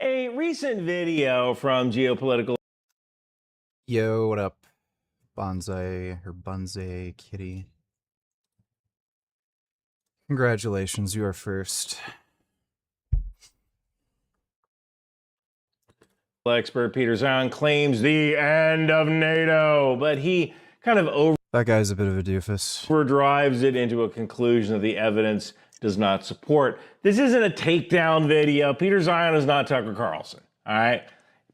A recent video from geopolitical. Yo, what up? Bonsai or Bunzai Kitty. Congratulations, you are first. Expert Peter Zion claims the end of NATO, but he kind of That guy's a bit of a doofus. overdrives it into a conclusion that the evidence does not support. This isn't a takedown video. Peter Zion is not Tucker Carlson, all right?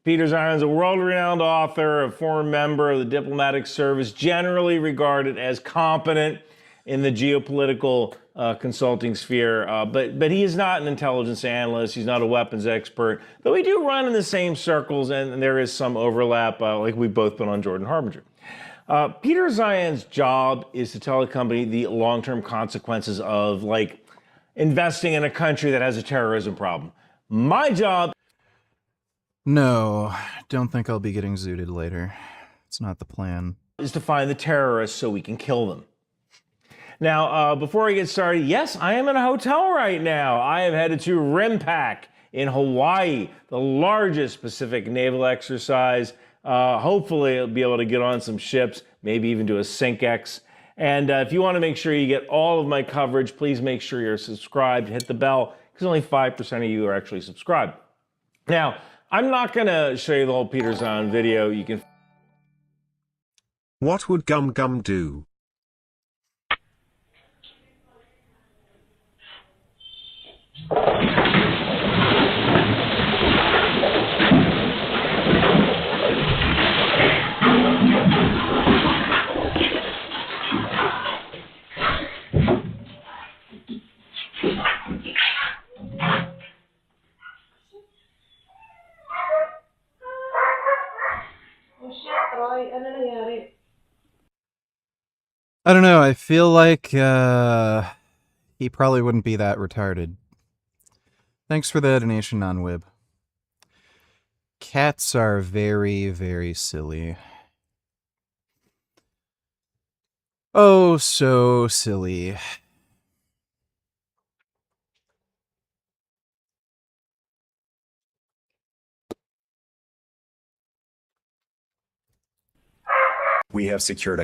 Peter Zion is a world-renowned author, a former member of the diplomatic service, generally regarded as competent in the geopolitical consulting sphere, but he is not an intelligence analyst. He's not a weapons expert, though we do run in the same circles, and there is some overlap, like we've both been on Jordan Harbinger. Peter Zion's job is to tell a company the long-term consequences of, like, investing in a country that has a terrorism problem. My job... No, don't think I'll be getting zooted later. It's not the plan. ...is to find the terrorists so we can kill them. Now, before I get started, yes, I am in a hotel right now. I am headed to RIMPAC in Hawaii, the largest Pacific naval exercise. Hopefully, I'll be able to get on some ships, maybe even do a SYNC-X. And if you want to make sure you get all of my coverage, please make sure you're subscribed, hit the bell, because only 5% of you are actually subscribed. Now, I'm not going to show you the whole Peter Zion video. You can... What would Gum Gum do? I don't know, I feel like he probably wouldn't be that retarded. Thanks for the donation, non-wib. Cats are very, very silly. Oh, so silly. We have secured a...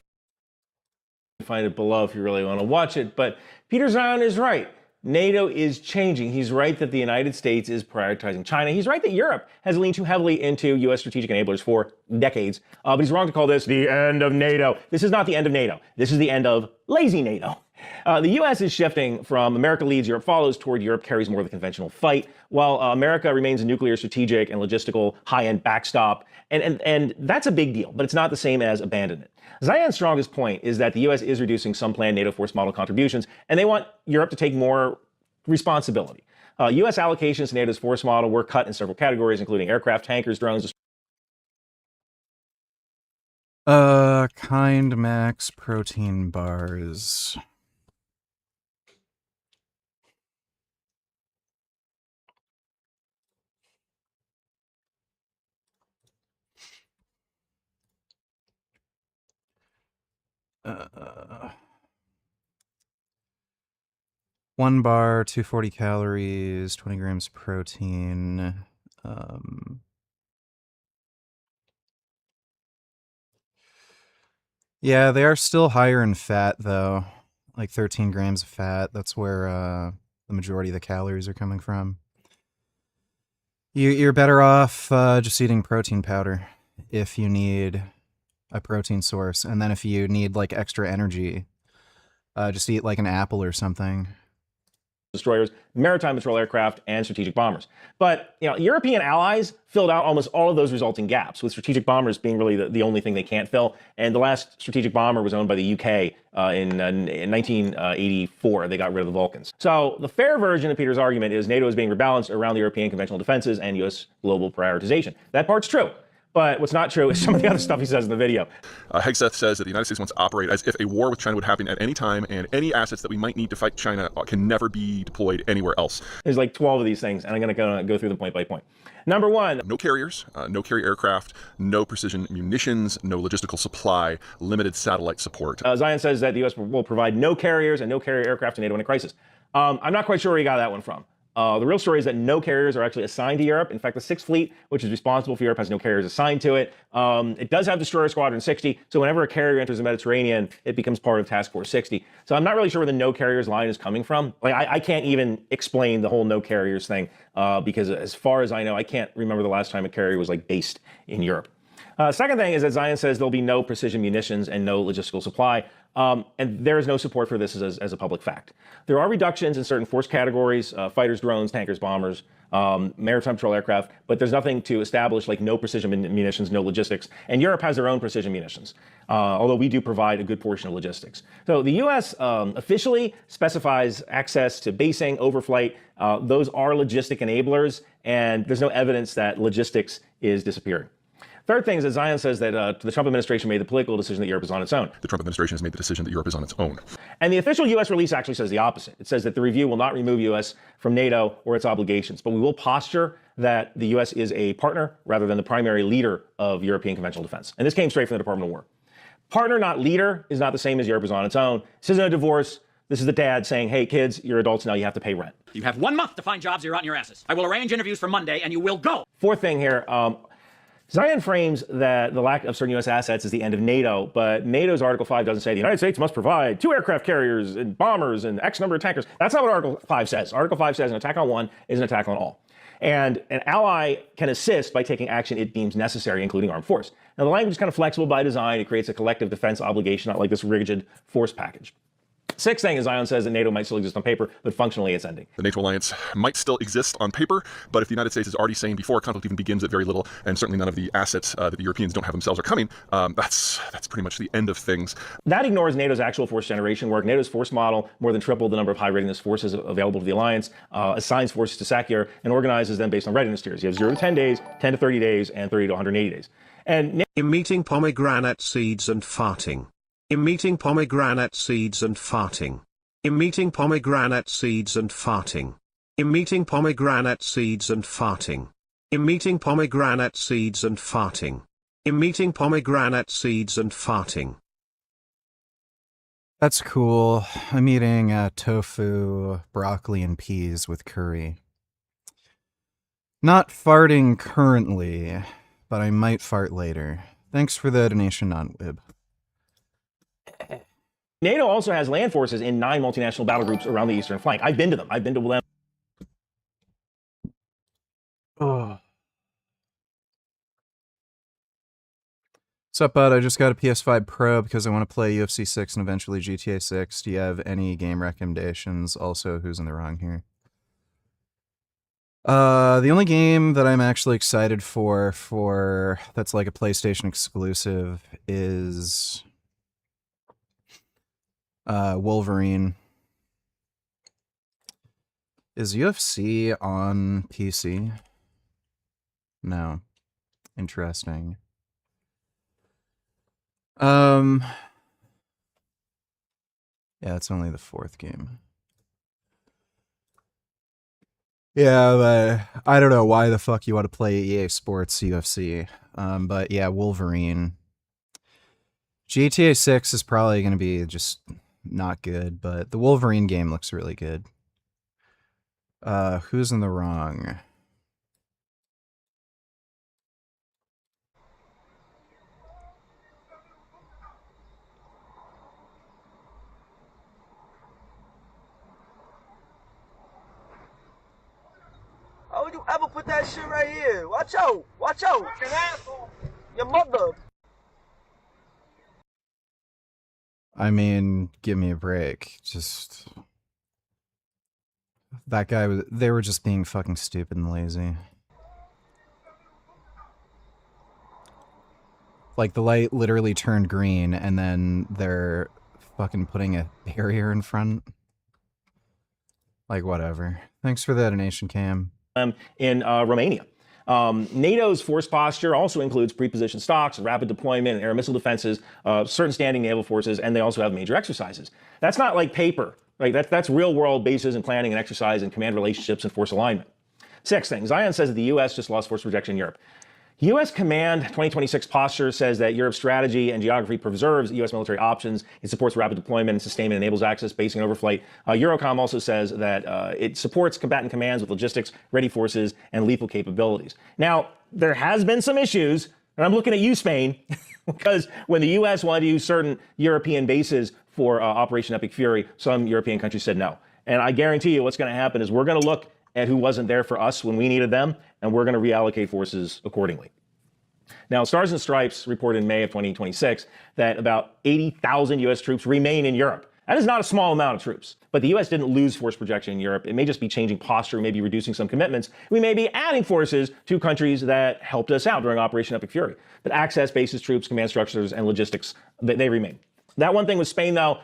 Find it below if you really want to watch it. But Peter Zion is right. NATO is changing. He's right that the United States is prioritizing China. He's right that Europe has leaned too heavily into U.S. strategic enablers for decades. But he's wrong to call this the end of NATO. This is not the end of NATO. This is the end of lazy NATO. The U.S. is shifting from America leads, Europe follows, toward Europe carries more of the conventional fight, while America remains a nuclear, strategic, and logistical high-end backstop. And that's a big deal, but it's not the same as abandonment. Zion's strongest point is that the U.S. is reducing some planned NATO force model contributions, and they want Europe to take more responsibility. U.S. allocations to NATO's force model were cut in several categories, including aircraft, tankers, drones. Kind Max protein bars. One bar, 240 calories, 20 grams protein. Yeah, they are still higher in fat, though. Like 13 grams of fat. That's where the majority of the calories are coming from. You're better off just eating protein powder if you need a protein source. And then if you need, like, extra energy, just eat, like, an apple or something. Destroyers, maritime patrol aircraft, and strategic bombers. But European allies filled out almost all of those resulting gaps, with strategic bombers being really the only thing they can't fill. And the last strategic bomber was owned by the UK in 1984. They got rid of the Vulcans. So the fair version of Peter's argument is NATO is being rebalanced around the European conventional defenses and U.S. global prioritization. That part's true. But what's not true is some of the other stuff he says in the video. Hegseth says that the United States wants to operate as if a war with China would happen at any time, and any assets that we might need to fight China can never be deployed anywhere else. There's like 12 of these things, and I'm going to go through them point by point. Number one. No carriers, no carrier aircraft, no precision munitions, no logistical supply, limited satellite support. Zion says that the U.S. will provide no carriers and no carrier aircraft to NATO in a crisis. I'm not quite sure where he got that one from. The real story is that no carriers are actually assigned to Europe. In fact, the Sixth Fleet, which is responsible for Europe, has no carriers assigned to it. It does have Destroyer Squadron 60, so whenever a carrier enters the Mediterranean, it becomes part of Task Force 60. So I'm not really sure where the no carriers line is coming from. Like, I can't even explain the whole no carriers thing because as far as I know, I can't remember the last time a carrier was like based in Europe. Second thing is that Zion says there'll be no precision munitions and no logistical supply. And there is no support for this as a public fact. There are reductions in certain force categories, fighters, drones, tankers, bombers, maritime patrol aircraft, but there's nothing to establish like no precision munitions, no logistics. And Europe has their own precision munitions, although we do provide a good portion of logistics. So the U.S. Officially specifies access to basing, overflight. Those are logistic enablers, and there's no evidence that logistics is disappearing. Third thing is that Zion says that the Trump administration made the political decision that Europe is on its own. The Trump administration has made the decision that Europe is on its own. And the official U.S. release actually says the opposite. It says that the review will not remove U.S. from NATO or its obligations, but we will posture that the U.S. is a partner rather than the primary leader of European conventional defense. And this came straight from the Department of War. Partner, not leader, is not the same as Europe is on its own. This isn't a divorce. This is the dad saying, hey, kids, you're adults now, you have to pay rent. You have 1 month to find jobs or you're on your asses. I will arrange interviews for Monday and you will go. Fourth thing here, Zion frames that the lack of certain U.S. assets is the end of NATO, but NATO's Article 5 doesn't say the United States must provide 2 aircraft carriers and bombers and X number of tankers. That's not what Article 5 says. Article 5 says an attack on one is an attack on all. And an ally can assist by taking action it deems necessary, including armed force. Now, the language is kind of flexible by design. It creates a collective defense obligation, not like this rigid force package. Sixth thing is Zion says that NATO might still exist on paper, but functionally it's ending. The NATO alliance might still exist on paper, but if the United States is already saying before a conflict even begins that very little, and certainly none of the assets that the Europeans don't have themselves are coming, that's pretty much the end of things. That ignores NATO's actual force generation work. NATO's force model more than tripled the number of high readiness forces available to the alliance, assigns forces to SACEUR, and organizes them based on readiness tiers. You have 0 to 10 days, 10 to 30 days, and 30 to 180 days. And Emitting pomegranate seeds and farting. Emitting pomegranate seeds and farting. Emitting pomegranate seeds and farting. Emitting pomegranate seeds and farting. Emitting pomegranate seeds and farting. Emitting pomegranate seeds and farting. That's cool. I'm eating tofu, broccoli, and peas with curry. Not farting currently, but I might fart later. Thanks for the donation on Wib. NATO also has land forces in 9 multinational battle groups around the eastern flank. I've been to them. I've been to them. Oh. What's up, bud? I just got a PS5 Pro because I want to play UFC 6 and eventually GTA 6. Do you have any game recommendations? Also, who's in the wrong here? The only game that I'm actually excited for that's like a PlayStation exclusive is Wolverine. Is UFC on PC? No. Interesting. Yeah, it's only the 4th game. Yeah, but I don't know why the fuck you want to play EA Sports UFC. But yeah, Wolverine. GTA 6 is probably going to be just not good, but the Wolverine game looks really good. Who's in the wrong? How would you ever put that shit right here? Watch out! Watch out! Your mother! I mean, give me a break. Just... That guy was... They were just being fucking stupid and lazy. Like, the light literally turned green, and then they're fucking putting a barrier in front. Like, whatever. Thanks for the donation, Cam. In Romania. NATO's force posture also includes pre-positioned stocks, rapid deployment, and air missile defenses, certain standing naval forces, and they also have major exercises. That's not like paper. Right? That's real-world bases and planning and exercise and command relationships and force alignment. Sixth thing, Zion says that the U.S. just lost force projection in Europe. U.S. Command 2026 posture says that Europe's strategy and geography preserves U.S. military options. It supports rapid deployment and sustainment, enables access, basing, and overflight. Eurocom also says that it supports combatant commands with logistics, ready forces, and lethal capabilities. Now, there has been some issues, and I'm looking at you, Spain, because when the U.S. wanted to use certain European bases for Operation Epic Fury, some European countries said no. And I guarantee you what's going to happen is we're going to look at who wasn't there for us when we needed them, and we're going to reallocate forces accordingly. Now, Stars and Stripes reported in May of 2026 that about 80,000 U.S. troops remain in Europe. That is not a small amount of troops, but the U.S. didn't lose force projection in Europe. It may just be changing posture, maybe reducing some commitments. We may be adding forces to countries that helped us out during Operation Epic Fury. But access, bases, troops, command structures, and logistics, they remain. That one thing with Spain, though,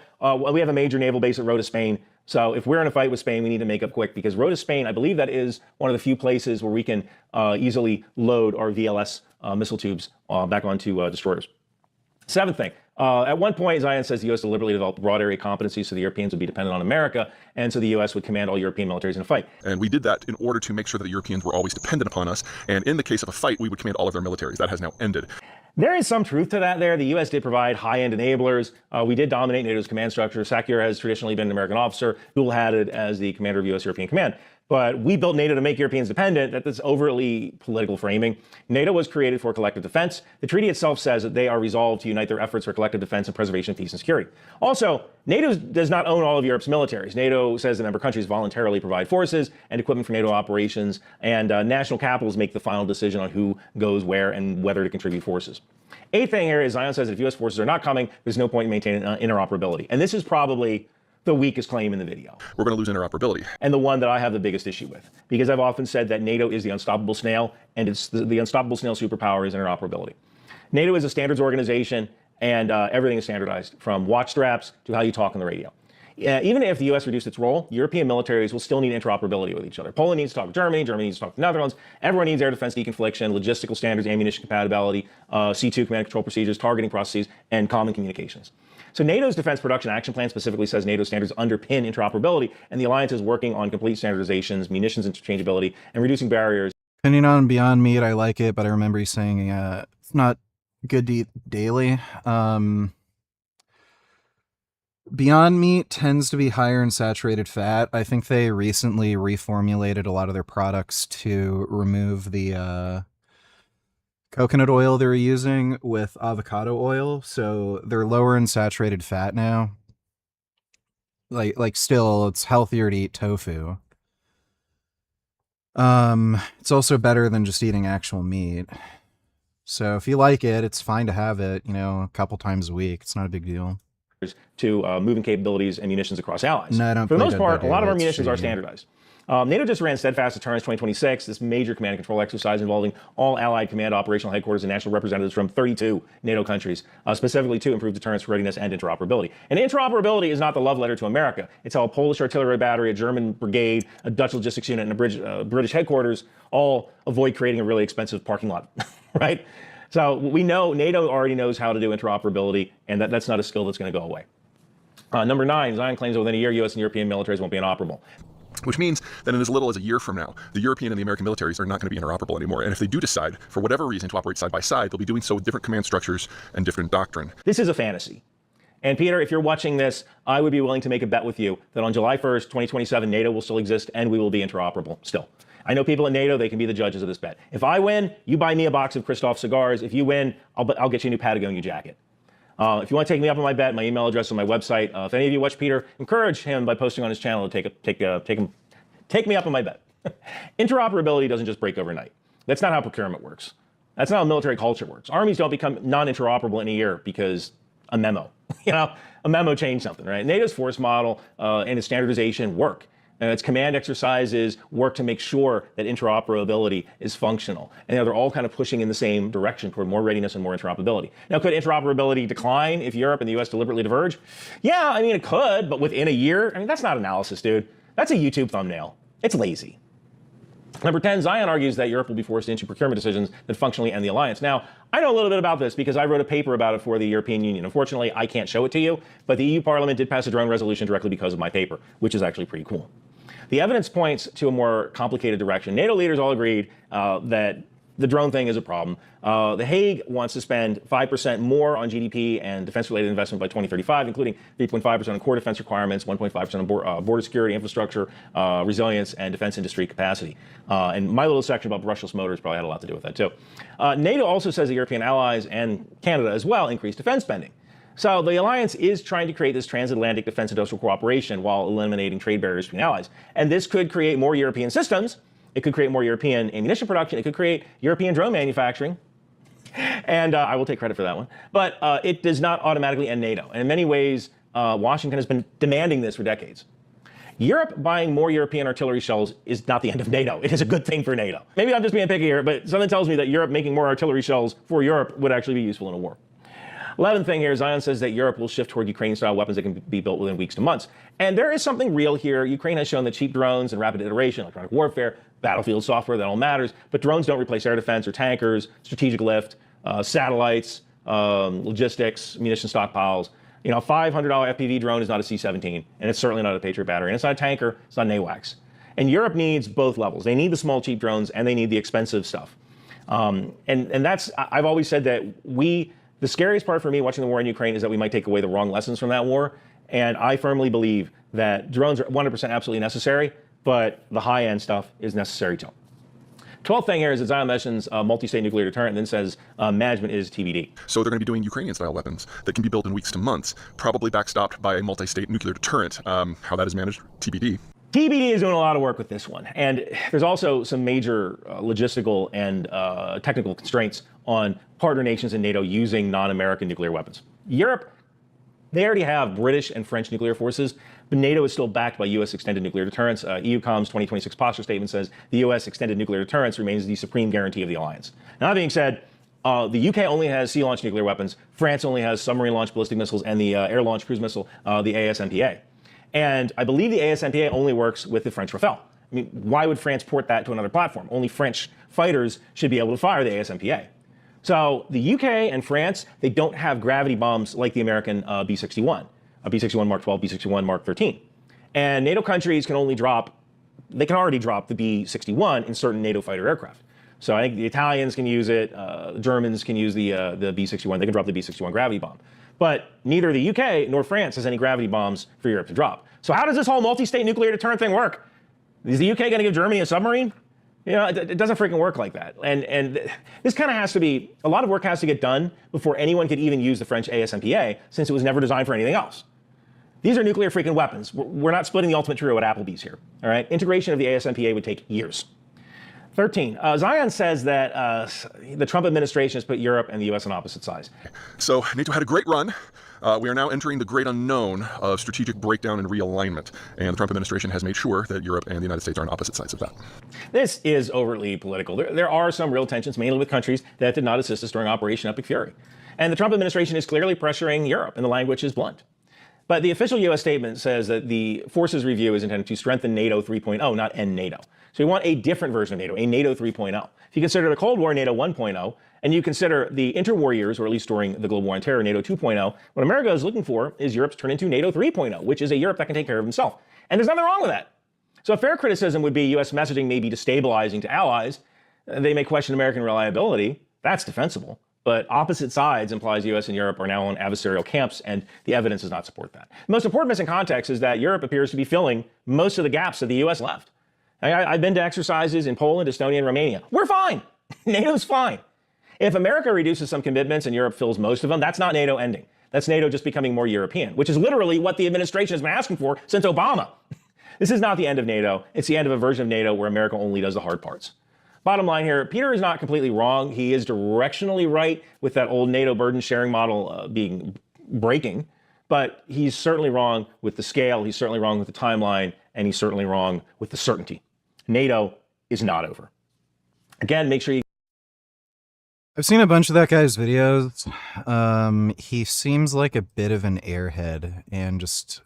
we have a major naval base at Rota, Spain. So if we're in a fight with Spain, we need to make up quick because Rota, Spain, I believe that is one of the few places where we can easily load our VLS missile tubes back onto destroyers. Seventh thing, at one point, Zion says the U.S. deliberately developed broad area competencies so the Europeans would be dependent on America, and so the U.S. would command all European militaries in a fight. And we did that in order to make sure that the Europeans were always dependent upon us. And in the case of a fight, we would command all of their militaries. That has now ended. There is some truth to that there. The U.S. did provide high-end enablers. We did dominate NATO's command structure. Sakir has traditionally been an American officer, dual-hatted as the commander of U.S. European Command. But we built NATO to make Europeans dependent. That's overtly political framing. NATO was created for collective defense. The treaty itself says that they are resolved to unite their efforts for collective defense and preservation of peace and security. Also, NATO does not own all of Europe's militaries. NATO says the member countries voluntarily provide forces and equipment for NATO operations, and national capitals make the final decision on who goes where and whether to contribute forces. Eighth thing here is Zion says that if U.S. forces are not coming, there's no point in maintaining interoperability. And this is probably the weakest claim in the video. We're going to lose interoperability. And the one that I have the biggest issue with, because I've often said that NATO is the unstoppable snail, and it's the unstoppable snail superpower is interoperability. NATO is a standards organization, and everything is standardized, from watch straps to how you talk on the radio. Even if the U.S. reduced its role, European militaries will still need interoperability with each other. Poland needs to talk to Germany, Germany needs to talk to the Netherlands. Everyone needs air defense deconfliction, logistical standards, ammunition compatibility, C2 command and control procedures, targeting processes, and common communications. So NATO's Defense Production Action Plan specifically says NATO standards underpin interoperability, and the alliance is working on complete standardizations, munitions interchangeability, and reducing barriers. Opinion on Beyond Meat, I like it, but I remember you saying it's not good to eat daily. Beyond Meat tends to be higher in saturated fat. I think they recently reformulated a lot of their products to remove the coconut oil they were using with avocado oil, so they're lower in saturated fat now. Like still, it's healthier to eat tofu. It's also better than just eating actual meat. So if you like it, it's fine to have it, a couple times a week. It's not a big deal. To moving capabilities and munitions across allies. No, I don't For the most believe part, that, a lot of our that's munitions are shady. standardized. NATO just ran Steadfast Deterrence 2026, this major command and control exercise involving all allied command operational headquarters and national representatives from 32 NATO countries, specifically to improve deterrence, readiness, and interoperability. And interoperability is not the love letter to America. It's how a Polish artillery battery, a German brigade, a Dutch logistics unit, and a British headquarters all avoid creating a really expensive parking lot, right? So we know NATO already knows how to do interoperability, and that's not a skill that's going to go away. Number 9, Zion claims that within a year, U.S. and European militaries won't be inoperable. Which means that in as little as a year from now, the European and the American militaries are not going to be interoperable anymore. And if they do decide, for whatever reason, to operate side by side, they'll be doing so with different command structures and different doctrine. This is a fantasy. And Peter, if you're watching this, I would be willing to make a bet with you that on July 1st, 2027, NATO will still exist and we will be interoperable still. I know people at NATO, they can be the judges of this bet. If I win, you buy me a box of Christoph cigars. If you win, I'll get you a new Patagonia jacket. If you want to take me up on my bet, my email address is on my website. If any of you watch Peter, encourage him by posting on his channel to take me up on my bet. Interoperability doesn't just break overnight. That's not how procurement works. That's not how military culture works. Armies don't become non-interoperable in a year because a memo. A memo changed something, right? NATO's force model and its standardization work. Its command exercises work to make sure that interoperability is functional. And they're all kind of pushing in the same direction toward more readiness and more interoperability. Now, could interoperability decline if Europe and the US deliberately diverge? Yeah, it could, but within a year? That's not analysis, dude. That's a YouTube thumbnail. It's lazy. Number 10, Zion argues that Europe will be forced into procurement decisions that functionally end the alliance. Now, I know a little bit about this because I wrote a paper about it for the European Union. Unfortunately, I can't show it to you, but the EU Parliament did pass a drone resolution directly because of my paper, which is actually pretty cool. The evidence points to a more complicated direction. NATO leaders all agreed that the drone thing is a problem. The Hague wants to spend 5% more on GDP and defense-related investment by 2035, including 3.5% on core defense requirements, 1.5% on border security, infrastructure, resilience, and defense industry capacity. And my little section about brushless motors probably had a lot to do with that, too. NATO also says the European allies and Canada as well increase defense spending. So the alliance is trying to create this transatlantic defense industrial cooperation while eliminating trade barriers between allies. And this could create more European systems. It could create more European ammunition production. It could create European drone manufacturing. And I will take credit for that one. But it does not automatically end NATO. And in many ways, Washington has been demanding this for decades. Europe buying more European artillery shells is not the end of NATO. It is a good thing for NATO. Maybe I'm just being picky here, but something tells me that Europe making more artillery shells for Europe would actually be useful in a war. 11th thing here, Zion says that Europe will shift toward Ukrainian-style weapons that can be built within weeks to months. And there is something real here. Ukraine has shown that cheap drones and rapid iteration, electronic warfare, battlefield software, that all matters. But drones don't replace air defense or tankers, strategic lift, satellites, logistics, munition stockpiles. You know, a $500 FPV drone is not a C-17, and it's certainly not a Patriot battery. And it's not a tanker, it's not an AWACS. And Europe needs both levels. They need the small, cheap drones, and they need the expensive stuff. And that's, I've always said that the scariest part for me watching the war in Ukraine is that we might take away the wrong lessons from that war. And I firmly believe that drones are 100% absolutely necessary, but the high-end stuff is necessary too. 12th thing here is that Zion mentions multi-state nuclear deterrent and then says management is TBD. So they're going to be doing Ukrainian-style weapons that can be built in weeks to months, probably backstopped by a multi-state nuclear deterrent. How that is managed, TBD. TBD is doing a lot of work with this one. And there's also some major logistical and technical constraints on partner nations in NATO using non-American nuclear weapons. Europe, they already have British and French nuclear forces, but NATO is still backed by U.S. extended nuclear deterrence. EUCOM's 2026 posture statement says the U.S. extended nuclear deterrence remains the supreme guarantee of the alliance. Now, that being said, the UK only has sea-launched nuclear weapons. France only has submarine-launched ballistic missiles and the air-launched cruise missile, the ASMPA. And I believe the ASMPA only works with the French Rafale. I mean, why would France port that to another platform? Only French fighters should be able to fire the ASMPA. So the UK and France, they don't have gravity bombs like the American B-61, B-61 Mark 12, B-61 Mark 13. And NATO countries can already drop the B-61 in certain NATO fighter aircraft. So I think the Italians can use it, the Germans can use the B-61, they can drop the B-61 gravity bomb. But neither the UK nor France has any gravity bombs for Europe to drop. So how does this whole multi-state nuclear deterrent thing work? Is the UK going to give Germany a submarine? You know, it doesn't freaking work like that. And this kind of has to be, a lot of work has to get done before anyone could even use the French ASMPA, since it was never designed for anything else. These are nuclear freaking weapons. We're not splitting the ultimate trio at Applebee's here, all right? Integration of the ASMPA would take years. 13, Zion says that the Trump administration has put Europe and the U.S. on opposite sides. So NATO had a great run. We are now entering the great unknown of strategic breakdown and realignment. And the Trump administration has made sure that Europe and the United States are on opposite sides of that. This is overtly political. There are some real tensions, mainly with countries that did not assist us during Operation Epic Fury. And the Trump administration is clearly pressuring Europe, and the language is blunt. But the official U.S. statement says that the forces review is intended to strengthen NATO 3.0, not end NATO. So we want a different version of NATO, a NATO 3.0. If you consider the Cold War NATO 1.0, and you consider the interwar years, or at least during the global war on terror, NATO 2.0, what America is looking for is Europe's turn into NATO 3.0, which is a Europe that can take care of itself. And there's nothing wrong with that. So a fair criticism would be U.S. messaging may be destabilizing to allies. They may question American reliability. That's defensible. But opposite sides implies U.S. and Europe are now on adversarial camps, and the evidence does not support that. The most important missing context is that Europe appears to be filling most of the gaps that the U.S. left. I've been to exercises in Poland, Estonia, and Romania. We're fine. NATO's fine. If America reduces some commitments and Europe fills most of them, that's not NATO ending. That's NATO just becoming more European, which is literally what the administration has been asking for since Obama. This is not the end of NATO. It's the end of a version of NATO where America only does the hard parts. Bottom line here, Peter is not completely wrong. He is directionally right with that old NATO burden sharing model breaking, but he's certainly wrong with the scale, he's certainly wrong with the timeline, and he's certainly wrong with the certainty. NATO is not over. Again, make sure you... I've seen a bunch of that guy's videos. He seems like a bit of an airhead, and just...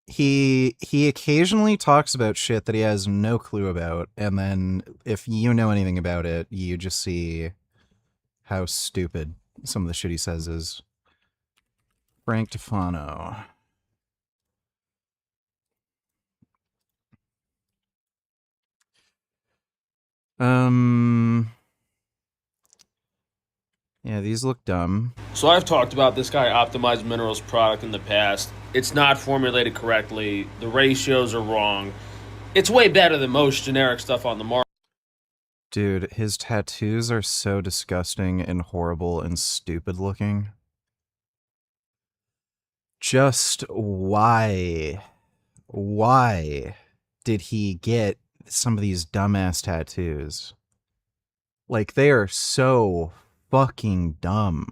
He occasionally talks about shit that he has no clue about, and then if you know anything about it, you just see how stupid some of the shit he says is. Frank Tufano. Yeah, these look dumb. So I've talked about this guy Optimized Minerals product in the past. It's not formulated correctly. The ratios are wrong. It's way better than most generic stuff on the market. Dude, his tattoos are so disgusting and horrible and stupid looking. Just why did he get some of these dumbass tattoos? Like, they are so fucking dumb.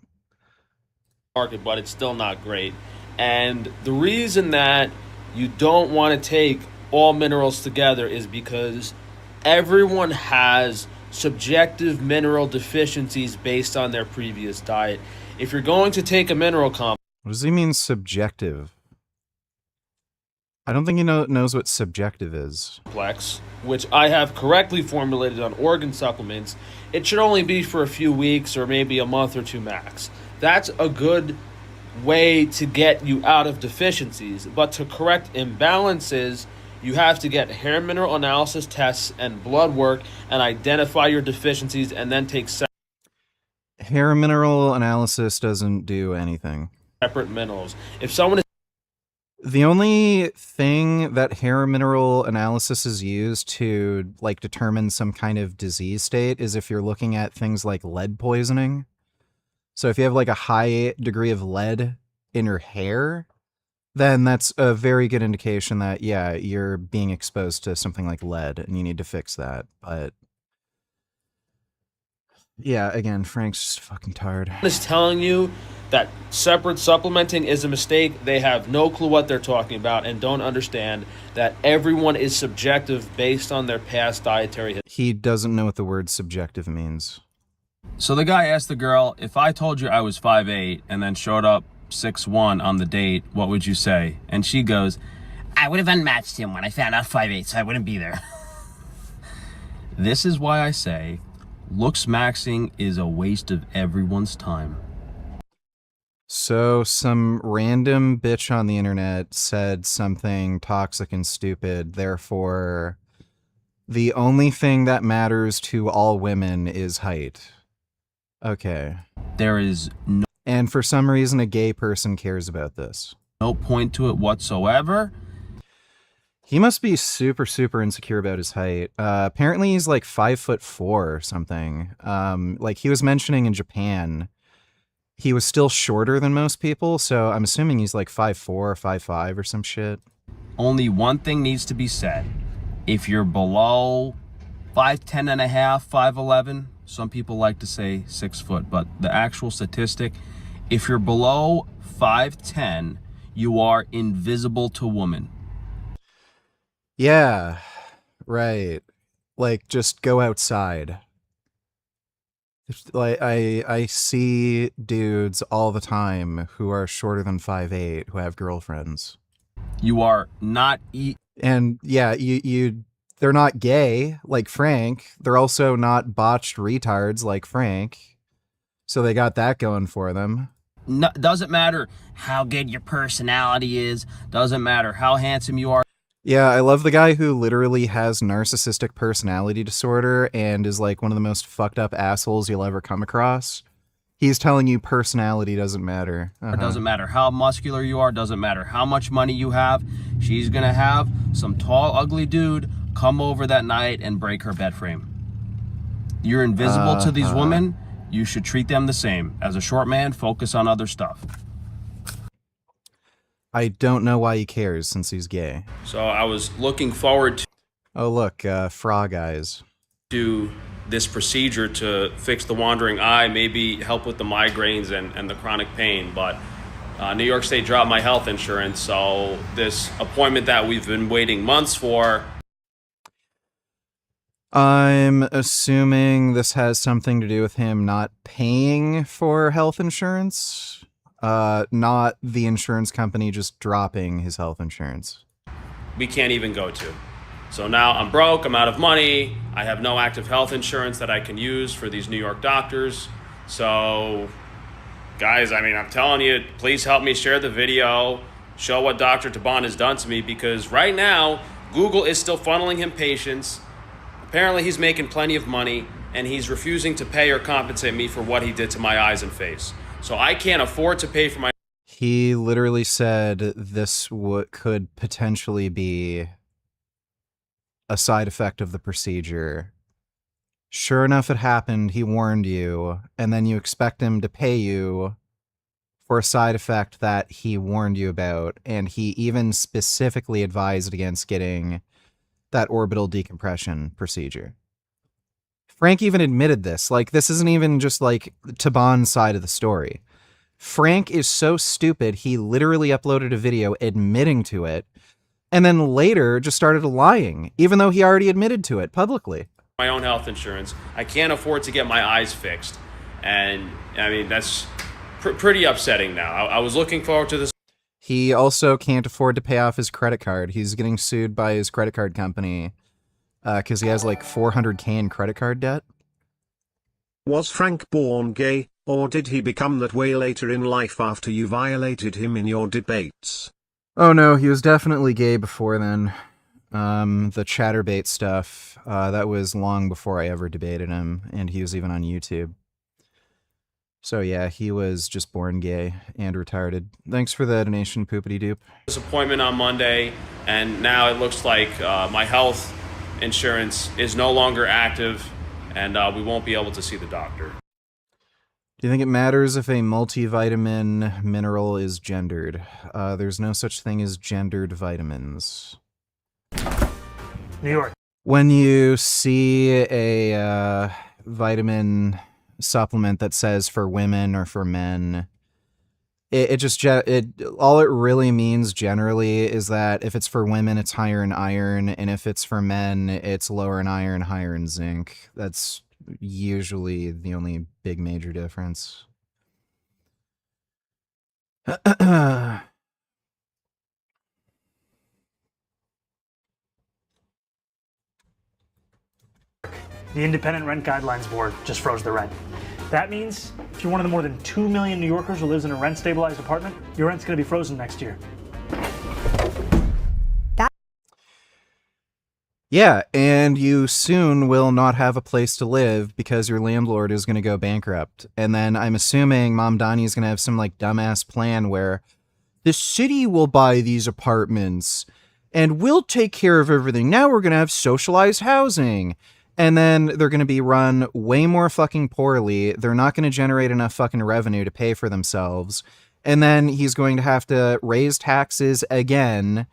Market, but it's still not great. And the reason that you don't want to take all minerals together is because everyone has subjective mineral deficiencies based on their previous diet. If you're going to take a mineral What does he mean subjective? I don't think he knows what subjective is. complex, which I have correctly formulated on organ supplements, it should only be for a few weeks or maybe a month or two max. That's a good way to get you out of deficiencies. But to correct imbalances, you have to get hair mineral analysis tests and blood work and identify your deficiencies and then take Hair mineral analysis doesn't do anything. separate minerals. If someone is The only thing that hair mineral analysis is used to like determine some kind of disease state is if you're looking at things like lead poisoning. So if you have like a high degree of lead in your hair, then that's a very good indication that, yeah, you're being exposed to something like lead and you need to fix that. But yeah, again, Frank's just fucking tired. is telling you that separate supplementing is a mistake, they have no clue what they're talking about and don't understand that everyone is subjective based on their past dietary history. He doesn't know what the word subjective means. So the guy asked the girl, if I told you I was 5'8" and then showed up 6'1" on the date, what would you say? And she goes, I would have unmatched him when I found out 5'8", so I wouldn't be there. this is why I say looks maxing is a waste of everyone's time. So some random bitch on the internet said something toxic and stupid, therefore the only thing that matters to all women is height. Okay. There is And for some reason a gay person cares about this. no point to it whatsoever. He must be super, super insecure about his height. Apparently he's like 5'4" or something. Like he was mentioning in Japan, he was still shorter than most people, so I'm assuming he's like 5'4", 5'5", or some shit. Only one thing needs to be said. If you're below 5'10" and a half, 5'11", some people like to say 6 foot, but the actual statistic, if you're below 5'10", you are invisible to women. Yeah, right. Like, just go outside. Like, I see dudes all the time who are shorter than 5'8", who have girlfriends. You are not And yeah, they're not gay like Frank. They're also not botched retards like Frank. So they got that going for them. No, doesn't matter How good your personality is. doesn't matter how handsome you are. Yeah, I love the guy who literally has narcissistic personality disorder and is like one of the most fucked up assholes you'll ever come across. He's telling you personality doesn't matter. It doesn't matter how muscular you are, doesn't matter how much money you have. She's gonna have some tall, ugly dude come over that night and break her bed frame. You're invisible to these women. You should treat them the same. As a short man, focus on other stuff. I don't know why he cares since he's gay. So I was looking forward Oh look, frog eyes. to this procedure to fix the wandering eye, maybe help with the migraines and the chronic pain, but New York State dropped my health insurance, so this appointment that we've been waiting months for. I'm assuming this has something to do with him not paying for health insurance. Not the insurance company just dropping his health insurance. We can't even go to. So now I'm broke, I'm out of money, I have no active health insurance that I can use for these New York doctors. So, guys, I mean, I'm telling you, please help me share the video, show what Dr. Taban has done to me, because right now, Google is still funneling him patients. Apparently he's making plenty of money. and he's refusing to pay or compensate me for what he did to my eyes and face. So I can't afford to pay for my... He literally said this could potentially be a side effect of the procedure. Sure enough, it happened. He warned you, and then you expect him to pay you for a side effect that he warned you about, and he even specifically advised against getting that orbital decompression procedure. Frank even admitted this. Like, this isn't even just like Taban's side of the story. Frank is so stupid, he literally uploaded a video admitting to it, and then later just started lying, even though he already admitted to it publicly. My own health insurance. I can't afford to get my eyes fixed. And, I mean, that's pretty upsetting now. I was looking forward to this. He also can't afford to pay off his credit card. He's getting sued by his credit card company because he has like $400K in credit card debt. Was Frank born gay, or did he become that way later in life after you violated him in your debates? Oh no, he was definitely gay before then. The Chatterbait stuff, that was long before I ever debated him, and he was even on YouTube. So yeah, he was just born gay and retarded. Thanks for the donation, Poopity Doop. This appointment on Monday, and now it looks like my health insurance is no longer active, and we won't be able to see the doctor. Do you think it matters if a multivitamin mineral is gendered? There's no such thing as gendered vitamins. New York. When you see a vitamin supplement that says for women or for men, all it really means generally is that if it's for women, it's higher in iron, and if it's for men, it's lower in iron, higher in zinc. That's usually the only big major difference. The Independent Rent Guidelines Board just froze the rent. That means if you're one of the more than 2 million New Yorkers who lives in a rent-stabilized apartment, your rent's going to be frozen next year. Yeah, and you soon will not have a place to live because your landlord is going to go bankrupt. And then I'm assuming Mom Donnie is going to have some like dumbass plan where the city will buy these apartments and we'll take care of everything. Now we're going to have socialized housing. And then they're going to be run way more fucking poorly. They're not going to generate enough fucking revenue to pay for themselves. And then he's going to have to raise taxes again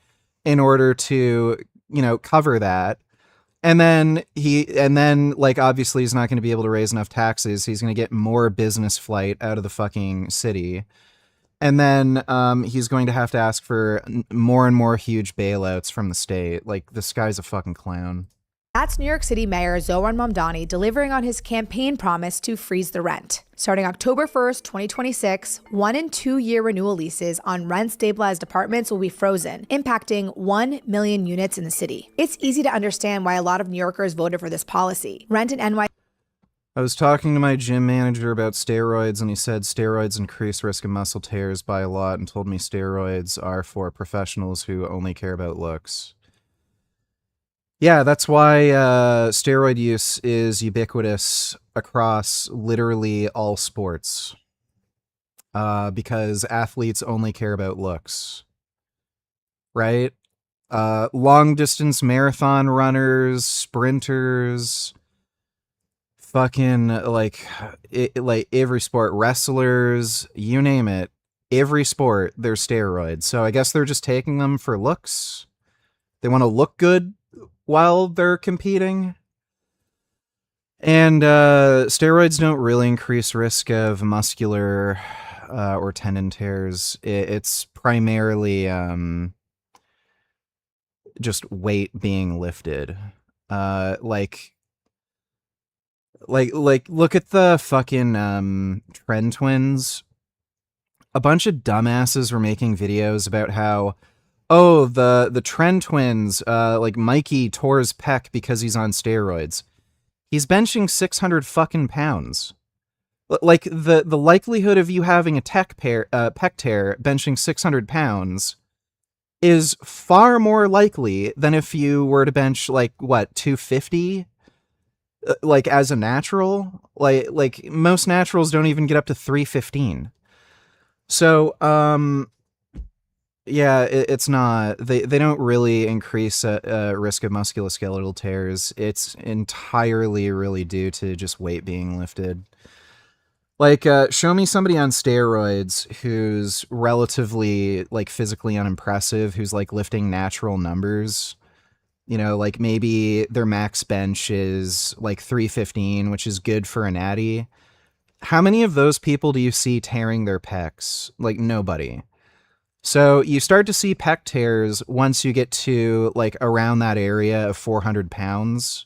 in order to, you know, cover that. And then like, obviously he's not going to be able to raise enough taxes. He's going to get more business flight out of the fucking city. And then he's going to have to ask for more and more huge bailouts from the state. Like, this guy's a fucking clown. That's New York City Mayor Zohran Mamdani delivering on his campaign promise to freeze the rent. Starting October 1st, 2026, 1- and 2-year renewal leases on rent-stabilized apartments will be frozen, impacting 1 million units in the city. It's easy to understand why a lot of New Yorkers voted for this policy. Rent in NY. I was talking to my gym manager about steroids, and he said steroids increase risk of muscle tears by a lot and told me steroids are for professionals who only care about looks. Yeah, that's why steroid use is ubiquitous across literally all sports. Because athletes only care about looks. Right? Long distance marathon runners, sprinters, fucking like every sport, wrestlers, you name it. Every sport, there's steroids. So I guess they're just taking them for looks. They want to look good while they're competing. And steroids don't really increase risk of muscular or tendon tears. It's primarily just weight being lifted. Like look at the fucking Trend Twins. A bunch of dumbasses were making videos about how, oh, the Trend Twins, like Mikey tore his pec because he's on steroids. He's benching 600 fucking pounds. Like, the likelihood of you having a pec tear benching 600 pounds is far more likely than if you were to bench, like, what, 250? like as a natural, like most naturals don't even get up to 315. So yeah, it's not, they don't really increase risk of musculoskeletal tears. It's entirely really due to just weight being lifted. Like, show me somebody on steroids who's relatively, like, physically unimpressive, who's, like, lifting natural numbers. You know, like, maybe their max bench is, like, 315, which is good for a natty. How many of those people do you see tearing their pecs? Like, nobody. So you start to see pec tears once you get to, like, around that area of 400 pounds.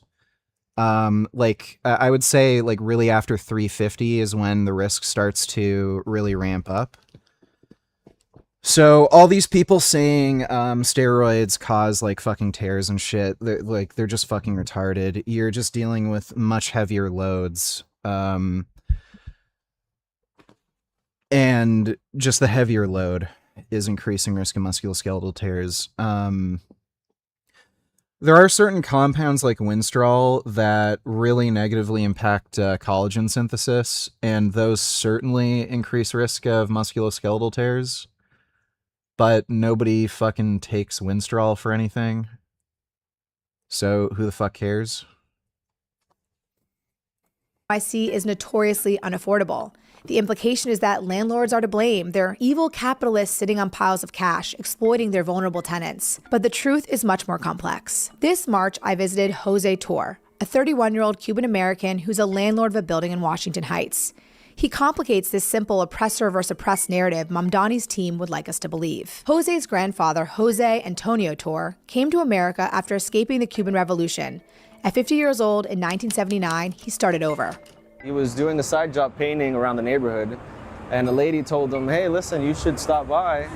Like I would say like really after 350 is when the risk starts to really ramp up. So all these people saying steroids cause like fucking tears and shit, they're just fucking retarded. You're just dealing with much heavier loads. And just the heavier load is increasing risk of musculoskeletal tears. There are certain compounds like Winstrol that really negatively impact collagen synthesis, and those certainly increase risk of musculoskeletal tears. But nobody fucking takes Winstrol for anything. So who the fuck cares? NYC is notoriously unaffordable. The implication is that landlords are to blame. They're evil capitalists sitting on piles of cash, exploiting their vulnerable tenants. But the truth is much more complex. This March, I visited Jose Tor, a 31-year-old Cuban-American who's a landlord of a building in Washington Heights. He complicates this simple oppressor versus oppressed narrative Mamdani's team would like us to believe. Jose's grandfather, Jose Antonio Tor, came to America after escaping the Cuban Revolution. At 50 years old in 1979, he started over. He was doing a side job painting around the neighborhood, and a lady told him, hey, listen, you should stop by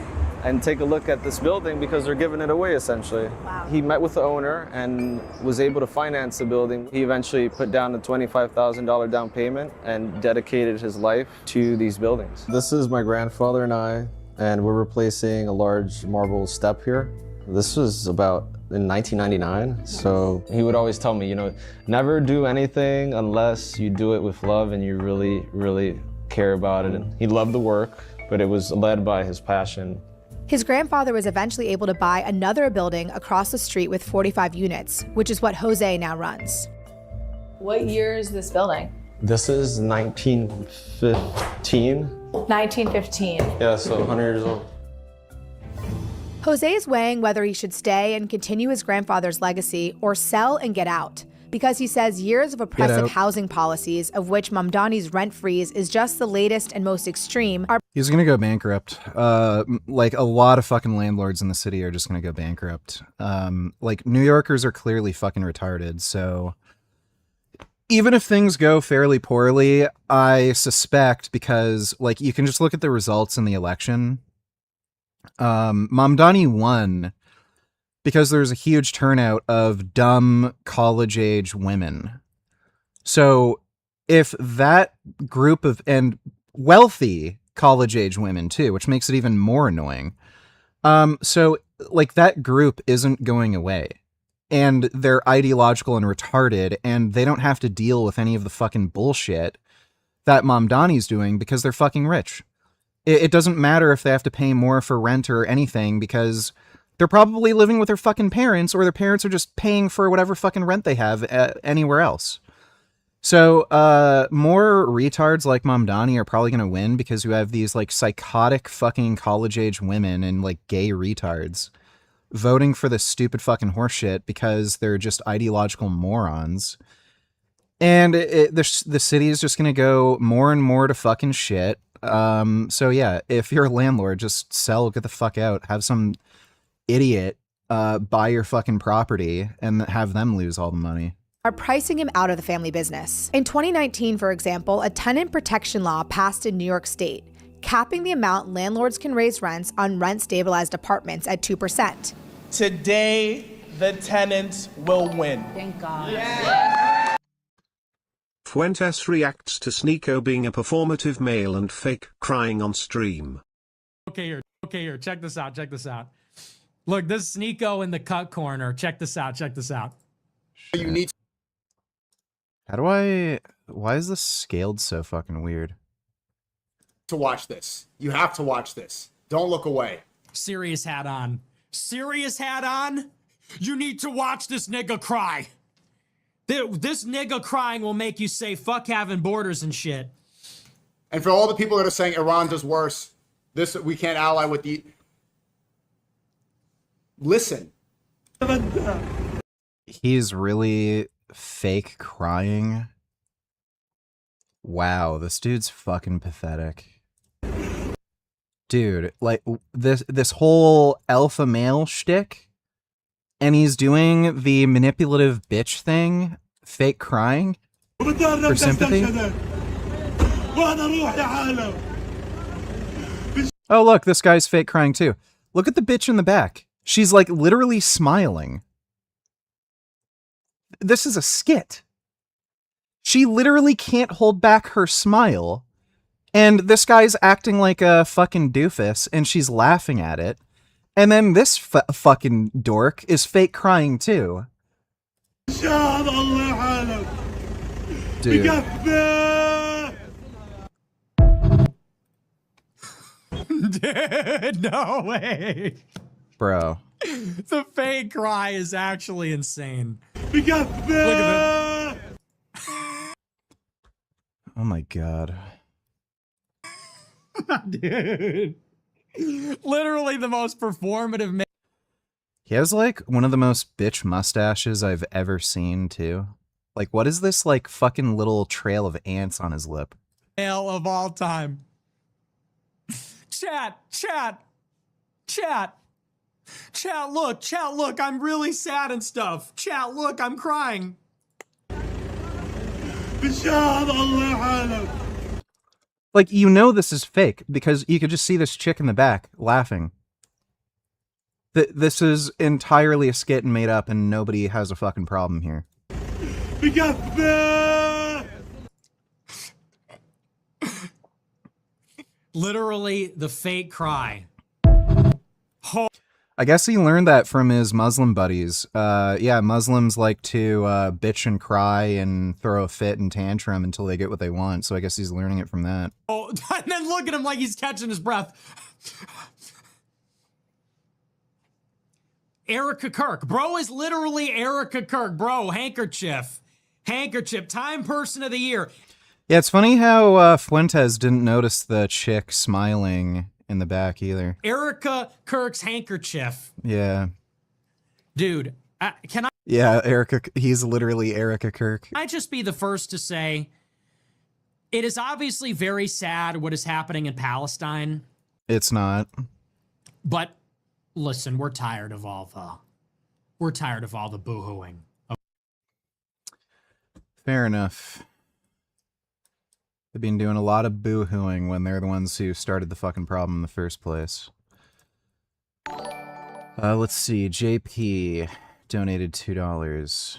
and take a look at this building because they're giving it away, essentially. Wow. He met with the owner and was able to finance the building. He eventually put down a $25,000 down payment and dedicated his life to these buildings. This is my grandfather and I, and we're replacing a large marble step here. This was about in 1999, so he would always tell me, you know, never do anything unless you do it with love and you really, really care about it. And he loved the work, but it was led by his passion. His grandfather was eventually able to buy another building across the street with 45 units, which is what Jose now runs. What year is this building? This is 1915. 1915. Yeah, so 100 years old. Jose is weighing whether he should stay and continue his grandfather's legacy or sell and get out, because he says years of oppressive housing policies, of which Mamdani's rent freeze is just the latest and most extreme, are— He's gonna go bankrupt. Like a lot of fucking landlords in the city are just gonna go bankrupt. Like New Yorkers are clearly fucking retarded, so even if things go fairly poorly, I suspect, because like you can just look at the results in the election. Mamdani won because there's a huge turnout of dumb college-age women. So if that group of, and wealthy college-age women too, which makes it even more annoying. So like that group isn't going away, and they're ideological and retarded, and they don't have to deal with any of the fucking bullshit that Mamdani's doing because they're fucking rich. It doesn't matter if they have to pay more for rent or anything, because they're probably living with their fucking parents, or their parents are just paying for whatever fucking rent they have anywhere else. So more retards like Mamdani are probably going to win, because you have these like psychotic fucking college-age women and like gay retards voting for this stupid fucking horseshit because they're just ideological morons. And the city is just going to go more and more to fucking shit. So yeah, if you're a landlord, just sell, get the fuck out, have some idiot buy your fucking property and have them lose all the money. Are pricing him out of the family business. In 2019, for example, a tenant protection law passed in New York State, capping the amount landlords can raise rents on rent-stabilized apartments at 2%. Today, the tenants will win. Thank God. Yeah. Fuentes reacts to Sneeko being a performative male and fake crying on stream. Okay, here. Check this out. Look, this is Sneeko in the cut corner. Check this out. You need. Why is this scaled so fucking weird? To watch this. You have to watch this. Don't look away. Serious hat on. Serious hat on? You need to watch this nigga cry. This nigga crying will make you say fuck having borders and shit. And for all the people that are saying Iran does worse, we can't ally with the... Listen. He's really fake crying. Wow, this dude's fucking pathetic. Dude, like this whole alpha male shtick, and he's doing the manipulative bitch thing, fake crying for sympathy. Oh look, this guy's fake crying too. Look at the bitch in the back. She's like literally smiling. This is a skit. She literally can't hold back her smile. And this guy's acting like a fucking doofus, and she's laughing at it. And then this fucking dork is fake crying too. Dude. Dude, no way. Bro. The fake cry is actually insane. Look at that. Oh my god. Dude. Literally the most performative man. He has like one of the most bitch mustaches I've ever seen too. Like what is this like fucking little trail of ants on his lip? Male of all time. Chat, look, I'm really sad and stuff. Chat, look, I'm crying. Like, you know this is fake, because you could just see this chick in the back, laughing. This is entirely a skit and made up, and nobody has a fucking problem here. Literally, the fake cry. I guess he learned that from his Muslim buddies. Yeah, Muslims like to bitch and cry and throw a fit and tantrum until they get what they want, so I guess he's learning it from that. Oh, and then look at him like he's catching his breath. Erica Kirk. Bro is literally Erica Kirk. Bro, handkerchief. Handkerchief. Time Person of the Year. Yeah, it's funny how Fuentes didn't notice the chick smiling in the back either. Erica Kirk's handkerchief. Yeah. Dude, can I... Yeah, Erica, he's literally Erica Kirk. I just be the first to say, it is obviously very sad what is happening in Palestine. It's not. But listen, we're tired of all the boo-hooing. Fair enough. They've been doing a lot of boo-hooing when they're the ones who started the fucking problem in the first place. Let's see. JP donated $2.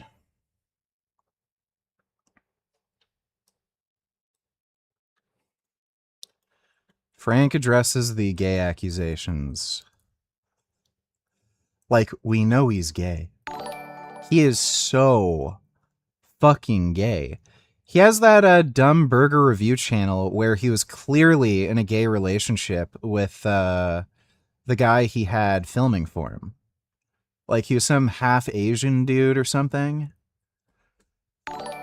Frank addresses the gay accusations. Like, we know he's gay. He is so fucking gay. He has that dumb burger review channel where he was clearly in a gay relationship with the guy he had filming for him. Like, he was some half Asian dude or something.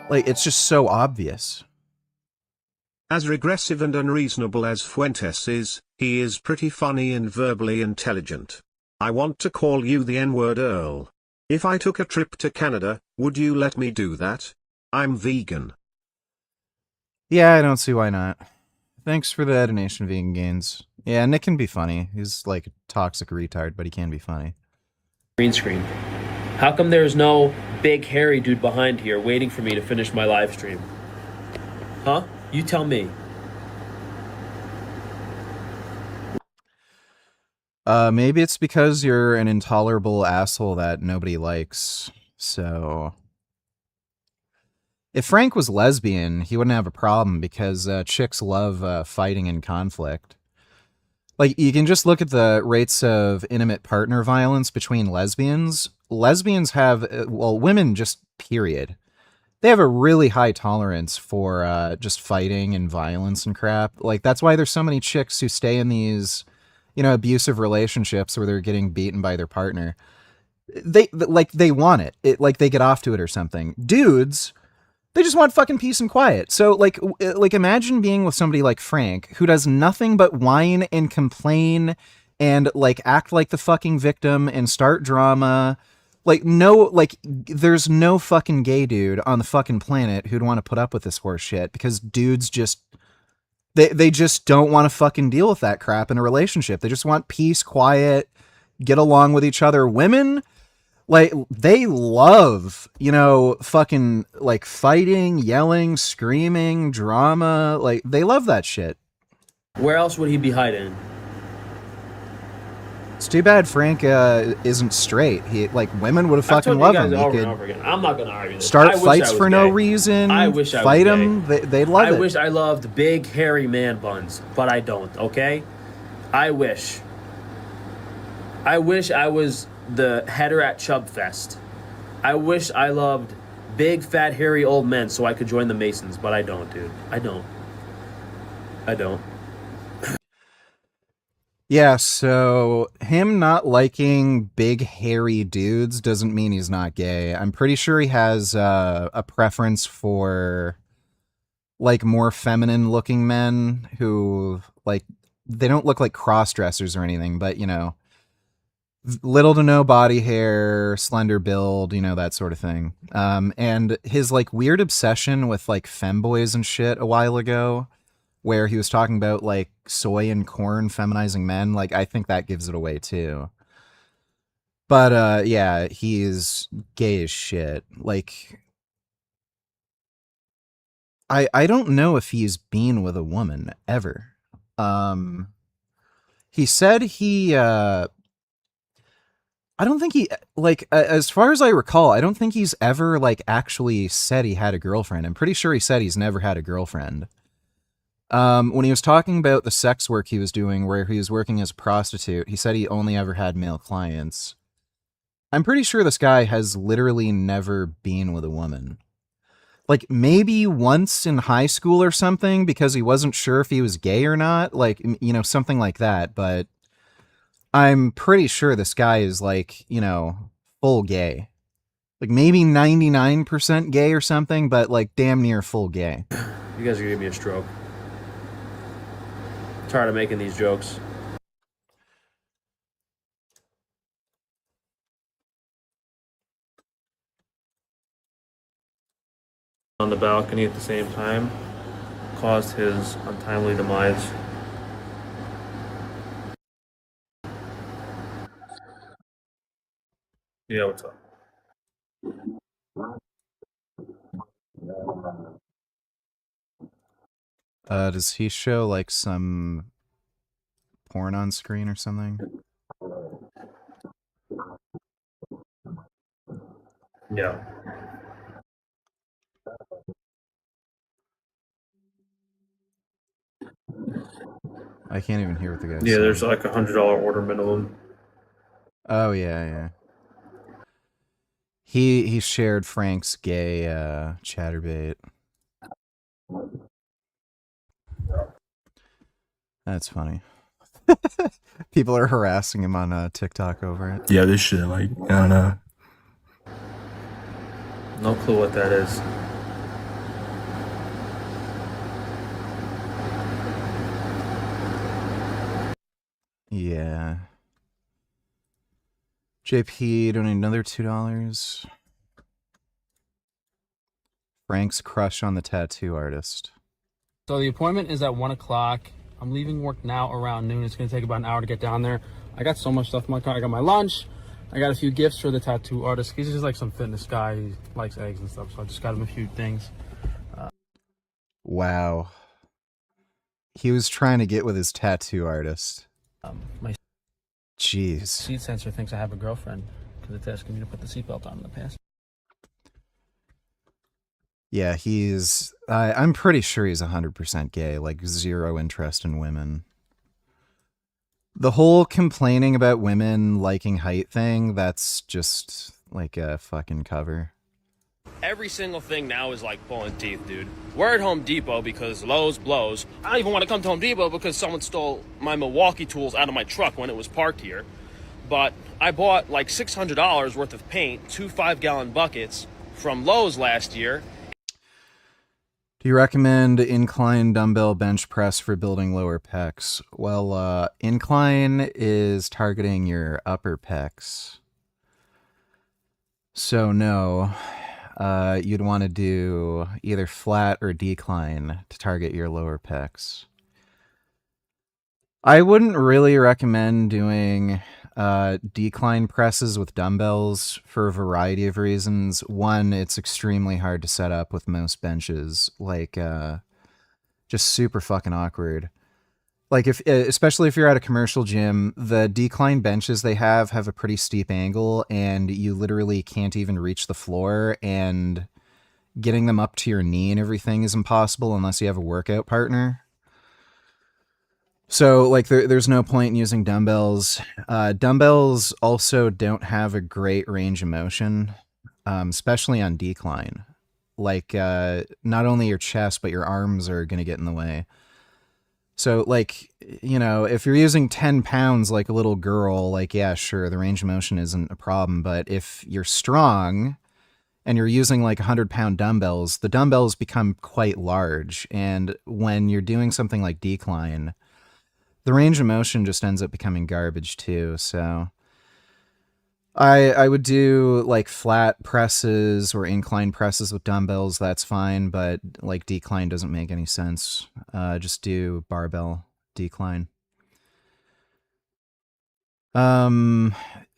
Like, it's just so obvious. As regressive and unreasonable as Fuentes is, he is pretty funny and verbally intelligent. I want to call you the N-word Earl. If I took a trip to Canada, would you let me do that? I'm vegan. Yeah, I don't see why not. Thanks for the donation, Vegan Gains. Yeah, Nick can be funny. He's like a toxic retard, but he can be funny. Green screen. How come there's no big hairy dude behind here waiting for me to finish my live stream? Huh? You tell me. Maybe it's because you're an intolerable asshole that nobody likes, so... If Frank was lesbian, he wouldn't have a problem because chicks love fighting and conflict. Like, you can just look at the rates of intimate partner violence between lesbians. Lesbians have, well, women just, period, they have a really high tolerance for just fighting and violence and crap. Like, that's why there's so many chicks who stay in these, you know, abusive relationships where they're getting beaten by their partner. They want it. Like, they get off to it or something. Dudes, they just want fucking peace and quiet. So, like imagine being with somebody like Frank, who does nothing but whine and complain and, like, act like the fucking victim and start drama. Like, there's no fucking gay dude on the fucking planet who'd want to put up with this horse shit, because dudes just, they just don't want to fucking deal with that crap in a relationship. They just want peace, quiet, get along with each other. Women, like, they love, you know, fucking, like, fighting, yelling, screaming, drama. Like, they love that shit. Where else would he be hiding? It's too bad Frank isn't straight. He, like, women would have fucking loved him. He Over could and over again. I'm not gonna argue this. start I wish fights I was for no gay. reason. I wish I fight was him. gay. They love it. I wish I loved big, hairy man buns, but I don't, okay? I wish. I wish I was the header at Chub Fest. I wish I loved big, fat, hairy old men so I could join the Masons, but I don't, dude. I don't. Yeah, so him not liking big, hairy dudes doesn't mean he's not gay. I'm pretty sure he has a preference for, like, more feminine-looking men who, like, they don't look like cross-dressers or anything, but, you know, little to no body hair, slender build, you know, that sort of thing. And his, like, weird obsession with, like, femboys and shit a while ago, where he was talking about, like, soy and corn feminizing men, like, I think that gives it away too. But yeah, he's gay as shit. Like, I don't know if he's been with a woman ever. He said he I don't think he, like, as far as I recall, I don't think he's ever, like, actually said he had a girlfriend. I'm pretty sure he said he's never had a girlfriend. When he was talking about the sex work he was doing, where he was working as a prostitute, he said he only ever had male clients. I'm pretty sure this guy has literally never been with a woman. Like, maybe once in high school or something, because he wasn't sure if he was gay or not. Like, you know, something like that. But I'm pretty sure this guy is, like, you know, full gay. Like, maybe 99% gay or something, but, like, damn near full gay. You guys are gonna give me a stroke. Tired of making these jokes. On the balcony at the same time caused his untimely demise. Yeah, what's up? Does he show, like, some porn on screen or something? Yeah. I can't even hear what the guy's Yeah, saying. there's like $100 order minimum. Oh, yeah. He shared Frank's gay chatterbait. That's funny. People are harassing him on TikTok over it. Yeah, this shit, like, I don't know. No clue what that is. Yeah. JP donated another $2. Frank's crush on the tattoo artist. So the appointment is at 1 o'clock. I'm leaving work now around noon. It's going to take about an hour to get down there. I got so much stuff in my car. I got my lunch. I got a few gifts for the tattoo artist. He's just like some fitness guy. He likes eggs and stuff. So I just got him a few things. Wow. He was trying to get with his tattoo artist. My Jeez. seat sensor thinks I have a girlfriend because it's asking me to put the seatbelt on in the past. Yeah, he's... I'm pretty sure he's 100% gay, like zero interest in women. The whole complaining about women liking height thing, that's just like a fucking cover. Every single thing now is like pulling teeth, dude. We're at Home Depot because Lowe's blows. I don't even want to come to Home Depot because someone stole my Milwaukee tools out of my truck when it was parked here. But I bought like $600 worth of paint, 2 5-gallon buckets from Lowe's last year. Do you recommend incline dumbbell bench press for building lower pecs? Well, incline is targeting your upper pecs. So no, you'd want to do either flat or decline to target your lower pecs. I wouldn't really recommend doing decline presses with dumbbells for a variety of reasons. One, it's extremely hard to set up with most benches, like just super fucking awkward. Like especially if you're at a commercial gym, the decline benches they have a pretty steep angle and you literally can't even reach the floor, and getting them up to your knee and everything is impossible unless you have a workout partner. So like there's no point in using dumbbells. Dumbbells also don't have a great range of motion, especially on decline. Like not only your chest, but your arms are going to get in the way. So, like, you know, if you're using 10 pounds like a little girl, like, yeah, sure, the range of motion isn't a problem. But if you're strong and you're using like 100-pound dumbbells, the dumbbells become quite large. And when you're doing something like decline, the range of motion just ends up becoming garbage too. So I would do like flat presses or incline presses with dumbbells. That's fine, but like decline doesn't make any sense. Just do barbell decline. Flat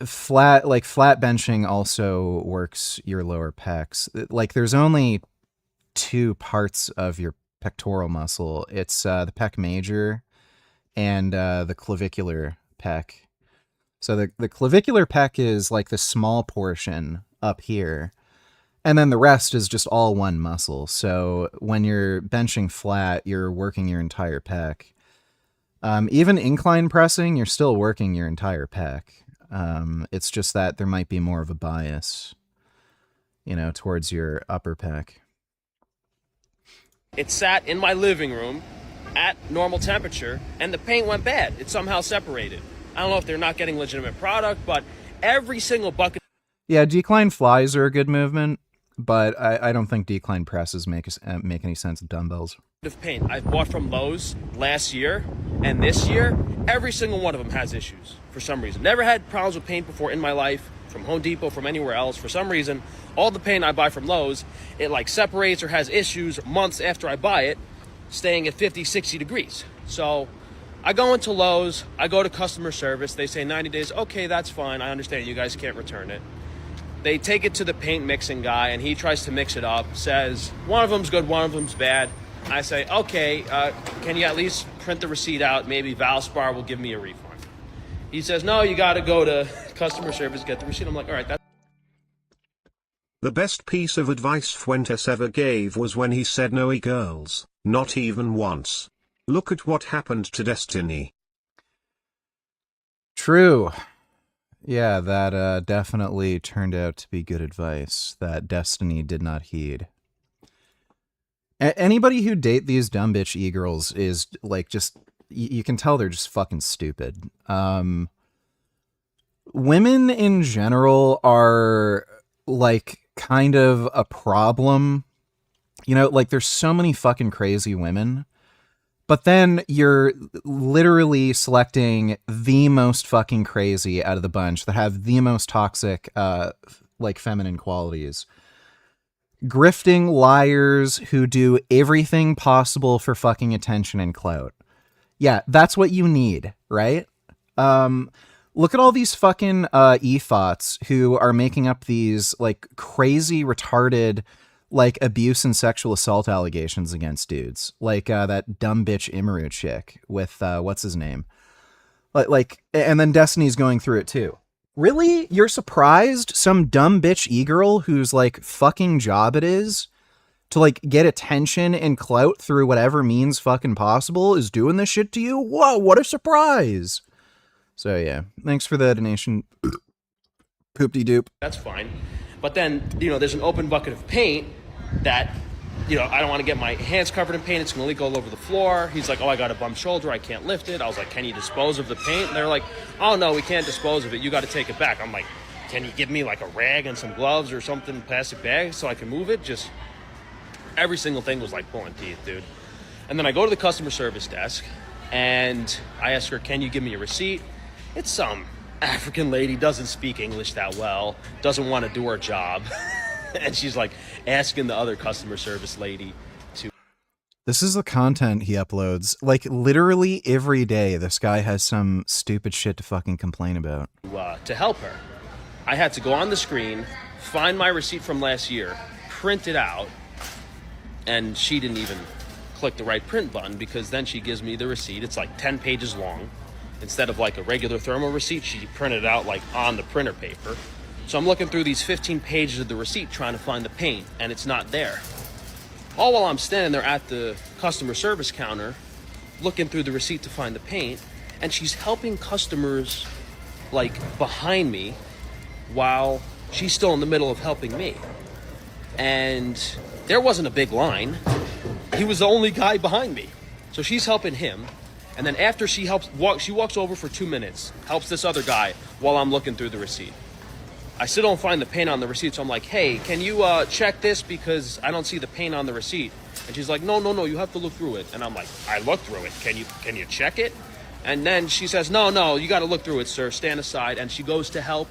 benching also works your lower pecs. Like there's only 2 parts of your pectoral muscle. It's the pec major and the clavicular pec. So the clavicular pec is like the small portion up here, and then the rest is just all one muscle. So when you're benching flat, you're working your entire pec. Even incline pressing, you're still working your entire pec. It's just that there might be more of a bias, you know, towards your upper pec. It sat in my living room at normal temperature, and the paint went bad. It somehow separated. I don't know if they're not getting legitimate product, but every single bucket... Yeah, decline flies are a good movement, but I don't think decline presses make any sense with dumbbells. ...of paint I bought from Lowe's last year and this year, every single one of them has issues for some reason. Never had problems with paint before in my life, from Home Depot, from anywhere else. For some reason, all the paint I buy from Lowe's, it like separates or has issues months after I buy it, staying at 50, 60 degrees. So I go into Lowe's, I go to customer service, they say 90 days, okay, that's fine, I understand, you guys can't return it. They take it to the paint mixing guy, and he tries to mix it up, says, one of them's good, one of them's bad. I say, okay, can you at least print the receipt out, maybe Valspar will give me a refund. He says, no, you gotta go to customer service, get the receipt. I'm like, all right, that's... The best piece of advice Fuentes ever gave was when he said no e-girls, not even once. Look at what happened to Destiny. True. Yeah, that definitely turned out to be good advice that Destiny did not heed. Anybody who date these dumb bitch e-girls is like just, you can tell they're just fucking stupid. Women in general are like kind of a problem. You know, like there's so many fucking crazy women. But then you're literally selecting the most fucking crazy out of the bunch that have the most toxic, like feminine qualities. Grifting liars who do everything possible for fucking attention and clout. Yeah, that's what you need, right? Look at all these fucking e-thots who are making up these like crazy, retarded, like abuse and sexual assault allegations against dudes, like that dumb bitch Imaru chick with what's his name, like, and then Destiny's going through it too. Really, you're surprised some dumb bitch e-girl whose like fucking job it is to like get attention and clout through whatever means fucking possible is doing this shit to you? Whoa, what a surprise! So yeah, thanks for the donation, poop-de-doop. That's fine. But then, there's an open bucket of paint that, I don't want to get my hands covered in paint. It's going to leak all over the floor. He's like, oh, I got a bum shoulder. I can't lift it. I was like, can you dispose of the paint? And they're like, oh, no, we can't dispose of it. You got to take it back. I'm like, can you give me like a rag and some gloves or something, plastic bag, so I can move it? Just every single thing was like pulling teeth, dude. And then I go to the customer service desk and I ask her, can you give me a receipt? It's some African lady, doesn't speak English that well, doesn't want to do her job. And she's like asking the other customer service lady to... This is the content he uploads. Like, literally every day, this guy has some stupid shit to fucking complain about. To help her. I had to go on the screen, find my receipt from last year, print it out, and she didn't even click the right print button because then she gives me the receipt. It's like 10 pages long. Instead of like a regular thermal receipt, she printed it out like on the printer paper. So I'm looking through these 15 pages of the receipt trying to find the paint, and it's not there. All while I'm standing there at the customer service counter, looking through the receipt to find the paint, and she's helping customers like behind me while she's still in the middle of helping me. And there wasn't a big line. He was the only guy behind me. So she's helping him. And then after she walks over for 2 minutes, helps this other guy while I'm looking through the receipt. I still don't find the paint on the receipt, so I'm like, hey, can you check this because I don't see the paint on the receipt? And she's like, no, you have to look through it. And I'm like, I looked through it. Can you check it? And then she says, no, you got to look through it, sir. Stand aside. And she goes to help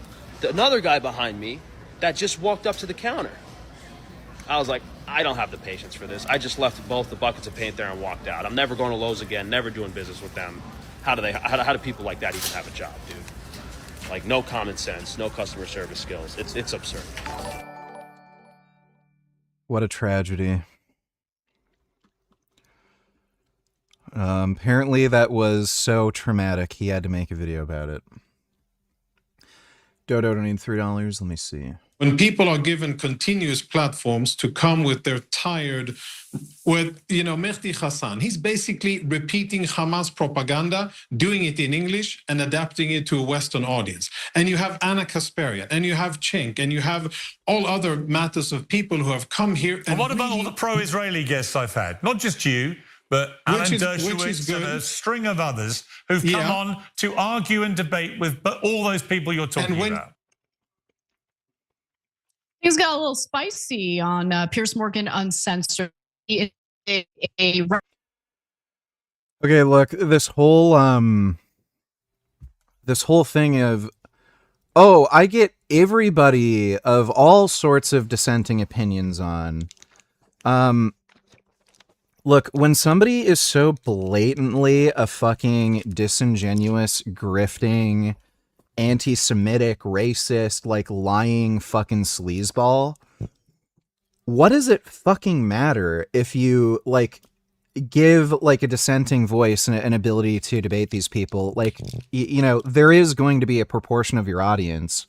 another guy behind me that just walked up to the counter. I was like, I don't have the patience for this. I just left both the buckets of paint there and walked out. I'm never going to Lowe's again, never doing business with them. How do people like that even have a job, dude? Like, no common sense, no customer service skills. It's absurd. What a tragedy. Apparently that was so traumatic, he had to make a video about it. Dodo donated $3. Let me see. When people are given continuous platforms to come with their Mehdi Hassan, he's basically repeating Hamas propaganda, doing it in English and adapting it to a Western audience. And you have Anna Kasparian, and you have Cenk, and you have all other matters of people who have come here. And what about all the pro-Israeli guests I've had? Not just you, but Alan Dershowitz and a string of others who've come on to argue and debate with all those people you're talking about. Things got a little spicy on Piers Morgan Uncensored. Okay, look, this whole thing of, oh, I get everybody of all sorts of dissenting opinions on. Look, when somebody is so blatantly a fucking disingenuous, grifting, anti-Semitic, racist, like lying fucking sleazeball, what does it fucking matter if you like give like a dissenting voice and an ability to debate these people? Like, you know, there is going to be a proportion of your audience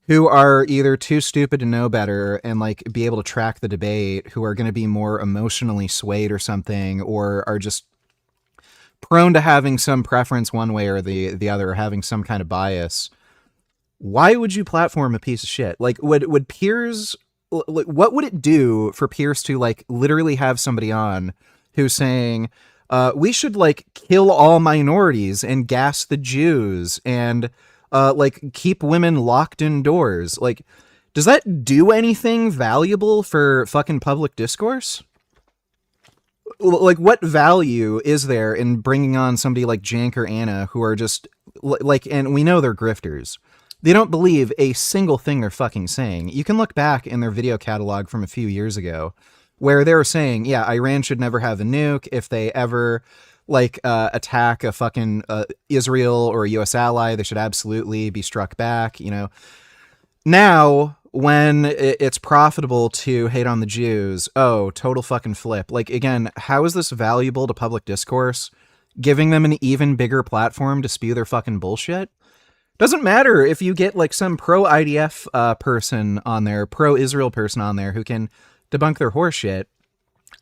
who are either too stupid to know better and like be able to track the debate, who are going to be more emotionally swayed or something, or are just prone to having some preference one way or the other, or having some kind of bias. Why would you platform a piece of shit? Like, would Piers, what would it do for Piers to like literally have somebody on who's saying, we should like kill all minorities and gas the Jews and like keep women locked indoors? Like, does that do anything valuable for fucking public discourse? Like, what value is there in bringing on somebody like Jank or Anna, who are just like, and we know they're grifters. They don't believe a single thing they're fucking saying. You can look back in their video catalog from a few years ago where they were saying, yeah, Iran should never have a nuke. If they ever like attack a fucking Israel or a US ally, they should absolutely be struck back. You know, now when it's profitable to hate on the Jews, oh, total fucking flip. Like, again, how is this valuable to public discourse? Giving them an even bigger platform to spew their fucking bullshit? Doesn't matter if you get like some pro-IDF person on there, pro-Israel person on there who can debunk their horseshit.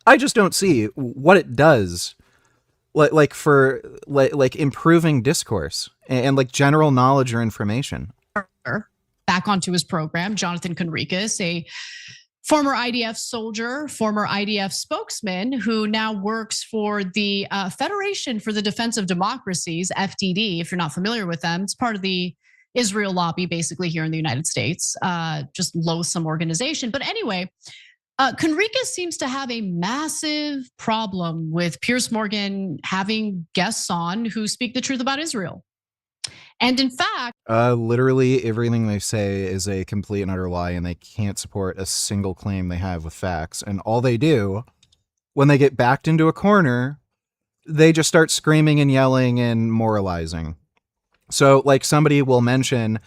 I just don't see what it does like for like improving discourse and like general knowledge or information. Back back onto his program, Jonathan Conricus, a former IDF soldier, former IDF spokesman who now works for the Federation for the Defense of Democracies, FDD, if you're not familiar with them. It's part of the Israel lobby, basically, here in the United States, just loathsome organization. But anyway, Conricus seems to have a massive problem with Piers Morgan having guests on who speak the truth about Israel. And in fact, literally everything they say is a complete and utter lie, and they can't support a single claim they have with facts. And all they do, when they get backed into a corner, they just start screaming and yelling and moralizing. So, like, somebody will mention,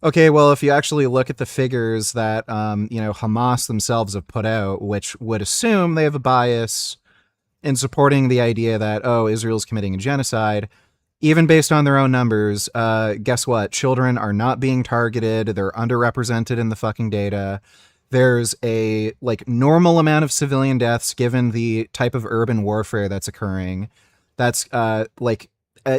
okay, well, if you actually look at the figures that, Hamas themselves have put out, which would assume they have a bias in supporting the idea that, oh, Israel's committing a genocide, even based on their own numbers, guess what? Children are not being targeted. They're underrepresented in the fucking data. There's a, normal amount of civilian deaths given the type of urban warfare that's occurring. That's,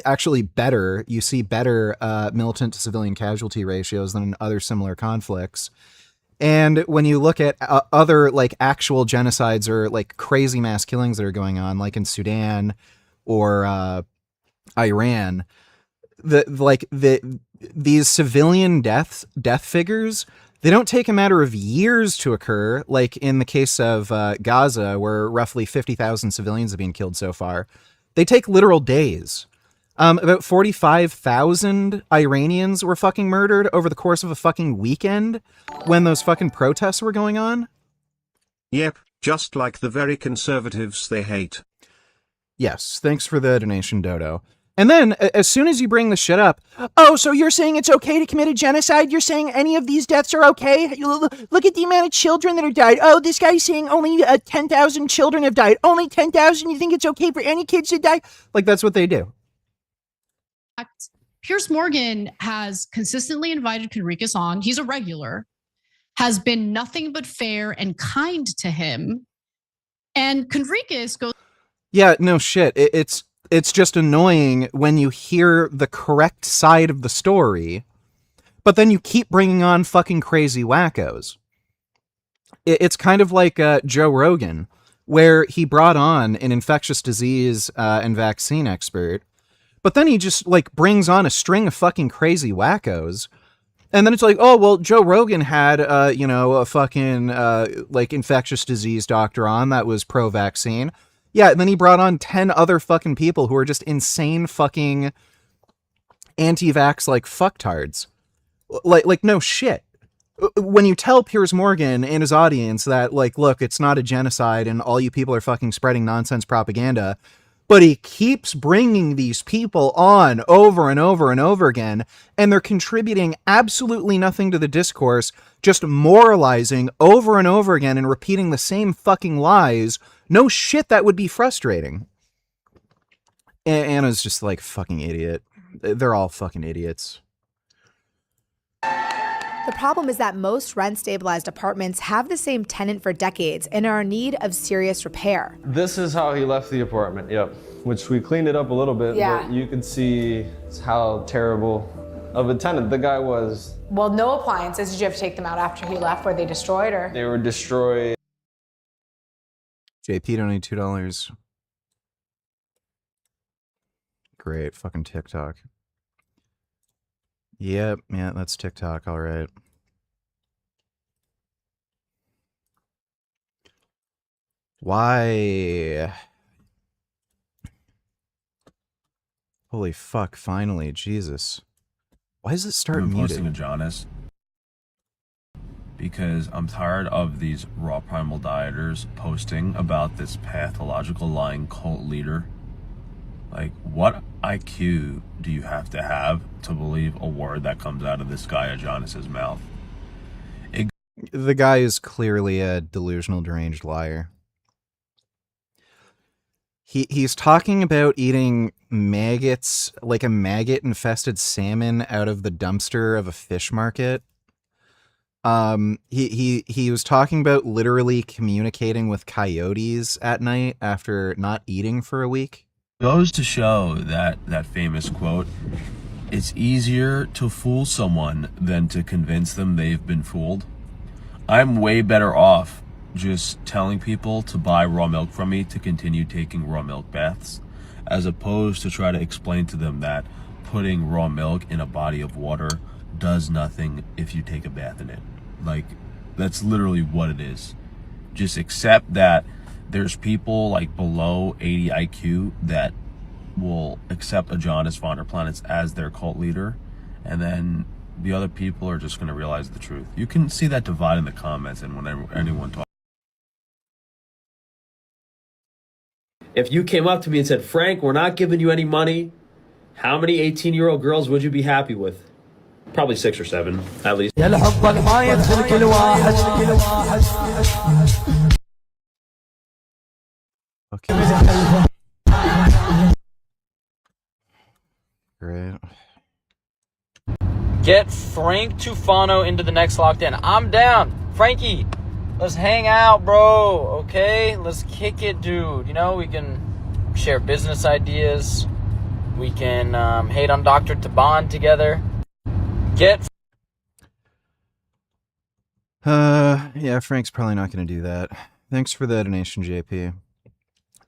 actually better. You see better militant to civilian casualty ratios than in other similar conflicts. And when you look at other, actual genocides or, crazy mass killings that are going on, like in Sudan or Iran, these civilian death figures, they don't take a matter of years to occur, like in the case of Gaza, where roughly 50,000 civilians have been killed so far. They take literal days. About 45,000 Iranians were fucking murdered over the course of a fucking weekend when those fucking protests were going on. Yep, just like the very conservatives they hate. Yes, thanks for the donation, Dodo. And then, as soon as you bring the shit up, oh, so you're saying it's okay to commit a genocide? You're saying any of these deaths are okay? Look at the amount of children that have died. Oh, this guy's saying only 10,000 children have died. Only 10,000? You think it's okay for any kids to die? That's what they do. Piers Morgan has consistently invited Conricus on. He's a regular, has been nothing but fair and kind to him. And Conricus goes... Yeah, no shit. It's just annoying when you hear the correct side of the story, but then you keep bringing on fucking crazy wackos. It's kind of like Joe Rogan, where he brought on an infectious disease and vaccine expert, but then he just brings on a string of fucking crazy wackos. And then it's like, oh, well, Joe Rogan had, a fucking infectious disease doctor on that was pro-vaccine. Yeah, and then he brought on 10 other fucking people who are just insane fucking anti-vax fucktards. No shit. When you tell Piers Morgan and his audience that, look, it's not a genocide and all you people are fucking spreading nonsense propaganda, but he keeps bringing these people on over and over and over again, and they're contributing absolutely nothing to the discourse, just moralizing over and over again and repeating the same fucking lies. No shit, that would be frustrating. Anna's just fucking idiot. They're all fucking idiots. The problem is that most rent-stabilized apartments have the same tenant for decades and are in need of serious repair. This is how he left the apartment, yep. Which we cleaned it up a little bit, Yeah. but you could see how terrible of a tenant the guy was. Well, no appliances. Did you have to take them out after he left? Were they destroyed or? They were destroyed. JP donated $2. Great, fucking TikTok. Yep, yeah, that's TikTok, all right. Why? Holy fuck, finally, Jesus. Why does it start I'm muted? posting a Jonas because I'm tired of these raw primal dieters posting about this pathological lying cult leader. What IQ do you have to believe a word that comes out of this guy of Jonas's mouth? The guy is clearly a delusional, deranged liar. He's talking about eating maggots, like a maggot-infested salmon out of the dumpster of a fish market. He was talking about literally communicating with coyotes at night after not eating for a week. Goes to show that famous quote, It's easier to fool someone than to convince them they've been fooled. I'm way better off just telling people to buy raw milk from me to continue taking raw milk baths, as opposed to try to explain to them that putting raw milk in a body of water does nothing if you take a bath in it. Like, that's literally what it is. Just accept that there's people like below 80 IQ that will accept a Jonas von der Planets as their cult leader, and then the other people are just going to realize the truth. You can see that divide in the comments and whenever anyone talks. If you came up to me and said, Frank, we're not giving you any money, how many 18-year-old girls would you be happy with? Probably 6 or 7, at least. Okay. Great. Get Frank Tufano into the next lockdown. I'm down. Frankie, let's hang out, bro. Okay? Let's kick it, dude. You know, we can share business ideas. We can hate on Dr. Taban together. Yeah, Frank's probably not going to do that. Thanks for the donation, JP.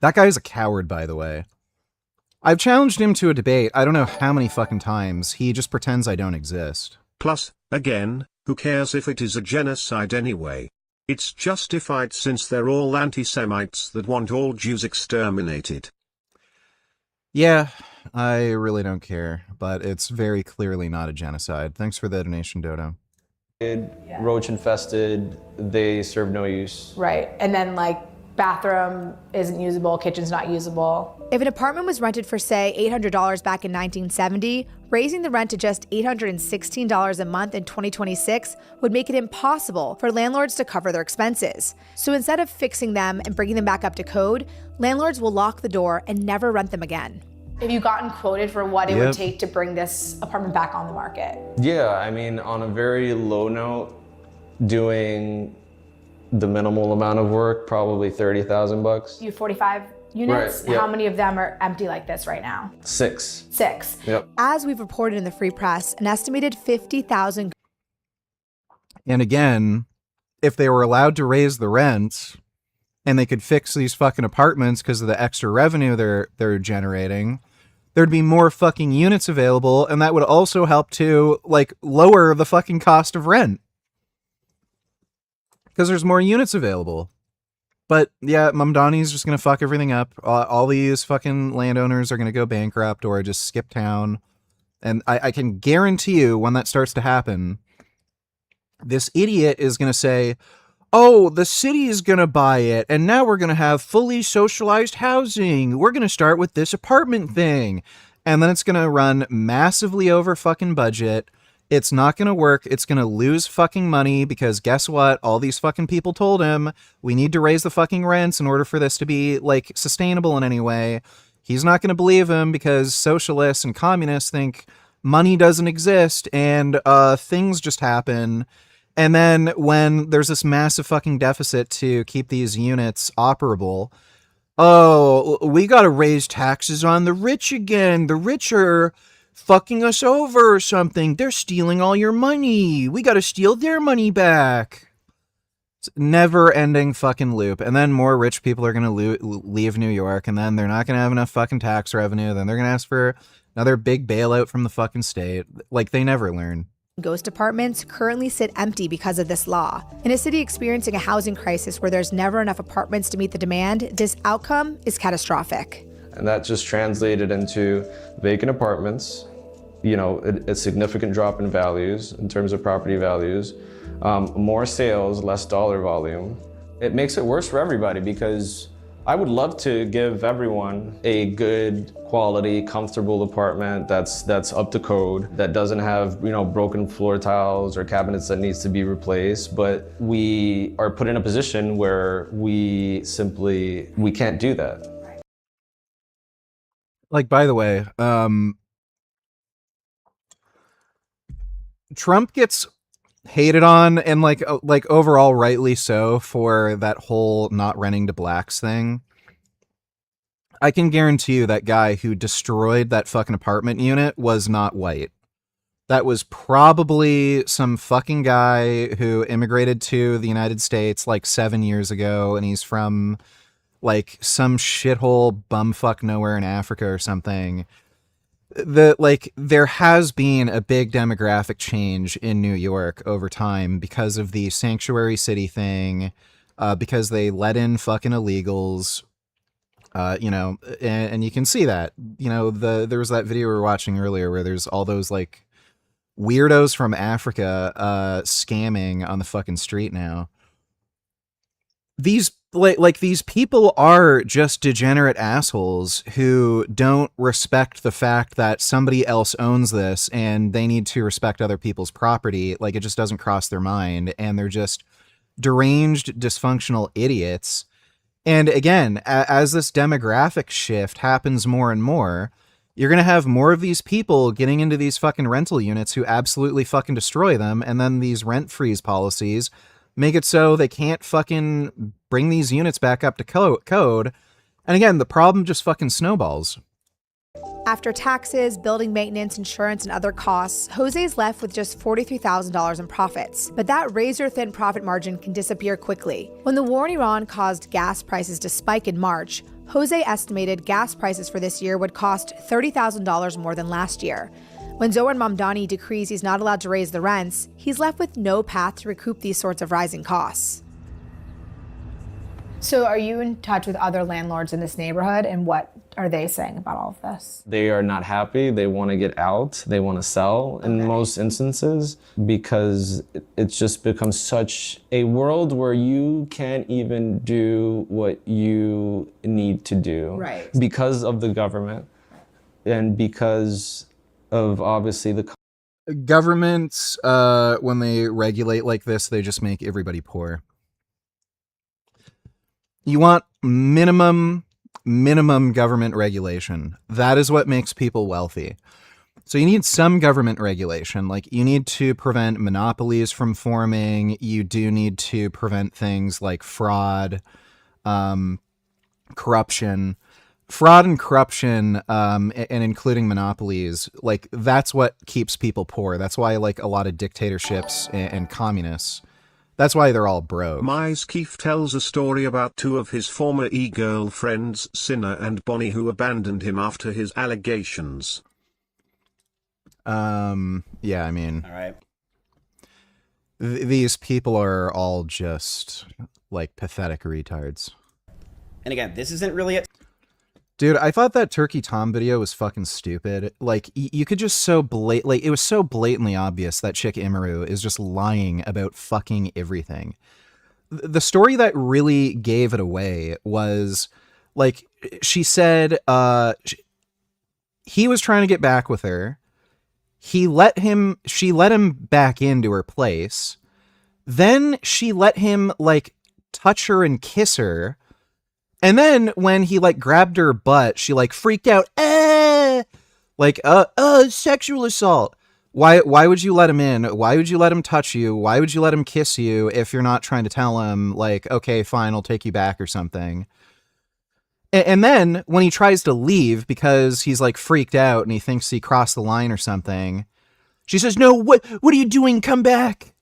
That guy's a coward, by the way. I've challenged him to a debate I don't know how many fucking times. He just pretends I don't exist. Plus, again, who cares if it is a genocide anyway? It's justified since they're all anti-Semites that want all Jews exterminated. Yeah, I really don't care, but it's very clearly not a genocide. Thanks for the donation, Dodo. Roach infested, they serve no use. Right. And then like bathroom isn't usable, kitchen's not usable. If an apartment was rented for, say, $800 back in 1970, raising the rent to just $816 a month in 2026 would make it impossible for landlords to cover their expenses. So instead of fixing them and bringing them back up to code, landlords will lock the door and never rent them again. Have you gotten quoted for what it would take to bring this apartment back on the market? Yeah, I mean, on a very low note, doing the minimal amount of work, probably $30,000. You have 45 units? Right, yep. How many of them are empty like this right now? 6. 6. Yep. As we've reported in the Free Press, an estimated 50,000. And again, if they were allowed to raise the rent and they could fix these fucking apartments because of the extra revenue they're generating, there'd be more fucking units available, and that would also help to like lower the fucking cost of rent because there's more units available. But yeah, Mamdani's just gonna fuck everything up. All these fucking landowners are gonna go bankrupt or just skip town, and I can guarantee you when that starts to happen, this idiot is gonna say, oh, the city is going to buy it, and now we're going to have fully socialized housing. We're going to start with this apartment thing. And then it's going to run massively over fucking budget. It's not going to work. It's going to lose fucking money because guess what? All these fucking people told him we need to raise the fucking rents in order for this to be, like, sustainable in any way. He's not going to believe him because socialists and communists think money doesn't exist and things just happen. And then when there's this massive fucking deficit to keep these units operable, oh, we got to raise taxes on the rich again. The rich are fucking us over or something. They're stealing all your money. We got to steal their money back. It's a never-ending fucking loop. And then more rich people are going to leave New York, and then they're not going to have enough fucking tax revenue. Then they're going to ask for another big bailout from the fucking state. Like, they never learn. Ghost apartments currently sit empty because of this law. In a city experiencing a housing crisis where there's never enough apartments to meet the demand, this outcome is catastrophic. And that just translated into vacant apartments, you know, a significant drop in values in terms of property values, more sales, less dollar volume. It makes it worse for everybody because I would love to give everyone a good quality, comfortable apartment that's up to code, that doesn't have, you know, broken floor tiles or cabinets that needs to be replaced. But we are put in a position where we can't do that. Like, by the way, Trump gets hated on, and like overall rightly so, for that whole not renting to blacks thing. I can guarantee you that guy who destroyed that fucking apartment unit was not white. That was probably some fucking guy who immigrated to the United States like 7 years ago, and he's from like some shithole bumfuck nowhere in Africa or something. There has been a big demographic change in New York over time because of the sanctuary city thing, because they let in fucking illegals, and you can see that, there was that video we were watching earlier where there's all those like weirdos from Africa scamming on the fucking street now. These these people are just degenerate assholes who don't respect the fact that somebody else owns this and they need to respect other people's property. Like, it just doesn't cross their mind, and they're just deranged, dysfunctional idiots. And again, as this demographic shift happens more and more, you're going to have more of these people getting into these fucking rental units who absolutely fucking destroy them. And then these rent freeze policies make it so they can't fucking bring these units back up to code. And again, the problem just fucking snowballs. After taxes, building maintenance, insurance, and other costs, Jose's left with just $43,000 in profits. But that razor-thin profit margin can disappear quickly. When the war in Iran caused gas prices to spike in March, Jose estimated gas prices for this year would cost $30,000 more than last year. When Zoran Mamdani decrees he's not allowed to raise the rents, he's left with no path to recoup these sorts of rising costs. So are you in touch with other landlords in this neighborhood, and what are they saying about all of this? They are not happy. They want to get out. They want to sell in most instances, because it's just become such a world where you can't even do what you need to do. Right. Because of the government and because of obviously the Governments, when they regulate like this, they just make everybody poor. You want minimum government regulation. That is what makes people wealthy. So you need some government regulation. Like, you need to prevent monopolies from forming. You do need to prevent things like fraud, corruption. Fraud and corruption, and including monopolies, like, that's what keeps people poor. That's why, like, a lot of dictatorships and communists, that's why they're all broke. Miles Keefe tells a story about two of his former e-girlfriends, Cinna and Bonnie, who abandoned him after his allegations. Yeah, I mean, all right. These people are all just, like, pathetic retards. And again, this isn't really it. Dude, I thought that Turkey Tom video was fucking stupid. Like, you could just it was so blatantly obvious that chick Imaru is just lying about fucking everything. The story that really gave it away was, like, she said, he was trying to get back with her. She let him back into her place. Then she let him, like, touch her and kiss her. And then when he, like, grabbed her butt, she, like, freaked out. Like, sexual assault. Why would you let him in? Why would you let him touch you? Why would you let him kiss you if you're not trying to tell him, like, okay, fine, I'll take you back or something? And then when he tries to leave because he's, like, freaked out and he thinks he crossed the line or something, she says, no, what are you doing? Come back.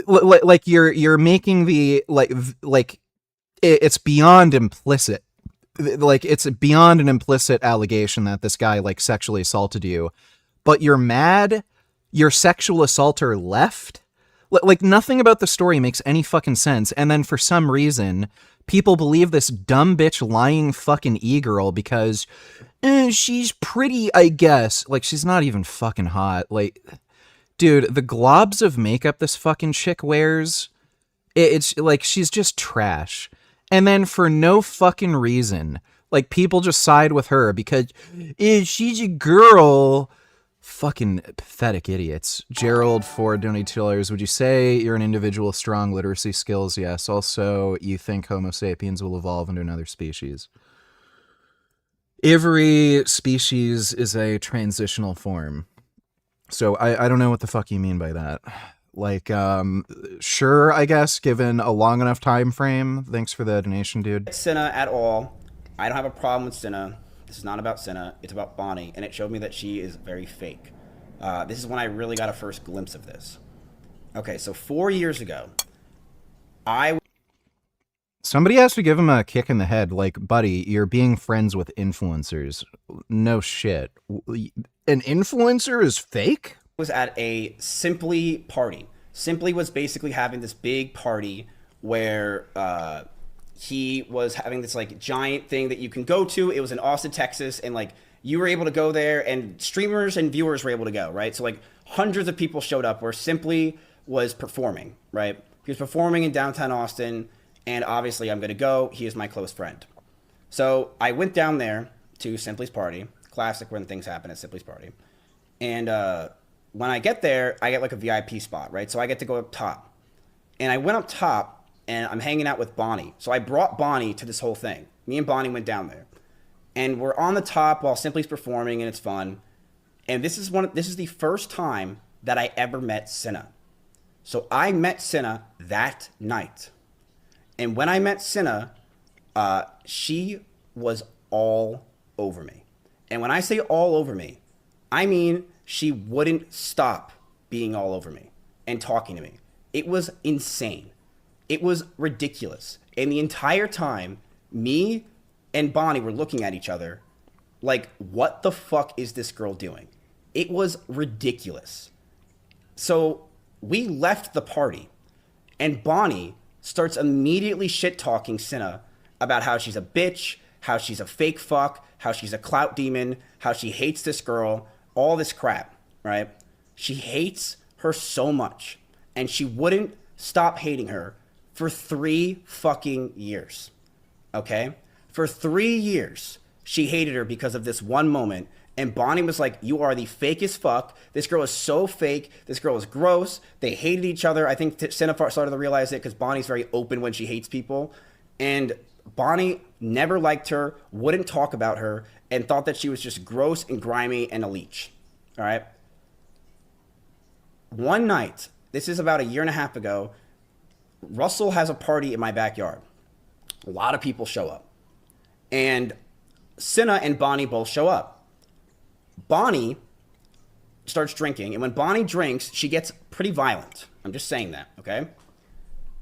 Like, you're making the, like, it's beyond implicit. Like, it's beyond an implicit allegation that this guy, like, sexually assaulted you, but you're mad your sexual assaulter left. Like, nothing about the story makes any fucking sense. And then for some reason, people believe this dumb bitch lying fucking e-girl because she's pretty, I guess. Like, she's not even fucking hot. Like, dude, the globs of makeup this fucking chick wears, it's like, she's just trash. And then for no fucking reason, like, people just side with her because she's a girl. Fucking pathetic idiots. Gerald for donating $2. Would you say you're an individual with strong literacy skills? Yes. Also, you think Homo sapiens will evolve into another species? Every species is a transitional form. So I don't know what the fuck you mean by that. Like, sure, I guess, given a long enough time frame. Thanks for the donation, dude. Cinna at all. I don't have a problem with Cinna. This is not about Cinna. It's about Bonnie, and it showed me that she is very fake. This is when I really got a first glimpse of this. Okay, so 4 years ago, Somebody has to give him a kick in the head, like, buddy, you're being friends with influencers. No shit. An influencer is fake? Was at a Simply party. Simply was basically having this big party where he was having this like giant thing that you can go to. It was in Austin, Texas, and like you were able to go there, and streamers and viewers were able to go, right? So like hundreds of people showed up where Simply was performing, right? He was performing in downtown Austin, and obviously I'm gonna go. He is my close friend. So I went down there to Simply's party. Classic when things happen at Simply's party. And when I get there, I get like a VIP spot, right? So I get to go up top. And I went up top, and I'm hanging out with Bonnie. So I brought Bonnie to this whole thing. Me and Bonnie went down there. And we're on the top while Simply's performing, and it's fun. And this is the first time that I ever met Cinna. So I met Cinna that night. And when I met Cinna, she was all over me. And when I say all over me, I mean she wouldn't stop being all over me and talking to me. It was insane. It was ridiculous. And the entire time, me and Bonnie were looking at each other like, what the fuck is this girl doing? It was ridiculous. So we left the party, and Bonnie starts immediately shit-talking Cinna about how she's a bitch, how she's a fake fuck, how she's a clout demon, how she hates this girl, all this crap, right? She hates her so much, and she wouldn't stop hating her for 3 fucking years, okay? For 3 years, she hated her because of this one moment, and Bonnie was like, you are the fakest fuck. This girl is so fake. This girl is gross. They hated each other. I think Cinna started to realize it because Bonnie's very open when she hates people. And Bonnie never liked her, wouldn't talk about her, and thought that she was just gross and grimy and a leech. All right? One night, this is about a year and a half ago, Russell has a party in my backyard. A lot of people show up. And Cinna and Bonnie both show up. Bonnie starts drinking, and when Bonnie drinks, she gets pretty violent. I'm just saying that, okay?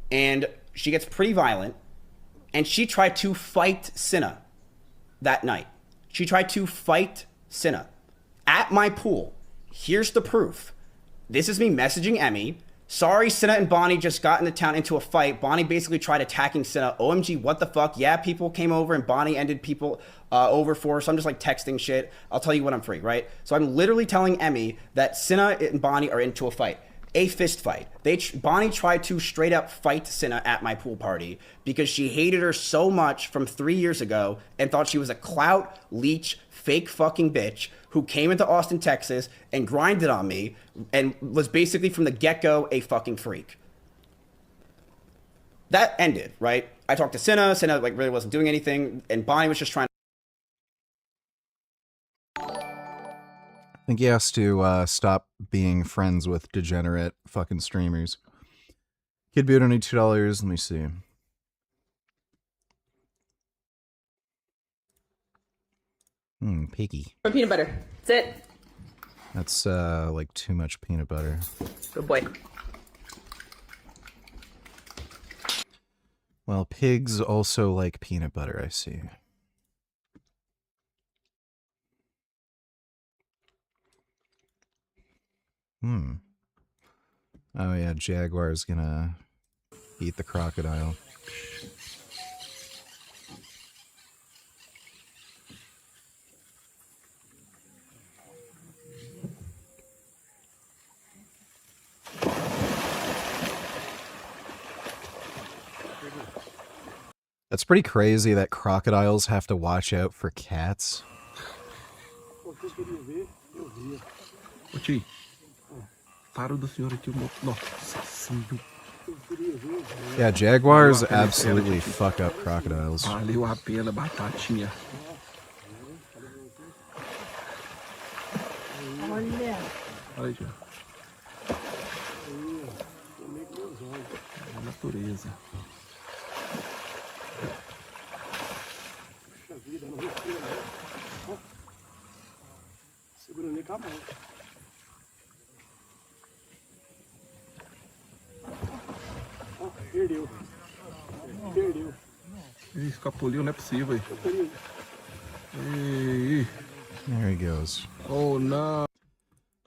And she gets pretty violent, and she tried to fight Cinna that night. She tried to fight Cinna at my pool. Here's the proof. This is me messaging Emmy. Sorry, Cinna and Bonnie just got into a fight. Bonnie basically tried attacking Cinna. OMG, what the fuck? Yeah, people came over and Bonnie ended people over for her. So I'm just like texting shit. I'll tell you when I'm free, right? So I'm literally telling Emmy that Cinna and Bonnie are into a fight. A fist fight. Bonnie tried to straight up fight Cinna at my pool party because she hated her so much from 3 years ago and thought she was a clout, leech, fake fucking bitch who came into Austin, Texas and grinded on me and was basically from the get-go a fucking freak. That ended, right? I talked to Cinna. Cinna like really wasn't doing anything, and Bonnie was just trying I think he has to stop being friends with degenerate fucking streamers. Kid Boot only $2. Let me see. Piggy. From peanut butter. That's it. That's like too much peanut butter. Good boy. Well, pigs also like peanut butter, I see. Oh yeah, Jaguar's gonna eat the crocodile. That's pretty crazy that crocodiles have to watch out for cats. Oti, para do senhor aqui, nossa senhora. Yeah, jaguars absolutely fuck up crocodiles. Valeu a pena, batatinha. Olha. Olha já. A natureza. Puxa vida, não respira, não. Segurando com a mão. escapuliu, não é possível. Ei. There he goes. Oh no.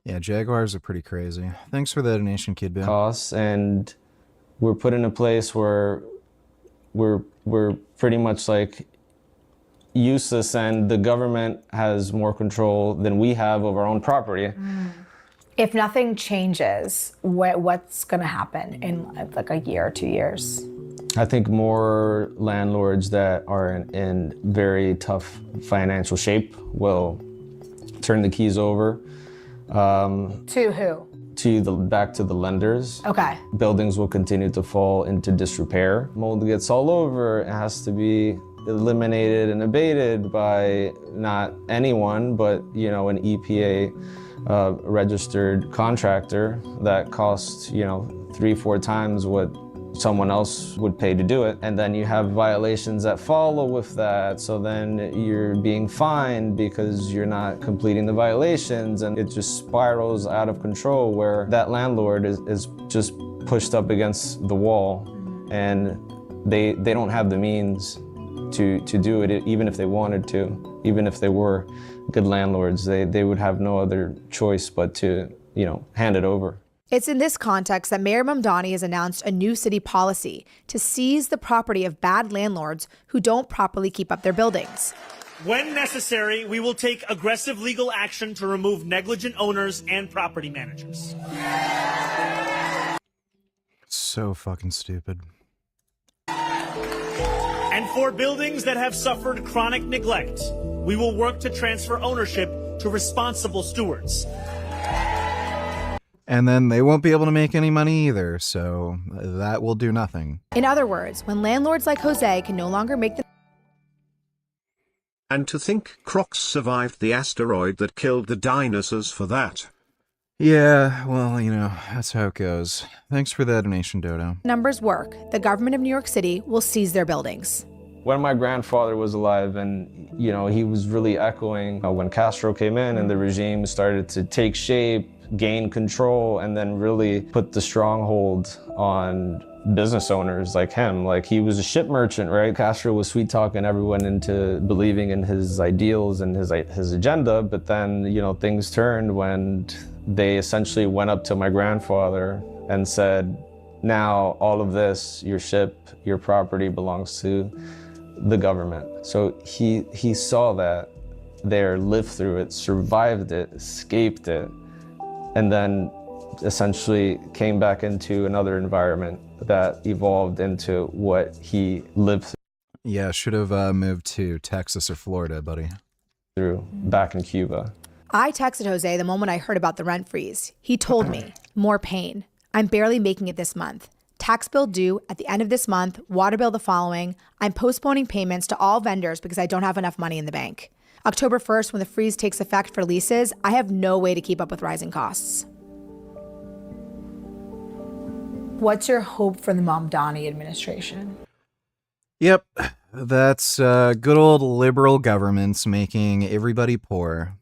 Yeah, Jaguars are pretty crazy. Thanks for the donation, Kid Bill. Costs, and we're put in a place where we're pretty much like useless, and the government has more control than we have of our own property. If nothing changes, what's going to happen in like a year or 2 years? I think more landlords that are in very tough financial shape will turn the keys over. To who? Back to the lenders. Okay. Buildings will continue to fall into disrepair. Mold gets all over. It has to be eliminated and abated by not anyone, but an EPA registered contractor that costs 3-4 times what someone else would pay to do it. And then you have violations that follow with that. So then you're being fined because you're not completing the violations, and it just spirals out of control where that landlord is just pushed up against the wall, and they don't have the means to do it, even if they wanted to. Even if they were good landlords, they would have no other choice but to hand it over. It's in this context that Mayor Mamdani has announced a new city policy to seize the property of bad landlords who don't properly keep up their buildings. When necessary, we will take aggressive legal action to remove negligent owners and property managers. So fucking stupid. And for buildings that have suffered chronic neglect, we will work to transfer ownership to responsible stewards. And then they won't be able to make any money either, so that will do nothing. In other words, when landlords like Jose can no longer make the... And to think Crocs survived the asteroid that killed the dinosaurs for that. Yeah, well, that's how it goes. Thanks for the donation, Dodo. numbers work, the government of New York City will seize their buildings. When my grandfather was alive, and he was really echoing when Castro came in and the regime started to take shape, gain control, and then really put the stronghold on business owners like him. Like, he was a ship merchant, right? Castro was sweet talking everyone into believing in his ideals and his agenda, but then things turned when they essentially went up to my grandfather and said, now all of this, your ship, your property, belongs to the government. So he saw that there, lived through it, survived it, escaped it, and then essentially came back into another environment that evolved into what he lived Yeah, should have moved to Texas or Florida, buddy. through back in Cuba. I texted Jose the moment I heard about the rent freeze. He told me, more pain. I'm barely making it this month. Tax bill due at the end of this month, water bill the following. I'm postponing payments to all vendors because I don't have enough money in the bank. October 1st, when the freeze takes effect for leases, I have no way to keep up with rising costs. What's your hope for the Mamdani administration? Yep, that's good old liberal governments making everybody poor.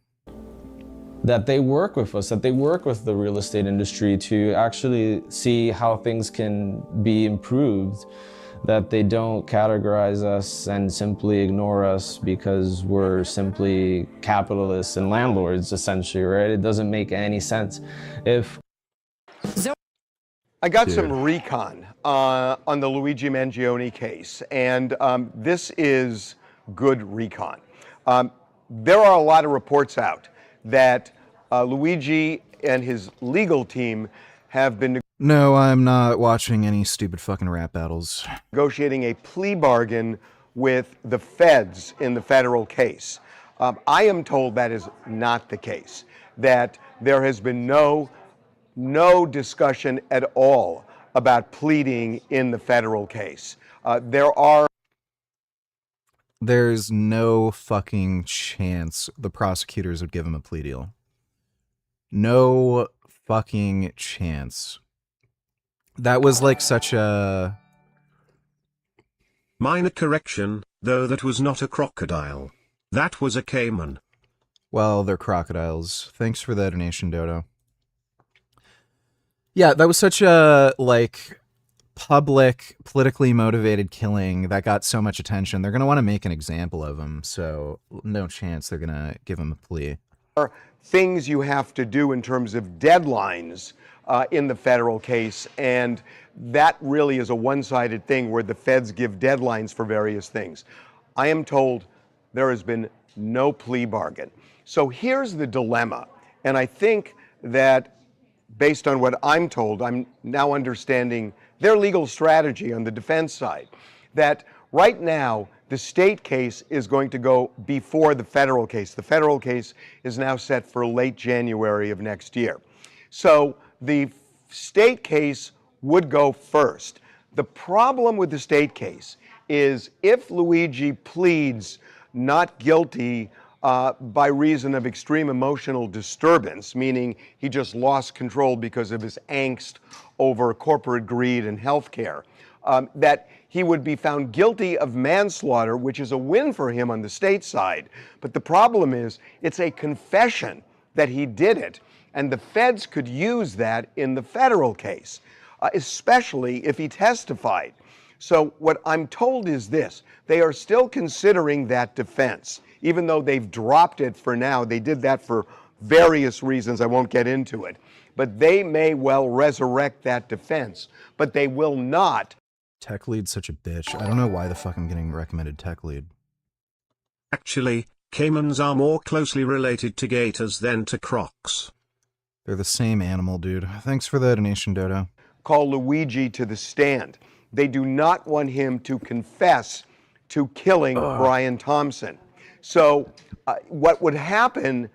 That they work with us, that they work with the real estate industry to actually see how things can be improved, that they don't categorize us and simply ignore us because we're simply capitalists and landlords, essentially, right? It doesn't make any sense. I got some recon on the Luigi Mangione case, and this is good recon. There are a lot of reports out that Luigi and his legal team have been No, I'm not watching any stupid fucking rap battles. negotiating a plea bargain with the feds in the federal case. I am told that is not the case, that there has been no discussion at all about pleading in the federal case. There's no fucking chance the prosecutors would give him a plea deal. No fucking chance. That was like such a... Minor correction, though that was not a crocodile. That was a caiman. Well, they're crocodiles. Thanks for the donation, Dodo. Yeah, that was such a, like, public, politically motivated killing that got so much attention, they're going to want to make an example of him. So no chance they're going to give him a plea. Things you have to do in terms of deadlines in the federal case, and that really is a one-sided thing where the feds give deadlines for various things. I am told there has been no plea bargain. So here's the dilemma, and I think that based on what I'm told, I'm now understanding their legal strategy on the defense side, that right now the state case is going to go before the federal case. The federal case is now set for late January of next year. So the state case would go first. The problem with the state case is if Luigi pleads not guilty by reason of extreme emotional disturbance, meaning he just lost control because of his angst over corporate greed and healthcare, that he would be found guilty of manslaughter, which is a win for him on the state side. But the problem is, it's a confession that he did it, and the feds could use that in the federal case, especially if he testified. So what I'm told is this: they are still considering that defense, even though they've dropped it for now. They did that for various reasons. I won't get into it. But they may well resurrect that defense, but they will not. Tech lead's such a bitch. I don't know why the fuck I'm getting recommended tech lead. Actually, caimans are more closely related to gators than to crocs. They're the same animal, dude. Thanks for the donation, Dodo. Call Luigi to the stand. They do not want him to confess to killing Brian Thompson. So what would happen,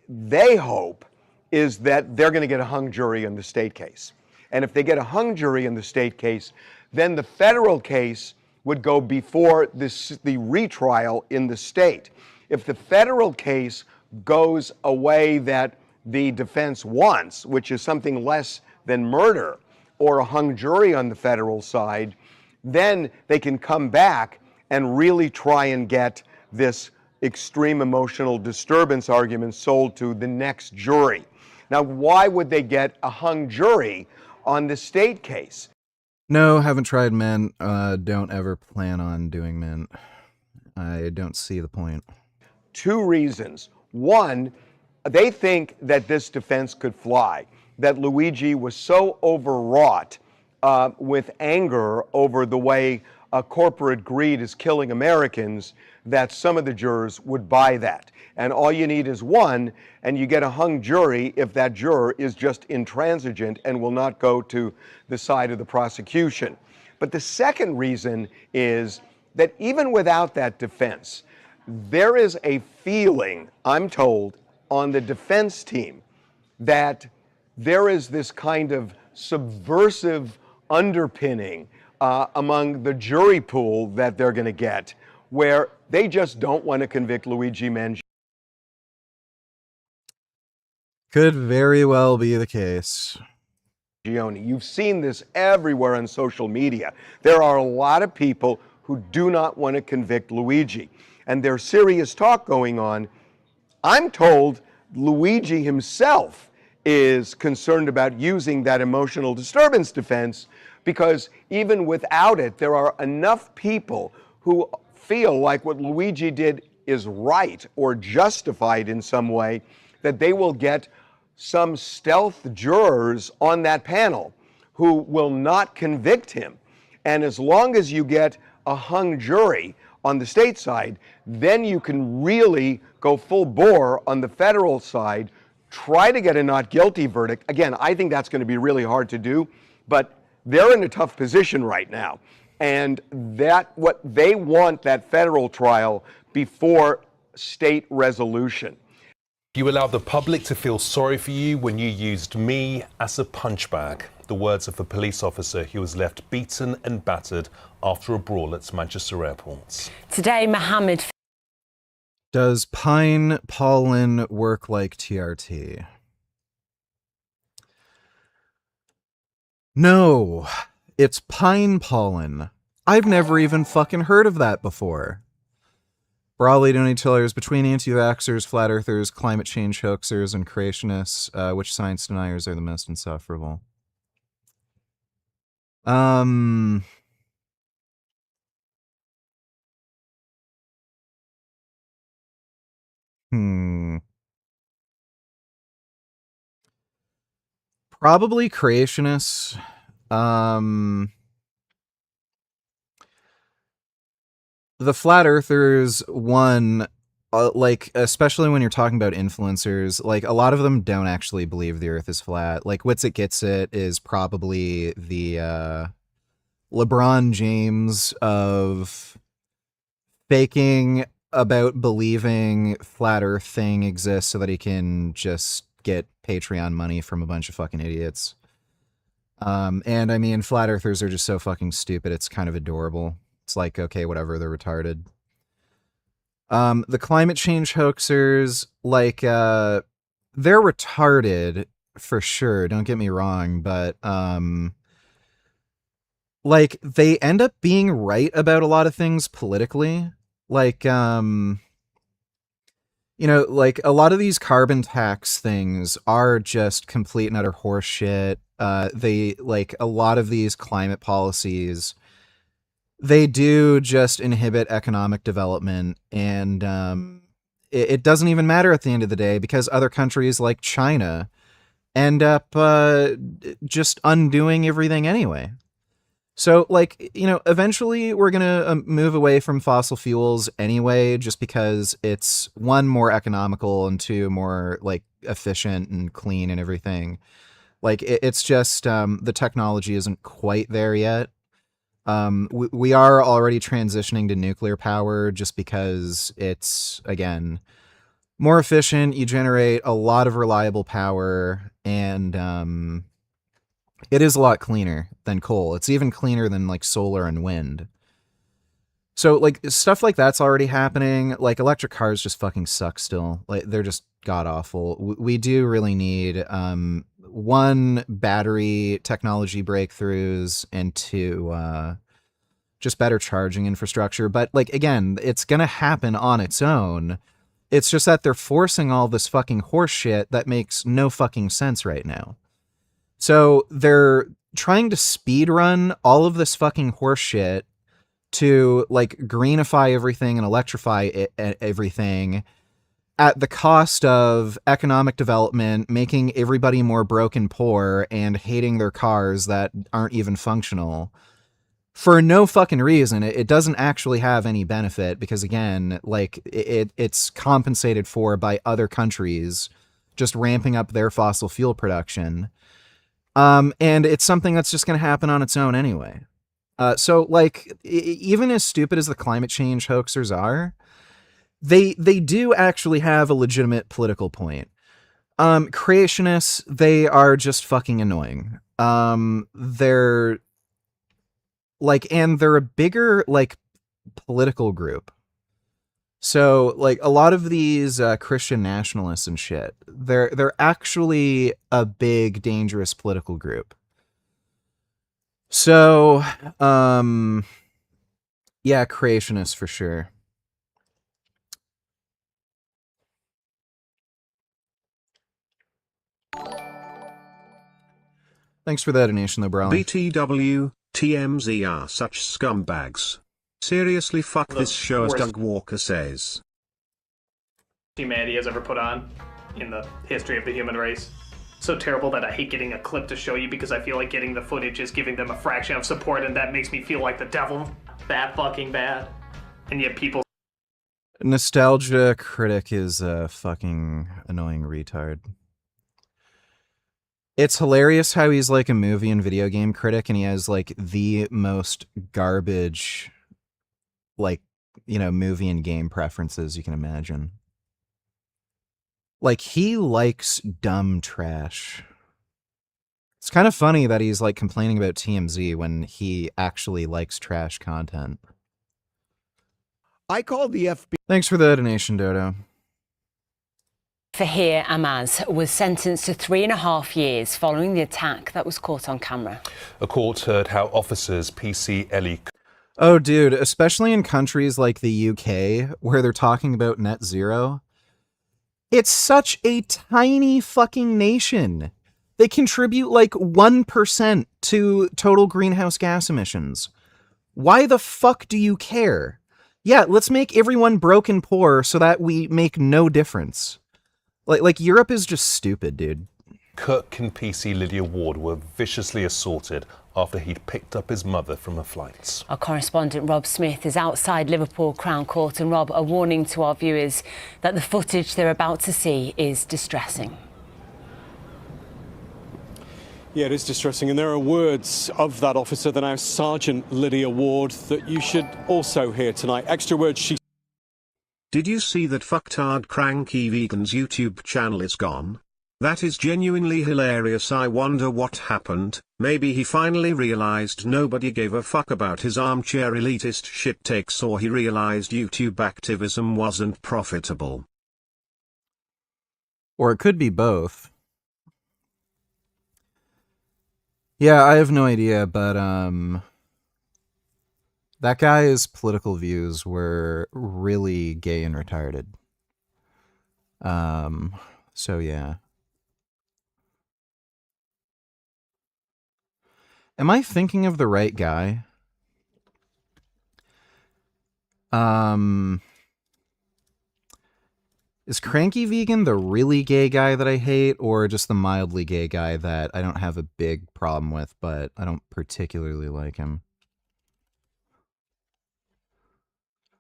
they hope, is that they're going to get a hung jury in the state case. And if they get a hung jury in the state case, then the federal case would go before the retrial in the state. If the federal case goes a way that the defense wants, which is something less than murder or a hung jury on the federal side, then they can come back and really try and get this extreme emotional disturbance argument sold to the next jury. Now, why would they get a hung jury on the state case? No, haven't tried mint. Don't ever plan on doing mint. I don't see the point. Two reasons. One, they think that this defense could fly, that Luigi was so overwrought with anger over the way corporate greed is killing Americans that some of the jurors would buy that. And all you need is one, and you get a hung jury if that juror is just intransigent and will not go to the side of the prosecution. But the second reason is that even without that defense, there is a feeling, I'm told, on the defense team that there is this kind of subversive underpinning among the jury pool that they're going to get, where they just don't want to convict Luigi Mangione. Could very well be the case. You've seen this everywhere on social media. There are a lot of people who do not want to convict Luigi, and there's serious talk going on. I'm told Luigi himself is concerned about using that emotional disturbance defense because even without it, there are enough people who feel like what Luigi did is right or justified in some way that they will get some stealth jurors on that panel who will not convict him. And as long as you get a hung jury on the state side, then you can really go full bore on the federal side, try to get a not guilty verdict. Again, I think that's going to be really hard to do, but they're in a tough position right now. And that what they want that federal trial before state resolution. You allowed the public to feel sorry for you when you used me as a punch bag. The words of the police officer who was left beaten and battered after a brawl at Manchester airport. Today, Mohammed. Does pine pollen work like TRT? No, it's pine pollen. I've never even fucking heard of that before. Broadly donate tellers between anti-vaxxers, flat earthers, climate change hoaxers, and creationists, which science deniers are the most insufferable? Hmm. Probably creationists. The flat earthers, one, like, especially when you're talking about influencers, like, a lot of them don't actually believe the earth is flat. Like, Wits It Gets It is probably the LeBron James of faking about believing flat earth thing exists so that he can just get Patreon money from a bunch of fucking idiots. And I mean, flat earthers are just so fucking stupid, it's kind of adorable. It's like, okay, whatever, they're retarded. The climate change hoaxers, like, they're retarded for sure, don't get me wrong, but, like, they end up being right about a lot of things politically. Like, you know, like, a lot of these carbon tax things are just complete and utter horseshit. They, like, a lot of these climate policies, they do just inhibit economic development, and it doesn't even matter at the end of the day because other countries like China end up just undoing everything anyway. So, like, you know, eventually we're going to move away from fossil fuels anyway, just because it's, one, more economical, and two, more, like, efficient and clean and everything. Like, it's just the technology isn't quite there yet. We are already transitioning to nuclear power just because it's, again, more efficient. You generate a lot of reliable power, and it is a lot cleaner than coal. It's even cleaner than, like, solar and wind. So, like, stuff like that's already happening. Like, electric cars just fucking suck still. Like, they're just god-awful. We do really need, one, battery technology breakthroughs, and two, just better charging infrastructure. But, like, again, it's gonna happen on its own. It's just that they're forcing all this fucking horse shit that makes no fucking sense right now. So they're trying to speed run all of this fucking horse shit to, like, greenify everything and electrify everything at the cost of economic development, making everybody more broke and poor, and hating their cars that aren't even functional. For no fucking reason. It doesn't actually have any benefit because, again, like, it's compensated for by other countries just ramping up their fossil fuel production. And it's something that's just going to happen on its own anyway. So, like, even as stupid as the climate change hoaxers are, they do actually have a legitimate political point. Creationists, they are just fucking annoying. They're, like, and they're a bigger, like, political group. So, like, a lot of these Christian nationalists and shit, they're actually a big, dangerous political group. So, yeah, creationists for sure. Thanks for that donation, though, Brawley. BTW, TMZ are such scumbags. Seriously, fuck this show, as Doug Walker says. Humanity has ever put on in the history of the human race. So terrible that I hate getting a clip to show you because I feel like getting the footage is giving them a fraction of support, and that makes me feel like the devil. That fucking bad. And yet people... Nostalgia Critic is a fucking annoying retard. It's hilarious how he's like a movie and video game critic, and he has, like, the most garbage, like, you know, movie and game preferences you can imagine. Like, he likes dumb trash. It's kind of funny that he's, like, complaining about TMZ when he actually likes trash content. I called the FBI. Thanks for the donation, Dodo. Fahir Amaz was sentenced to 3.5 years following the attack that was caught on camera. A court heard how officers PCLE. Oh, dude, especially in countries like the UK where they're talking about net zero. It's such a tiny fucking nation. They contribute like 1% to total greenhouse gas emissions. Why the fuck do you care? Yeah, let's make everyone broke and poor so that we make no difference. Like Europe is just stupid, dude. Kirk and PC Lydia Ward were viciously assaulted after he'd picked up his mother from a flight. Our correspondent Rob Smith is outside Liverpool Crown Court. And Rob, a warning to our viewers that the footage they're about to see is distressing. Yeah, it is distressing, and there are words of that officer, the now Sergeant Lydia Ward, that you should also hear tonight. Extra words she... Did you see that fucktard cranky vegan's YouTube channel is gone? That is genuinely hilarious. I wonder what happened. Maybe he finally realized nobody gave a fuck about his armchair elitist shit takes, or he realized YouTube activism wasn't profitable. Or it could be both. Yeah, I have no idea, but that guy's political views were really gay and retarded. So yeah. Am I thinking of the right guy? Is Cranky Vegan the really gay guy that I hate, or just the mildly gay guy that I don't have a big problem with, but I don't particularly like him?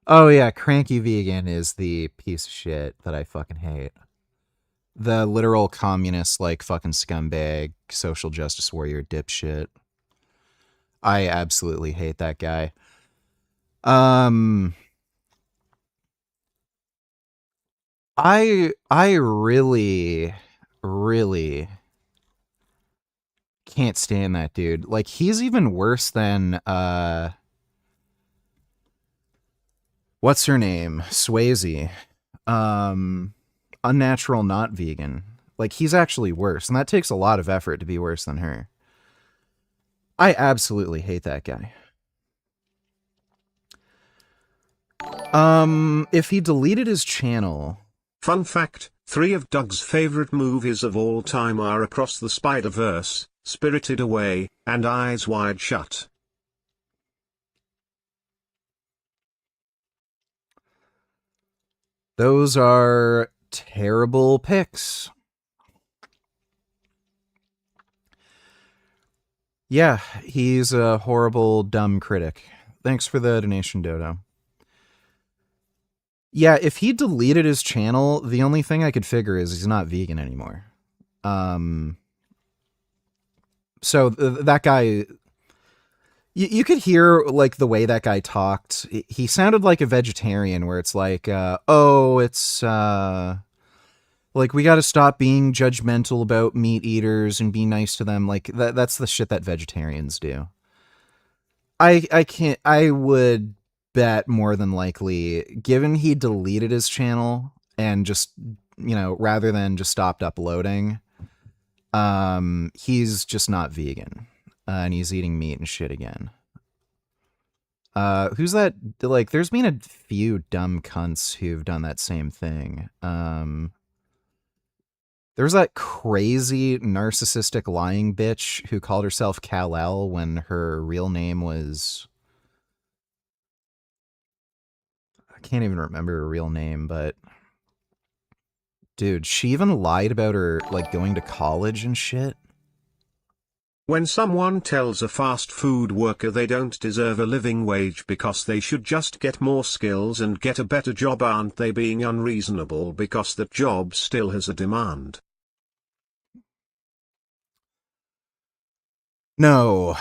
Oh yeah, Cranky Vegan is the piece of shit that I fucking hate. The literal communist, like, fucking scumbag, social justice warrior dipshit. I absolutely hate that guy. I really can't stand that dude. Like, he's even worse than what's her name? Swayze. Unnatural Not Vegan. Like, he's actually worse, and that takes a lot of effort to be worse than her. I absolutely hate that guy. If he deleted his channel... Fun fact, 3 of Doug's favorite movies of all time are Across the Spider-Verse, Spirited Away, and Eyes Wide Shut. Those are terrible picks. Yeah, he's a horrible, dumb critic. Thanks for the donation, Dodo. Yeah, if he deleted his channel, the only thing I could figure is he's not vegan anymore. So that guy... You could hear, like, the way that guy talked. He sounded like a vegetarian, where it's like, oh, it's, like, we gotta stop being judgmental about meat eaters and be nice to them. Like, that's the shit that vegetarians do. I would bet more than likely, given he deleted his channel and just, you know, rather than just stopped uploading, he's just not vegan. And he's eating meat and shit again. Who's that? Like, there's been a few dumb cunts who've done that same thing. There's that crazy narcissistic lying bitch who called herself Kal-El when her real name was... I can't even remember her real name, but... Dude, she even lied about her, like, going to college and shit. When someone tells a fast food worker they don't deserve a living wage because they should just get more skills and get a better job, aren't they being unreasonable because that job still has a demand? No.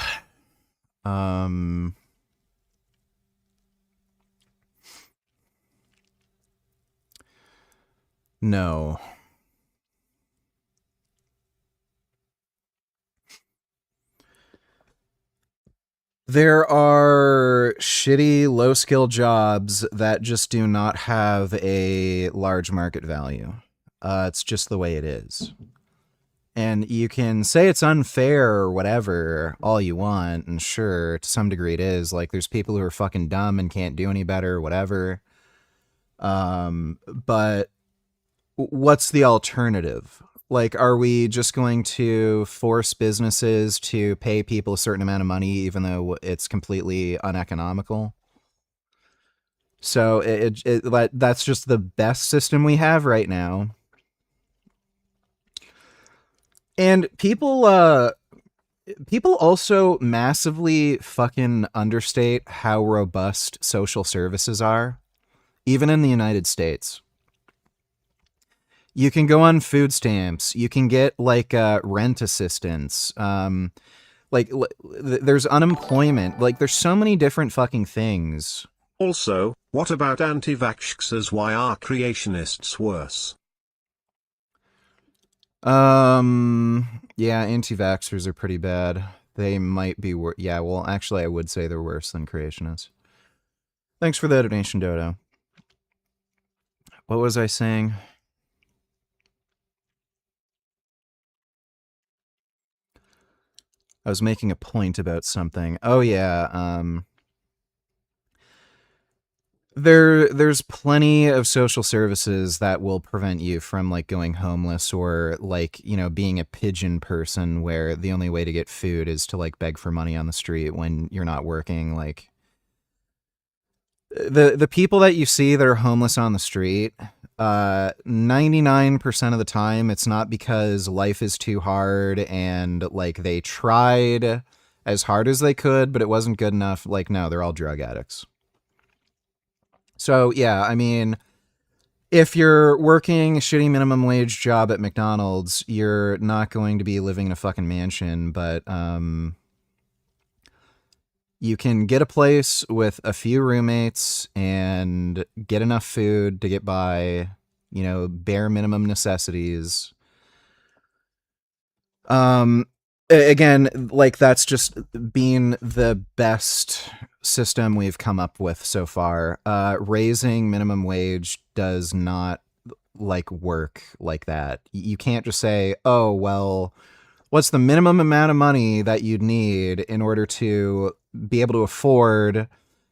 No. There are shitty, low-skill jobs that just do not have a large market value. It's just the way it is. And you can say it's unfair or whatever all you want, and sure, to some degree it is. Like, there's people who are fucking dumb and can't do any better, whatever. But what's the alternative? Like, are we just going to force businesses to pay people a certain amount of money, even though it's completely uneconomical? So that's just the best system we have right now. And people also massively fucking understate how robust social services are, even in the United States. You can go on food stamps. You can get like rent assistance. There's unemployment. Like, there's so many different fucking things. Also, what about anti-vaxxers? Why are creationists worse? Yeah, anti-vaxxers are pretty bad. They might be worse. Yeah, well, actually, I would say they're worse than creationists. Thanks for the donation, Dodo. What was I saying? I was making a point about something. Oh, yeah, There's plenty of social services that will prevent you from like going homeless or like, you know, being a pigeon person where the only way to get food is to like beg for money on the street when you're not working. Like the people that you see that are homeless on the street, 99% of the time it's not because life is too hard and like they tried as hard as they could, but it wasn't good enough. Like, no, they're all drug addicts. So, yeah, I mean, if you're working a shitty minimum wage job at McDonald's, you're not going to be living in a fucking mansion, but you can get a place with a few roommates and get enough food to get by, you know, bare minimum necessities. Again, like, that's just being the best system we've come up with so far. Raising minimum wage does not like work like that. You can't just say, oh, well, what's the minimum amount of money that you'd need in order to be able to afford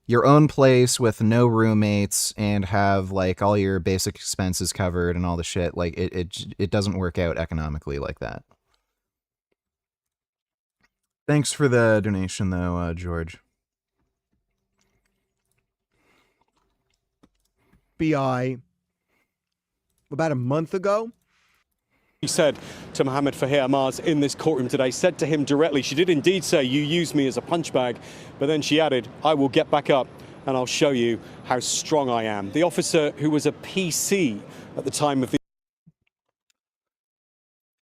your own place with no roommates and have like all your basic expenses covered and all the shit. Like, it doesn't work out economically like that. Thanks for the donation, though, George. FBI about a month ago. He said to Mohammed Fahir Ahmaz in this courtroom today, said to him directly, she did indeed say, you use me as a punch bag, but then she added, I will get back up and I'll show you how strong I am. The officer who was a PC at the time of the...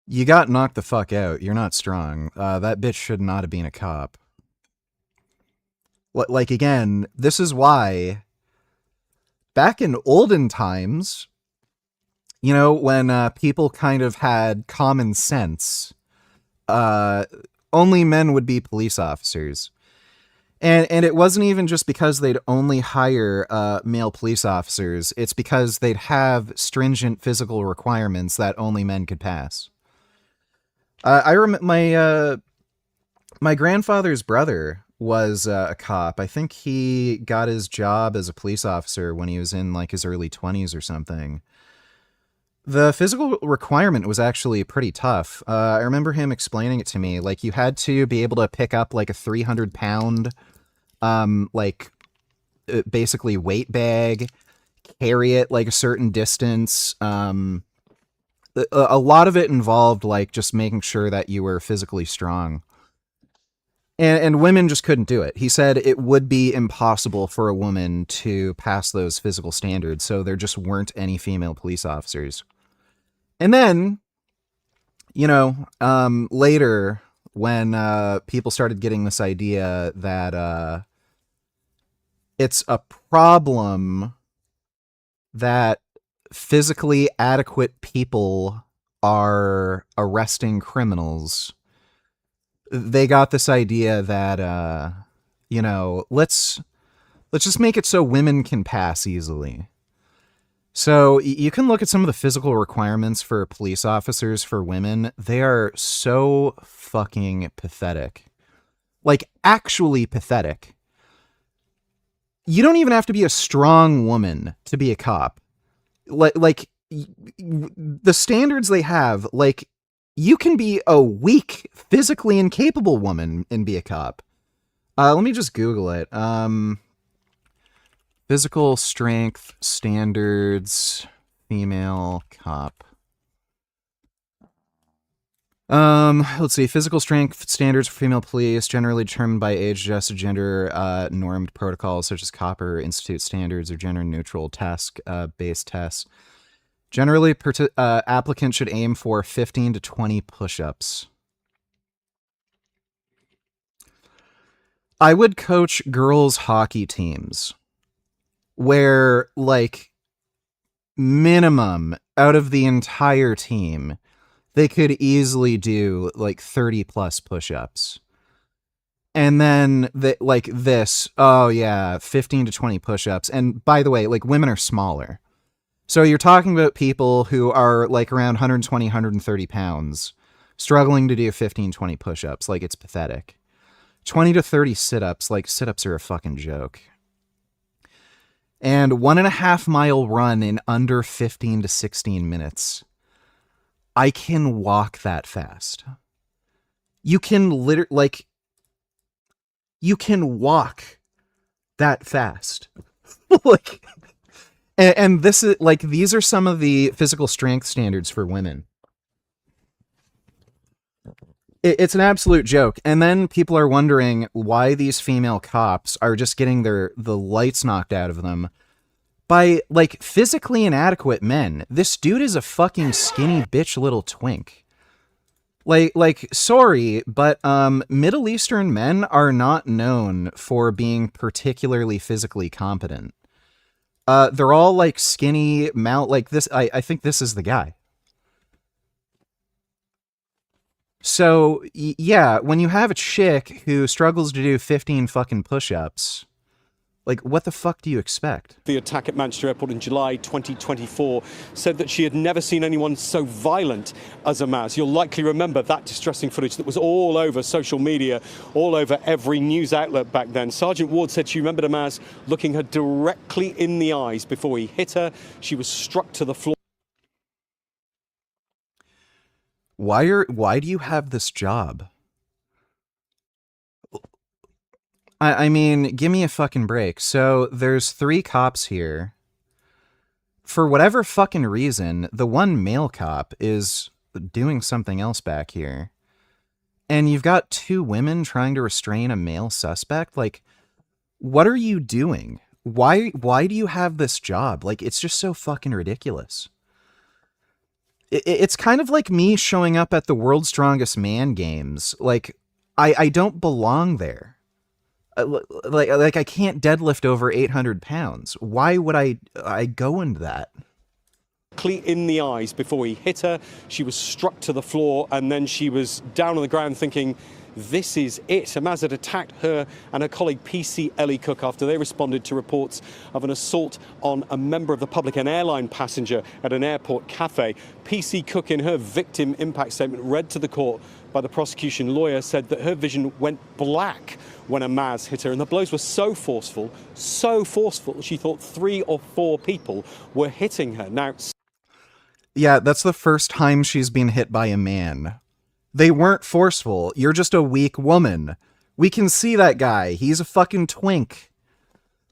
You got knocked the fuck out. You're not strong. That bitch should not have been a cop. Like, again, this is why back in olden times, you know, when people kind of had common sense, only men would be police officers. And it wasn't even just because they'd only hire male police officers. It's because they'd have stringent physical requirements that only men could pass. I remember my grandfather's brother was a cop. I think he got his job as a police officer when he was in like his early 20s or something. The physical requirement was actually pretty tough. I remember him explaining it to me. Like, you had to be able to pick up like a 300-pound, basically weight bag, carry it like a certain distance. A lot of it involved like just making sure that you were physically strong. And women just couldn't do it. He said it would be impossible for a woman to pass those physical standards, so there just weren't any female police officers. And then, you know, later, when people started getting this idea that it's a problem that physically adequate people are arresting criminals, they got this idea that, you know, let's just make it so women can pass easily. So you can look at some of the physical requirements for police officers for women. They are so fucking pathetic. Like, actually pathetic. You don't even have to be a strong woman to be a cop. Like the standards they have, like, you can be a weak, physically incapable woman and be a cop. Let me just Google it. Physical strength standards, female cop. Let's see. Physical strength standards for female police, generally determined by age-adjusted gender normed protocols such as Copper Institute standards or gender-neutral task-based tests. Generally, applicants should aim for 15 to 20 push-ups. I would coach girls' hockey teams where, like, minimum out of the entire team, they could easily do like 30 plus push-ups. And then like this, oh yeah, 15 to 20 push-ups. And by the way, like, women are smaller. So you're talking about people who are like around 120, 130 pounds, struggling to do 15, 20 push-ups. Like, it's pathetic. 20 to 30 sit-ups, like, sit-ups are a fucking joke. And 1.5 mile run in under 15 to 16 minutes. I can walk that fast. You can you can walk that fast. Like, and this is like, these are some of the physical strength standards for women. It's an absolute joke. And then people are wondering why these female cops are just getting the lights knocked out of them by, like, physically inadequate men. This dude is a fucking skinny bitch little twink. Like, sorry, but Middle Eastern men are not known for being particularly physically competent. They're all like skinny like this. I think this is the guy. So yeah, when you have a chick who struggles to do 15 fucking push-ups, like, what the fuck do you expect? The attack at Manchester Airport in July 2024 said that she had never seen anyone so violent as Amaz. You'll likely remember that distressing footage that was all over social media, all over every news outlet back then. Sergeant Ward said she remembered Amaz looking her directly in the eyes before he hit her. She was struck to the floor. Why do you have this job? I mean, give me a fucking break. So there's 3 cops here. For whatever fucking reason, the one male cop is doing something else back here. And you've got 2 women trying to restrain a male suspect? Like, what are you doing? Why do you have this job? Like, it's just so fucking ridiculous. It's kind of like me showing up at the World's Strongest Man games. Like, I don't belong there. Like I can't deadlift over 800 pounds. Why would I go into that? In the eyes before he hit her. She was struck to the floor, and then she was down on the ground thinking, this is it. Amaz had attacked her and her colleague PC Ellie Cook after they responded to reports of an assault on a member of the public, an airline passenger at an airport cafe. PC Cook, in her victim impact statement read to the court by the prosecution lawyer, said that her vision went black when Amaz hit her, and the blows were so forceful, she thought 3 or 4 people were hitting her. Now, yeah, that's the first time she's been hit by a man. They weren't forceful. You're just a weak woman. We can see that guy. He's a fucking twink.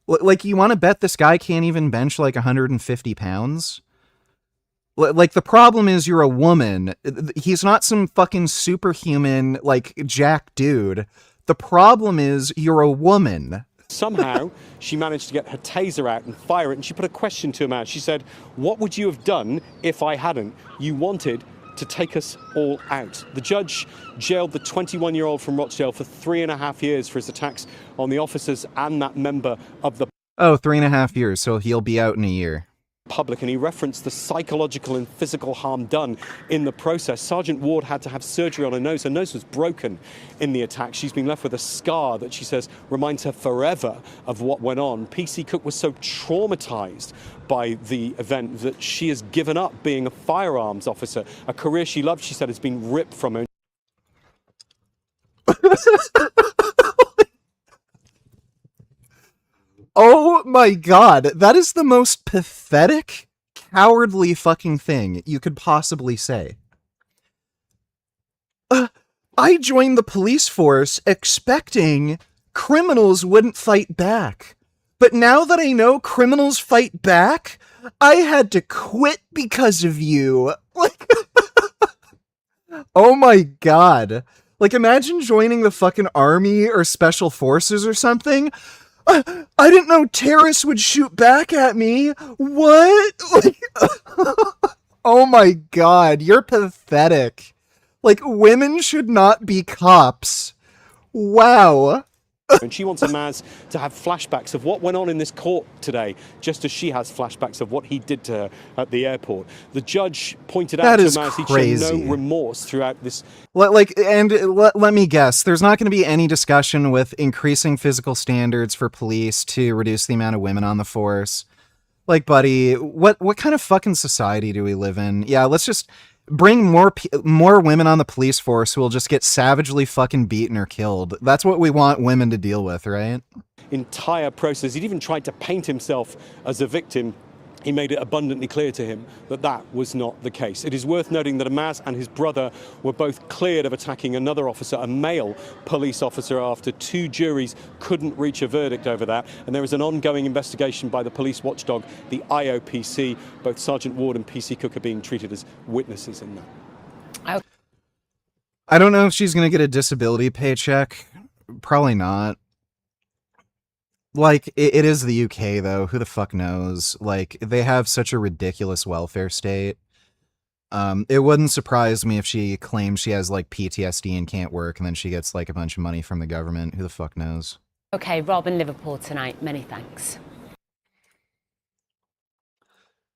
Like, you want to bet this guy can't even bench like 150 pounds? Like, the problem is you're a woman. He's not some fucking superhuman, like, jack dude. The problem is you're a woman. Somehow, she managed to get her taser out and fire it, and she put a question to him out. She said, what would you have done if I hadn't? You wanted to take us all out. The judge jailed the 21-year-old from Rochdale for 3.5 years for his attacks on the officers and that member of the... Oh, 3.5 years, so he'll be out in a year. Public, and he referenced the psychological and physical harm done in the process. Sergeant Ward had to have surgery on her nose. Her nose was broken in the attack. She's been left with a scar that she says reminds her forever of what went on. PC Cook was so traumatized by the event that she has given up being a firearms officer. A career she loved, she said, has been ripped from her. Oh my god, that is the most pathetic cowardly fucking thing you could possibly say. I joined the police force expecting criminals wouldn't fight back. But now that I know criminals fight back, I had to quit because of you. Like, oh my god. Like, imagine joining the fucking army or special forces or something. I didn't know terrorists would shoot back at me. What? Like, oh my god, you're pathetic. Like, women should not be cops. Wow. And she wants Amaz to have flashbacks of what went on in this court today, just as she has flashbacks of what he did to her at the airport. The judge pointed out to Amaz he'd shown no remorse throughout this. Let me guess, there's not going to be any discussion with increasing physical standards for police to reduce the amount of women on the force. Like, buddy, what kind of fucking society do we live in? Yeah, let's just bring more women on the police force who will just get savagely fucking beaten or killed. That's what we want women to deal with, right? Entire process. He'd even tried to paint himself as a victim. He made it abundantly clear to him that that was not the case. It is worth noting that Amaz and his brother were both cleared of attacking another officer, a male police officer, after 2 juries couldn't reach a verdict over that. And there is an ongoing investigation by the police watchdog, the IOPC. Both Sergeant Ward and PC Cook are being treated as witnesses in that. I don't know if she's going to get a disability paycheck. Probably not. Like, it is the UK, though. Who the fuck knows? Like, they have such a ridiculous welfare state. It wouldn't surprise me if she claims she has, like, PTSD and can't work, and then she gets, like, a bunch of money from the government. Who the fuck knows? Okay, Rob in Liverpool tonight. Many thanks.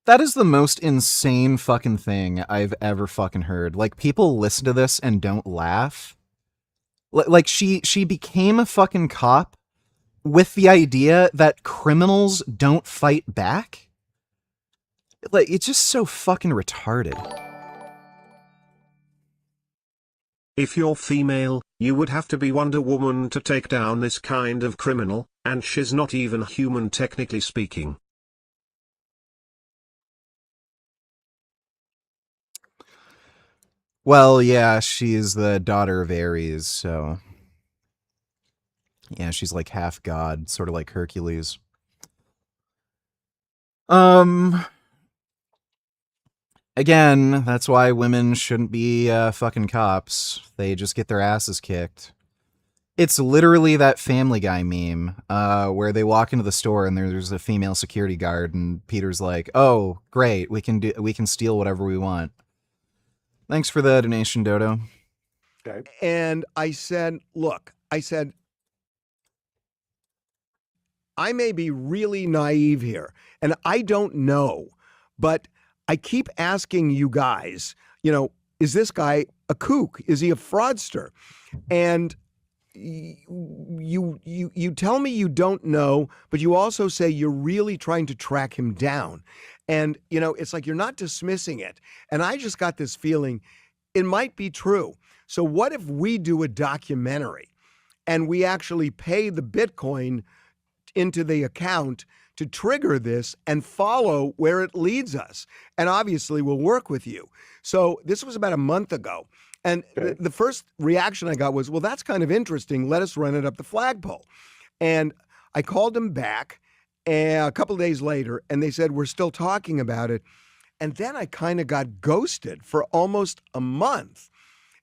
That is the most insane fucking thing I've ever fucking heard. Like, people listen to this and don't laugh. Like, she became a fucking cop with the idea that criminals don't fight back? Like, it's just so fucking retarded. If you're female, you would have to be Wonder Woman to take down this kind of criminal, and she's not even human technically speaking. Well, yeah, she's the daughter of Ares, so... Yeah, she's like half god, sort of like Hercules. Again, that's why women shouldn't be fucking cops. They just get their asses kicked. It's literally that Family Guy meme where they walk into the store and there's a female security guard and Peter's like, "Oh, great, we can steal whatever we want." Thanks for the donation, Dodo. Okay. And I said, look, I may be really naive here, and I don't know, but I keep asking you guys, is this guy a kook? Is he a fraudster? And you tell me you don't know, but you also say you're really trying to track him down. And, it's like you're not dismissing it. And I just got this feeling it might be true. So what if we do a documentary and we actually pay the Bitcoin into the account to trigger this and follow where it leads us? And obviously we'll work with you. So this was about a month ago. And the first reaction I got was, well, that's kind of interesting. Let us run it up the flagpole. And I called them back a couple of days later, and they said, we're still talking about it. And then I kind of got ghosted for almost a month.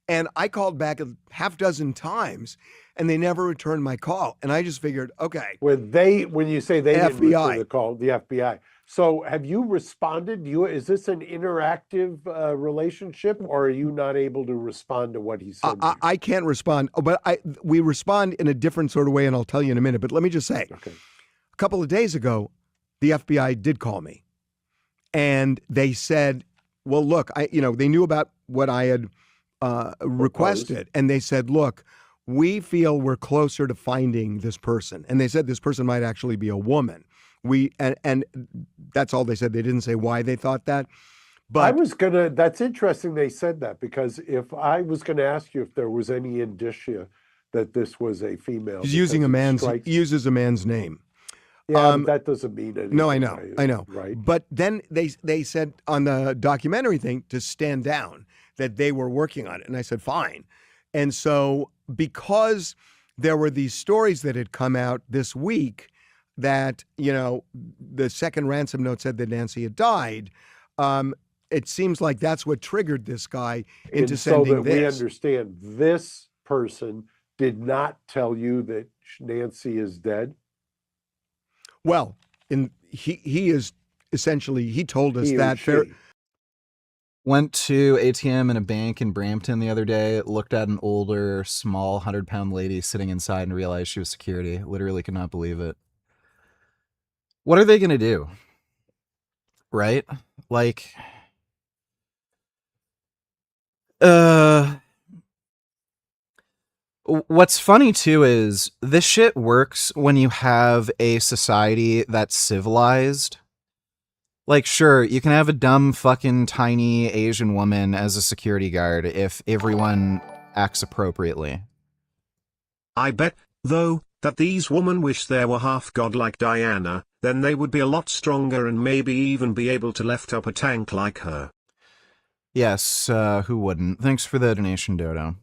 And I called back a half dozen times, and they never returned my call. And I just figured, okay. When you say they didn't FBI. return the call, the FBI. So have you responded? Is this an interactive relationship, or are you not able to respond to what he said? I can't respond, but we respond in a different sort of way, and I'll tell you in a minute. But let me just say, a couple of days ago, the FBI did call me, and they said, well, look, they knew about what I had requested, and they said, look, we feel we're closer to finding this person. And they said this person might actually be a woman. And that's all they said. They didn't say why they thought that. But that's interesting they said that, because if I was gonna ask you if there was any indicia that this was a female. He's using he uses a man's name. Yeah, but that doesn't mean anything. No, I know. Right. But then they said on the documentary thing to stand down, that they were working on it. And I said, fine. And so because there were these stories that had come out this week that, the second ransom note said that Nancy had died, it seems like that's what triggered this guy into and sending so that we this. understand, this person did not tell you that Nancy is dead. Well, he is essentially, he told us He or that. she. Went to ATM in a bank in Brampton the other day, looked at an older, small 100-pound lady sitting inside and realized she was security. Literally could not believe it. What are they going to do? Right? Like, what's funny too is this shit works when you have a society that's civilized. Like, sure, you can have a dumb fucking tiny Asian woman as a security guard if everyone acts appropriately. I bet, though, that these women wish there were half god like Diana, then they would be a lot stronger and maybe even be able to lift up a tank like her. Yes, who wouldn't? Thanks for the donation, Dodo.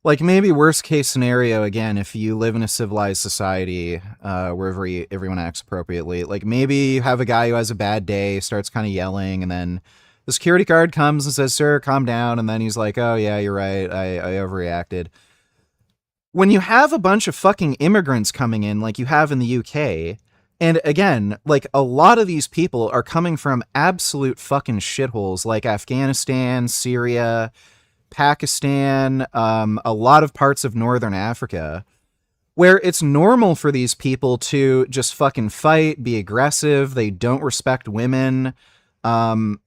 Like, maybe worst case scenario, again, if you live in a civilized society where everyone acts appropriately, like maybe you have a guy who has a bad day, starts kind of yelling, and then the security guard comes and says, sir, calm down, and then he's like, oh yeah, you're right, I overreacted. When you have a bunch of fucking immigrants coming in like you have in the UK, and again, like a lot of these people are coming from absolute fucking shitholes like Afghanistan, Syria, Pakistan, a lot of parts of Northern Africa, where it's normal for these people to just fucking fight, be aggressive. They don't respect women. A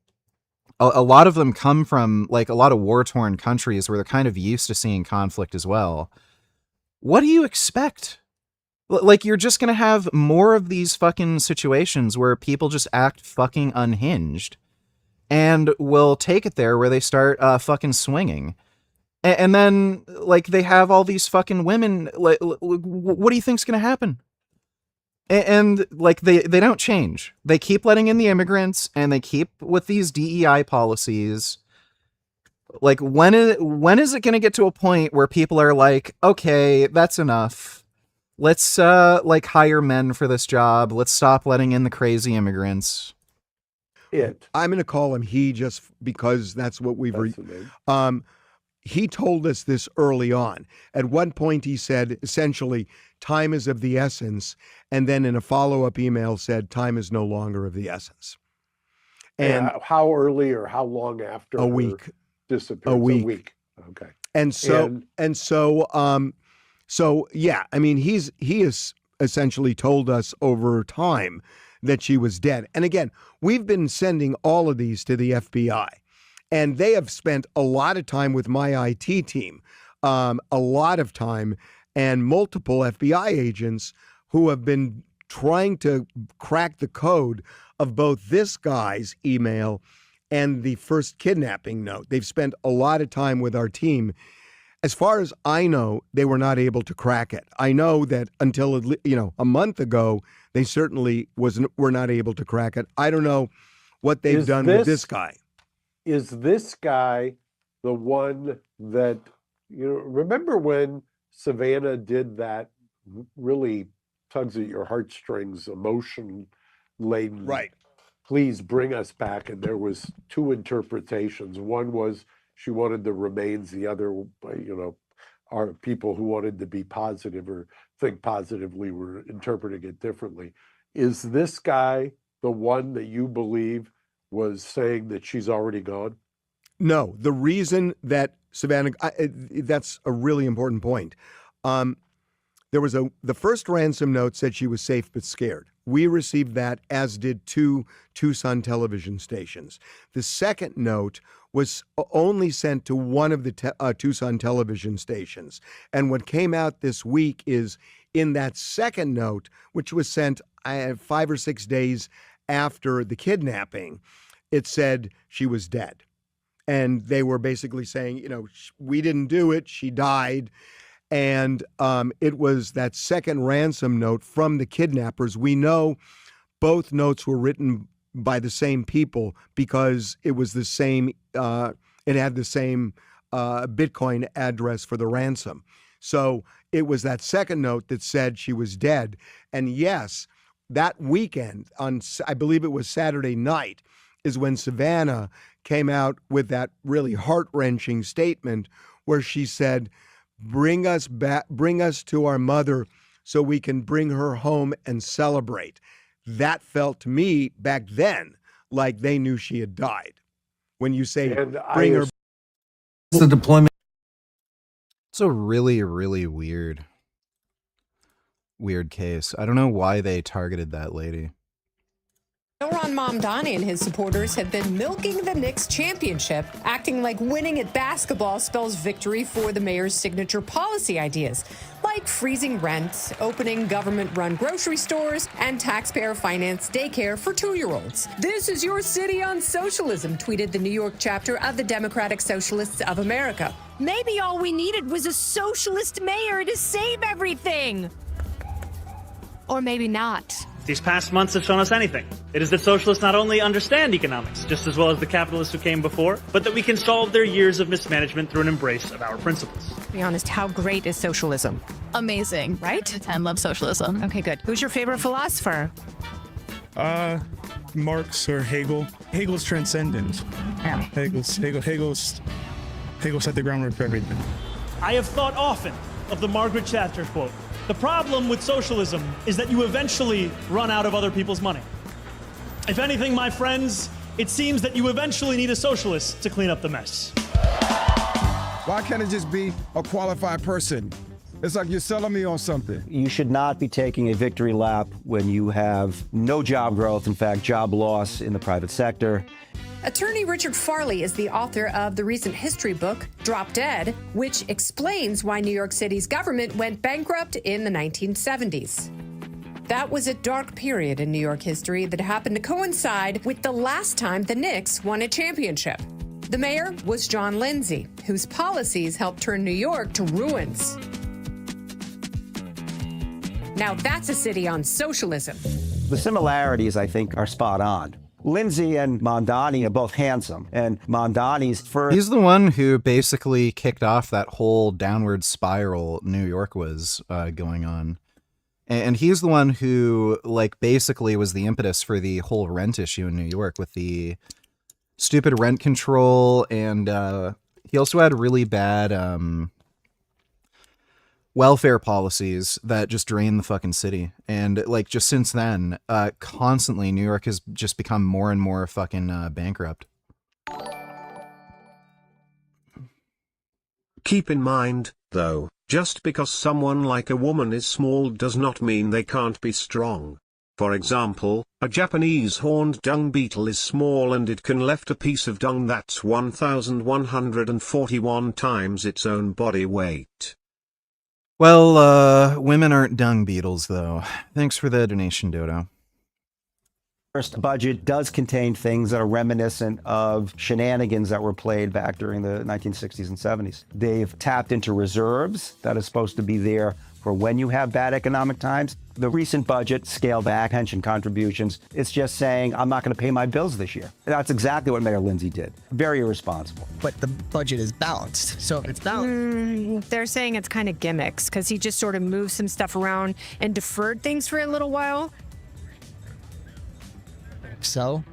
lot of them come from like a lot of war-torn countries where they're kind of used to seeing conflict as well. What do you expect? Like, you're just going to have more of these fucking situations where people just act fucking unhinged and will take it there where they start fucking swinging. And then, like, they have all these fucking women. Like, what do you think's going to happen? And like, they don't change. They keep letting in the immigrants, and they keep with these DEI policies. Like, when is it going to get to a point where people are like, okay, that's enough. Let's like hire men for this job. Let's stop letting in the crazy immigrants. I'm going to call him he just because that's what we've he told us this early on. At one point he said essentially time is of the essence, and then in a follow-up email said time is no longer of the essence. And how early or how long after a week disappearance? A week. Okay. And so yeah, I mean he has essentially told us over time that she was dead. And again, we've been sending all of these to the FBI, and they have spent a lot of time with my IT team, a lot of time, and multiple FBI agents who have been trying to crack the code of both this guy's email and the first kidnapping note. They've spent a lot of time with our team. As far as I know, they were not able to crack it. I know that until a month ago, they certainly were not able to crack it. I don't know what they've done with this guy. Is this guy the one that, remember when Savannah did that really tugs at your heartstrings, emotion laden, right? Please bring us back. And there was two interpretations. One was she wanted the remains. The other, are people who wanted to be positive or think positively were interpreting it differently. Is this guy the one that you believe was saying that she's already gone? No, the reason that Savannah, that's a really important point. There was the first ransom note said she was safe but scared. We received that, as did two Tucson television stations. The second note was only sent to one of the Tucson television stations. And what came out this week is in that second note, which was sent 5 or 6 days after the kidnapping, it said she was dead. And they were basically saying, we didn't do it, she died. And it was that second ransom note from the kidnappers. We know both notes were written by the same people because it was the same, it had the same Bitcoin address for the ransom. So it was that second note that said she was dead. And yes, that weekend, on I believe it was Saturday night, is when Savannah came out with that really heart-wrenching statement where she said, bring us back, bring us to our mother so we can bring her home and celebrate. That felt to me back then like they knew she had died. When you say bring her. The deployment. It's a really, really weird case. I don't know why they targeted that lady. Zoran Mamdani and his supporters have been milking the Knicks championship, acting like winning at basketball spells victory for the mayor's signature policy ideas, like freezing rent, opening government-run grocery stores, and taxpayer-financed daycare for 2-year-olds. This is your city on socialism, tweeted the New York chapter of the Democratic Socialists of America. Maybe all we needed was a socialist mayor to save everything. Or maybe not. These past months have shown us anything. It is that socialists not only understand economics just as well as the capitalists who came before, but that we can solve their years of mismanagement through an embrace of our principles. To be honest, how great is socialism? Amazing, right? 10 love socialism. Okay, good. Who's your favorite philosopher? Marx or Hegel. Hegel's transcendent. Yeah. Hegel set the groundwork for everything. I have thought often of the Margaret Thatcher quote. The problem with socialism is that you eventually run out of other people's money. If anything, my friends, it seems that you eventually need a socialist to clean up the mess. Why can't it just be a qualified person? It's like you're selling me on something. You should not be taking a victory lap when you have no job growth, in fact, job loss in the private sector. Attorney Richard Farley is the author of the recent history book, Drop Dead, which explains why New York City's government went bankrupt in the 1970s. That was a dark period in New York history that happened to coincide with the last time the Knicks won a championship. The mayor was John Lindsay, whose policies helped turn New York to ruins. Now that's a city on socialism. The similarities, I think, are spot on. Lindsay and Mamdani are both handsome, and Mamdani's first... He's the one who basically kicked off that whole downward spiral New York was going on. And he's the one who, like, basically was the impetus for the whole rent issue in New York with the stupid rent control, and he also had really bad welfare policies that just drain the fucking city. And like just since then, constantly New York has just become more and more fucking bankrupt. Keep in mind, though, just because someone like a woman is small does not mean they can't be strong. For example, a Japanese horned dung beetle is small and it can lift a piece of dung that's 1,141 times its own body weight. Well, women aren't dung beetles, though. Thanks for the donation, Dodo. First budget does contain things that are reminiscent of shenanigans that were played back during the 1960s and 70s. They've tapped into reserves that are supposed to be there for when you have bad economic times. The recent budget scaled back pension contributions. It's just saying, I'm not going to pay my bills this year. That's exactly what Mayor Lindsay did. Very irresponsible. But the budget is balanced, so if it's balanced. They're saying it's kind of gimmicks because he just sort of moved some stuff around and deferred things for a little while. So?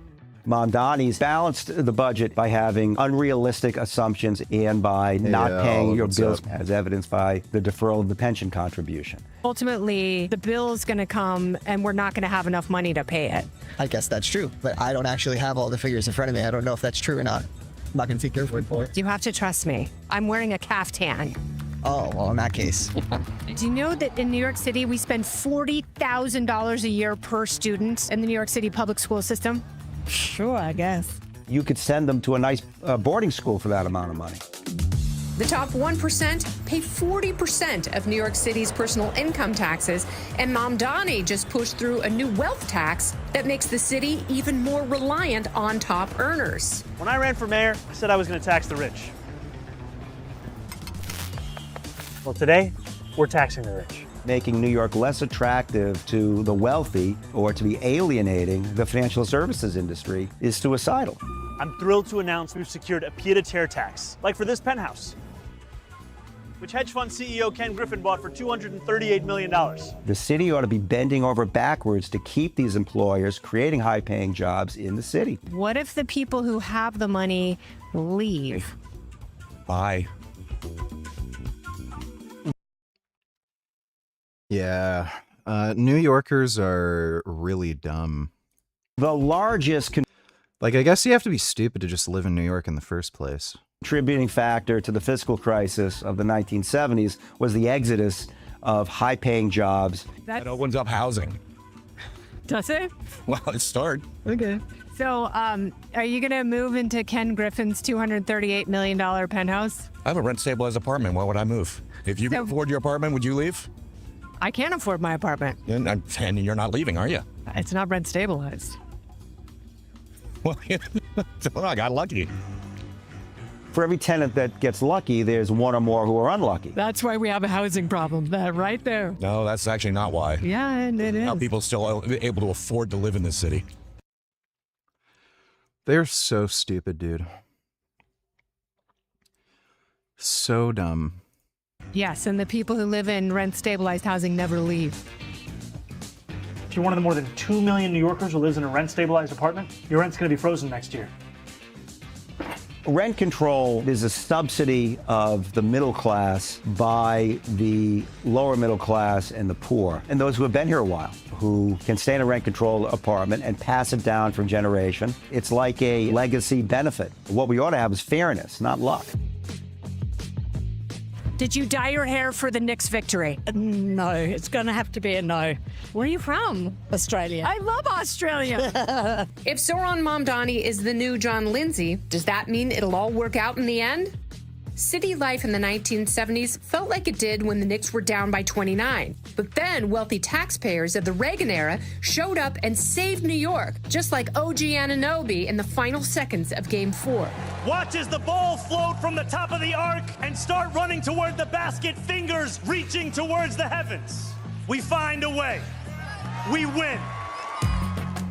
Mamdani's balanced the budget by having unrealistic assumptions and by not paying your bills, as evidenced by the deferral of the pension contribution. Ultimately, the bill is going to come and we're not going to have enough money to pay it. I guess that's true, but I don't actually have all the figures in front of me. I don't know if that's true or not. I'm not going to take your word for it. You have to trust me. I'm wearing a caftan. Oh, well, in that case. Do you know that in New York City, we spend $40,000 a year per student in the New York City public school system? Sure, I guess. You could send them to a nice boarding school for that amount of money. The top 1% pay 40% of New York City's personal income taxes, and Mamdani just pushed through a new wealth tax that makes the city even more reliant on top earners. When I ran for mayor, I said I was going to tax the rich. Well, today, we're taxing the rich. Making New York less attractive to the wealthy or to be alienating the financial services industry is suicidal. I'm thrilled to announce we've secured a pied-à-terre tax, like for this penthouse, which hedge fund CEO Ken Griffin bought for $238 million. The city ought to be bending over backwards to keep these employers creating high-paying jobs in the city. What if the people who have the money leave? Bye. Yeah. New Yorkers are really dumb. The largest I guess you have to be stupid to just live in New York in the first place. Contributing factor to the fiscal crisis of the 1970s was the exodus of high-paying jobs. That opens up housing. Does it? Well, it started. Okay. So, are you going to move into Ken Griffin's $238 million penthouse? I have a rent-stabilized apartment. Why would I move? If you can afford your apartment, would you leave? I can't afford my apartment. And you're not leaving, are you? It's not rent stabilized. Well, I got lucky. For every tenant that gets lucky, there's one or more who are unlucky. That's why we have a housing problem. That right there. No, that's actually not why. Yeah, and it is. Now people still able to afford to live in this city. They're so stupid, dude. So dumb. Yes, and the people who live in rent-stabilized housing never leave. If you're one of the more than 2 million New Yorkers who lives in a rent-stabilized apartment, your rent's going to be frozen next year. Rent control is a subsidy of the middle class by the lower middle class and the poor, and those who have been here a while, who can stay in a rent-controlled apartment and pass it down from generation. It's like a legacy benefit. What we ought to have is fairness, not luck. Did you dye your hair for the Knicks victory? No, it's going to have to be a no. Where are you from? Australia. I love Australia. If Zoran Mamdani is the new John Lindsay, does that mean it'll all work out in the end? City life in the 1970s felt like it did when the Knicks were down by 29. But then wealthy taxpayers of the Reagan era showed up and saved New York, just like OG Anunoby in the final seconds of Game 4. Watch as the ball float from the top of the arc and start running toward the basket, fingers reaching towards the heavens. We find a way. We win.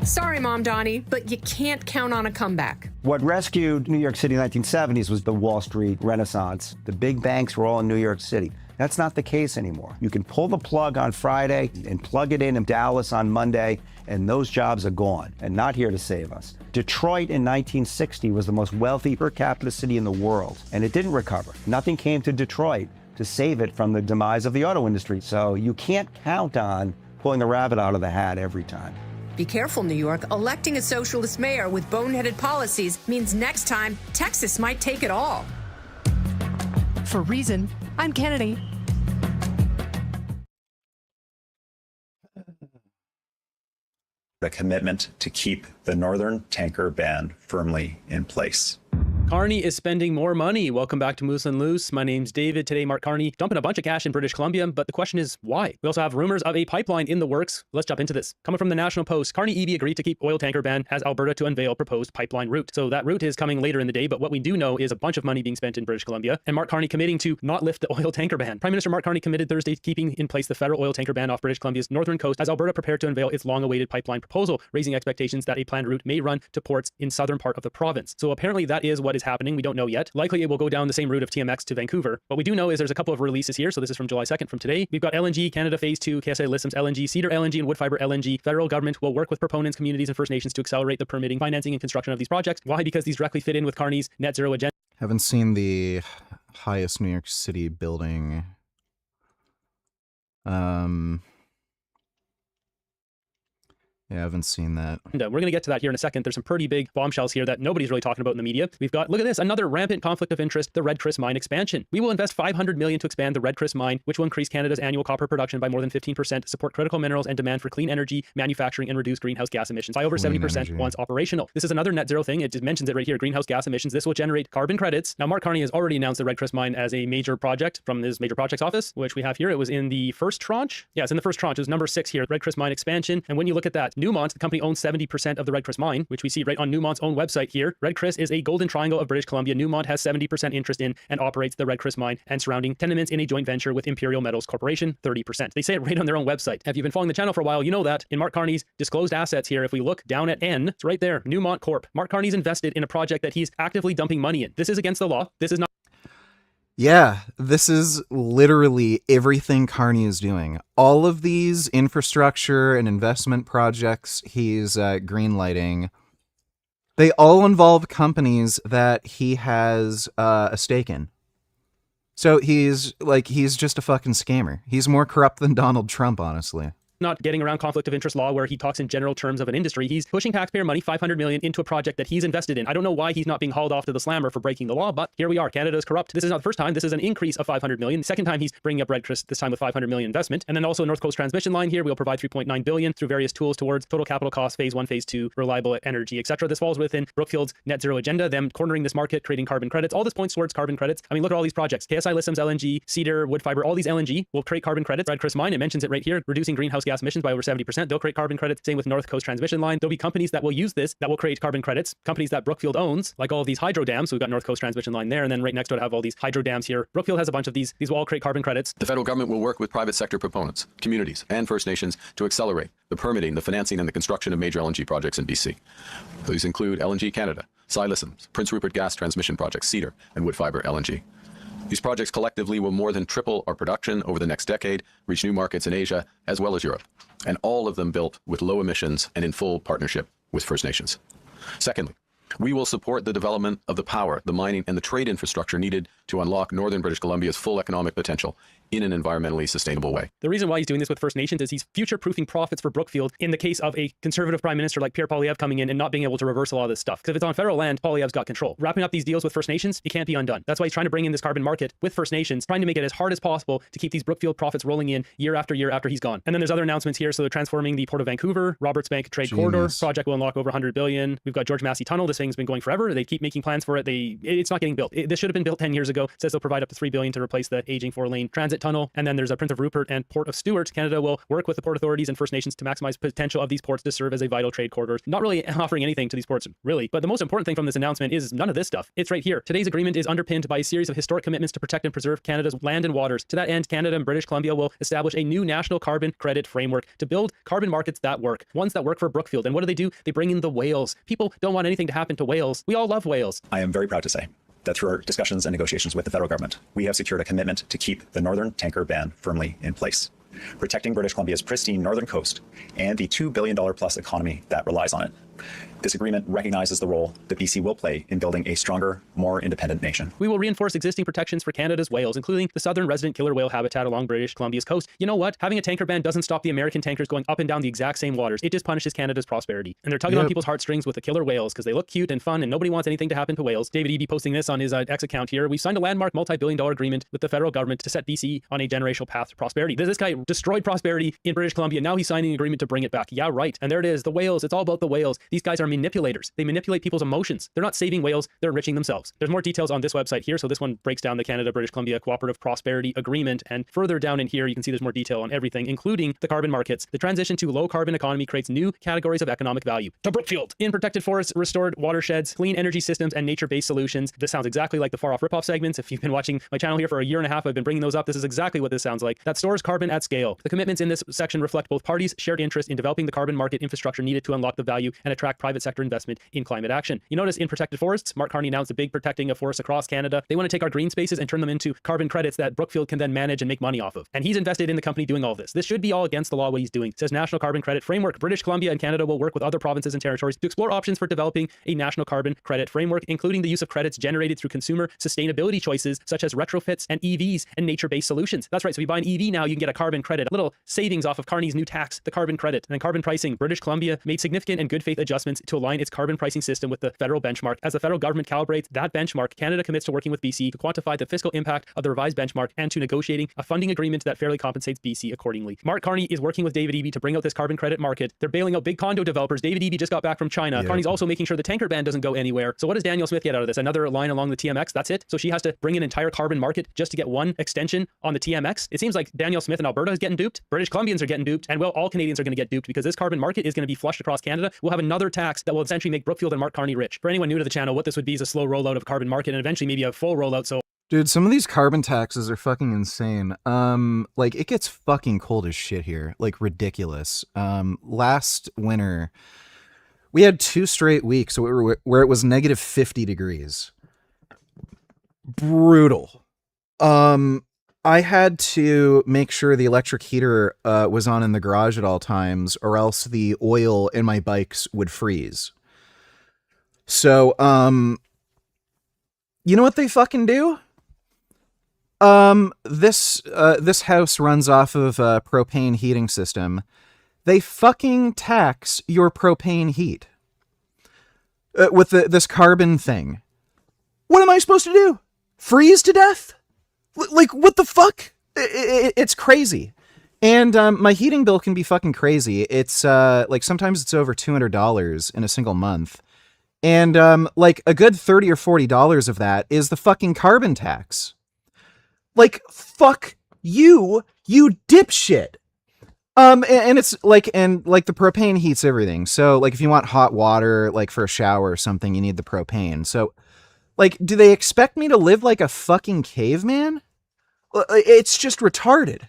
Sorry, Mamdani, but you can't count on a comeback. What rescued New York City in the 1970s was the Wall Street Renaissance. The big banks were all in New York City. That's not the case anymore. You can pull the plug on Friday and plug it in Dallas on Monday, and those jobs are gone and not here to save us. Detroit in 1960 was the most wealthy per capita city in the world, and it didn't recover. Nothing came to Detroit to save it from the demise of the auto industry. So you can't count on pulling the rabbit out of the hat every time. Be careful, New York. Electing a socialist mayor with boneheaded policies means next time Texas might take it all. For Reason, I'm Kennedy. A commitment to keep the Northern Tanker Ban firmly in place. Carney is spending more money. Welcome back to Moose and Loose. My name's David. Today, Mark Carney dumping a bunch of cash in British Columbia, but the question is why? We also have rumors of a pipeline in the works. Let's jump into this. Coming from the National Post, Carney EB agreed to keep oil tanker ban as Alberta to unveil proposed pipeline route. So that route is coming later in the day, but what we do know is a bunch of money being spent in British Columbia and Mark Carney committing to not lift the oil tanker ban. Prime Minister Mark Carney committed Thursday to keeping in place the federal oil tanker ban off British Columbia's northern coast as Alberta prepared to unveil its long-awaited pipeline proposal, raising expectations that a planned route may run to ports in southern part of the province. So apparently that is what is happening. We don't know yet. Likely it will go down the same route of TMX to Vancouver. What we do know is there's a couple of releases here. So this is from July 2nd from today. We've got LNG Canada Phase 2, KSA Listums LNG, Cedar LNG, and Woodfibre LNG. Federal government will work with proponents, communities, and First Nations to accelerate the permitting, financing, and construction of these projects. Why? Because these directly fit in with Carney's net zero agenda. Haven't seen the highest New York City building. Yeah, I haven't seen that. We're going to get to that here in a second. There's some pretty big bombshells here that nobody's really talking about in the media. We've got, look at this, another rampant conflict of interest, the Red Chris mine expansion. We will invest $500 million to expand the Red Chris mine, which will increase Canada's annual copper production by more than 15% to support critical minerals and demand for clean energy, manufacturing, and reduce greenhouse gas emissions by over 70% once operational. This is another net zero thing. It just mentions it right here, greenhouse gas emissions. This will generate carbon credits. Now, Mark Carney has already announced the Red Chris mine as a major project from his major projects office, which we have here. It was in the first tranche. Yeah, it's in the first tranche. It was number 6 here, Red Chris mine expansion. And when you look at that, Newmont, the company owns 70% of the Red Chris mine, which we see right on Newmont's own website here. Red Chris is a golden triangle of British Columbia. Newmont has 70% interest in and operates the Red Chris mine and surrounding tenements in a joint venture with Imperial Metals Corporation, 30%. They say it right on their own website. If you've been following the channel for a while, you know that. In Mark Carney's disclosed assets here, if we look down at N, it's right there, Newmont Corp. Mark Carney's invested in a project that he's actively dumping money in. This is against the law. This is not. Yeah, this is literally everything Carney is doing. All of these infrastructure and investment projects he's greenlighting, they all involve companies that he has a stake in. So he's just a fucking scammer. He's more corrupt than Donald Trump, honestly. Not getting around conflict of interest law where he talks in general terms of an industry. He's pushing taxpayer money, $500 million, into a project that he's invested in. I don't know why he's not being hauled off to the slammer for breaking the law, but here we are. Canada is corrupt. This is not the first time. This is an increase of $500 million. The second time he's bringing up Red Chris, this time with $500 million investment. And then also North Coast Transmission Line here. We'll provide $3.9 billion through various tools towards total capital costs, phase 1, phase 2, reliable energy, etc. This falls within Brookfield's net zero agenda, them cornering this market, creating carbon credits. All this points towards carbon credits. I mean, look at all these projects. KSI Listums, LNG, Cedar, wood fiber, all these LNG will create carbon credits. Red Chris Mine, it mentions it right here, reducing greenhouse gas emissions by over 70%. They'll create carbon credits. Same with North Coast Transmission Line. There'll be companies that will use this that will create carbon credits. Companies that Brookfield owns, like all of these hydro dams. So we've got North Coast Transmission Line there, and then right next to it have all these hydro dams here. Brookfield has a bunch of these. These will all create carbon credits. The federal government will work with private sector proponents, communities, and First Nations to accelerate the permitting, the financing, and the construction of major LNG projects in BC. These include LNG Canada, Listums, Prince Rupert Gas Transmission Project, Cedar, and Wood Fiber LNG. These projects collectively will more than triple our production over the next decade, reach new markets in Asia as well as Europe, and all of them built with low emissions and in full partnership with First Nations. Secondly, we will support the development of the power, the mining, and the trade infrastructure needed to unlock northern British Columbia's full economic potential in an environmentally sustainable way. The reason why he's doing this with First Nations is he's future-proofing profits for Brookfield in the case of a conservative prime minister like Pierre Poilievre coming in and not being able to reverse a lot of this stuff. Because if it's on federal land, Poilievre's got control. Wrapping up these deals with First Nations, it can't be undone. That's why he's trying to bring in this carbon market with First Nations, trying to make it as hard as possible to keep these Brookfield profits rolling in year after he's gone. And then there's other announcements here. So they're transforming the Port of Vancouver, Roberts Bank Trade Corridor. Project will unlock over $100 billion. We've got George Massey Tunnel. This thing's been going forever. They keep making plans for it. It's not getting built. This should have been built 10 years ago. It says they'll provide up to $3 billion to replace the aging 4-lane transit tunnel. And then there's a Prince of Rupert and Port of Stewart. Canada will work with the port authorities and First Nations to maximize potential of these ports to serve as a vital trade corridor. Not really offering anything to these ports, really. But the most important thing from this announcement is none of this stuff. It's right here. Today's agreement is underpinned by a series of historic commitments to protect and preserve Canada's land and waters. To that end, Canada and British Columbia will establish a new national carbon credit framework to build carbon markets that work. Ones that work for Brookfield. And what do? They bring in the whales. People don't want anything to happen to whales. We all love whales. I am very proud to say that through our discussions and negotiations with the federal government, we have secured a commitment to keep the northern tanker ban firmly in place, protecting British Columbia's pristine northern coast and the $2 billion plus economy that relies on it. This agreement recognizes the role that BC will play in building a stronger, more independent nation. We will reinforce existing protections for Canada's whales, including the southern resident killer whale habitat along British Columbia's coast. You know what? Having a tanker ban doesn't stop the American tankers going up and down the exact same waters. It just punishes Canada's prosperity. And they're tugging on people's heartstrings with the killer whales because they look cute and fun and nobody wants anything to happen to whales. David Eby posting this on his X account here. We've signed a landmark multi-billion-dollar agreement with the federal government to set BC on a generational path to prosperity. This guy destroyed prosperity in British Columbia. Now he's signing an agreement to bring it back. Yeah, right. And there it is. The whales. It's all about the whales. These guys are manipulators. They manipulate people's emotions. They're not saving whales, they're enriching themselves. There's more details on this website here. So this one breaks down the Canada-British Columbia Cooperative Prosperity Agreement. And further down in here, you can see there's more detail on everything, including the carbon markets. The transition to low carbon economy creates new categories of economic value. To Brookfield. In protected forests, restored watersheds, clean energy systems, and nature-based solutions. This sounds exactly like the far-off ripoff segments. If you've been watching my channel here for a year and a half, I've been bringing those up. This is exactly what this sounds like. That stores carbon at scale. The commitments in this section reflect both parties' shared interest in developing the carbon market infrastructure needed to unlock the value and attract private sector investment in climate action. You notice in protected forests, Mark Carney announced a big protecting of forests across Canada. They want to take our green spaces and turn them into carbon credits that Brookfield can then manage and make money off of. And he's invested in the company doing all this. This should be all against the law what he's doing. It says National Carbon Credit Framework. British Columbia and Canada will work with other provinces and territories to explore options for developing a national carbon credit framework, including the use of credits generated through consumer sustainability choices such as retrofits and EVs and nature-based solutions. That's right. So if you buy an EV now, you can get a carbon credit, a little savings off of Carney's new tax, the carbon credit. And then carbon pricing. British Columbia made significant and good faith adjustments to align its carbon pricing system with the federal benchmark. As the federal government calibrates that benchmark, Canada commits to working with BC to quantify the fiscal impact of the revised benchmark and to negotiating a funding agreement that fairly compensates BC accordingly. Mark Carney is working with David Eby to bring out this carbon credit market. They're bailing out big condo developers. David Eby just got back from China. Yep. Carney's also making sure the tanker ban doesn't go anywhere. So what does Danielle Smith get out of this? Another line along the TMX? That's it? So she has to bring an entire carbon market just to get one extension on the TMX? It seems like Danielle Smith in Alberta is getting duped. British Columbians are getting duped. And well, all Canadians are going to get duped because this carbon market is going to be flushed across Canada. We'll have another tax that will essentially make Brookfield and Mark Carney rich. For anyone new to the channel, what this would be is a slow rollout of carbon market and eventually maybe a full rollout. So Dude, some of these carbon taxes are fucking insane. Like it gets fucking cold as shit here. Like ridiculous. Last winter, we had 2 straight weeks where it was negative 50 degrees. Brutal. I had to make sure the electric heater was on in the garage at all times, or else the oil in my bikes would freeze. So, you know what they fucking do? This house runs off of a propane heating system. They fucking tax your propane heat with this carbon thing. What am I supposed to do? Freeze to death? Like, what the fuck? It's crazy. And my heating bill can be fucking crazy. It's like sometimes it's over $200 in a single month. And like a good $30 or $40 of that is the fucking carbon tax. Like, fuck you dipshit. And it's like, and like the propane heats everything. So like if you want hot water, like for a shower or something, you need the propane. So like, do they expect me to live like a fucking caveman? It's just retarded.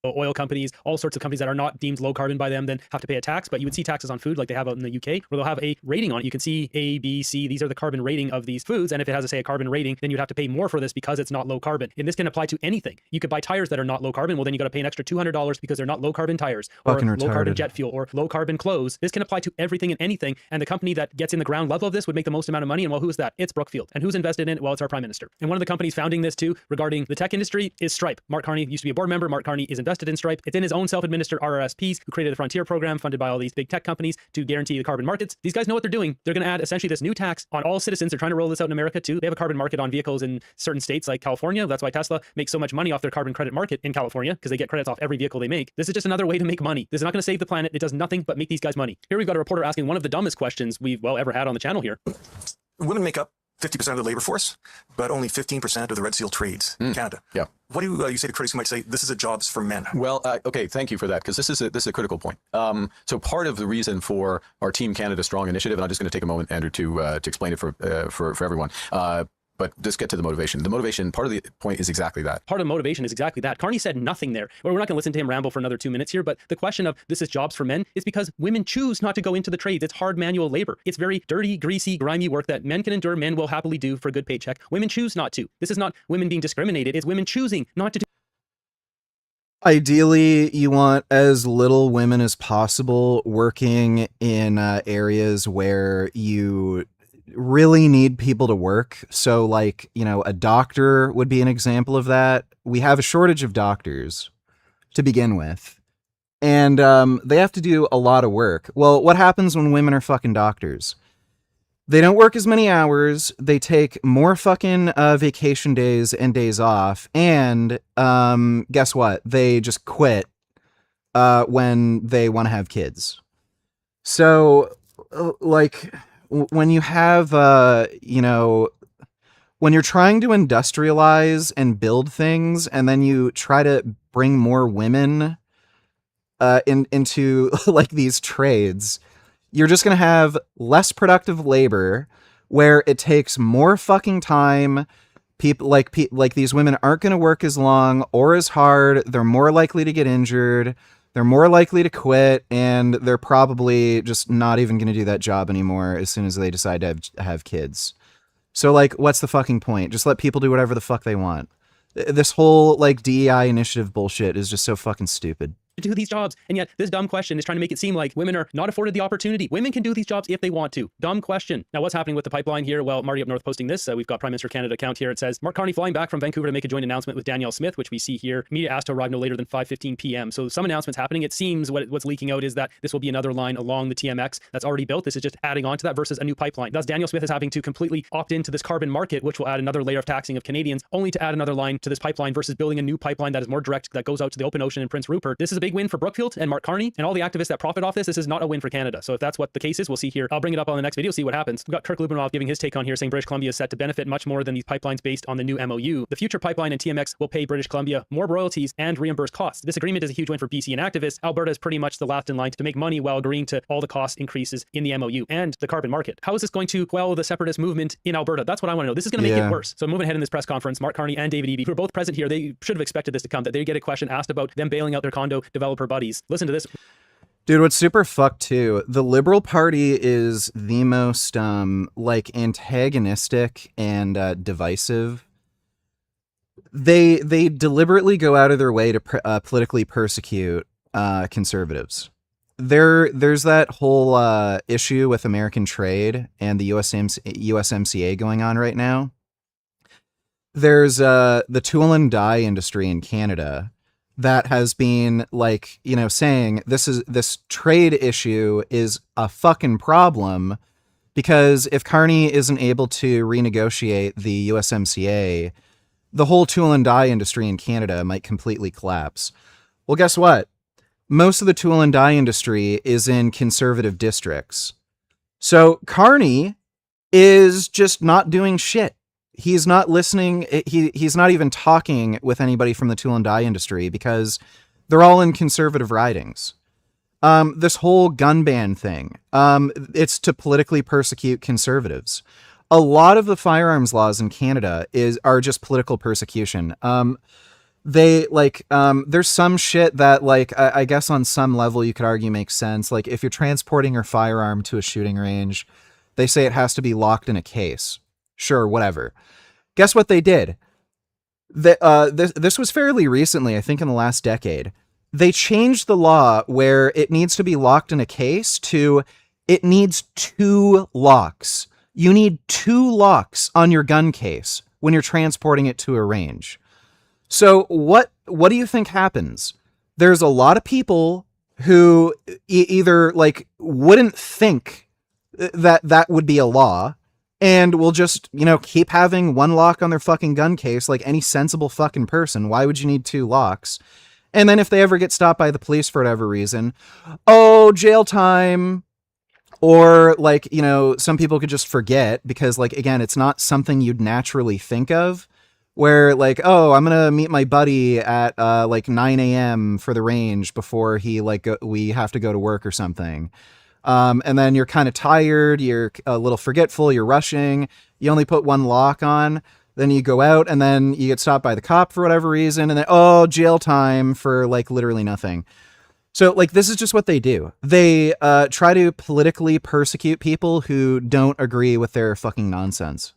oil companies, all sorts of companies that are not deemed low carbon by them then have to pay a tax, but you would see taxes on food like they have out in the UK, where they'll have a rating on it. You can see A, B, C, these are the carbon rating of these foods, and if it has, say, a carbon rating, then you'd have to pay more for this because it's not low carbon. And this can apply to anything. You could buy tires that are not low carbon, well then you got to pay an extra $200 because they're not low carbon tires, or Fucking low carbon retarded. jet fuel, or low carbon clothes. This can apply to everything and anything, and the company that gets in the ground level of this would make the most amount of money, and well, who is that? It's Brookfield. And who's invested in it? Well, it's our prime minister. And one of the companies founding this too, regarding the tech industry, is Stripe. Mark Carney used to be a board member. Mark Carney is invested in Stripe. It's in his own self-administered RRSPs, who created the Frontier program funded by all these big tech companies to guarantee the carbon markets. These guys know what they're doing. They're going to add essentially this new tax on all citizens. They're trying to roll this out in America too. They have a carbon market on vehicles in certain states like California. That's why Tesla makes so much money off their carbon credit market in California, because they get credits off every vehicle they make. This is just another way to make money. This is not going to save the planet. It does nothing but make these guys money. Here we've got a reporter asking one of the dumbest questions we've ever had on the channel here. Women make up 50% of the labor force, but only 15% of the Red Seal trades in Canada. Yeah. What do you say to critics who might say this is a jobs for men? Well, okay, thank you for that, because this is a critical point. So part of the reason for our Team Canada Strong initiative, and I'm just going to take a moment, Andrew, to explain it for everyone. But just get to the motivation. The motivation, part of the point is exactly that. Part of the motivation is exactly that. Carney said nothing there. Well, we're not going to listen to him ramble for another 2 minutes here, but the question of this is jobs for men is because women choose not to go into the trades. It's hard manual labor. It's very dirty, greasy, grimy work that men can endure, men will happily do for a good paycheck. Women choose not to. This is not women being discriminated. It's women choosing not to do. Ideally, you want as little women as possible working in areas where you really need people to work. So like, you know, a doctor would be an example of that. We have a shortage of doctors to begin with, and they have to do a lot of work. Well, what happens when women are fucking doctors? They don't work as many hours, they take more fucking vacation days and days off, and guess what? They just quit when they want to have kids. So, like, when you have, you know, when you're trying to industrialize and build things, and then you try to bring more women into like these trades, you're just going to have less productive labor where it takes more fucking time. People like these women aren't going to work as long or as hard. They're more likely to get injured. They're more likely to quit, and they're probably just not even going to do that job anymore as soon as they decide to have kids. So like, what's the fucking point? Just let people do whatever the fuck they want. This whole like DEI initiative bullshit is just so fucking stupid. do these jobs. And yet this dumb question is trying to make it seem like women are not afforded the opportunity. Women can do these jobs if they want to. Dumb question. Now, what's happening with the pipeline here? Well, Marty up north posting this. We've got Prime Minister Canada account here. It says, Mark Carney flying back from Vancouver to make a joint announcement with Danielle Smith, which we see here. Media asked to arrive no later than 5:15 p.m. So some announcements happening. It seems what's leaking out is that this will be another line along the TMX that's already built. This is just adding on to that versus a new pipeline. Thus, Danielle Smith is having to completely opt into this carbon market, which will add another layer of taxing of Canadians, only to add another line to this pipeline versus building a new pipeline that is more direct, that goes out to the open ocean in Prince Rupert. This is a big win for Brookfield and Mark Carney and all the activists that profit off this. This is not a win for Canada. So if that's what the case is, we'll see here. I'll bring it up on the next video, see what happens. We've got Kirk Lubinov giving his take on here, saying British Columbia is set to benefit much more than these pipelines based on the new MOU. The future pipeline and TMX will pay British Columbia more royalties and reimburse costs. This agreement is a huge win for BC and activists. Alberta is pretty much the last in line to make money while agreeing to all the cost increases in the MOU and the carbon market. How is this going to quell the separatist movement in Alberta? That's what I want to know. This is going to make it worse. So moving ahead in this press conference, Mark Carney and David Eby, who are both present here, they should have expected this to come, that they get a question asked about them bailing out their condo developer buddies. Listen to this. Dude, what's super fucked too, the Liberal Party is the most like antagonistic and divisive. They deliberately go out of their way to politically persecute conservatives. There's that whole issue with American trade and the USMCA going on right now. There's the tool and die industry in Canada that has been like, you know, saying this trade issue is a fucking problem because if Carney isn't able to renegotiate the USMCA, the whole tool and die industry in Canada might completely collapse. Well, guess what? Most of the tool and die industry is in conservative districts. So Carney is just not doing shit. He's not listening. He's not even talking with anybody from the tool and die industry because they're all in conservative ridings. This whole gun ban thing, it's to politically persecute conservatives. A lot of the firearms laws in Canada are just political persecution. There's some shit that I guess on some level you could argue makes sense. Like if you're transporting your firearm to a shooting range, they say it has to be locked in a case. Sure, whatever. Guess what they did? This was fairly recently, I think in the last decade. They changed the law where it needs to be locked in a case to it needs 2 locks. You need 2 locks on your gun case when you're transporting it to a range. So what do you think happens? There's a lot of people who either wouldn't think that would be a law, and will just, keep having 1 lock on their fucking gun case like any sensible fucking person. Why would you need 2 locks? And then if they ever get stopped by the police for whatever reason, jail time. Or some people could just forget because again, it's not something you'd naturally think of where I'm going to meet my buddy at 9 a.m. for the range before we have to go to work or something. And then you're kind of tired, you're a little forgetful, you're rushing, you only put 1 lock on, then you go out and then you get stopped by the cop for whatever reason, and then, jail time for literally nothing. So this is just what they do. They try to politically persecute people who don't agree with their fucking nonsense.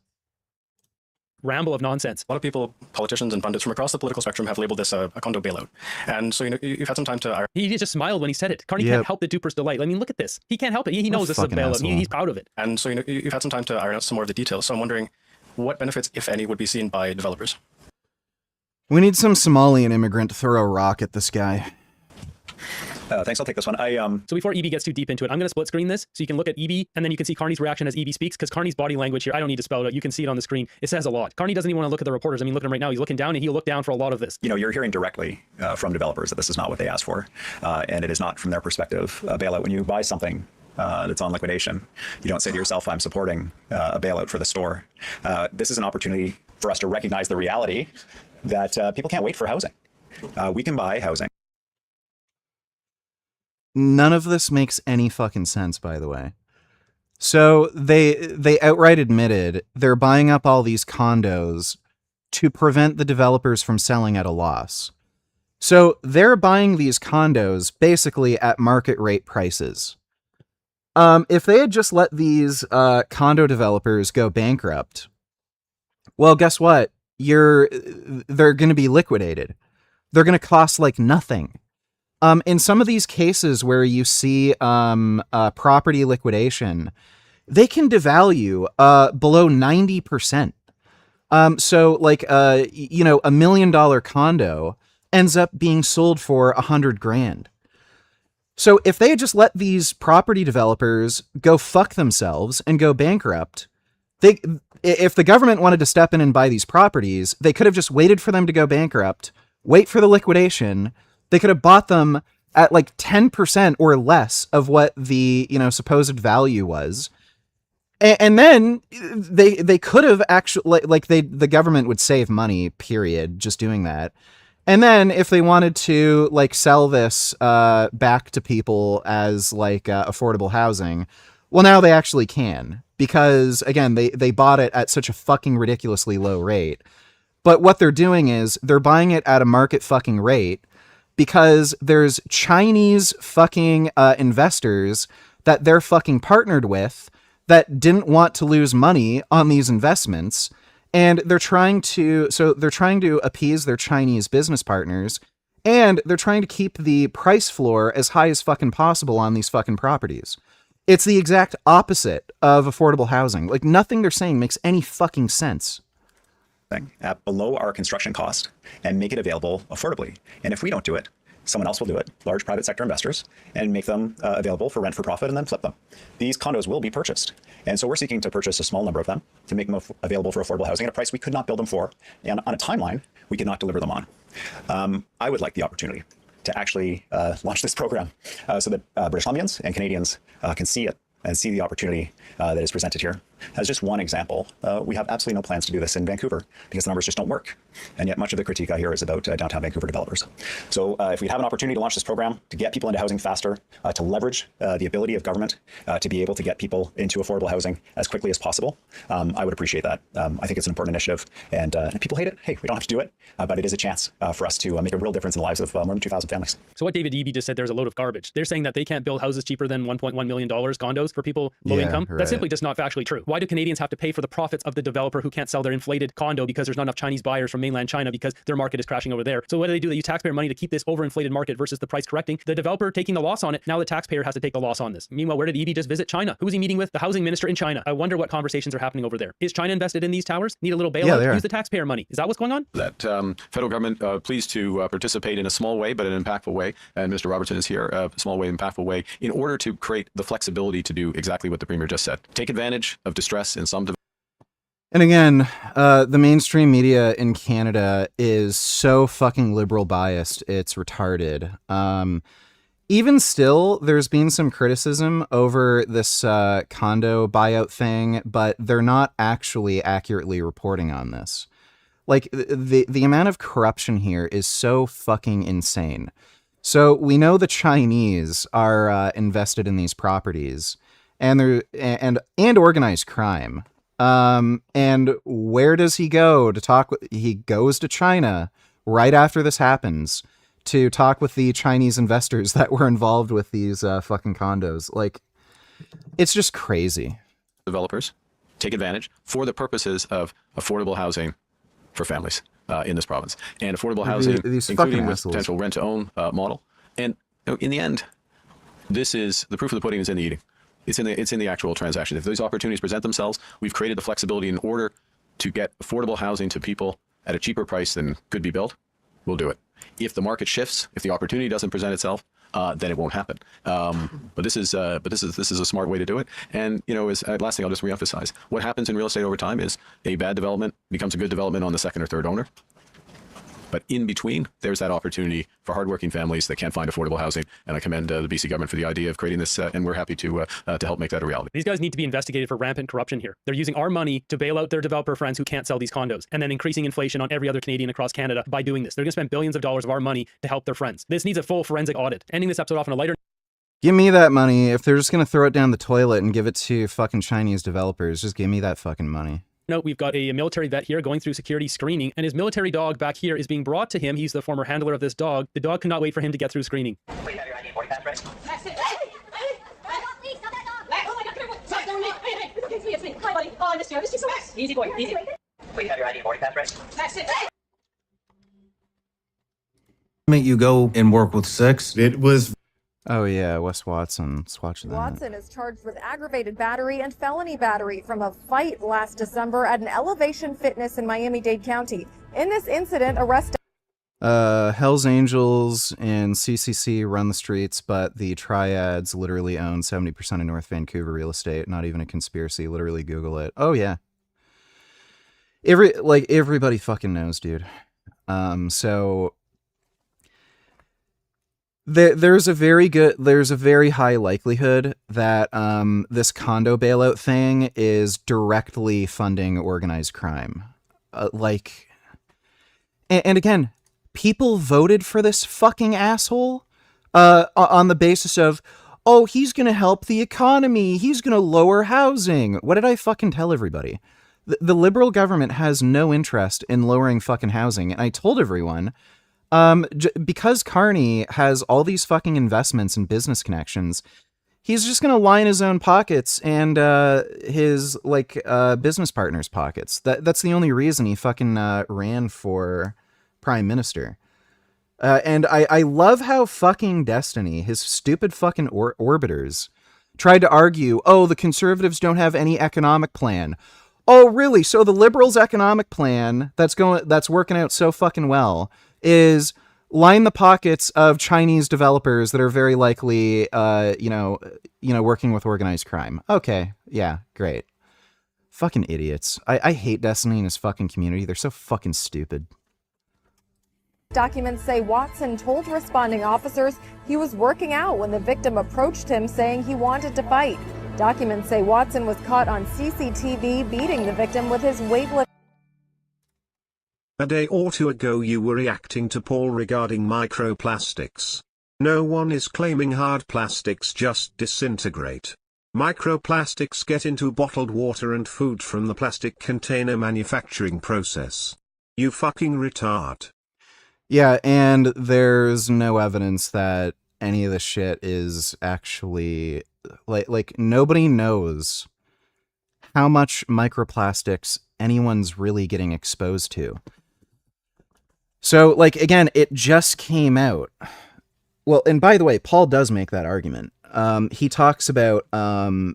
Ramble of nonsense. A lot of people, politicians and pundits from across the political spectrum have labeled this a condo bailout. And so, you've had some time to... He just smiled when he said it. Carney can't help the duper's delight. I mean, look at this. He can't help it. He knows this is a bailout. He's proud of it. And so, you've had some time to iron out some more of the details. So I'm wondering what benefits, if any, would be seen by developers? We need some Somalian immigrant to throw a rock at this guy. Thanks, I'll take this one. So before Eby gets too deep into it, I'm going to split screen this so you can look at Eby and then you can see Carney's reaction as Eby speaks, because Carney's body language here, I don't need to spell it out. You can see it on the screen. It says a lot. Carney doesn't even want to look at the reporters. I mean, look at him right now. He's looking down and he'll look down for a lot of this. You're hearing directly from developers that this is not what they asked for. And it is not, from their perspective, a bailout. When you buy something that's on liquidation, you don't say to yourself, I'm supporting a bailout for the store. This is an opportunity for us to recognize the reality that people can't wait for housing. We can buy housing. None of this makes any fucking sense, by the way. So they outright admitted they're buying up all these condos to prevent the developers from selling at a loss. So they're buying these condos basically at market rate prices. If they had just let these condo developers go bankrupt, well, guess what? They're going to be liquidated. They're going to cost nothing. In some of these cases where you see property liquidation, they can devalue below 90%. So like, you know, $1 million condo ends up being sold for $100,000. So if they had just let these property developers go fuck themselves and go bankrupt, if the government wanted to step in and buy these properties, they could have just waited for them to go bankrupt, wait for the liquidation. They could have bought them at like 10% or less of what the, you know, supposed value was. And then they could have actually, like the government would save money, period, just doing that. And then if they wanted to like sell this back to people as like affordable housing, well, now they actually can, because again, they bought it at such a fucking ridiculously low rate. But what they're doing is they're buying it at a market fucking rate because there's Chinese fucking investors that they're fucking partnered with that didn't want to lose money on these investments. And they're trying to appease their Chinese business partners, and they're trying to keep the price floor as high as fucking possible on these fucking properties. It's the exact opposite of affordable housing. Like, nothing they're saying makes any fucking sense. At below our construction cost and make it available affordably. And if we don't do it, someone else will do it, large private sector investors, and make them available for rent for profit and then flip them. These condos will be purchased. And so we're seeking to purchase a small number of them to make them available for affordable housing at a price we could not build them for, and on a timeline we could not deliver them on. I would like the opportunity to actually launch this program so that British Columbians and Canadians can see it and see the opportunity that is presented here. As just one example, we have absolutely no plans to do this in Vancouver because the numbers just don't work. And yet much of the critique I hear is about downtown Vancouver developers. So if we have an opportunity to launch this program, to get people into housing faster, to leverage the ability of government to be able to get people into affordable housing as quickly as possible, I would appreciate that. I think it's an important initiative, and if people hate it, hey, we don't have to do it, but it is a chance for us to make a real difference in the lives of more than 2,000 families. So what David Eby just said, there's a load of garbage. They're saying that they can't build houses cheaper than $1.1 million condos for people low income. Right. That's simply just not factually true. Why do Canadians have to pay for the profits of the developer who can't sell their inflated condo because there's not enough Chinese buyers from mainland China because their market is crashing over there? So what do? They use taxpayer money to keep this overinflated market versus the price correcting. The developer taking the loss on it. Now the taxpayer has to take the loss on this. Meanwhile, where did Eby just visit? China. Who was he meeting with? The housing minister in China. I wonder what conversations are happening over there. Is China invested in these towers? Need a little bailout? Yeah, use the taxpayer money. Is that what's going on? That federal government pleased to participate in a small way, but an impactful way. And Mr. Robertson is here, a small way, impactful way, in order to create the flexibility to do exactly what the Premier just said. Take advantage of distress in some. And again, the mainstream media in Canada is so fucking liberal biased, it's retarded. Even still, there's been some criticism over this condo buyout thing, but they're not actually accurately reporting on this. Like, the amount of corruption here is so fucking insane. So we know the Chinese are invested in these properties, and and organized crime. And where does he go to talk with? He goes to China right after this happens to talk with the Chinese investors that were involved with these fucking condos. Like, it's just crazy. Developers take advantage for the purposes of affordable housing for families in this province, and affordable housing, including with potential rent-to-own model. And in the end, this is the proof of the pudding is in the eating. It's in the actual transaction. If those opportunities present themselves, we've created the flexibility in order to get affordable housing to people at a cheaper price than could be built. We'll do it. If the market shifts, if the opportunity doesn't present itself, then it won't happen. But this is a smart way to do it. And last thing I'll just reemphasize: what happens in real estate over time is a bad development becomes a good development on the second or third owner. But in between, there's that opportunity for hardworking families that can't find affordable housing. And I commend the BC government for the idea of creating this, and we're happy to help make that a reality. These guys need to be investigated for rampant corruption here. They're using our money to bail out their developer friends who can't sell these condos, and then increasing inflation on every other Canadian across Canada by doing this. They're going to spend billions of dollars of our money to help their friends. This needs a full forensic audit. Ending this episode off on a lighter. Give me that money. If they're just going to throw it down the toilet and give it to fucking Chinese developers, just give me that fucking money. Note, we've got a military vet here going through security screening, and his military dog back here is being brought to him. He's the former handler of this dog. The dog cannot wait for him to get through screening. Make you go and work with sex. It was. Oh yeah, Wes Watson. Let's watch that. Watson is charged with aggravated battery and felony battery from a fight last December at an Elevation Fitness in Miami-Dade County. In this incident, arrest. Hell's Angels and CCC run the streets, but the Triads literally own 70% of North Vancouver real estate. Not even a conspiracy. Literally Google it. Oh yeah. Everybody fucking knows, dude. So there's a very high likelihood that this condo bailout thing is directly funding organized crime. And again, people voted for this fucking asshole on the basis of, oh, he's going to help the economy. He's going to lower housing. What did I fucking tell everybody? The liberal government has no interest in lowering fucking housing. And I told everyone, because Carney has all these fucking investments and business connections, he's just going to line his own pockets and his business partners' pockets. That's the only reason he fucking ran for prime minister. And I love how fucking Destiny, his stupid fucking orbiters, tried to argue, oh, the conservatives don't have any economic plan. Oh, really? So the liberals' economic plan that's working out so fucking well is line the pockets of Chinese developers that are very likely, working with organized crime. Okay, yeah, great. Fucking idiots. I hate Destiny and his fucking community. They're so fucking stupid. Documents say Watson told responding officers he was working out when the victim approached him saying he wanted to fight. Documents say Watson was caught on CCTV beating the victim with his weightlifting. A day or two ago you were reacting to Paul regarding microplastics. No one is claiming hard plastics just disintegrate. Microplastics get into bottled water and food from the plastic container manufacturing process. You fucking retard. Yeah, and there's no evidence that any of this shit is actually like nobody knows how much microplastics anyone's really getting exposed to. So, again, it just came out. Well, and by the way, Paul does make that argument. He talks about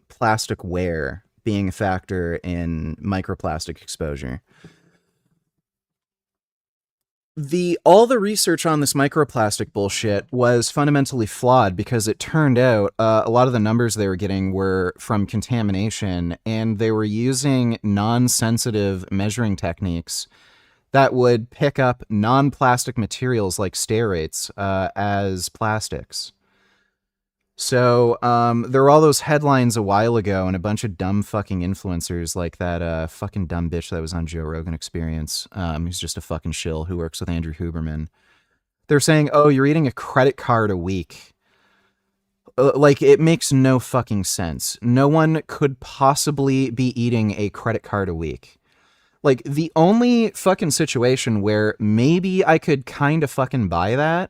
plastic wear being a factor in microplastic exposure. All the research on this microplastic bullshit was fundamentally flawed because it turned out a lot of the numbers they were getting were from contamination, and they were using non-sensitive measuring techniques that would pick up non-plastic materials like stearates as plastics. So there were all those headlines a while ago, and a bunch of dumb fucking influencers like that fucking dumb bitch that was on Joe Rogan Experience, who's just a fucking shill who works with Andrew Huberman. They're saying, oh, you're eating a credit card a week. It makes no fucking sense. No one could possibly be eating a credit card a week. The only fucking situation where maybe I could kind of fucking buy that,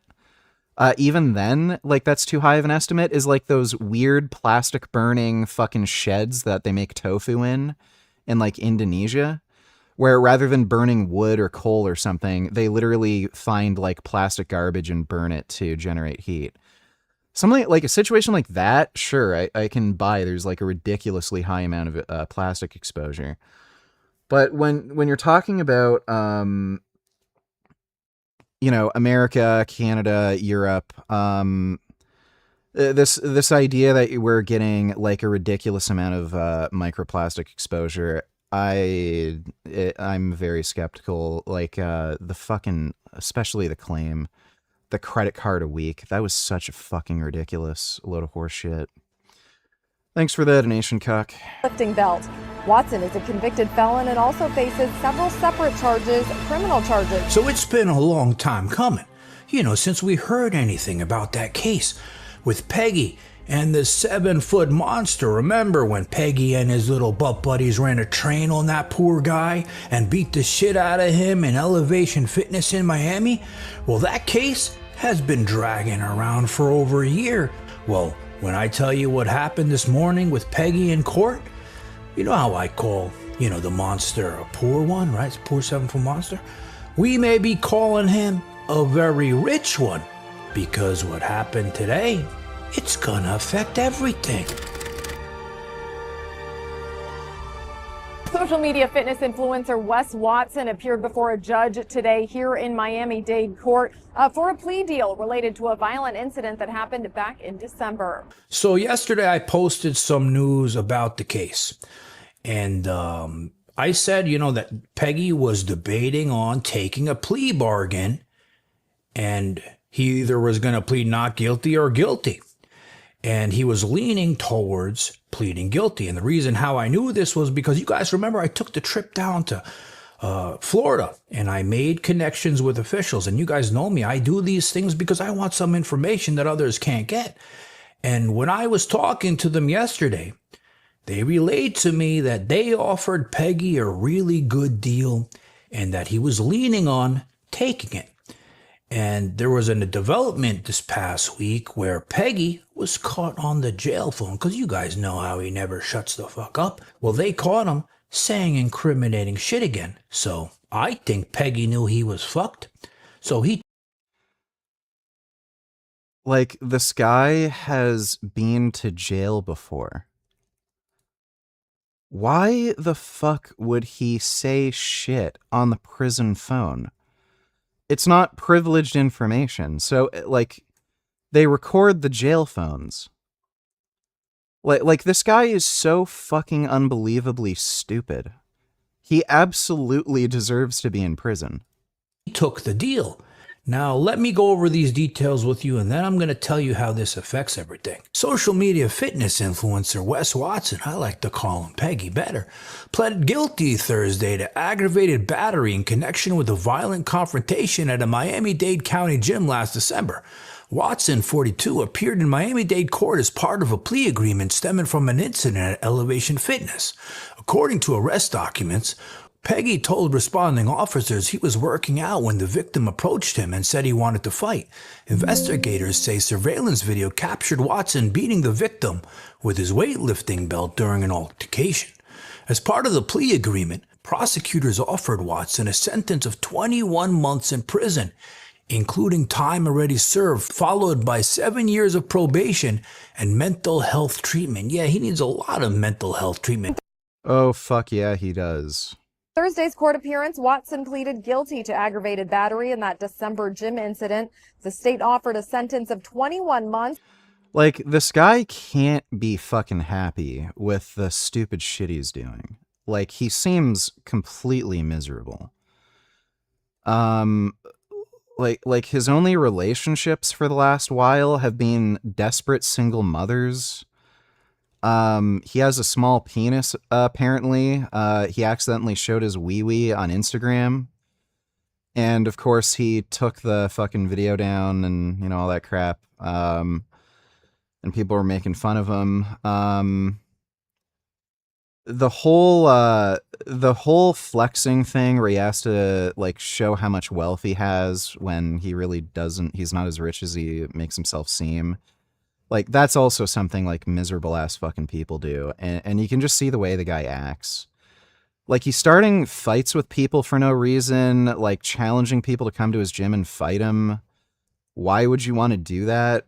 even then, that's too high of an estimate, is those weird plastic burning fucking sheds that they make tofu in Indonesia, where rather than burning wood or coal or something, they literally find plastic garbage and burn it to generate heat. Something a situation like that, sure, I can buy. There's a ridiculously high amount of plastic exposure. But when you're talking about, America, Canada, Europe, this idea that we're getting a ridiculous amount of microplastic exposure, I'm very skeptical. The fucking, especially the claim, the credit card a week, that was such a fucking ridiculous load of horse shit. Thanks for the donation, cuck. Lifting belt. Watson is a convicted felon and also faces several separate charges, criminal charges. So it's been a long time coming, since we heard anything about that case with Peggy and the 7-foot monster. Remember when Peggy and his little butt buddies ran a train on that poor guy and beat the shit out of him in Elevation Fitness in Miami? Well, that case has been dragging around for over a year. Well, when I tell you what happened this morning with Peggy in court, you know how I call, the monster a poor one, right? It's a poor 7-foot monster. We may be calling him a very rich one. Because what happened today, it's gonna affect everything. Social media fitness influencer Wes Watson appeared before a judge today here in Miami-Dade court for a plea deal related to a violent incident that happened back in December. So yesterday I posted some news about the case. And I said, that Peggy was debating on taking a plea bargain. And he either was going to plead not guilty or guilty. And he was leaning towards pleading guilty. And the reason how I knew this was because you guys remember I took the trip down to Florida and I made connections with officials. And you guys know me. I do these things because I want some information that others can't get. And when I was talking to them yesterday, they relayed to me that they offered Peggy a really good deal and that he was leaning on taking it. And there was a development this past week where Peggy was caught on the jail phone, because you guys know how he never shuts the fuck up. Well, they caught him saying incriminating shit again. So I think Peggy knew he was fucked. So he... Like, this guy has been to jail before. Why the fuck would he say shit on the prison phone? It's not privileged information. So, like, they record the jail phones. Like this guy is so fucking unbelievably stupid. He absolutely deserves to be in prison. He took the deal. Now, let me go over these details with you, and then I'm going to tell you how this affects everything. Social media fitness influencer Wes Watson, I like to call him Peggy better, pled guilty Thursday to aggravated battery in connection with a violent confrontation at a Miami-Dade County gym last December. Watson, 42, appeared in Miami-Dade court as part of a plea agreement stemming from an incident at Elevation Fitness. According to arrest documents, Peggy told responding officers he was working out when the victim approached him and said he wanted to fight. Investigators say surveillance video captured Watson beating the victim with his weightlifting belt during an altercation. As part of the plea agreement, prosecutors offered Watson a sentence of 21 months in prison, including time already served, followed by 7 years of probation and mental health treatment. Yeah, he needs a lot of mental health treatment. Oh, fuck yeah, he does. Thursday's court appearance, Watson pleaded guilty to aggravated battery in that December gym incident. The state offered a sentence of 21 months. Like, this guy can't be fucking happy with the stupid shit he's doing. Like, he seems completely miserable. Like his only relationships for the last while have been desperate single mothers. He has a small penis, apparently. He accidentally showed his wee-wee on Instagram. And, of course, he took the fucking video down and, all that crap. And people were making fun of him. The whole flexing thing where he has to, like, show how much wealth he has when he really doesn't, he's not as rich as he makes himself seem. Like, that's also something, like, miserable-ass fucking people do. And you can just see the way the guy acts. Like, he's starting fights with people for no reason, like, challenging people to come to his gym and fight him. Why would you want to do that?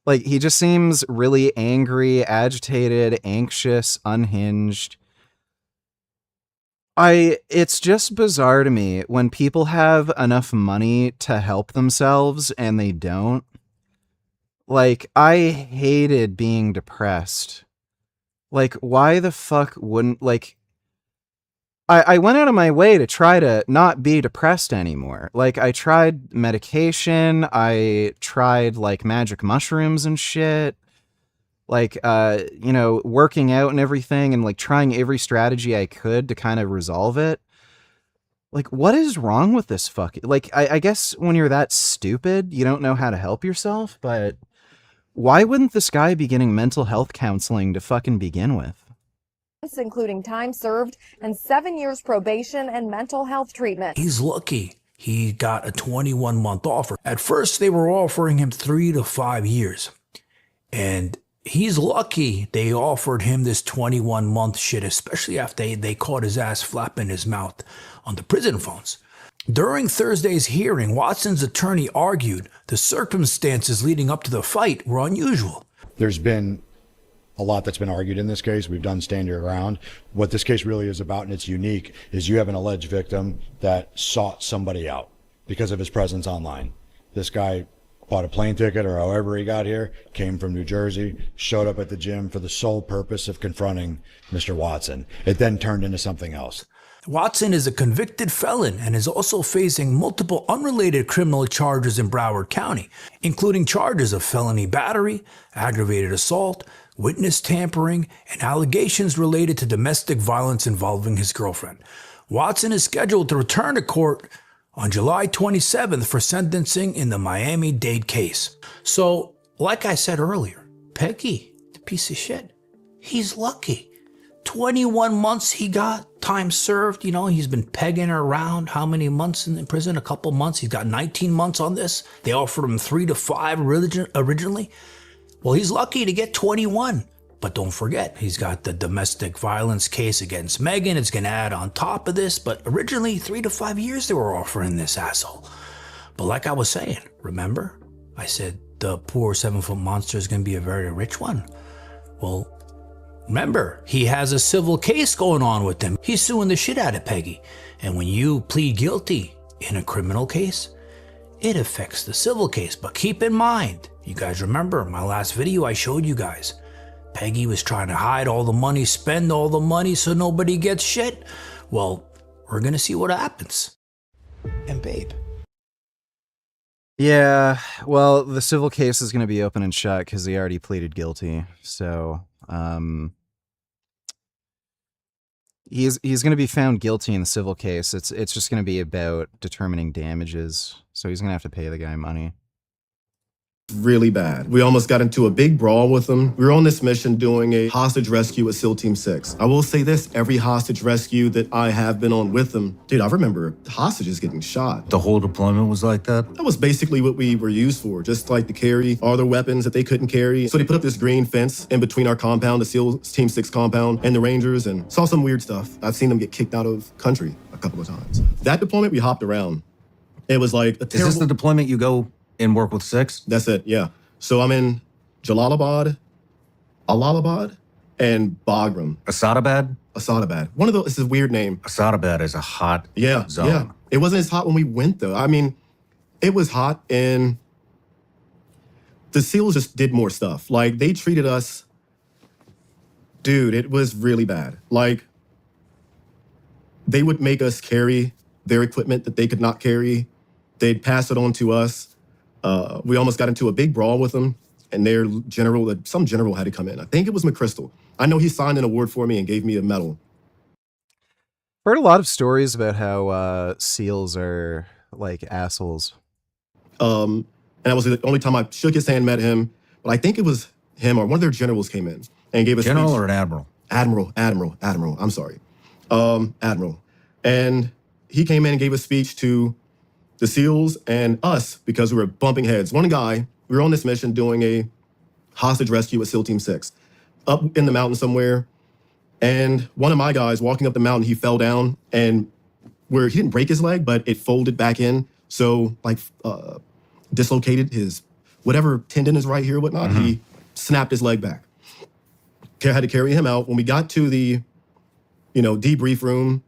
Like, he just seems really angry, agitated, anxious, unhinged. It's just bizarre to me when people have enough money to help themselves and they don't. Like, I hated being depressed. Like, why the fuck wouldn't, like, I went out of my way to try to not be depressed anymore. Like, I tried medication, I tried, like, magic mushrooms and shit. Like, working out and everything and, like, trying every strategy I could to kind of resolve it. Like, what is wrong with this fucking... Like, I guess when you're that stupid, you don't know how to help yourself, but... Why wouldn't this guy be getting mental health counseling to fucking begin with? Including time served and 7 years probation and mental health treatment. He's lucky he got a 21-month offer. At first, they were offering him 3 to 5 years. And He's lucky they offered him this 21-month shit, especially after they caught his ass flapping his mouth on the prison phones. During Thursday's hearing, Watson's attorney argued the circumstances leading up to the fight were unusual. There's been a lot that's been argued in this case. We've done stand your ground. What this case really is about, and it's unique, is you have an alleged victim that sought somebody out because of his presence online. This guy bought a plane ticket or however he got here, came from New Jersey, showed up at the gym for the sole purpose of confronting Mr. Watson. It then turned into something else. Watson is a convicted felon and is also facing multiple unrelated criminal charges in Broward County, including charges of felony battery, aggravated assault, witness tampering, and allegations related to domestic violence involving his girlfriend. Watson is scheduled to return to court on July 27th for sentencing in the Miami-Dade case. So, like I said earlier, Peggy, the piece of shit, he's lucky. 21 months he got, time served. You know, he's been pegging her around. How many months in prison? A couple months. He's got 19 months on this. They offered him 3 to 5 originally. Well, he's lucky to get 21. But don't forget, he's got the domestic violence case against Megan. It's going to add on top of this. But originally, 3 to 5 years they were offering this asshole. But like I was saying, remember? I said the poor 7-foot monster is going to be a very rich one. Well, remember, he has a civil case going on with him. He's suing the shit out of Peggy. And when you plead guilty in a criminal case, it affects the civil case. But keep in mind, you guys remember my last video I showed you guys, Peggy was trying to hide all the money, spend all the money so nobody gets shit. Well, we're going to see what happens. And babe. Yeah, well, the civil case is going to be open and shut because he already pleaded guilty. So, he's going to be found guilty in the civil case. It's just going to be about determining damages. So he's going to have to pay the guy money. Really bad. We almost got into a big brawl with them. We were on this mission doing a hostage rescue with SEAL Team 6. I will say this, every hostage rescue that I have been on with them, dude, I remember hostages getting shot. The whole deployment was like that? That was basically what we were used for, just like to carry all their weapons that they couldn't carry. So they put up this green fence in between our compound, the SEAL Team 6 compound, and the Rangers, and saw some weird stuff. I've seen them get kicked out of country a couple of times. That deployment, we hopped around. It was like a terrible... Is this the deployment you go and work with 6? That's it, yeah. So I'm in Jalalabad, Allahabad, and Bagram. Asadabad? Asadabad. One of those, it's a weird name. Asadabad is a hot zone. Yeah. It wasn't as hot when we went, though. I mean, it was hot, and the SEALs just did more stuff. Like, they treated us... Dude, it was really bad. Like, they would make us carry their equipment that they could not carry. They'd pass it on to us. We almost got into a big brawl with them, and their general, some general had to come in. I think it was McChrystal. I know he signed an award for me and gave me a medal. Heard a lot of stories about how SEALs are like assholes. And that was the only time I shook his hand, met him. But I think it was him or one of their generals came in and gave us General speech. or an admiral? Admiral. I'm sorry. Admiral. And he came in and gave a speech to the SEALs and us because we were bumping heads. One guy, we were on this mission doing a hostage rescue with SEAL Team 6 up in the mountain somewhere. And one of my guys walking up the mountain, he fell down and he didn't break his leg, but it folded back in. So like dislocated his whatever tendon is right here, whatnot. Mm-hmm. He snapped his leg back. Had to carry him out. When we got to the, debrief room,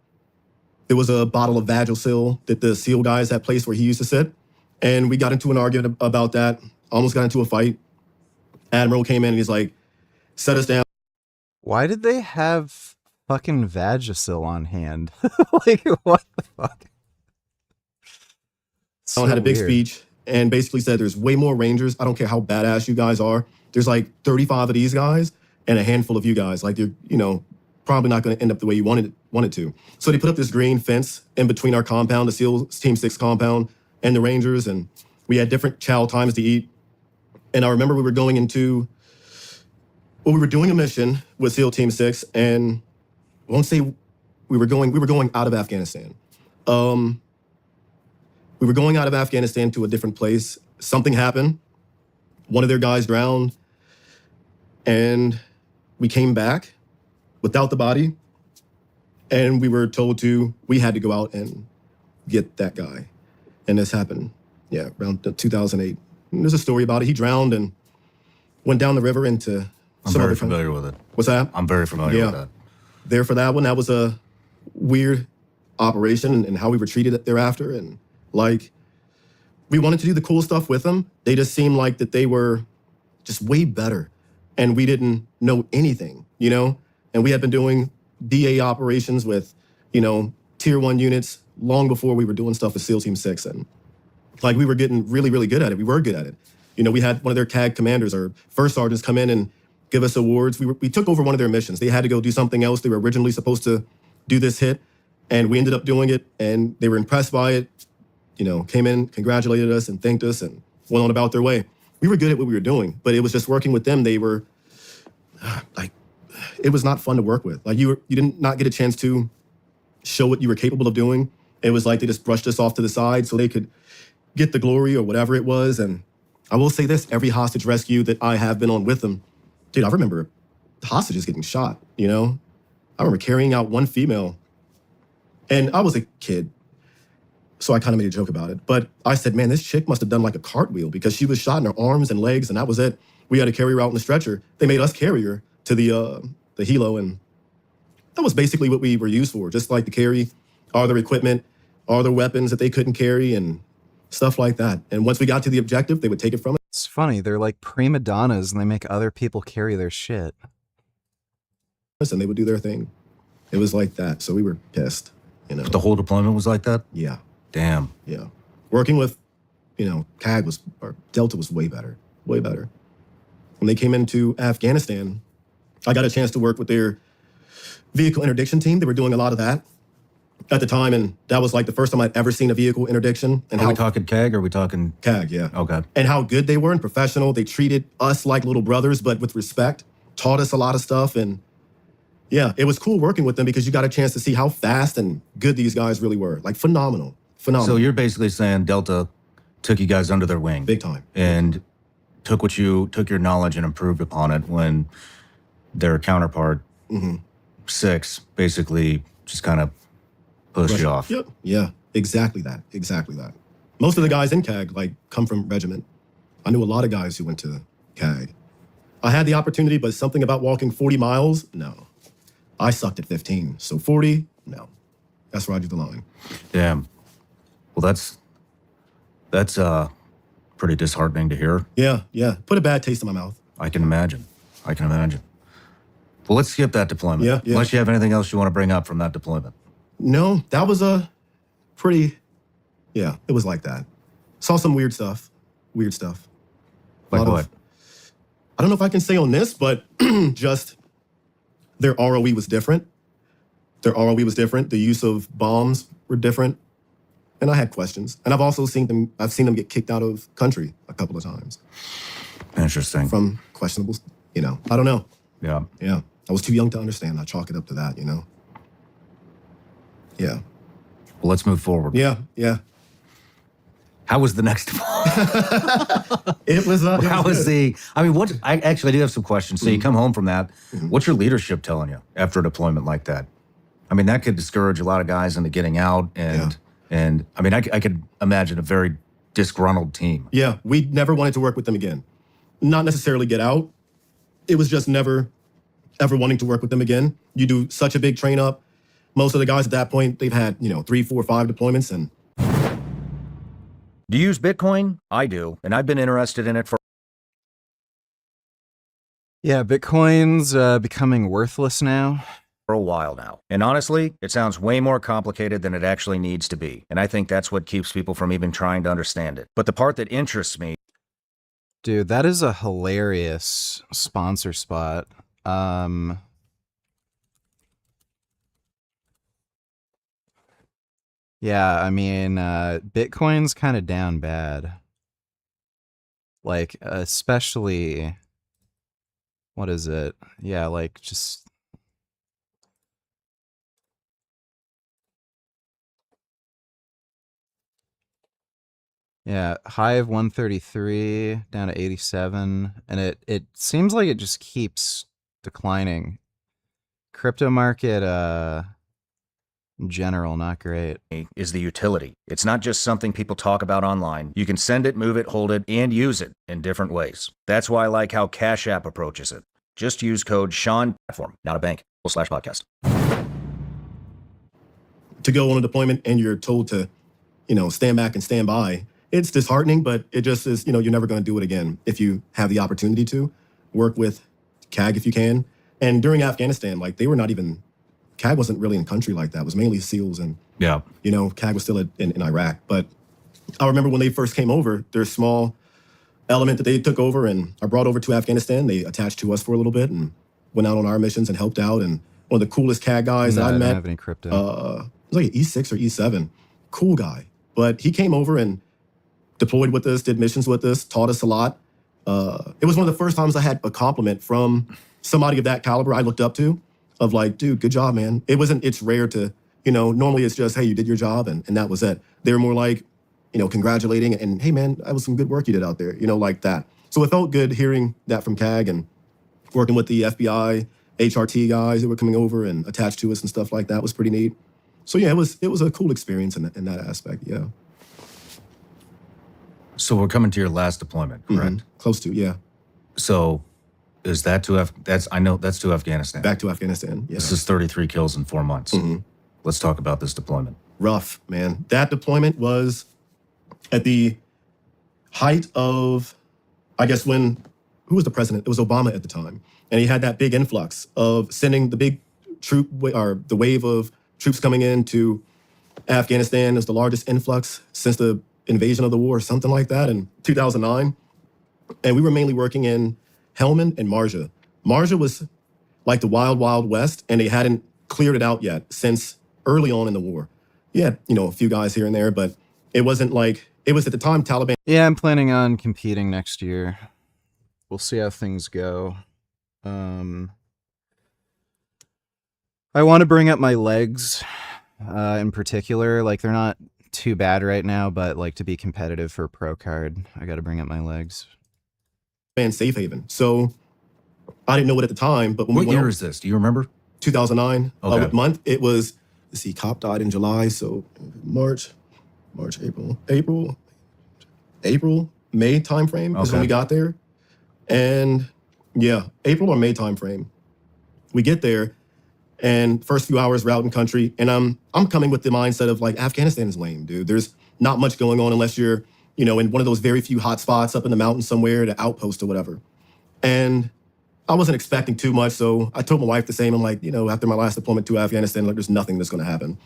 there was a bottle of Vagisil that the SEAL guys had placed where he used to sit. And we got into an argument about that. Almost got into a fight. Admiral came in and he's like, set us down. Why did they have fucking Vagisil on hand? Like, what the fuck? So had a big speech and basically said there's way more Rangers. I don't care how badass you guys are. There's like 35 of these guys and a handful of you guys. Like, you're, probably not going to end up the way you wanted to. So they put up this green fence in between our compound, the SEAL Team 6 compound, and the Rangers, and we had different chow times to eat. And I remember we were doing a mission with SEAL Team 6, and I won't say we were going out of Afghanistan. We were going out of Afghanistan to a different place. Something happened. One of their guys drowned. And we came back without the body. And we were told we had to go out and get that guy. And this happened, around 2008. And there's a story about it. He drowned and went down the river into I'm very familiar with it. What's that? I'm very familiar with that. There for that one. That was a weird operation and how we were treated thereafter. And like, we wanted to do the cool stuff with them. They just seemed like that they were just way better. And we didn't know anything, And we had been doing DA operations with, tier 1 units long before we were doing stuff with SEAL Team 6. And like, we were getting really, really good at it. We were good at it. We had one of their CAG commanders or first sergeants come in and give us awards. We took over one of their missions. They had to go do something else. They were originally supposed to do this hit, and we ended up doing it, and they were impressed by it, came in, congratulated us, and thanked us, and went on about their way. We were good at what we were doing, but it was just working with them. They were, it was not fun to work with. Like, you didn't not get a chance to show what you were capable of doing. It was like they just brushed us off to the side so they could get the glory or whatever it was. And I will say this, every hostage rescue that I have been on with them, dude, I remember hostages getting shot, I remember carrying out one female, and I was a kid, so I kind of made a joke about it. But I said, man, this chick must have done like a cartwheel because she was shot in her arms and legs, and that was it. We had to carry her out in the stretcher. They made us carry her to the helo, and that was basically what we were used for, just like to carry all their equipment, all their weapons that they couldn't carry, and stuff like that. And once we got to the objective, they would take it from us. It's funny. They're like prima donnas and they make other people carry their shit. And they would do their thing. It was like that. So we were pissed, But the whole deployment was like that? Yeah. Damn. Yeah. Working with, CAG or Delta was way better. Way better. When they came into Afghanistan, I got a chance to work with their vehicle interdiction team. They were doing a lot of that at the time, and that was like the first time I'd ever seen a vehicle interdiction. And Are we talking CAG or are we talking... CAG, yeah. Okay. And how good they were and professional. They treated us like little brothers, but with respect, taught us a lot of stuff. And yeah, it was cool working with them because you got a chance to see how fast and good these guys really were. Like, phenomenal. Phenomenal. So you're basically saying Delta took you guys under their wing. Big time. And took your knowledge and improved upon it when their counterpart, 6, basically just kind of pushed you off. Yep. Yeah, exactly that. Exactly that. Most of the guys in CAG, come from regiment. I knew a lot of guys who went to CAG. I had the opportunity, but something about walking 40 miles, no. I sucked at 15. So 40, no. That's where I drew the line. Damn. Well, that's pretty disheartening to hear. Yeah. Put a bad taste in my mouth. I can imagine. Well, let's skip that deployment. Yeah. Unless you have anything else you want to bring up from that deployment. No, that was a pretty, it was like that. Saw some weird stuff. Like what? I don't know if I can say on this, but just their ROE was different. The use of bombs were different. And I had questions. And I've seen them get kicked out of country a couple of times. Interesting. From questionable, I don't know. Yeah. I was too young to understand. I chalk it up to that, Yeah. Well, let's move forward. Yeah. How was the next It was. I actually do have some questions. So you come home from that. What's your leadership telling you after a deployment like that? I mean, that could discourage a lot of guys into getting out, and I could imagine a very disgruntled team. Yeah, we never wanted to work with them again. Not necessarily get out. It was just never, ever wanting to work with them again. You do such a big train up. Most of the guys at that point, they've had 3, 4, 5 deployments, and. Do you use Bitcoin? I do, and I've been interested in it for. Yeah, Bitcoin's becoming worthless now. For a while now. And honestly, it sounds way more complicated than it actually needs to be. And I think that's what keeps people from even trying to understand it. But the part that interests me. Dude, that is a hilarious sponsor spot. Yeah, I mean, Bitcoin's kind of down bad. Like, especially, what is it? Yeah, like, just... Yeah, high of 133 down to 87, and it seems like it just keeps declining. Crypto market, in general, not great. Is the utility. It's not just something people talk about online. You can send it, move it, hold it, and use it in different ways. That's why I like how Cash App approaches it. Just use code Sean Platform, not a bank, /podcast. To go on a deployment and you're told to, stand back and stand by, it's disheartening, but it just is, you're never going to do it again if you have the opportunity to work with CAG if you can. And during Afghanistan, they were not even, CAG wasn't really in country like that. It was mainly SEALs and, CAG was still in Iraq. But I remember when they first came over, their small element that they took over and are brought over to Afghanistan, they attached to us for a little bit and went out on our missions and helped out. And one of the coolest CAG guys that I met. I don't have any crypto. It was like an E6 or E7. Cool guy. But he came over and deployed with us, did missions with us, taught us a lot. It was one of the first times I had a compliment from somebody of that caliber I looked up to, of dude, good job, man. It's rare to, normally it's just, hey, you did your job and that was it. They were more congratulating and, hey, man, that was some good work you did out there, like that. So it felt good hearing that from CAG and working with the FBI, HRT guys that were coming over and attached to us and stuff like that was pretty neat. So yeah, it was a cool experience in that aspect, yeah. So we're coming to your last deployment, correct? Mm-hmm. Close to, yeah. So is that I know that's to Afghanistan. Back to Afghanistan, yeah. This is 33 kills in 4 months. Mm-hmm. Let's talk about this deployment. Rough, man. That deployment was at the height of, I guess who was the president? It was Obama at the time. And he had that big influx of sending the big the wave of troops coming in to Afghanistan. It was the largest influx since the invasion of the war, something like that, in 2009. And we were mainly working in Helmand and Marja. Marja was like the wild, wild west, and they hadn't cleared it out yet since early on in the war. Yeah, a few guys here and there, but it wasn't it was at the time Taliban. Yeah, I'm planning on competing next year. We'll see how things go. I want to bring up my legs in particular. They're not too bad right now, but to be competitive for a pro card, I got to bring up my legs. Safe haven. So I didn't know it at the time, but when what year is this? Do you remember? 2009. Okay. What month? It was, let's see, Cop died in July. So March, April, May timeframe is when we got there. And yeah, April or May timeframe. We get there and first few hours we're out in country. And I'm coming with the mindset of Afghanistan is lame, dude. There's not much going on unless you're, in one of those very few hot spots up in the mountains somewhere, the outpost or whatever. And I wasn't expecting too much. So I told my wife the same. I'm after my last deployment to Afghanistan, there's nothing that's going to happen.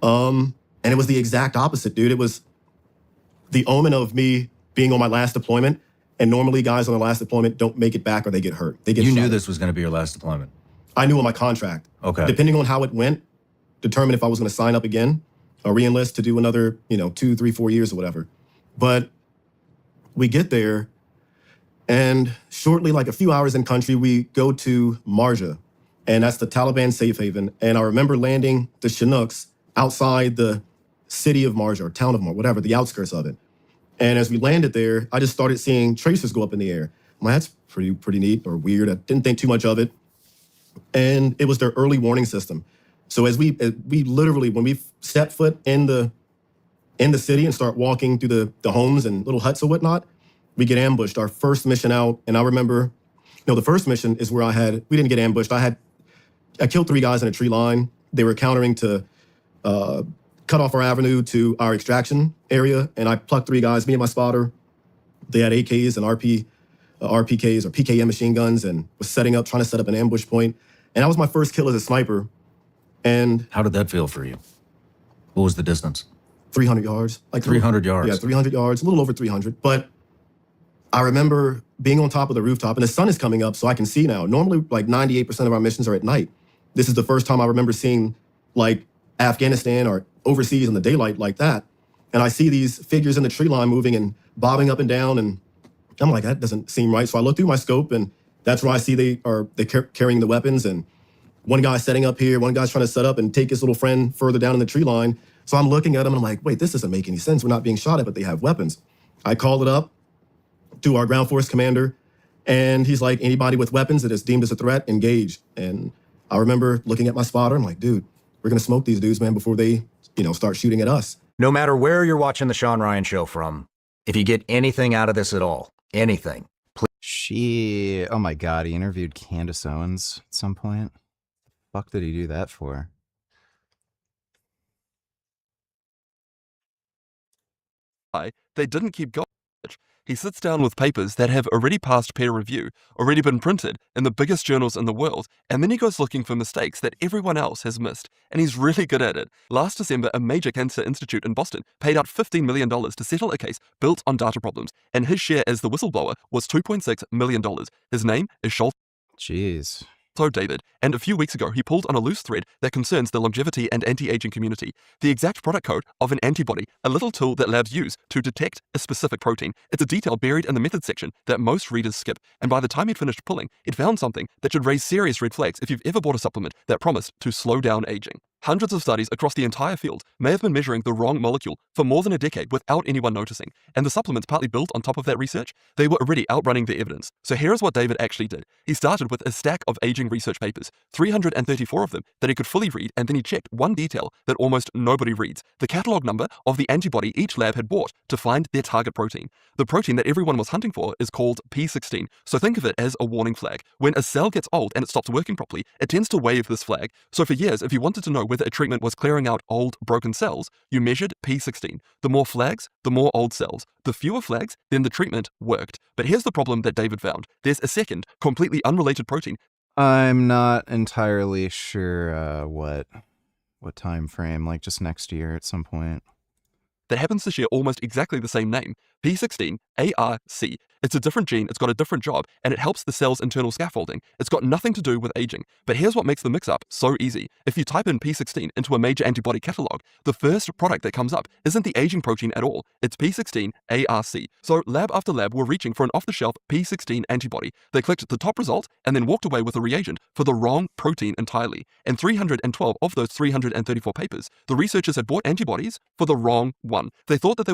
And it was the exact opposite, dude. It was the omen of me being on my last deployment. And normally guys on their last deployment don't make it back or they get hurt. They get You shot. knew this was going to be your last deployment? I knew on my contract. Okay. Depending on how it went, determined if I was going to sign up again or re-enlist to do another, 2, 3, 4 years or whatever. But we get there and shortly, a few hours in country, we go to Marja, and that's the Taliban safe haven. And I remember landing the Chinooks outside the city of Marja or town of Marja, whatever, the outskirts of it. And as we landed there, I just started seeing tracers go up in the air. I'm like, that's pretty neat or weird. I didn't think too much of it. And it was their early warning system. So as we literally, when we step foot in the city and start walking through the homes and little huts or whatnot, we get ambushed. Our first mission out, and I remember, the first mission is where we didn't get ambushed. I killed 3 guys in a tree line. They were countering to cut off our avenue to our extraction area, and I plucked 3 guys, me and my spotter. They had AKs and RPKs or PKM machine guns and was trying to set up an ambush point. And that was my first kill as a sniper. And how did that feel for you? What was the distance? 300 yards. 300 yards? Yeah, 300 yards, a little over 300. But I remember being on top of the rooftop, and the sun is coming up, so I can see now. Normally, 98% of our missions are at night. This is the first time I remember seeing, Afghanistan or overseas in the daylight like that. And I see these figures in the tree line moving and bobbing up and down, and I'm like, that doesn't seem right. So I look through my scope, and that's where I see they're carrying the weapons, and one guy's setting up here, one guy's trying to set up and take his little friend further down in the tree line. So I'm looking at him, and I'm like, wait, this doesn't make any sense. We're not being shot at, but they have weapons. I called it up to our ground force commander, and he's like, anybody with weapons that is deemed as a threat, engage. And I remember looking at my spotter, I'm like, dude, we're gonna smoke these dudes, man, before they, start shooting at us. No matter where you're watching the Sean Ryan Show from, if you get anything out of this at all, anything, oh my God, he interviewed Candace Owens at some point. The fuck did he do that for? They didn't keep going. He sits down with papers that have already passed peer review, already been printed in the biggest journals in the world, and then he goes looking for mistakes that everyone else has missed, and he's really good at it. Last December, a major cancer institute in Boston paid out $15 million to settle a case built on data problems, and his share as the whistleblower was $2.6 million. His name is Sholto David, and a few weeks ago he pulled on a loose thread that concerns the longevity and anti-aging community. The exact product code of an antibody, a little tool that labs use to detect a specific protein. It's a detail buried in the methods section that most readers skip, and by the time he'd finished pulling, he'd found something that should raise serious red flags if you've ever bought a supplement that promised to slow down aging. Hundreds of studies across the entire field may have been measuring the wrong molecule for more than a decade without anyone noticing, and the supplements partly built on top of that research, they were already outrunning the evidence. So here's what David actually did. He started with a stack of aging research papers, 334 of them that he could fully read, and then he checked one detail that almost nobody reads: the catalog number of the antibody each lab had bought to find their target protein. The protein that everyone was hunting for is called P16, so think of it as a warning flag. When a cell gets old and it stops working properly, it tends to wave this flag. So for years, if you wanted to know whether a treatment was clearing out old, broken cells, you measured P16. The more flags, the more old cells. The fewer flags, then the treatment worked. But here's the problem that David found. There's a second, completely unrelated protein. I'm not entirely sure what time frame, like just next year at some point. That happens to share almost exactly the same name, P16ARC. It's a different gene, it's got a different job, and it helps the cell's internal scaffolding. It's got nothing to do with aging. But here's what makes the mix-up so easy. If you type in P16 into a major antibody catalog, the first product that comes up isn't the aging protein at all. It's P16ARC. So lab after lab were reaching for an off-the-shelf P16 antibody. They clicked the top result and then walked away with a reagent for the wrong protein entirely. In 312 of those 334 papers, the researchers had bought antibodies for the wrong one. They thought that they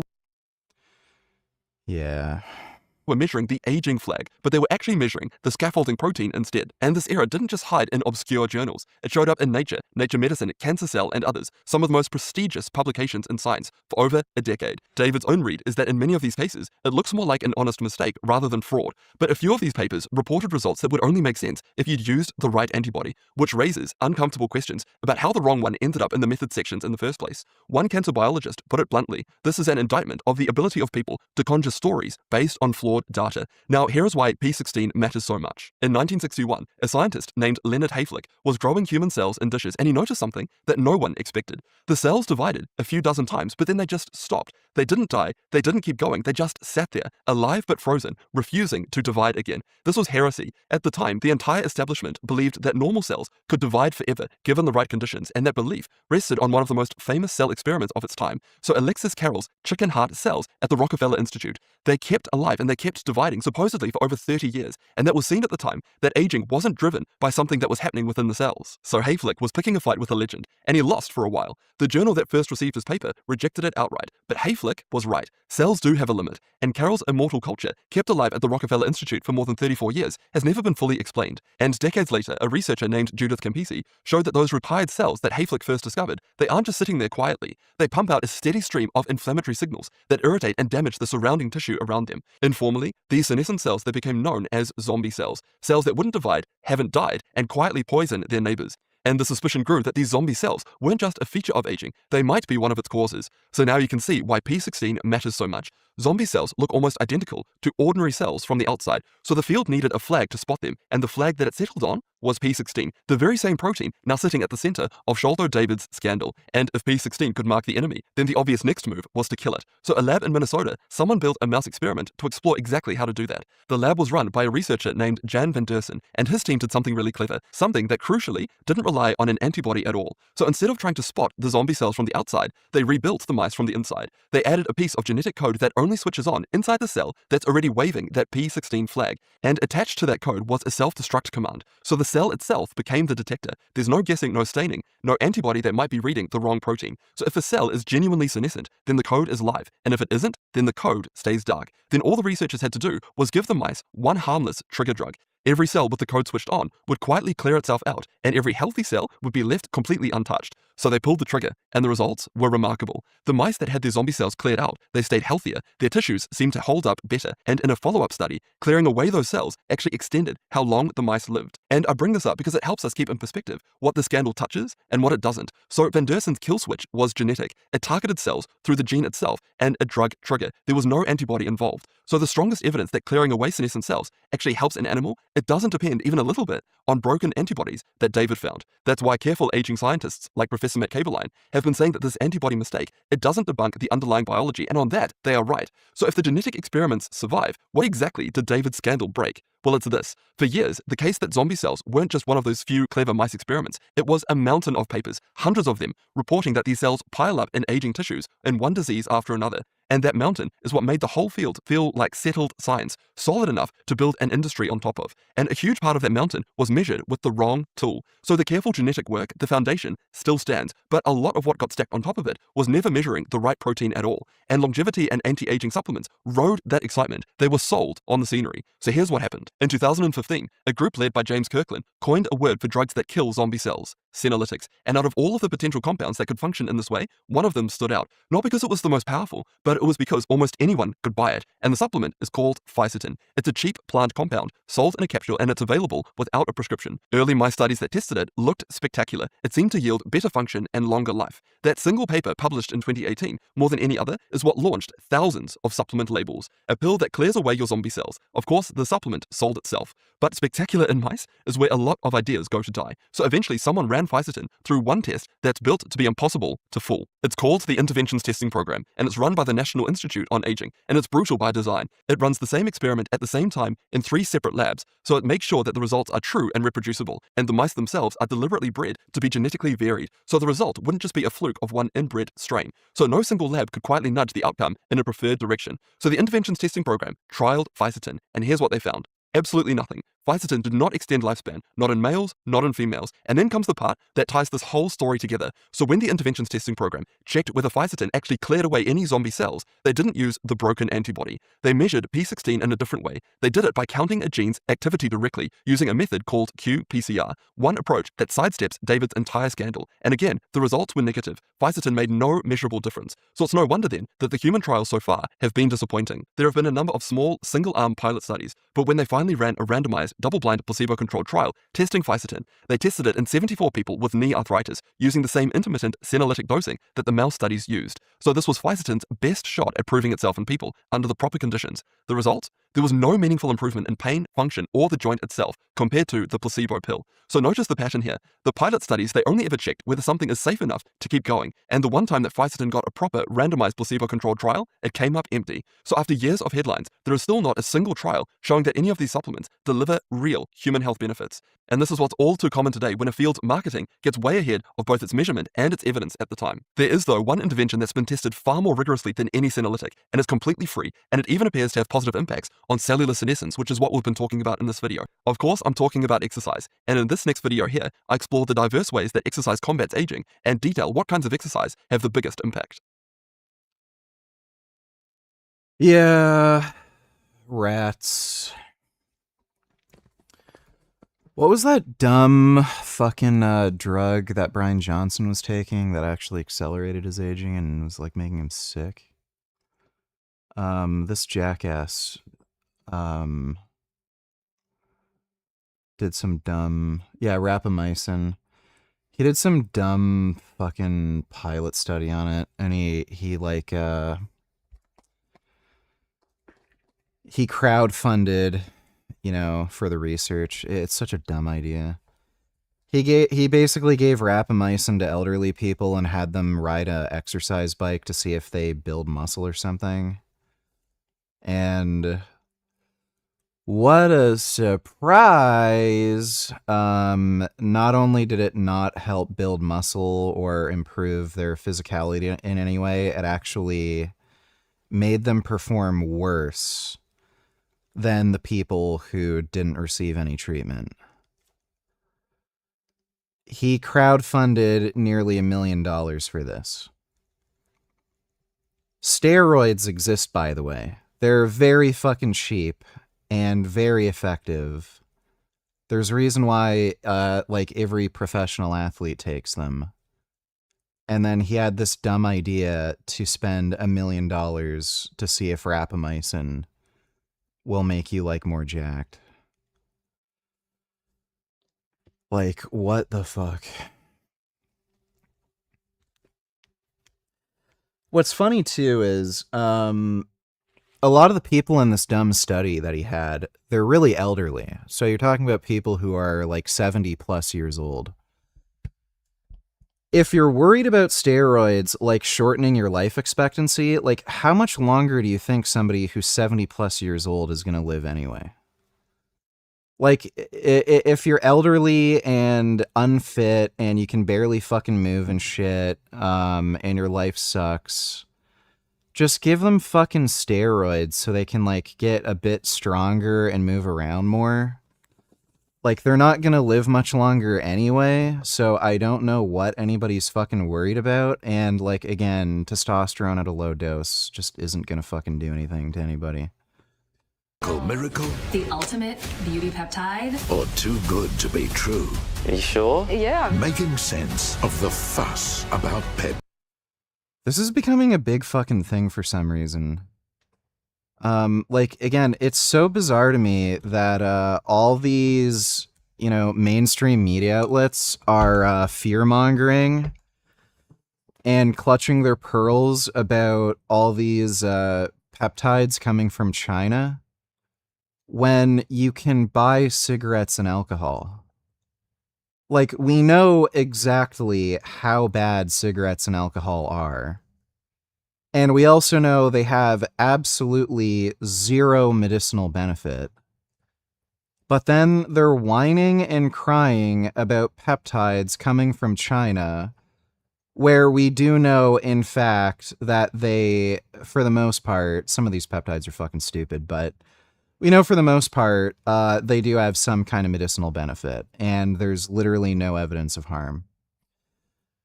were measuring the aging flag, but they were actually measuring the scaffolding protein instead. And this error didn't just hide in obscure journals. It showed up in Nature, Nature Medicine, Cancer Cell, and others, some of the most prestigious publications in science for over a decade. David's own read is that in many of these cases, it looks more like an honest mistake rather than fraud. But a few of these papers reported results that would only make sense if you'd used the right antibody, which raises uncomfortable questions about how the wrong one ended up in the methods sections in the first place. One cancer biologist put it bluntly: this is an indictment of the ability of people to conjure stories based on flawed data. Now, here's why P16 matters so much. In 1961, a scientist named Leonard Hayflick was growing human cells in dishes, and he noticed something that no one expected. The cells divided a few dozen times, but then they just stopped. They didn't die, they didn't keep going, they just sat there, alive but frozen, refusing to divide again. This was heresy. At the time, the entire establishment believed that normal cells could divide forever, given the right conditions, and that belief rested on one of the most famous cell experiments of its time. So Alexis Carrel's chicken heart cells at the Rockefeller Institute, they kept alive and they kept dividing supposedly for over 30 years, and that was seen at the time that aging wasn't driven by something that was happening within the cells. So Hayflick was picking a fight with a legend, and he lost for a while. The journal that first received his paper rejected it outright, but Hayflick was right. Cells do have a limit, and Carroll's immortal culture, kept alive at the Rockefeller Institute for more than 34 years, has never been fully explained. And decades later, a researcher named Judith Campisi showed that those retired cells that Hayflick first discovered, they aren't just sitting there quietly. They pump out a steady stream of inflammatory signals that irritate and damage the surrounding tissue around them. Informally, these senescent cells that became known as zombie cells, cells that wouldn't divide, haven't died, and quietly poison their neighbors. And the suspicion grew that these zombie cells weren't just a feature of aging, they might be one of its causes. So now you can see why P16 matters so much. Zombie cells look almost identical to ordinary cells from the outside, so the field needed a flag to spot them, and the flag that it settled on was P16, the very same protein now sitting at the center of Sholto David's scandal. And if P16 could mark the enemy, then the obvious next move was to kill it. So a lab in Minnesota, someone built a mouse experiment to explore exactly how to do that. The lab was run by a researcher named Jan van Dersen, and his team did something really clever, something that crucially didn't rely on an antibody at all. So instead of trying to spot the zombie cells from the outside, they rebuilt the mice from the inside. They added a piece of genetic code that only switches on inside the cell that's already waving that P16 flag, and attached to that code was a self-destruct command. So the cell itself became the detector. There's no guessing, no staining, no antibody that might be reading the wrong protein. So if a cell is genuinely senescent, then the code is live. And if it isn't, then the code stays dark. Then all the researchers had to do was give the mice one harmless trigger drug. Every cell with the code switched on would quietly clear itself out, and every healthy cell would be left completely untouched. So they pulled the trigger, and the results were remarkable. The mice that had their zombie cells cleared out, they stayed healthier, their tissues seemed to hold up better, and in a follow-up study, clearing away those cells actually extended how long the mice lived. And I bring this up because it helps us keep in perspective what the scandal touches and what it doesn't. So Van Dersen's kill switch was genetic. It targeted cells through the gene itself and a drug trigger. There was no antibody involved. So the strongest evidence that clearing away senescent cells actually helps an animal, it doesn't depend even a little bit on broken antibodies that David found. That's why careful aging scientists like Professor Matt Kaberlein have been saying that this antibody mistake, it doesn't debunk the underlying biology, and on that, they are right. So if the genetic experiments survive, what exactly did David's scandal break? Well, it's this. For years, the case that zombie cells weren't just one of those few clever mice experiments. It was a mountain of papers, hundreds of them, reporting that these cells pile up in aging tissues in one disease after another. And that mountain is what made the whole field feel like settled science, solid enough to build an industry on top of. And a huge part of that mountain was measured with the wrong tool. So the careful genetic work, the foundation, still stands, but a lot of what got stacked on top of it was never measuring the right protein at all. And longevity and anti-aging supplements rode that excitement. They were sold on the scenery. So here's what happened. In 2015, a group led by James Kirkland coined a word for drugs that kill zombie cells: senolytics. And out of all of the potential compounds that could function in this way, one of them stood out. Not because it was the most powerful, but it was because almost anyone could buy it. And the supplement is called fisetin. It's a cheap plant compound sold in a capsule, and it's available without a prescription. Early mice studies that tested it looked spectacular. It seemed to yield better function and longer life. That single paper published in 2018, more than any other, is what launched thousands of supplement labels. A pill that clears away your zombie cells. Of course, the supplement sold itself. But spectacular in mice is where a lot of ideas go to die. So eventually someone ran fisetin through one test that's built to be impossible to fool. It's called the Interventions Testing Program, and it's run by the National Institute on Aging, and it's brutal by design. It runs the same experiment at the same time in 3 separate labs, so it makes sure that the results are true and reproducible, and the mice themselves are deliberately bred to be genetically varied, so the result wouldn't just be a fluke of one inbred strain. So no single lab could quietly nudge the outcome in a preferred direction. So the Interventions Testing Program trialed fisetin, and here's what they found. Absolutely nothing. Fisetin did not extend lifespan, not in males, not in females. And then comes the part that ties this whole story together. So when the Interventions Testing Program checked whether fisetin actually cleared away any zombie cells, they didn't use the broken antibody. They measured P16 in a different way. They did it by counting a gene's activity directly using a method called qPCR, one approach that sidesteps David's entire scandal. And again, the results were negative. Fisetin made no measurable difference. So it's no wonder then that the human trials so far have been disappointing. There have been a number of small, single-arm pilot studies, but when they finally ran a randomized, double-blind, placebo-controlled trial testing fisetin, they tested it in 74 people with knee arthritis using the same intermittent senolytic dosing that the mouse studies used. So this was fisetin's best shot at proving itself in people under the proper conditions. The results? There was no meaningful improvement in pain, function, or the joint itself compared to the placebo pill. So notice the pattern here. The pilot studies, they only ever checked whether something is safe enough to keep going. And the one time that fisetin got a proper randomized placebo-controlled trial, it came up empty. So after years of headlines, there is still not a single trial showing that any of these supplements deliver real human health benefits. And this is what's all too common today when a field's marketing gets way ahead of both its measurement and its evidence at the time. There is, though, one intervention that's been tested far more rigorously than any senolytic, and is completely free, and it even appears to have positive impacts on cellular senescence, which is what we've been talking about in this video. Of course, I'm talking about exercise, and in this next video here, I explore the diverse ways that exercise combats aging, and detail what kinds of exercise have the biggest impact. Yeah, rats. What was that dumb fucking drug that Brian Johnson was taking that actually accelerated his aging and was like making him sick? This jackass did some dumb, yeah, rapamycin. He did some dumb fucking pilot study on it, and he like he crowdfunded, you know, for the research. It's such a dumb idea. He basically gave rapamycin to elderly people and had them ride a exercise bike to see if they build muscle or something. And what a surprise. Not only did it not help build muscle or improve their physicality in any way, it actually made them perform worse than the people who didn't receive any treatment. he crowdfunded nearly $1 million for this. Steroids exist, by the way. They're very fucking cheap and very effective. There's a reason why, like, every professional athlete takes them. And then he had this dumb idea to spend $1 million to see if rapamycin will make you, like, more jacked. Like, what the fuck? What's funny, too, is a lot of the people in this dumb study that he had, they're really elderly. So you're talking about people who are, like, 70 plus years old. If you're worried about steroids, like, shortening your life expectancy, like, how much longer do you think somebody who's 70 plus years old is going to live anyway? Like, if you're elderly and unfit and you can barely fucking move and shit, and your life sucks, just give them fucking steroids so they can, like, get a bit stronger and move around more. Like, they're not gonna live much longer anyway, so I don't know what anybody's fucking worried about. And, like, again, testosterone at a low dose just isn't gonna fucking do anything to anybody. Miracle? The ultimate beauty peptide? Or too good to be true? Are you sure? Yeah. Making sense of the fuss about pep. This is becoming a big fucking thing for some reason. Like, again, it's so bizarre to me that all these, you know, mainstream media outlets are fear-mongering and clutching their pearls about all these peptides coming from China when you can buy cigarettes and alcohol. Like, we know exactly how bad cigarettes and alcohol are. And we also know they have absolutely zero medicinal benefit. But then they're whining and crying about peptides coming from China, where we do know, in fact, that they, for the most part, some of these peptides are fucking stupid, but we know for the most part, they do have some kind of medicinal benefit, and there's literally no evidence of harm.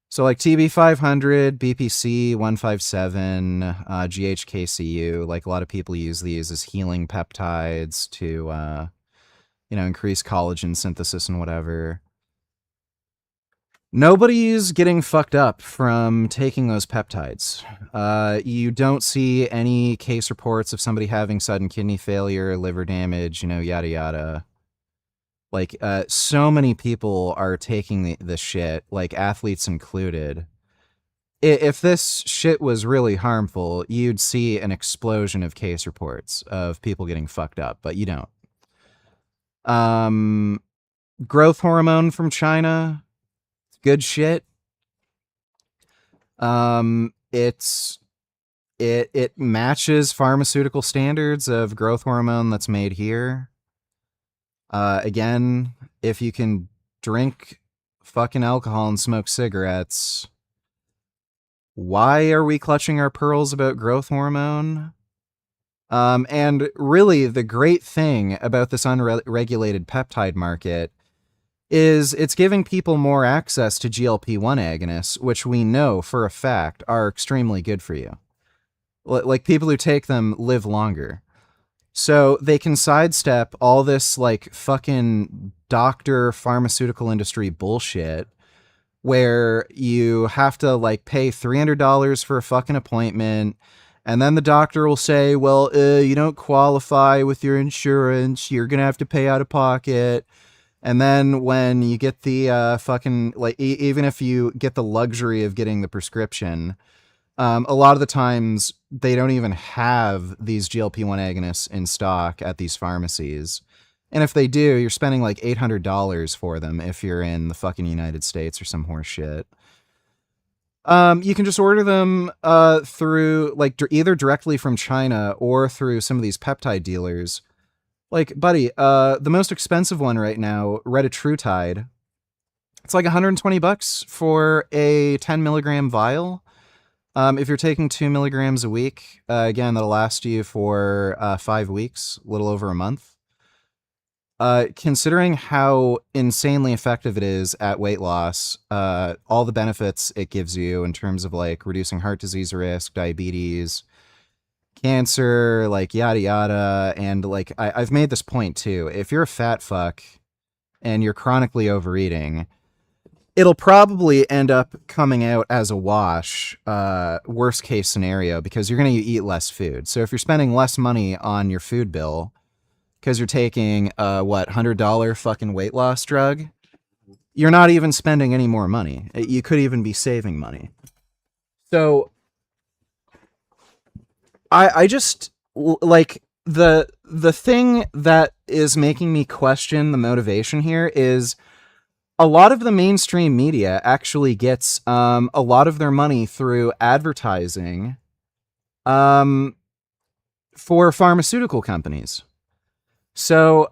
So like TB500, BPC 157, GHKCU, like a lot of people use these as healing peptides to, you know, increase collagen synthesis and whatever. Nobody's getting fucked up from taking those peptides. You don't see any case reports of somebody having sudden kidney failure, liver damage, you know, yada yada. Like, so many people are taking this shit, like athletes included. If this shit was really harmful, you'd see an explosion of case reports of people getting fucked up, but you don't. Growth hormone from China, good shit. It matches pharmaceutical standards of growth hormone that's made here. Again, if you can drink fucking alcohol and smoke cigarettes, why are we clutching our pearls about growth hormone? And really, the great thing about this unregulated peptide market is it's giving people more access to GLP-1 agonists, which we know for a fact are extremely good for you. Like, people who take them live longer. So they can sidestep all this, like, fucking doctor pharmaceutical industry bullshit where you have to, like, pay $300 for a fucking appointment, and then the doctor will say, well, you don't qualify with your insurance, you're gonna have to pay out of pocket. And then when you get the fucking, like, even if you get the luxury of getting the prescription, a lot of the times they don't even have these GLP-1 agonists in stock at these pharmacies. And if they do, you're spending like $800 for them if you're in the fucking United States or some horse shit. You can just order them through, like, either directly from China or through some of these peptide dealers. Like, buddy, the most expensive one right now, retatrutide, it's like $120 for a 10 milligram vial. If you're taking 2 milligrams a week, again, that'll last you for 5 weeks, a little over a month. considering how insanely effective it is at weight loss, all the benefits it gives you in terms of like reducing heart disease risk, diabetes, cancer, like yada yada. And like I've made this point too. If you're a fat fuck and you're chronically overeating, it'll probably end up coming out as a wash, worst case scenario, because you're going to eat less food. So if you're spending less money on your food bill because you're taking $100 fucking weight loss drug, you're not even spending any more money. You could even be saving money. So I just like the thing that is making me question the motivation here is a lot of the mainstream media actually gets a lot of their money through advertising for pharmaceutical companies. So,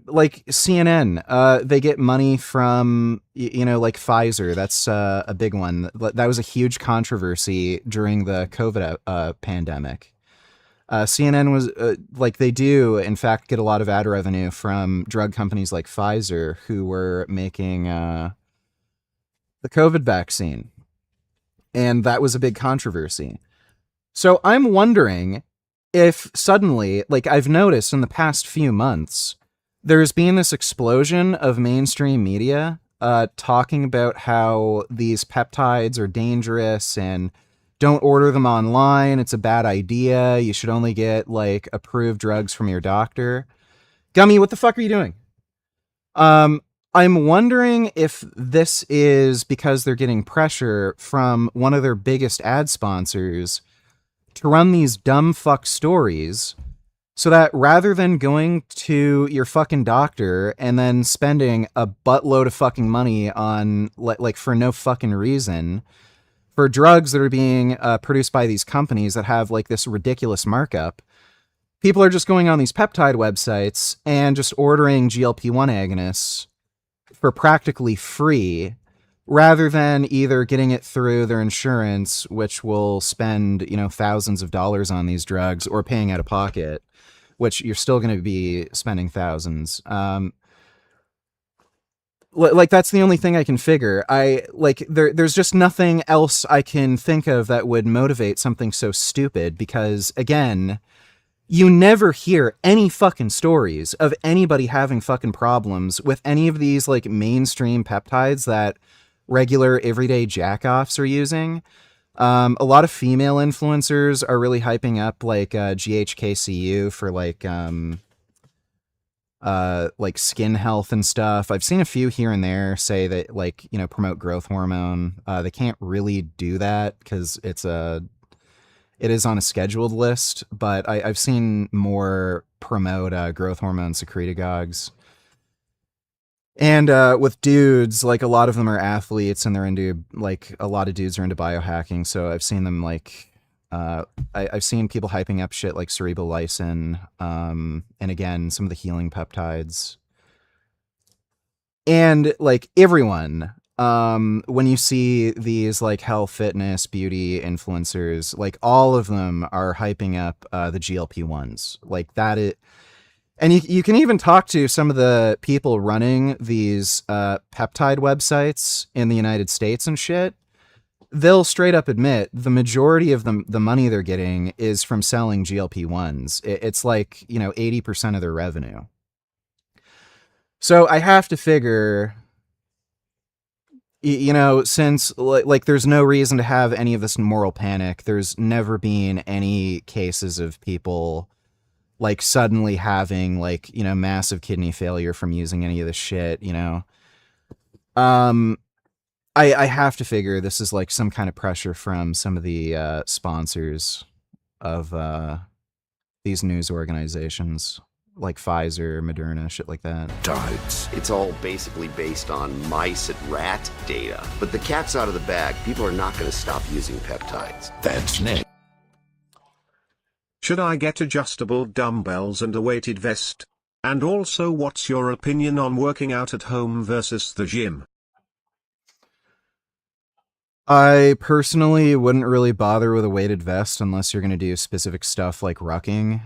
like CNN, they get money from, like Pfizer. That's a big one. That was a huge controversy during the COVID pandemic. CNN was like, they do, in fact, get a lot of ad revenue from drug companies like Pfizer, who were making the COVID vaccine. And that was a big controversy. So I'm wondering if suddenly, like I've noticed in the past few months, there's been this explosion of mainstream media talking about how these peptides are dangerous and don't order them online. It's a bad idea. You should only get like approved drugs from your doctor. Gummy, what the fuck are you doing? I'm wondering if this is because they're getting pressure from one of their biggest ad sponsors to run these dumb fuck stories so that rather than going to your fucking doctor and then spending a buttload of fucking money on like for no fucking reason for drugs that are being produced by these companies that have like this ridiculous markup, people are just going on these peptide websites and just ordering GLP-1 agonists for practically free, rather than either getting it through their insurance, which will spend, thousands of dollars on these drugs, or paying out of pocket, which you're still going to be spending thousands. Like that's the only thing I can figure. There's just nothing else I can think of that would motivate something so stupid, because again, you never hear any fucking stories of anybody having fucking problems with any of these like mainstream peptides that regular everyday jackoffs are using. A lot of female influencers are really hyping up like GHKCU for like skin health and stuff. I've seen a few here and there say that like, promote growth hormone. They can't really do that because it is on a scheduled list, but I've seen more promote growth hormone secretagogues. And with dudes, like a lot of them are athletes and they're into, like a lot of dudes are into biohacking. So I've seen them like, I've seen people hyping up shit like cerebral lysin, and again, some of the healing peptides. And like everyone, when you see these like health, fitness, beauty influencers, like all of them are hyping up the GLP-1s. Like that and you can even talk to some of the people running these peptide websites in the United States and shit. They'll straight up admit the majority of the money they're getting is from selling GLP-1s. It's like, 80% of their revenue. So I have to figure, since like there's no reason to have any of this moral panic. There's never been any cases of people like suddenly having like, massive kidney failure from using any of this shit, I have to figure this is like some kind of pressure from some of the sponsors of these news organizations like Pfizer, Moderna, shit like that. It's all basically based on mice and rat data. But the cat's out of the bag. People are not going to stop using peptides. That's next. Should I get adjustable dumbbells and a weighted vest? And also, what's your opinion on working out at home versus the gym? I personally wouldn't really bother with a weighted vest unless you're going to do specific stuff like rucking.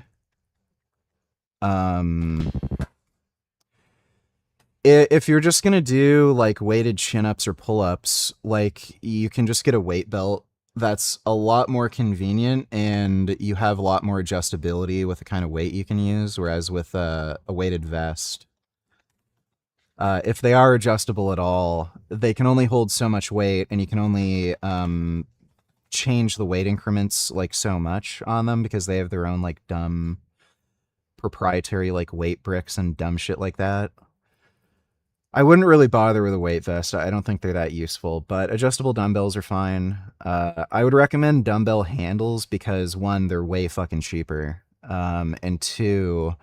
If you're just gonna do like weighted chin-ups or pull-ups, like you can just get a weight belt. That's a lot more convenient, and you have a lot more adjustability with the kind of weight you can use, whereas with a weighted vest, if they are adjustable at all, they can only hold so much weight, and you can only change the weight increments like so much on them because they have their own like dumb proprietary like weight bricks and dumb shit like that. I wouldn't really bother with a weight vest. I don't think they're that useful, but adjustable dumbbells are fine. I would recommend dumbbell handles because one, they're way fucking cheaper. And two,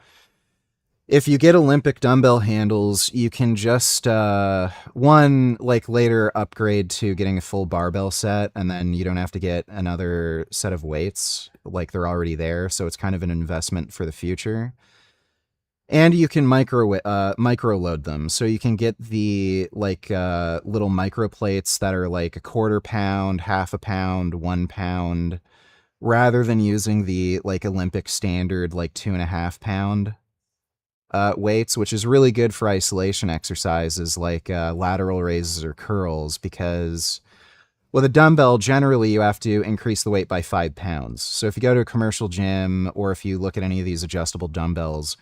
if you get Olympic dumbbell handles, you can just, one, like later upgrade to getting a full barbell set, and then you don't have to get another set of weights. Like they're already there, so it's kind of an investment for the future. And you can micro load them, so you can get the like little micro plates that are like a quarter pound, half a pound, 1 pound, rather than using the like Olympic standard like 2.5 pound weights, which is really good for isolation exercises like lateral raises or curls, because with a dumbbell, generally you have to increase the weight by 5 pounds. So if you go to a commercial gym or if you look at any of these adjustable dumbbells,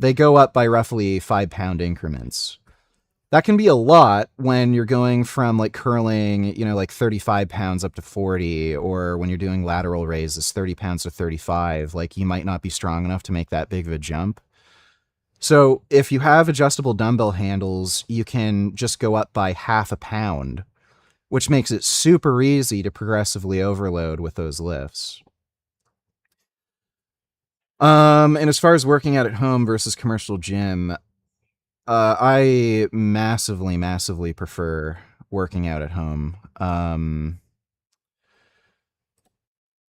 they go up by roughly 5 pound increments. That can be a lot when you're going from like curling, you know, like 35 pounds up to 40, or when you're doing lateral raises, 30 pounds to 35. Like you might not be strong enough to make that big of a jump. So if you have adjustable dumbbell handles, you can just go up by half a pound, which makes it super easy to progressively overload with those lifts. And as far as working out at home versus commercial gym, I massively prefer working out at home.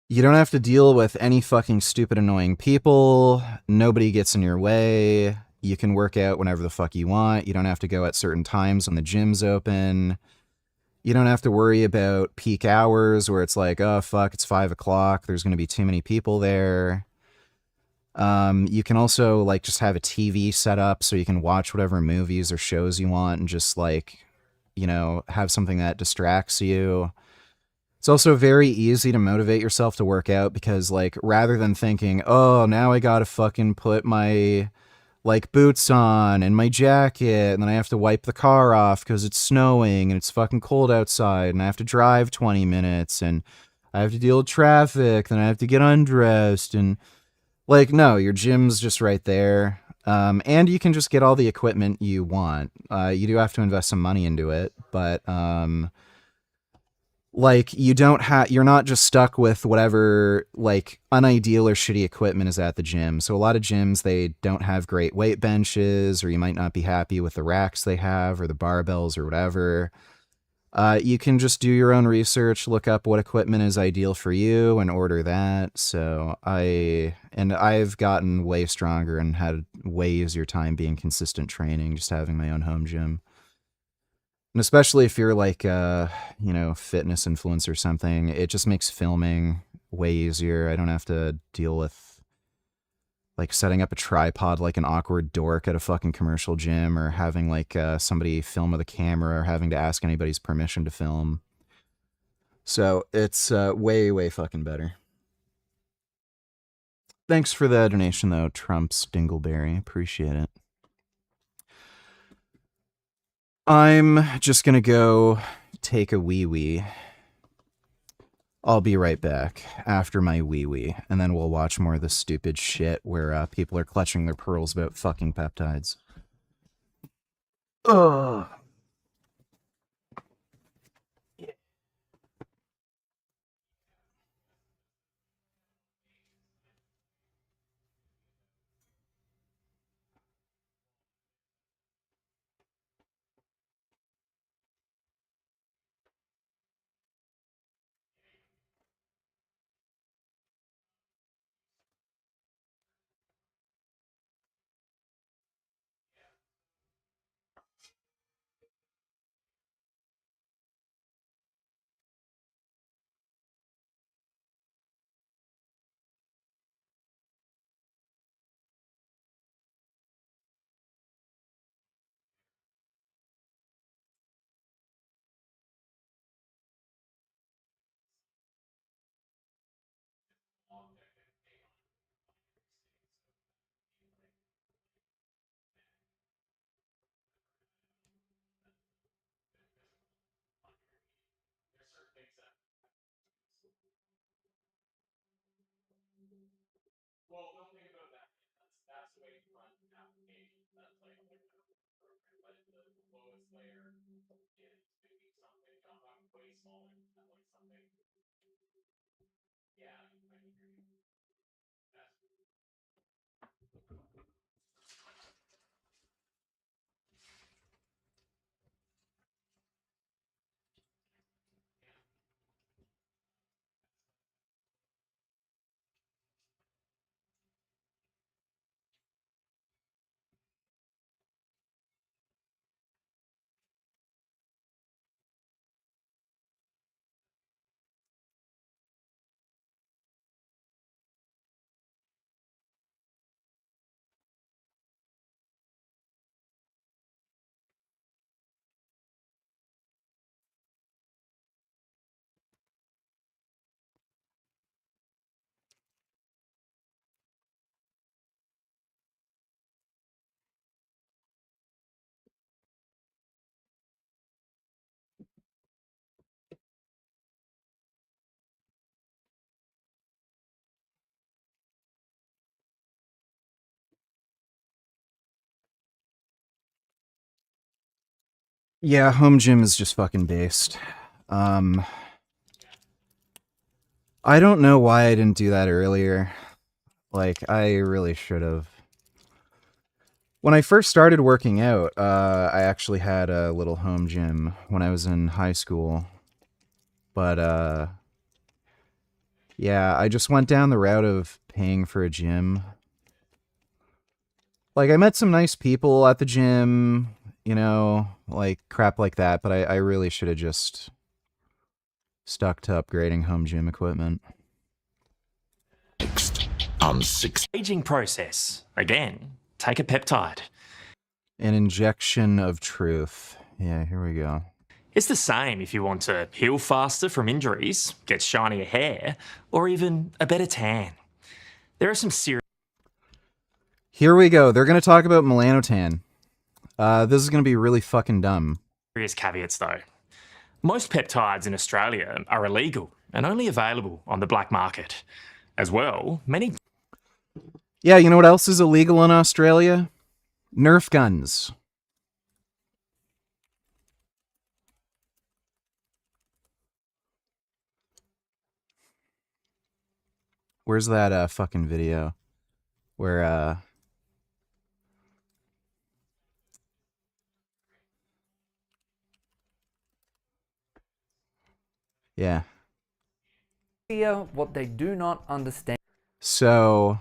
You don't have to deal with any fucking stupid, annoying people. Nobody gets in your way. You can work out whenever the fuck you want. You don't have to go at certain times when the gym's open. You don't have to worry about peak hours where it's like, oh fuck, it's 5 o'clock. There's going to be too many people there. You can also like just have a TV set up so you can watch whatever movies or shows you want and just like, you know, have something that distracts you. It's also very easy to motivate yourself to work out because like rather than thinking, oh, now I gotta fucking put my like boots on and my jacket and then I have to wipe the car off because it's snowing and it's fucking cold outside and I have to drive 20 minutes and I have to deal with traffic, then I have to get undressed and like, no, your gym's just right there. And you can just get all the equipment you want. You do have to invest some money into it, but like you're not just stuck with whatever like unideal or shitty equipment is at the gym. So a lot of gyms, they don't have great weight benches, or you might not be happy with the racks they have or the barbells or whatever. You can just do your own research, look up what equipment is ideal for you and order that. So I've gotten way stronger and had way easier time being consistent training, just having my own home gym. And especially if you're like you know, fitness influencer or something, it just makes filming way easier. I don't have to deal with like setting up a tripod like an awkward dork at a fucking commercial gym, or having like somebody film with a camera, or having to ask anybody's permission to film. So it's way fucking better. Thanks for the donation though, Trump's Dingleberry. Appreciate it. I'm just gonna go take a wee-wee. I'll be right back after my wee-wee, and then we'll watch more of this stupid shit where people are clutching their pearls about fucking peptides. Ugh. Yeah, home gym is just fucking based. I don't know why I didn't do that earlier. Like, I really should have. When I first started working out, I actually had a little home gym when I was in high school. But, yeah, I just went down the route of paying for a gym. Like, I met some nice people at the gym, you know, like, crap like that, but I really should have just stuck to upgrading home gym equipment. Aging process. Again, take a peptide. An injection of truth. Yeah, here we go. It's the same if you want to heal faster from injuries, get shinier hair, or even a better tan. There are some serious Here we go. They're going to talk about melanotan. This is going to be really fucking dumb. caveats though. Most peptides in Australia are illegal and only available on the black market. As well, many... Yeah, you know what else is illegal in Australia? Nerf guns. Where's that fucking video? Where, yeah. What they do not understand. So,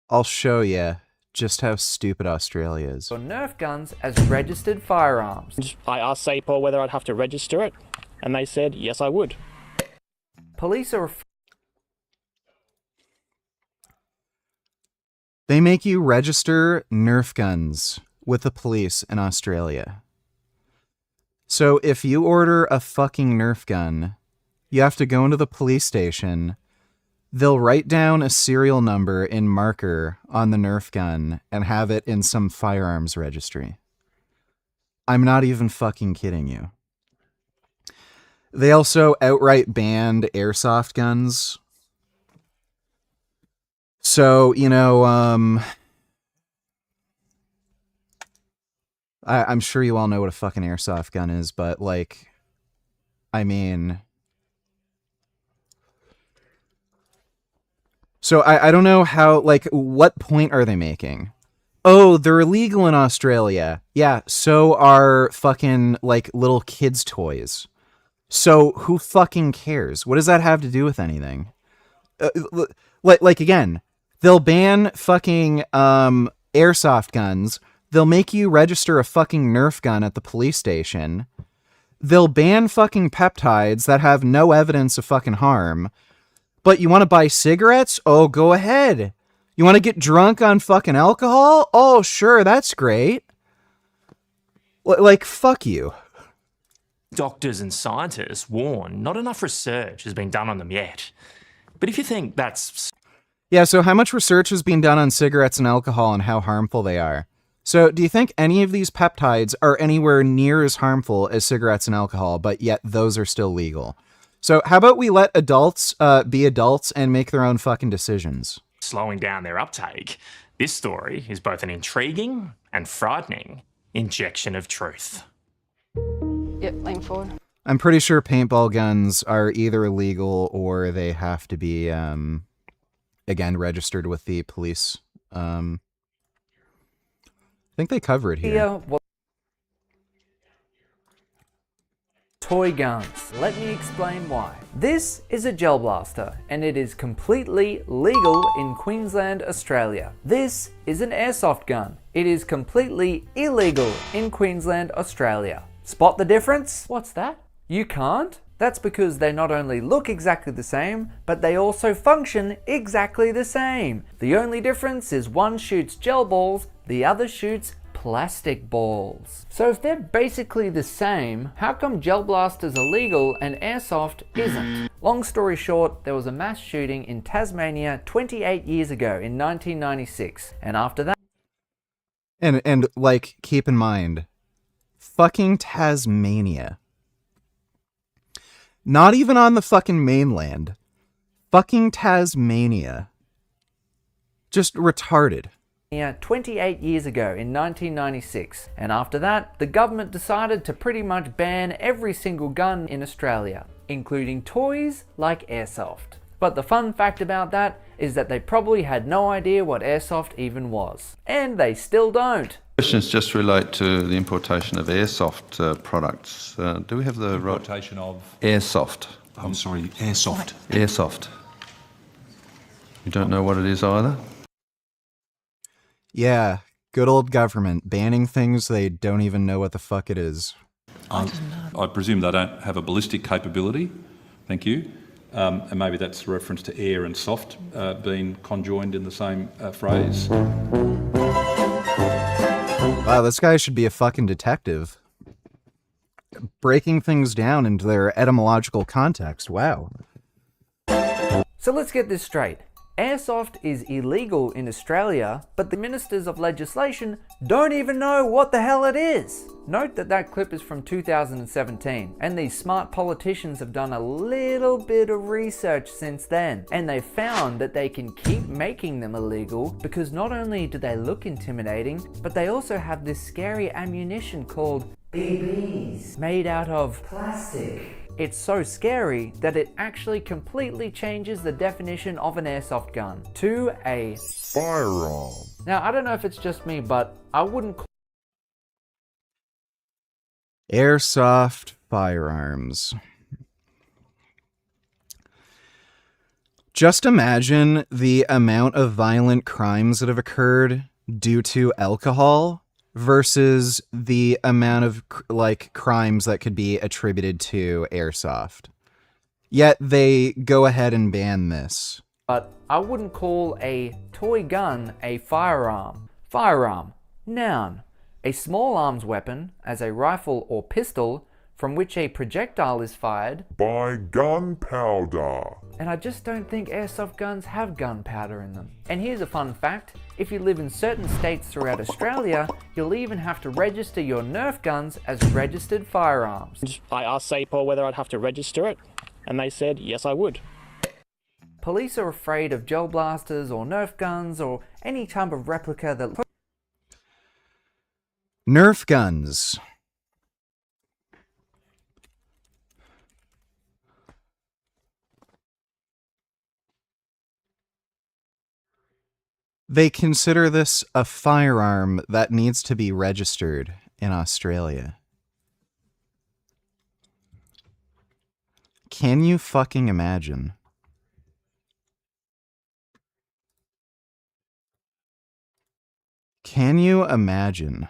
I'll show you just how stupid Australia is. For Nerf guns as registered firearms. I asked SAPOL whether I'd have to register it, and they said yes, I would. Police are... They make you register Nerf guns with the police in Australia. So if you order a fucking Nerf gun, you have to go into the police station. They'll write down a serial number in marker on the Nerf gun and have it in some firearms registry. I'm not even fucking kidding you. They also outright banned airsoft guns. So, you know, I'm sure you all know what a fucking airsoft gun is, but, like, I mean... So I don't know how, like, what point are they making? Oh, they're illegal in Australia. Yeah, so are fucking, like, little kids' toys. So who fucking cares? What does that have to do with anything? Like, again, they'll ban fucking airsoft guns. They'll make you register a fucking Nerf gun at the police station. They'll ban fucking peptides that have no evidence of fucking harm. But you want to buy cigarettes? Oh, go ahead. You want to get drunk on fucking alcohol? Oh, sure, that's great. Like, fuck you. Doctors and scientists warn not enough research has been done on them yet. But if you think that's... Yeah, so how much research has been done on cigarettes and alcohol and how harmful they are? So do you think any of these peptides are anywhere near as harmful as cigarettes and alcohol, but yet those are still legal? So how about we let adults be adults and make their own fucking decisions? slowing down their uptake, this story is both an intriguing and frightening injection of truth. Yep, lean forward. I'm pretty sure paintball guns are either illegal or they have to be, again, registered with the police. I think they cover it here. Yeah, well, toy guns. Let me explain why. This is a gel blaster, and it is completely legal in Queensland, Australia. This is an airsoft gun. It is completely illegal in Queensland, Australia. Spot the difference? What's that? You can't? That's because they not only look exactly the same, but they also function exactly the same. The only difference is one shoots gel balls, the other shoots plastic balls. So if they're basically the same, how come gel blasters are legal and airsoft isn't? Long story short, there was a mass shooting in Tasmania 28 years ago in 1996, and after that... And like, keep in mind, fucking Tasmania. Not even on the fucking mainland. Fucking Tasmania. Just retarded. 28 years ago in 1996, and after that, the government decided to pretty much ban every single gun in Australia, including toys like airsoft. But the fun fact about that is that they probably had no idea what airsoft even was. And they still don't. Questions just relate to the importation of airsoft products. Do we have the importation of airsoft? I'm sorry, airsoft. Airsoft. You don't know what it is either? Yeah, good old government banning things they don't even know what the fuck it is. I presume they don't have a ballistic capability. Thank you. And maybe that's a reference to air and soft being conjoined in the same phrase. Wow, this guy should be a fucking detective. Breaking things down into their etymological context. Wow. So let's get this straight. Airsoft is illegal in Australia, but the ministers of legislation don't even know what the hell it is. Note that that clip is from 2017, and these smart politicians have done a little bit of research since then, and they found that they can keep making them illegal because not only do they look intimidating, but they also have this scary ammunition called BBs, made out of plastic. It's so scary that it actually completely changes the definition of an airsoft gun to a firearm. Now, I don't know if it's just me, but I wouldn't call Airsoft firearms. Just imagine the amount of violent crimes that have occurred due to alcohol versus the amount of like crimes that could be attributed to airsoft. Yet they go ahead and ban this. But I wouldn't call a toy gun a firearm. Firearm, noun. A small arms weapon, as a rifle or pistol, from which a projectile is fired by gunpowder. And I just don't think airsoft guns have gunpowder in them. And here's a fun fact. If you live in certain states throughout Australia, you'll even have to register your Nerf guns as registered firearms. I asked SAPOL whether I'd have to register it, and they said yes I would. Police are afraid of gel blasters or Nerf guns or any type of replica that... Nerf guns. They consider this a firearm that needs to be registered in Australia. Can you fucking imagine? Can you imagine?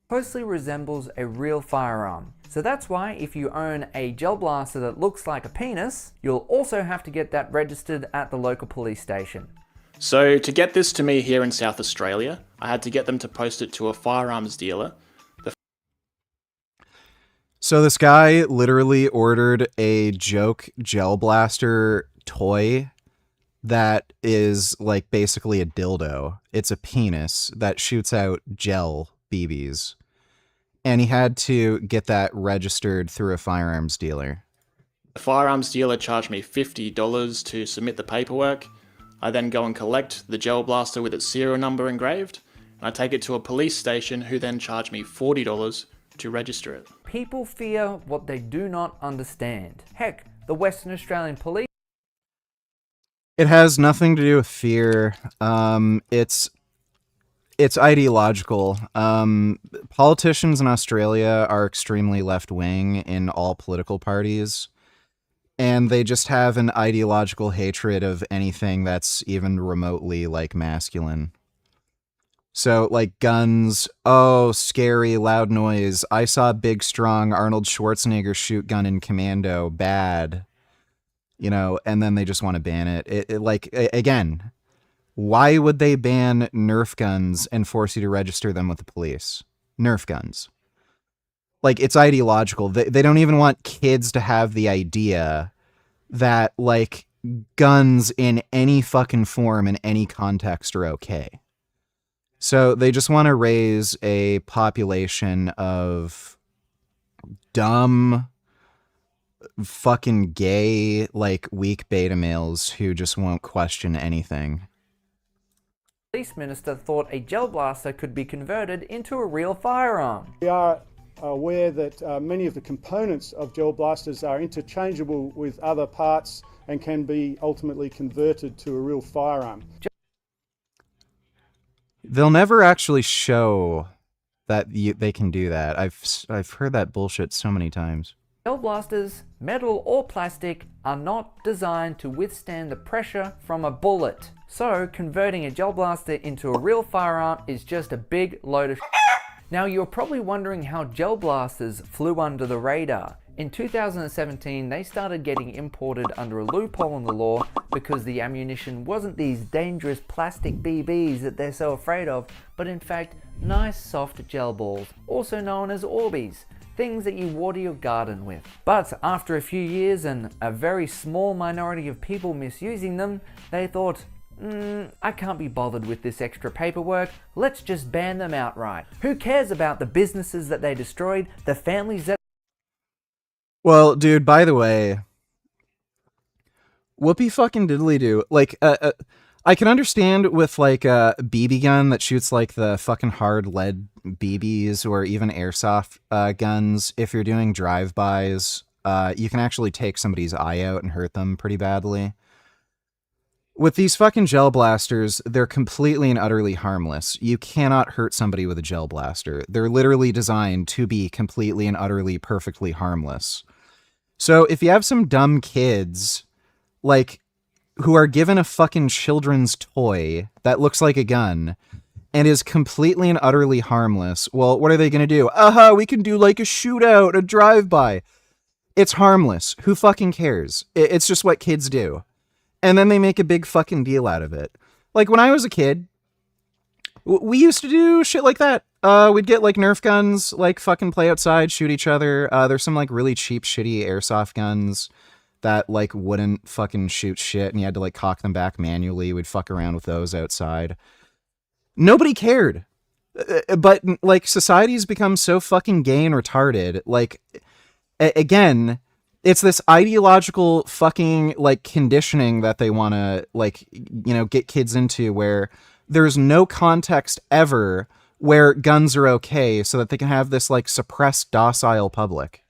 Closely resembles a real firearm. So that's why if you own a gel blaster that looks like a penis, you'll also have to get that registered at the local police station. So to get this to me here in South Australia, I had to get them to post it to a firearms dealer. So this guy literally ordered a joke gel blaster toy that is like basically a dildo. It's a penis that shoots out gel BBs. And he had to get that registered through a firearms dealer. The firearms dealer charged me $50 to submit the paperwork. I then go and collect the gel blaster with its serial number engraved, I take it to a police station who then charge me $40 to register it. People fear what they do not understand. Heck, the Western Australian police. It has nothing to do with fear. It's ideological. Politicians in Australia are extremely left-wing in all political parties, and they just have an ideological hatred of anything that's even remotely, like, masculine. So, like, guns, oh, scary, loud noise. I saw big, strong Arnold Schwarzenegger shoot gun in Commando, bad. You know, and then they just want to ban it. Again, why would they ban Nerf guns and force you to register them with the police? Nerf guns. Like, it's ideological. They don't even want kids to have the idea that, like, guns in any fucking form, in any context, are okay. So they just want to raise a population of dumb, fucking gay, like, weak beta males who just won't question anything. Police minister thought a gel blaster could be converted into a real firearm. We are aware that many of the components of gel blasters are interchangeable with other parts and can be ultimately converted to a real firearm. They'll never actually show that they can do that. I've heard that bullshit so many times. Gel blasters, metal or plastic, are not designed to withstand the pressure from a bullet. So converting a gel blaster into a real firearm is just a big load of Now you're probably wondering how gel blasters flew under the radar. In 2017, they started getting imported under a loophole in the law because the ammunition wasn't these dangerous plastic BBs that they're so afraid of, but in fact, nice soft gel balls, also known as Orbeez, things that you water your garden with. But after a few years and a very small minority of people misusing them, they thought, I can't be bothered with this extra paperwork, let's just ban them outright. Who cares about the businesses that they destroyed, the families that... Well, dude, by the way, whoopee fucking diddly do. Like, I can understand with, like, a BB gun that shoots, like, the fucking hard lead BBs or even airsoft guns. If you're doing drive-bys, you can actually take somebody's eye out and hurt them pretty badly. With these fucking gel blasters, they're completely and utterly harmless. You cannot hurt somebody with a gel blaster. They're literally designed to be completely and utterly perfectly harmless. So if you have some dumb kids, like, who are given a fucking children's toy that looks like a gun and is completely and utterly harmless, well, what are they going to do? We can do, like, a shootout, a drive-by. It's harmless. Who fucking cares? It's just what kids do. And then they make a big fucking deal out of it. Like, when I was a kid, we used to do shit like that. We'd get, like, Nerf guns, like, fucking play outside, shoot each other. There's some, like, really cheap, shitty airsoft guns that, like, wouldn't fucking shoot shit, and you had to, like, cock them back manually. We'd fuck around with those outside. Nobody cared. But, like, society's become so fucking gay and retarded. Like, again, it's this ideological fucking, like, conditioning that they want to, like, you know, get kids into, where there's no context ever where guns are okay, so that they can have this, like, suppressed, docile public.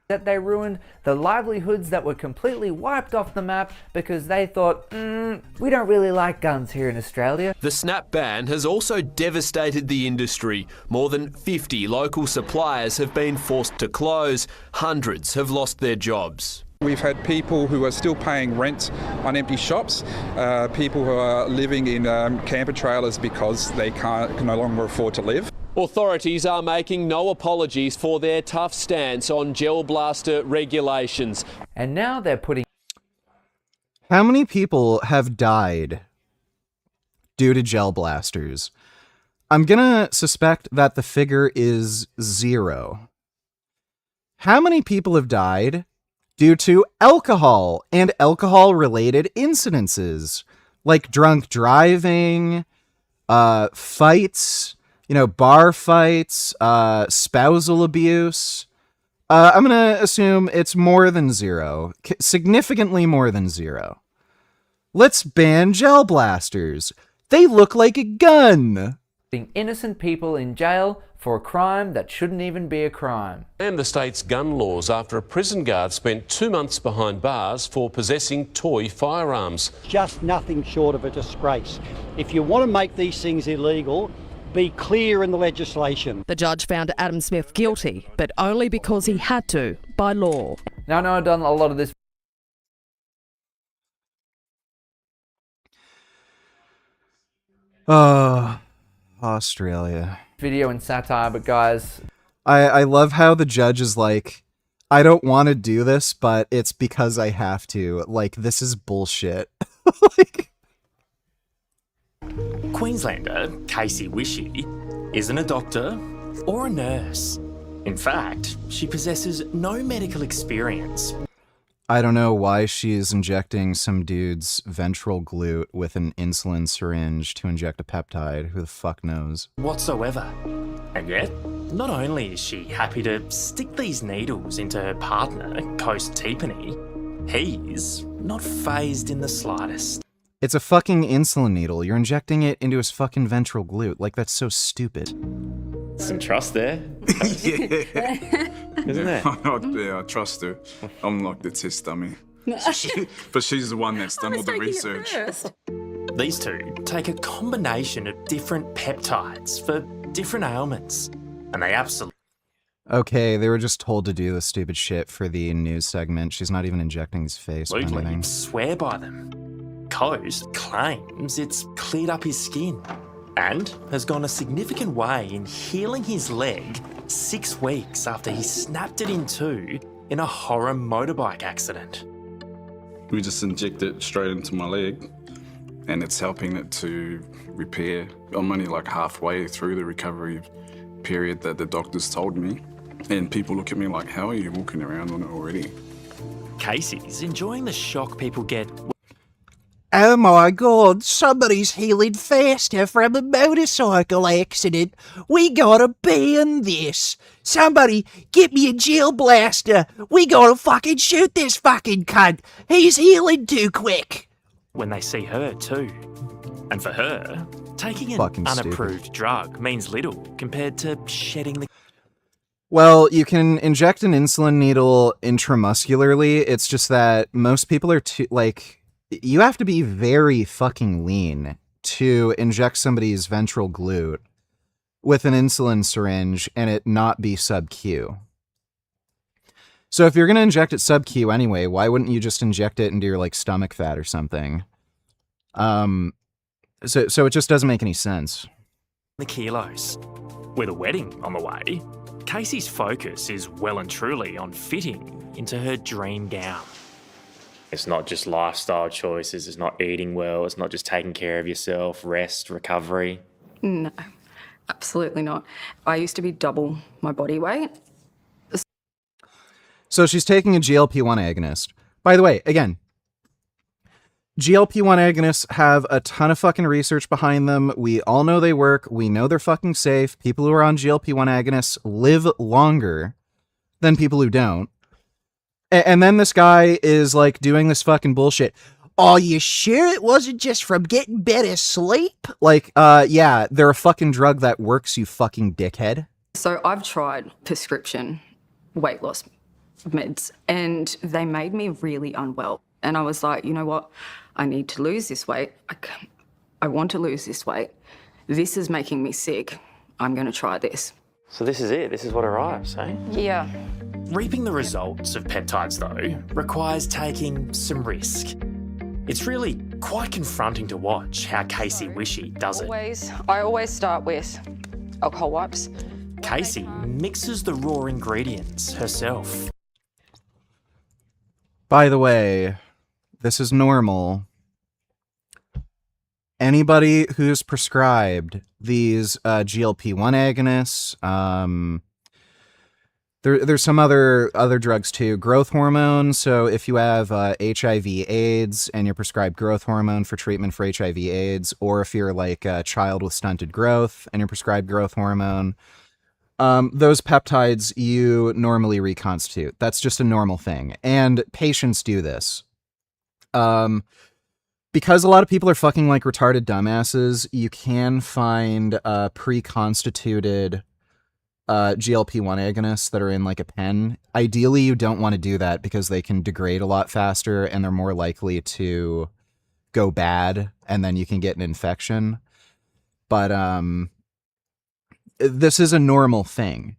That they ruined the livelihoods that were completely wiped off the map because they thought, we don't really like guns here in Australia. The snap ban has also devastated the industry. More than 50 local suppliers have been forced to close. Hundreds have lost their jobs. We've had people who are still paying rent on empty shops, people who are living in camper trailers because they can no longer afford to live. Authorities are making no apologies for their tough stance on gel blaster regulations. And now they're putting... How many people have died due to gel blasters? I'm gonna suspect that the figure is 0. How many people have died due to alcohol and alcohol-related incidences? Like drunk driving, fights... You know, bar fights, spousal abuse. I'm going to assume it's more than 0. Significantly more than 0. Let's ban gel blasters. They look like a gun. innocent people in jail for a crime that shouldn't even be a crime. And the state's gun laws after a prison guard spent 2 months behind bars for possessing toy firearms. Just nothing short of a disgrace. If you want to make these things illegal, be clear in the legislation. The judge found Adam Smith guilty, but only because he had to, by law. Now, I know I've done a lot of this. Australia. Video and satire, but guys, I love how the judge is like, I don't want to do this, but it's because I have to. Like, this is bullshit. Queenslander Casey Wishy isn't a doctor or a nurse. In fact, she possesses no medical experience. I don't know why she's injecting some dude's ventral glute with an insulin syringe to inject a peptide. Who the fuck knows? Whatsoever. And yet, not only is she happy to stick these needles into her partner, Coast Tiffany, he's not fazed in the slightest. It's a fucking insulin needle. You're injecting it into his fucking ventral glute. Like, that's so stupid. Some trust there. Isn't it? Yeah, I trust her. I'm like the test dummy. But she's the one that's done all the research. These two take a combination of different peptides for different ailments, and they absolutely... Okay, they were just told to do this stupid shit for the news segment. She's not even injecting his face or anything. swear by them. Coast claims it's cleared up his skin and has gone a significant way in healing his leg 6 weeks after he snapped it in two in a horror motorbike accident. We just inject it straight into my leg and it's helping it to repair. I'm only like halfway through the recovery period that the doctors told me. And people look at me like, how are you walking around on it already? Casey's enjoying the shock people get. Oh my god, somebody's healing faster from a motorcycle accident. We gotta ban this. Somebody, get me a jail blaster. We gotta fucking shoot this fucking cunt. He's healing too quick. When they see her too. And for her, taking an Fucking unapproved drug means little compared to shedding the... Well, you can inject an insulin needle intramuscularly. It's just that most people are too, like... You have to be very fucking lean to inject somebody's ventral glute with an insulin syringe and it not be sub-Q. So if you're going to inject it sub-Q anyway, why wouldn't you just inject it into your like stomach fat or something? So it just doesn't make any sense. The kilos. With a wedding on the way, Casey's focus is well and truly on fitting into her dream gown. It's not just lifestyle choices, it's not eating well, it's not just taking care of yourself, rest, recovery. No, absolutely not. I used to be double my body weight. So she's taking a GLP-1 agonist. By the way, again, GLP-1 agonists have a ton of fucking research behind them. We all know they work. We know they're fucking safe. People who are on GLP-1 agonists live longer than people who don't. And then this guy is like doing this fucking bullshit. Are you sure it wasn't just from getting better sleep? Like, yeah, they're a fucking drug that works, you fucking dickhead. So I've tried prescription weight loss meds and they made me really unwell. And I was like, you know what? I need to lose this weight. I want to lose this weight. This is making me sick. I'm going to try this. So this is it, this is what arrives, eh? Yeah. Reaping the results of peptides, though, requires taking some risk. It's really quite confronting to watch how Casey Wishy does it. I always start with alcohol wipes. Casey mixes the raw ingredients herself. By the way, this is normal. Anybody who's prescribed these GLP-1 agonists, there's some other drugs too. Growth hormone. So if you have HIV/AIDS and you're prescribed growth hormone for treatment for HIV/AIDS, or if you're like a child with stunted growth and you're prescribed growth hormone, those peptides you normally reconstitute. That's just a normal thing. And patients do this. because a lot of people are fucking like retarded dumbasses, you can find pre-constituted GLP-1 agonists that are in like a pen. Ideally, you don't want to do that because they can degrade a lot faster and they're more likely to go bad, and then you can get an infection. But this is a normal thing.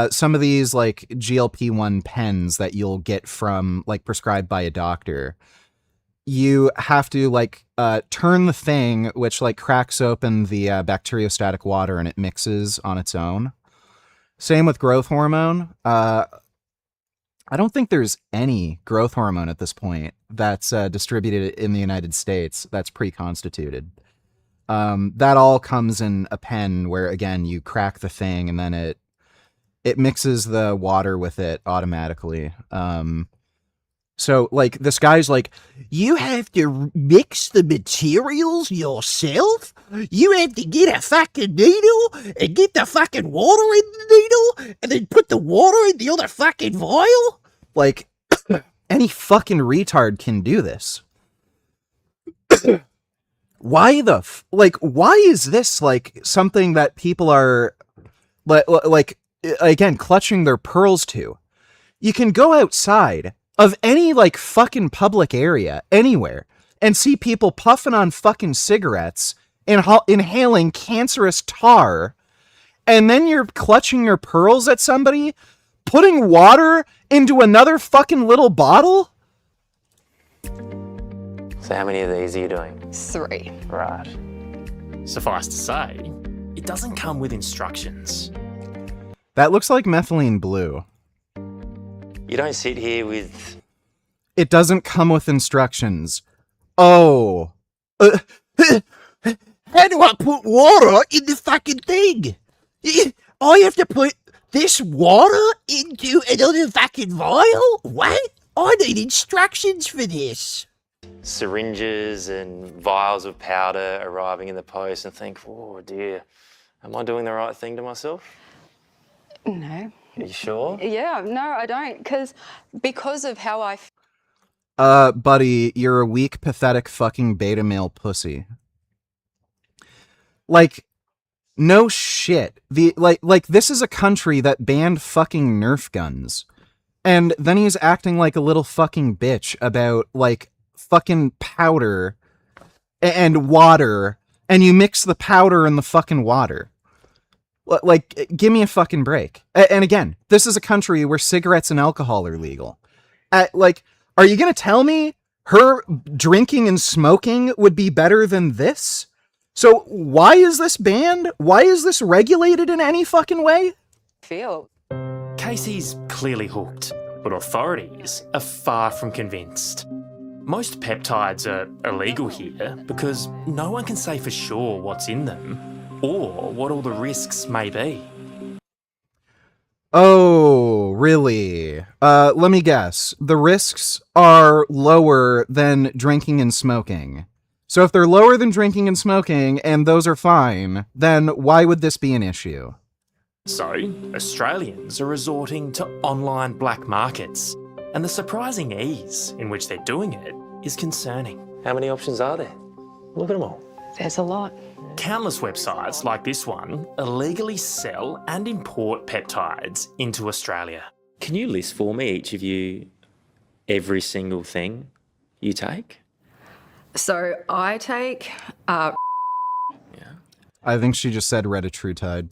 Some of these like GLP-1 pens that you'll get from like prescribed by a doctor, you have to like turn the thing, which like cracks open the bacteriostatic water and it mixes on its own. Same with growth hormone. I don't think there's any growth hormone at this point that's distributed in the United States that's pre-constituted. That all comes in a pen where, again, you crack the thing and then it mixes the water with it automatically. So, like, this guy's like, you have to mix the materials yourself? You have to get a fucking needle and get the fucking water in the needle and then put the water in the other fucking vial? Like, any fucking retard can do this. Why why is this, like, something that people are, like, again, clutching their pearls to? You can go outside of any, like, fucking public area, anywhere, and see people puffing on fucking cigarettes and inhaling cancerous tar, and then you're clutching your pearls at somebody, putting water into another fucking little bottle? So how many of these are you doing? 3. Right. Suffice to say, it doesn't come with instructions. That looks like methylene blue. You don't sit here with... It doesn't come with instructions. Oh. How do I put water in the fucking thing? I have to put this water into another fucking vial? What? I need instructions for this. Syringes and vials of powder arriving in the post and think, oh dear, am I doing the right thing to myself? No. Are you sure? Yeah, no, I don't, because of how I... Buddy, you're a weak, pathetic fucking beta male pussy. Like, no shit. Like this is a country that banned fucking Nerf guns. And then he's acting like a little fucking bitch about, like, fucking powder and water, and you mix the powder and the fucking water. Like, give me a fucking break. And again, this is a country where cigarettes and alcohol are legal. Like, are you gonna tell me her drinking and smoking would be better than this? So why is this banned? Why is this regulated in any fucking way? Casey's clearly hooked, but authorities are far from convinced. Most peptides are illegal here because no one can say for sure what's in them or what all the risks may be. Oh, really? Let me guess. The risks are lower than drinking and smoking. So if they're lower than drinking and smoking, and those are fine, then why would this be an issue? So, Australians are resorting to online black markets, and the surprising ease in which they're doing it is concerning. How many options are there? Look at them all. There's a lot. Countless websites like this one illegally sell and import peptides into Australia. Can you list for me, each of you, every single thing you take? So I take... I think she just said retatrutide.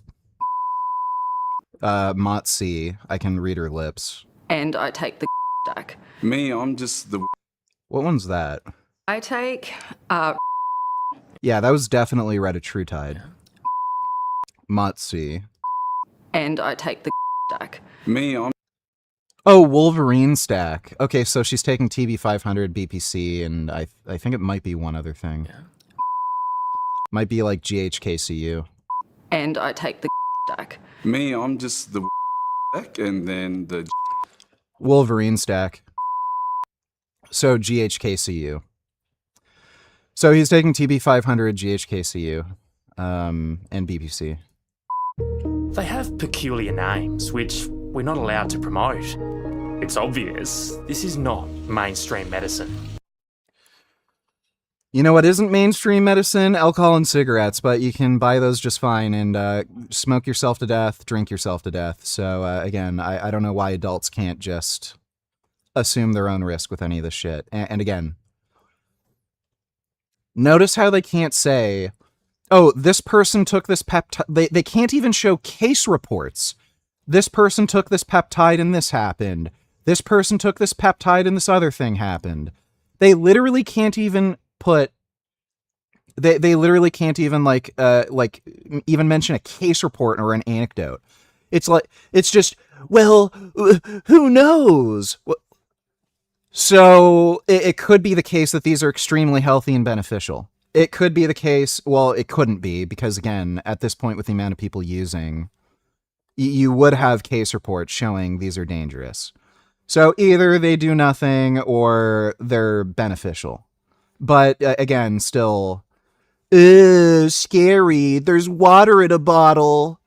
Motzi, I can read her lips. And I take the stack. Me, I'm just the... What one's that? I take... Yeah, that was definitely retatrutide. Motzi. And I take the stack. Me, I'm... Oh, Wolverine stack. Okay, so she's taking TB500, BPC, and I think it might be one other thing. Yeah. Might be like GHKCU. And I take the stack. Me, I'm just the and then the... Wolverine stack. So GHKCU. So he's taking TB500, GHKCU, and BPC. They have peculiar names, which we're not allowed to promote. It's obvious this is not mainstream medicine. You know what isn't mainstream medicine? Alcohol and cigarettes, but you can buy those just fine and smoke yourself to death, drink yourself to death. So again, I don't know why adults can't just assume their own risk with any of this shit. And again, notice how they can't say, oh, this person took this peptide. They can't even show case reports. This person took this peptide and this happened. This person took this peptide and this other thing happened. They literally can't even put, they literally can't even even mention a case report or an anecdote. It's just, well, who knows? So it could be the case that these are extremely healthy and beneficial. It could be the case, well, it couldn't be, because again, at this point with the amount of people using, you would have case reports showing these are dangerous. So either they do nothing or they're beneficial. But again, still, scary. There's water in a bottle.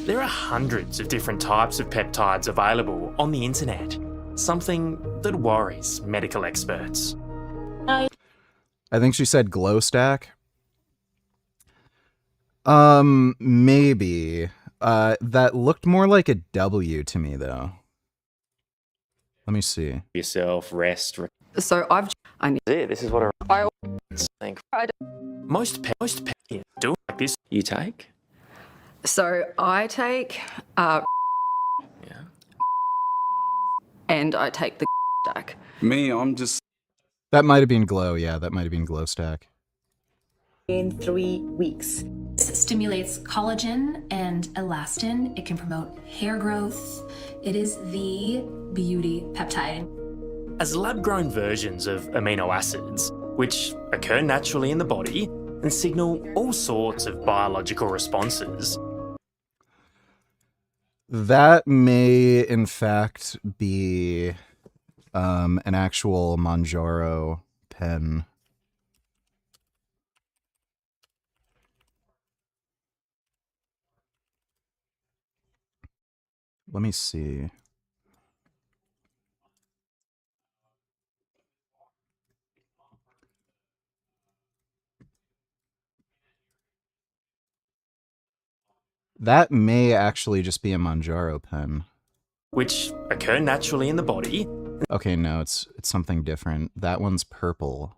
There are hundreds of different types of peptides available on the internet, something that worries medical experts. I think she said glow stack. Maybe. That looked more like a W to me, though. Let me see. Yourself, rest. So This is what I think. Most do it like this. You take. So I take, and I take the stack. Me, I'm just... That might have been glow, yeah, that might have been glow stack. In 3 weeks. This stimulates collagen and elastin. It can promote hair growth. It is the beauty peptide. As lab-grown versions of amino acids, which occur naturally in the body and signal all sorts of biological responses. That may, in fact, be an actual Manjaro pen. Let me see. That may actually just be a Manjaro pen. Which occur naturally in the body. Okay, no, it's something different. That one's purple.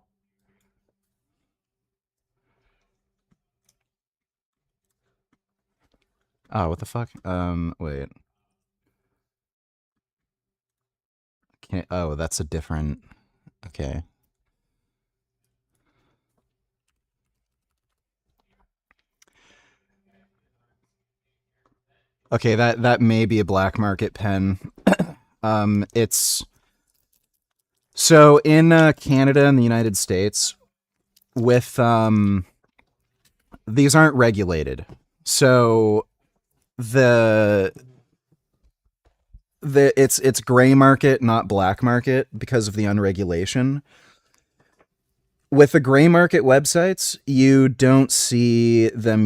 Oh, what the fuck? Wait. Can't, oh, that's a different... Okay. Okay, that may be a black market pen. It's... So, in Canada and the United States, with... These aren't regulated. So... It's gray market, not black market, because of the unregulation. With the gray market websites, you don't see them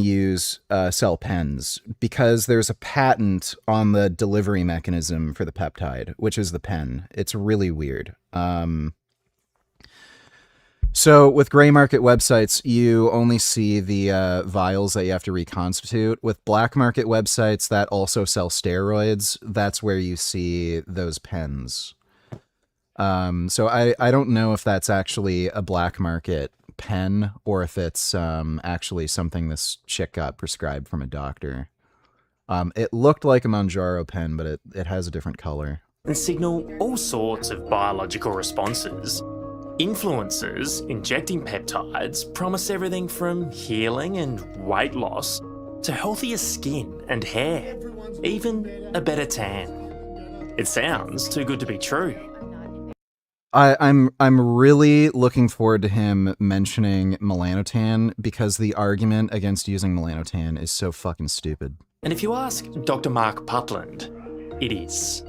sell pens because there's a patent on the delivery mechanism for the peptide, which is the pen. It's really weird. So with gray market websites, you only see the vials that you have to reconstitute. With black market websites that also sell steroids, that's where you see those pens. So I don't know if that's actually a black market pen or if it's actually something this chick got prescribed from a doctor. It looked like a Manjaro pen, but it has a different color. And signal all sorts of biological responses. Influencers injecting peptides promise everything from healing and weight loss to healthier skin and hair, even a better tan. It sounds too good to be true. I'm really looking forward to him mentioning melanotan because the argument against using melanotan is so fucking stupid. And if you ask Dr. Mark Putland, it is.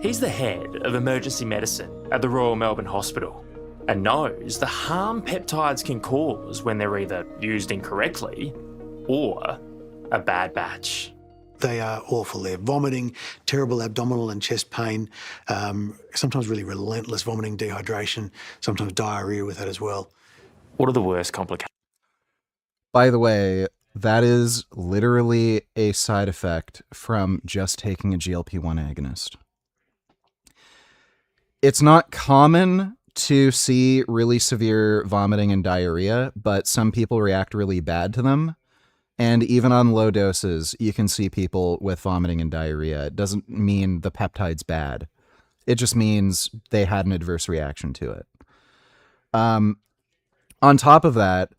He's the head of emergency medicine at the Royal Melbourne Hospital and knows the harm peptides can cause when they're either used incorrectly or a bad batch. They are awful. They're vomiting, terrible abdominal and chest pain, sometimes really relentless vomiting, dehydration, sometimes diarrhea with that as well. What are the worst complications? By the way, that is literally a side effect from just taking a GLP-1 agonist. It's not common to see really severe vomiting and diarrhea, but some people react really bad to them. And even on low doses, you can see people with vomiting and diarrhea. It doesn't mean the peptide's bad. It just means they had an adverse reaction to it. On top of that,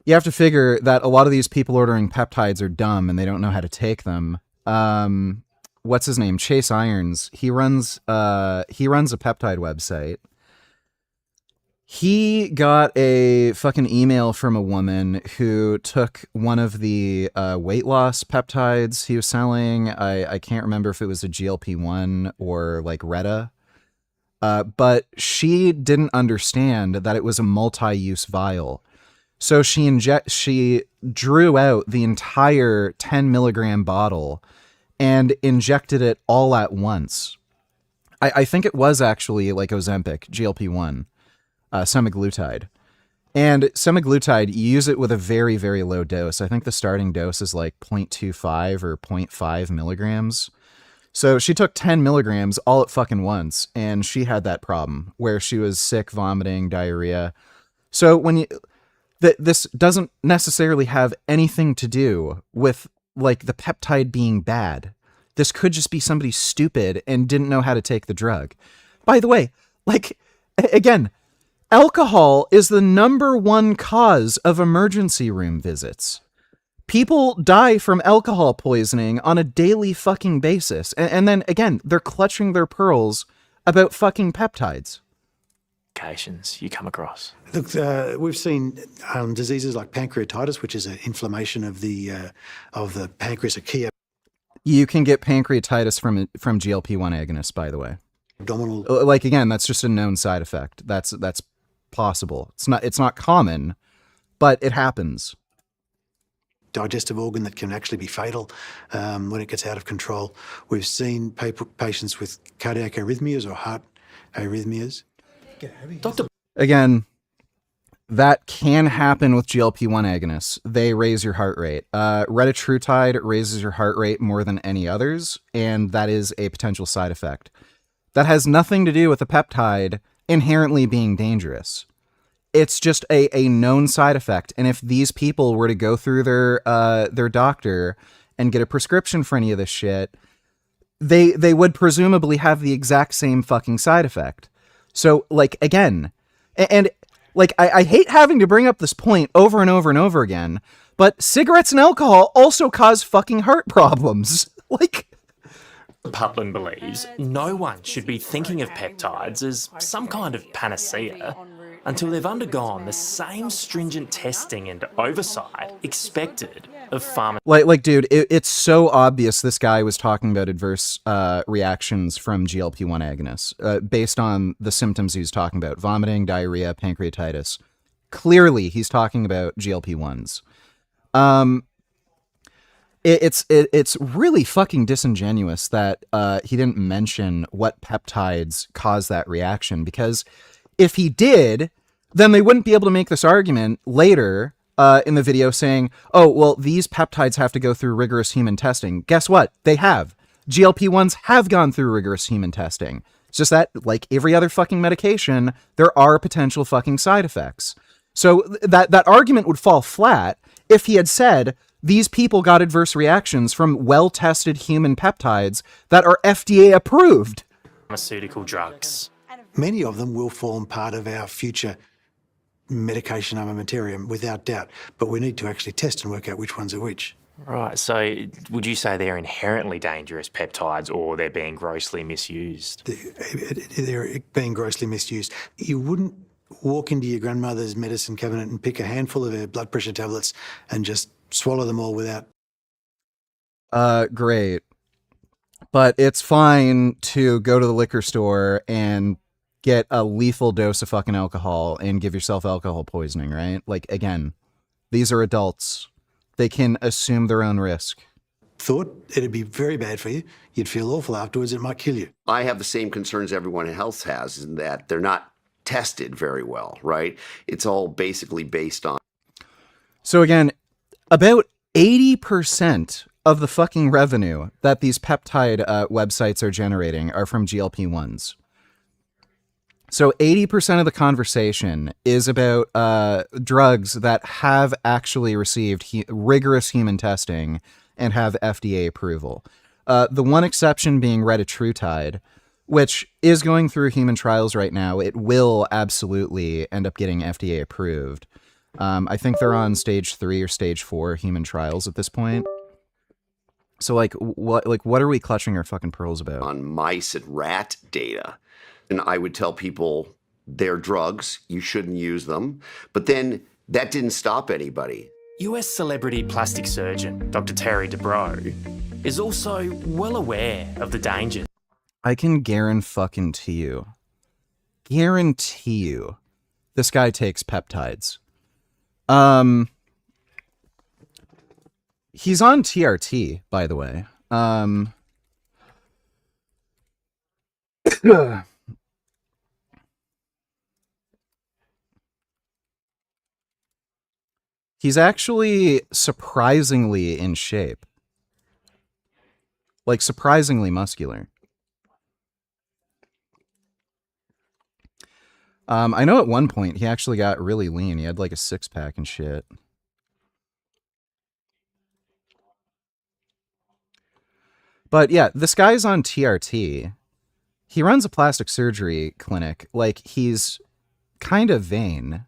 you have to figure that a lot of these people ordering peptides are dumb and they don't know how to take them. What's his name? Chase Irons. He runs a peptide website. He got a fucking email from a woman who took one of the weight loss peptides he was selling. I can't remember if it was a GLP-1 or like Retta. But she didn't understand that it was a multi-use vial. So she drew out the entire 10 milligram bottle and injected it all at once. I think it was actually like Ozempic, GLP-1. Semaglutide. And semaglutide, you use it with a very, very low dose. I think the starting dose is like 0.25 or 0.5 milligrams. So she took 10 milligrams all at fucking once, and she had that problem where she was sick, vomiting, diarrhea. So when this doesn't necessarily have anything to do with like the peptide being bad. This could just be somebody stupid and didn't know how to take the drug. By the way, like, again, alcohol is the #1 cause of emergency room visits. People die from alcohol poisoning on a daily fucking basis. And then, again, they're clutching their pearls about fucking peptides. You come across? Look, we've seen diseases like pancreatitis, which is an inflammation of the pancreas, a key You can get pancreatitis from GLP-1 agonists, by the way. abdominal. Like, again, that's just a known side effect. That's possible. It's not common, but it happens. Digestive organ that can actually be fatal when it gets out of control. We've seen patients with cardiac arrhythmias or heart arrhythmias. Again, that can happen with GLP-1 agonists. They raise your heart rate. Retatrutide raises your heart rate more than any others, and that is a potential side effect. That has nothing to do with the peptide inherently being dangerous. It's just a known side effect. And if these people were to go through their doctor and get a prescription for any of this shit, they would presumably have the exact same fucking side effect. So, like, again, and like, I hate having to bring up this point over and over and over again, but cigarettes and alcohol also cause fucking heart problems. Like, Putland believes no one should be thinking of peptides as some kind of panacea until they've undergone the same stringent testing and oversight expected of pharma. Like, dude, it's so obvious this guy was talking about adverse reactions from GLP-1 agonists based on the symptoms he was talking about: vomiting, diarrhea, pancreatitis. Clearly, he's talking about GLP-1s. It's really fucking disingenuous that he didn't mention what peptides cause that reaction, because if he did, then they wouldn't be able to make this argument later in the video saying, oh, well, these peptides have to go through rigorous human testing. Guess what? They have. GLP-1s have gone through rigorous human testing. It's just that, like every other fucking medication, there are potential fucking side effects. So that argument would fall flat if he had said, these people got adverse reactions from well-tested human peptides that are FDA approved. Pharmaceutical drugs. Many of them will form part of our future medication armamentarium, without doubt, but we need to actually test and work out which ones are which. Right, so would you say they're inherently dangerous peptides, or they're being grossly misused? They're being grossly misused. You wouldn't walk into your grandmother's medicine cabinet and pick a handful of her blood pressure tablets and just swallow them all without... Great. But it's fine to go to the liquor store and get a lethal dose of fucking alcohol and give yourself alcohol poisoning, right? Like, again, these are adults. They can assume their own risk. thought it'd be very bad for you. You'd feel awful afterwards. It might kill you. I have the same concerns everyone else has, in that they're not tested very well, right? It's all basically based on. So again, about 80% of the fucking revenue that these peptide websites are generating are from GLP-1s. So 80% of the conversation is about drugs that have actually received rigorous human testing and have FDA approval. The one exception being retatrutide, which is going through human trials right now. It will absolutely end up getting FDA approved. I think they're on stage 3 or stage 4 human trials at this point. So what are we clutching our fucking pearls about? On mice and rat data. And I would tell people they're drugs, you shouldn't use them. But then that didn't stop anybody. US celebrity plastic surgeon Dr. Terry Dubrow is also well aware of the dangers. I can guarantee you, this guy takes peptides. He's on TRT, by the way. He's actually surprisingly in shape. Like, surprisingly muscular. I know at one point he actually got really lean. He had like a 6-pack and shit. But yeah, this guy's on TRT. He runs a plastic surgery clinic. Like, he's kind of vain.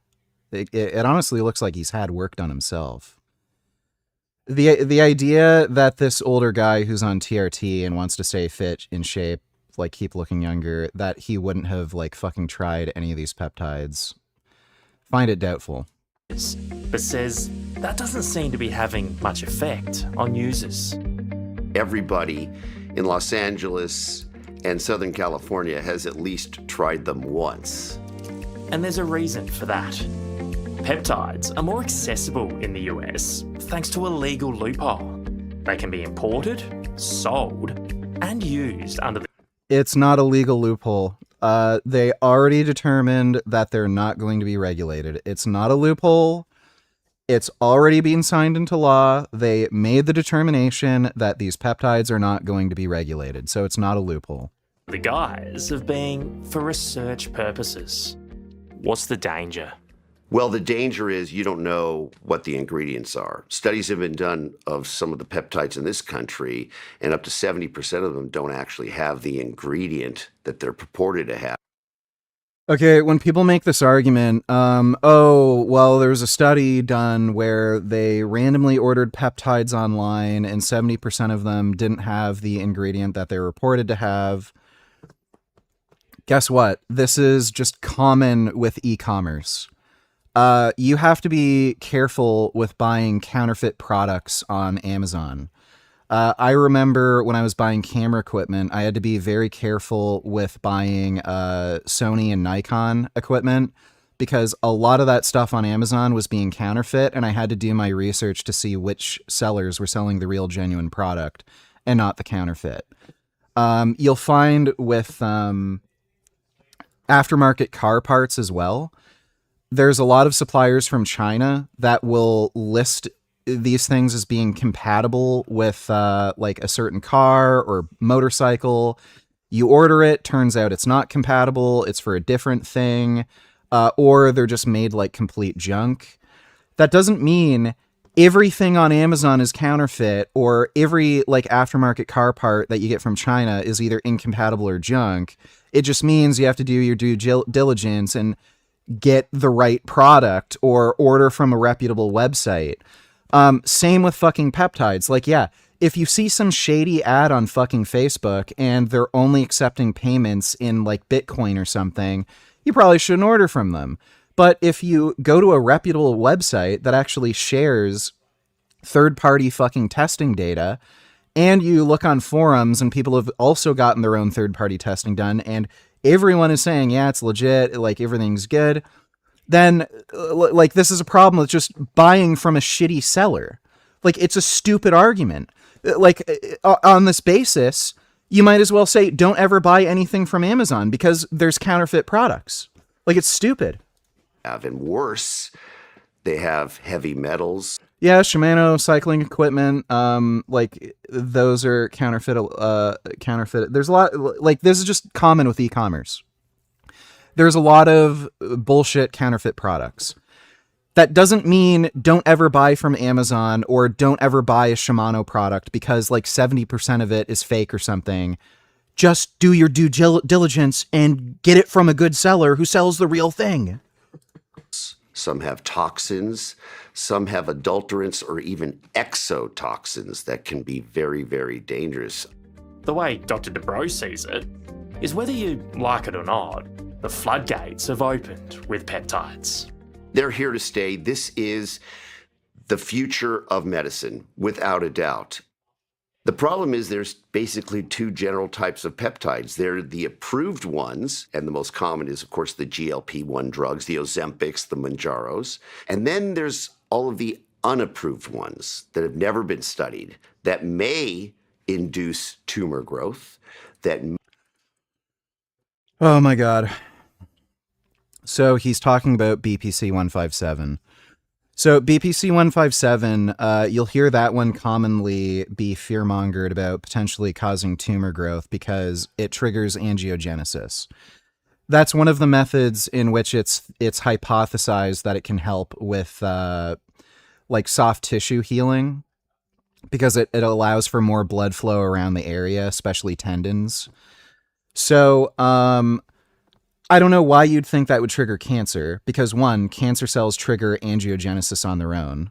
It honestly looks like he's had work done himself. The idea that this older guy who's on TRT and wants to stay fit, in shape, like keep looking younger, that he wouldn't have like fucking tried any of these peptides, find it doubtful. But says that doesn't seem to be having much effect on users. Everybody in Los Angeles and Southern California has at least tried them once. And there's a reason for that. Peptides are more accessible in the US thanks to a legal loophole. They can be imported, sold, and used under the... It's not a legal loophole. They already determined that they're not going to be regulated. It's not a loophole. It's already been signed into law. They made the determination that these peptides are not going to be regulated, so it's not a loophole. The guise of being for research purposes. What's the danger? Well, the danger is you don't know what the ingredients are. Studies have been done of some of the peptides in this country, and up to 70% of them don't actually have the ingredient that they're purported to have. Okay, when people make this argument, oh, well, there's a study done where they randomly ordered peptides online and 70% of them didn't have the ingredient that they're reported to have. Guess what? This is just common with e-commerce. You have to be careful with buying counterfeit products on Amazon. I remember when I was buying camera equipment, I had to be very careful with buying Sony and Nikon equipment because a lot of that stuff on Amazon was being counterfeit, and I had to do my research to see which sellers were selling the real genuine product and not the counterfeit. You'll find with aftermarket car parts as well, there's a lot of suppliers from China that will list these things as being compatible with like a certain car or motorcycle. You order it, turns out it's not compatible, it's for a different thing, or they're just made like complete junk. That doesn't mean everything on Amazon is counterfeit, or every like aftermarket car part that you get from China is either incompatible or junk. It just means you have to do your due diligence and get the right product or order from a reputable website. Same with fucking peptides. Like, yeah, if you see some shady ad on fucking Facebook and they're only accepting payments in like Bitcoin or something, you probably shouldn't order from them. But if you go to a reputable website that actually shares third-party fucking testing data, and you look on forums and people have also gotten their own third-party testing done, and everyone is saying, yeah, it's legit, like everything's good, then like this is a problem with just buying from a shitty seller. Like, it's a stupid argument like on this basis, you might as well say don't ever buy anything from Amazon because there's counterfeit products. Like, it's stupid. And worse, they have heavy metals. Yeah, Shimano cycling equipment, like those are counterfeit. There's a lot, like this is just common with e-commerce. There's a lot of bullshit counterfeit products. That doesn't mean don't ever buy from Amazon or don't ever buy a Shimano product because like 70% of it is fake or something. Just do your due diligence and get it from a good seller who sells the real thing. Some have toxins, some have adulterants or even exotoxins that can be very, very dangerous. The way Dr. DeBro sees it is whether you like it or not, the floodgates have opened with peptides. They're here to stay. This is the future of medicine, without a doubt. The problem is there's basically two general types of peptides. They're the approved ones, and the most common is, of course, the GLP-1 drugs, the Ozempics, the Mounjaros. And then there's all of the unapproved ones that have never been studied that may induce tumor growth, that... Oh my God. So he's talking about BPC 157. So BPC 157, you'll hear that one commonly be fearmongered about potentially causing tumor growth because it triggers angiogenesis. That's one of the methods in which it's hypothesized that it can help with like soft tissue healing because it allows for more blood flow around the area, especially tendons. So, I don't know why you'd think that would trigger cancer, because one, cancer cells trigger angiogenesis on their own.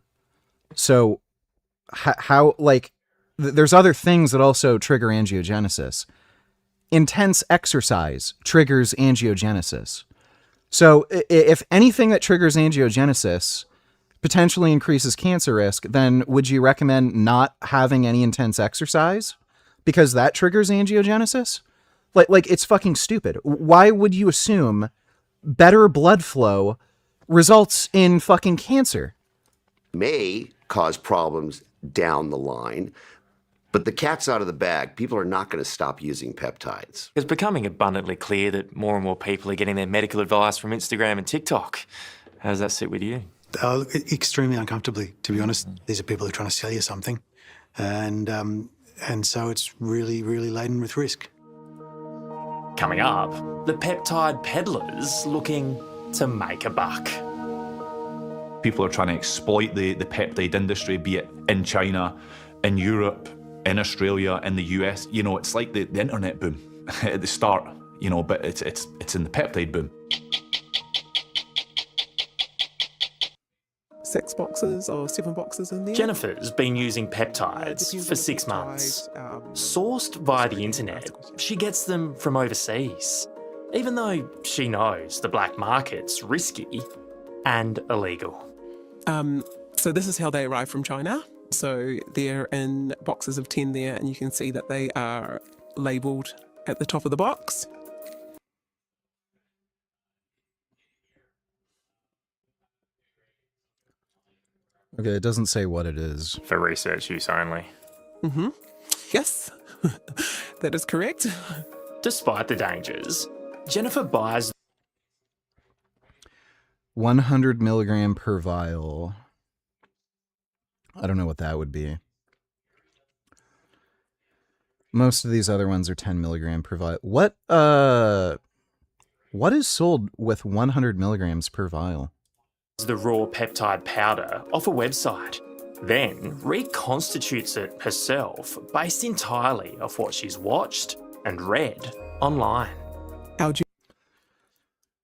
So how like, there's other things that also trigger angiogenesis. Intense exercise triggers angiogenesis. So if anything that triggers angiogenesis potentially increases cancer risk, then would you recommend not having any intense exercise because that triggers angiogenesis? Like it's fucking stupid. Why would you assume better blood flow results in fucking cancer? May cause problems down the line, but the cat's out of the bag. People are not going to stop using peptides. It's becoming abundantly clear that more and more people are getting their medical advice from Instagram and TikTok. How does that sit with you? Extremely uncomfortably, to be honest. These are people who are trying to sell you something, and so it's really, really laden with risk. Coming up, the peptide peddlers looking to make a buck. People are trying to exploit the peptide industry, be it in China, in Europe, in Australia, in the US. You know, it's like the internet boom at the start, you know, but it's in the peptide boom. 6 boxes or 7 boxes in there. Jennifer's been using peptides for 6 months. Sourced via the internet, she gets them from overseas, even though she knows the black market's risky and illegal. So this is how they arrive from China. So they're in boxes of 10 there, and you can see that they are labelled at the top of the box. Okay, it doesn't say what it is. For research use only. Mm-hmm. Yes, that is correct. Despite the dangers, Jennifer buys 100 milligram per vial. I don't know what that would be. Most of these other ones are 10 milligram per vial. What is sold with 100 milligrams per vial? the raw peptide powder off a website, then reconstitutes it herself based entirely off what she's watched and read online.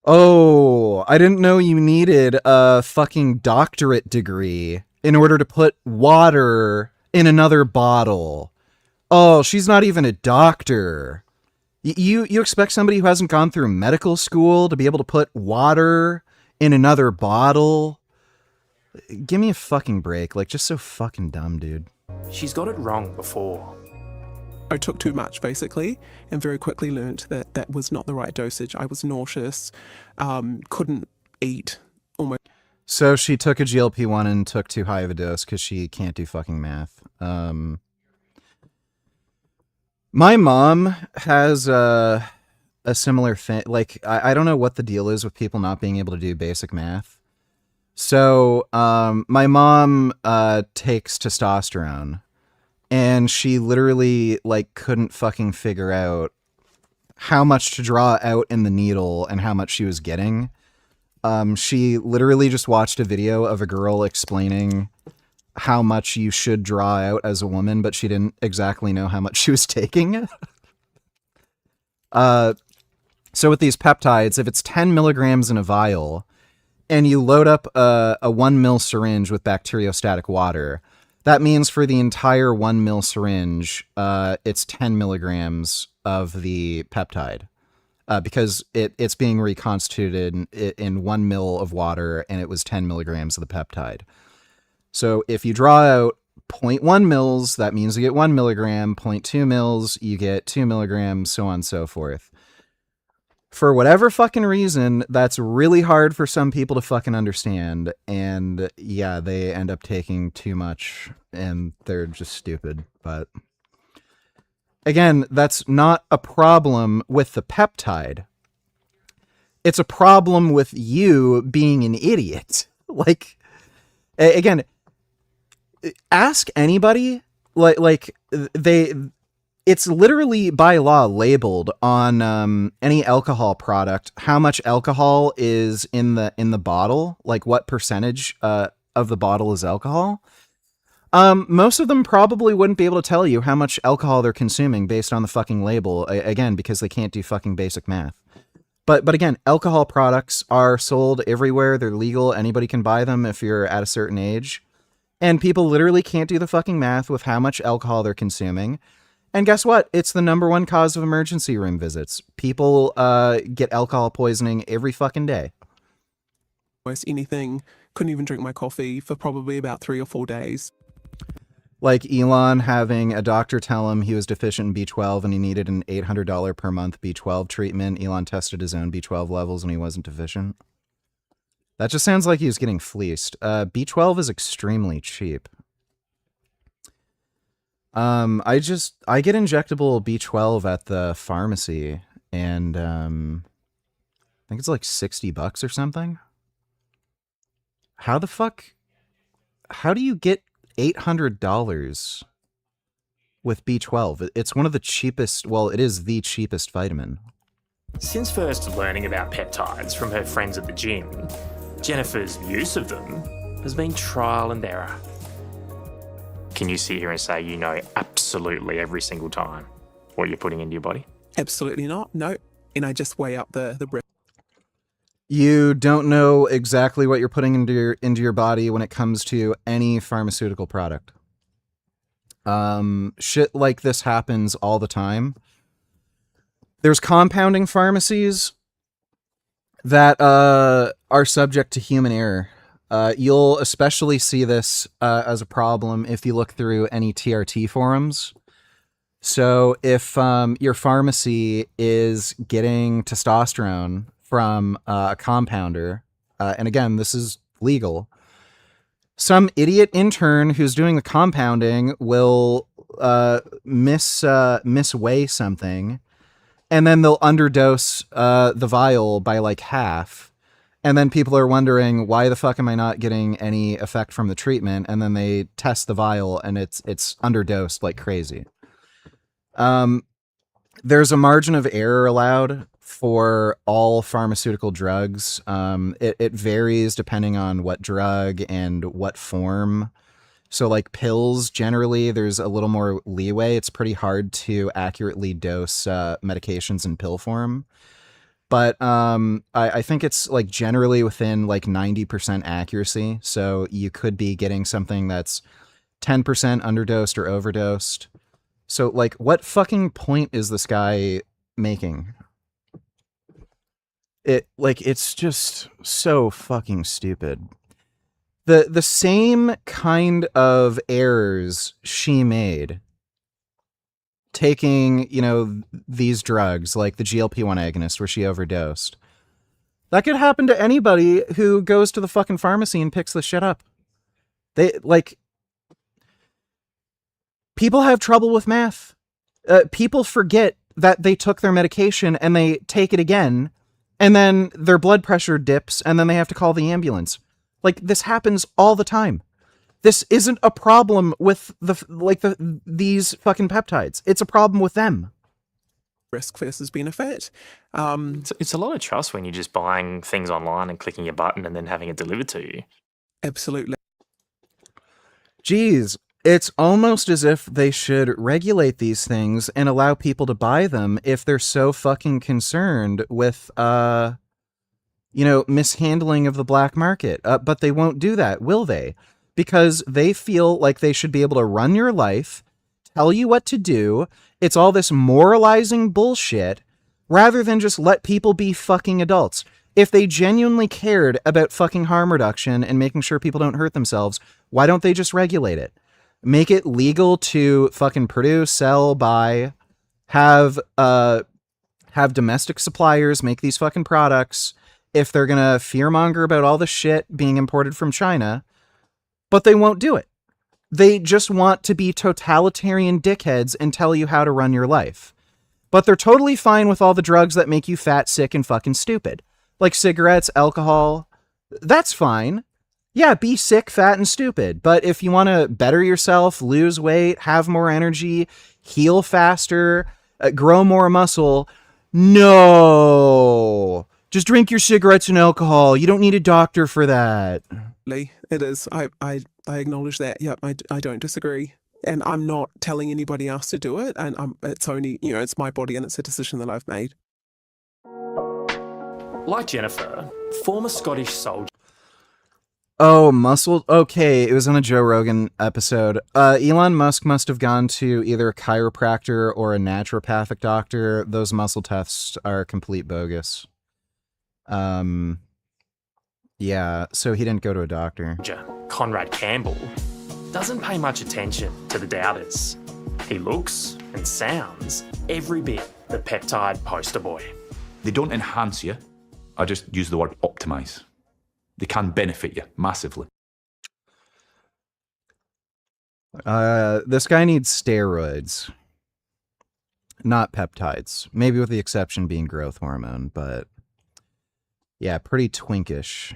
Oh, I didn't know you needed a fucking doctorate degree in order to put water in another bottle. Oh, she's not even a doctor. You expect somebody who hasn't gone through medical school to be able to put water in another bottle? Give me a fucking break. Like, just so fucking dumb, dude. She's got it wrong before. I took too much, basically, and very quickly learnt that that was not the right dosage. I was nauseous, couldn't eat almost. So she took a GLP-1 and took too high of a dose because she can't do fucking math. My mom has a similar thing. Like, I don't know what the deal is with people not being able to do basic math. So, my mom takes testosterone, and she literally like couldn't fucking figure out how much to draw out in the needle and how much she was getting. She literally just watched a video of a girl explaining how much you should draw out as a woman, but she didn't exactly know how much she was taking. So with these peptides, if it's 10 milligrams in a vial and you load up a 1 ml syringe with bacteriostatic water, that means for the entire 1 ml syringe, it's 10 milligrams of the peptide. Because it's being reconstituted in 1 ml of water, and it was 10 milligrams of the peptide. So if you draw out 0.1 mils, that means you get 1 milligram, 0.2 mils, you get 2 milligrams, so on and so forth. For whatever fucking reason, that's really hard for some people to fucking understand, and yeah, they end up taking too much, and they're just stupid, but... Again, that's not a problem with the peptide. It's a problem with you being an idiot. Like, again, ask anybody, it's literally by law labeled on any alcohol product how much alcohol is in the bottle, like what percentage of the bottle is alcohol. Most of them probably wouldn't be able to tell you how much alcohol they're consuming based on the fucking label, again, because they can't do fucking basic math. But again, alcohol products are sold everywhere. They're legal. Anybody can buy them if you're at a certain age. And people literally can't do the fucking math with how much alcohol they're consuming. And guess what? It's the #1 cause of emergency room visits. People get alcohol poisoning every fucking day. Almost anything. Couldn't even drink my coffee for probably about 3 or 4 days. Like Elon having a doctor tell him he was deficient in B12 and he needed an $800 per month B12 treatment. Elon tested his own B12 levels and he wasn't deficient. That just sounds like he was getting fleeced. B12 is extremely cheap. I get injectable B12 at the pharmacy, and I think it's like $60 or something. How do you get $800 with B12? It's one of the cheapest, well, it is the cheapest vitamin. Since first learning about peptides from her friends at the gym, Jennifer's use of them has been trial and error. Can you sit here and say you know absolutely every single time what you're putting into your body? Absolutely not, no. And I just weigh up the breath. You don't know exactly what you're putting into your body when it comes to any pharmaceutical product. Shit like this happens all the time. There's compounding pharmacies that are subject to human error. You'll especially see this as a problem if you look through any TRT forums. So if your pharmacy is getting testosterone from a compounder, and again, this is legal, some idiot intern who's doing the compounding will misweigh something, and then they'll underdose the vial by like half. And then people are wondering, why the fuck am I not getting any effect from the treatment? And then they test the vial and it's underdosed like crazy. There's a margin of error allowed for all pharmaceutical drugs. It varies depending on what drug and what form. So like pills, generally, there's a little more leeway. It's pretty hard to accurately dose medications in pill form. But I think it's like generally within like 90% accuracy. So you could be getting something that's 10% underdosed or overdosed. So like, what fucking point is this guy making? It's just so fucking stupid. The same kind of errors she made taking, these drugs like the GLP-1 agonist where she overdosed. That could happen to anybody who goes to the fucking pharmacy and picks the shit up. People have trouble with math. People forget that they took their medication and they take it again, and then their blood pressure dips, and then they have to call the ambulance. Like, this happens all the time. This isn't a problem with these fucking peptides. It's a problem with them. Risk versus benefit. It's a lot of trust when you're just buying things online and clicking a button and then having it delivered to you. Absolutely. Geez, it's almost as if they should regulate these things and allow people to buy them if they're so fucking concerned with, mishandling of the black market. But they won't do that, will they? Because they feel like they should be able to run your life, tell you what to do. It's all this moralizing bullshit, rather than just let people be fucking adults. If they genuinely cared about fucking harm reduction and making sure people don't hurt themselves, why don't they just regulate it? Make it legal to fucking produce, sell, buy, have domestic suppliers make these fucking products if they're gonna fearmonger about all the shit being imported from China, but they won't do it. They just want to be totalitarian dickheads and tell you how to run your life. But they're totally fine with all the drugs that make you fat, sick, and fucking stupid. Like cigarettes, alcohol. That's fine. Yeah, be sick, fat, and stupid. But if you want to better yourself, lose weight, have more energy, heal faster, grow more muscle, no. Just drink your cigarettes and alcohol. You don't need a doctor for that. It is. I acknowledge that. Yeah, I don't disagree. And I'm not telling anybody else to do it. And it's only, it's my body and it's a decision that I've made. Like Jennifer, former Scottish soldier. Oh, muscle. Okay, it was on a Joe Rogan episode. Elon Musk must have gone to either a chiropractor or a naturopathic doctor. Those muscle tests are complete bogus. Yeah, so he didn't go to a doctor. Conrad Campbell doesn't pay much attention to the doubters. He looks and sounds every bit the peptide poster boy. They don't enhance you. I just use the word optimise. They can benefit you massively. This guy needs steroids, not peptides. Maybe with the exception being growth hormone, but yeah, pretty twinkish.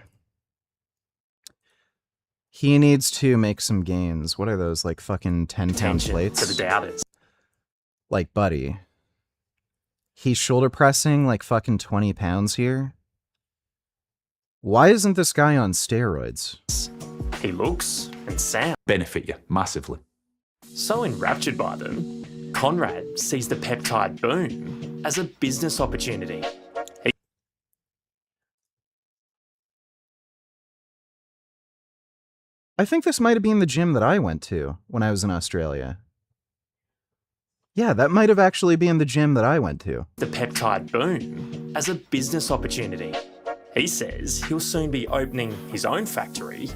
He needs to make some gains. What are those, like fucking 10-pound plates? To the doubters. Like, buddy, he's shoulder pressing like fucking 20 pounds here. Why isn't this guy on steroids? He looks and sounds benefit you massively. So enraptured by them, Conrad sees the peptide boom as a business opportunity. I think this might have been the gym that I went to when I was in Australia. Yeah, that might have actually been the gym that I went to. The peptide boom as a business opportunity. He says he'll soon be opening his own factory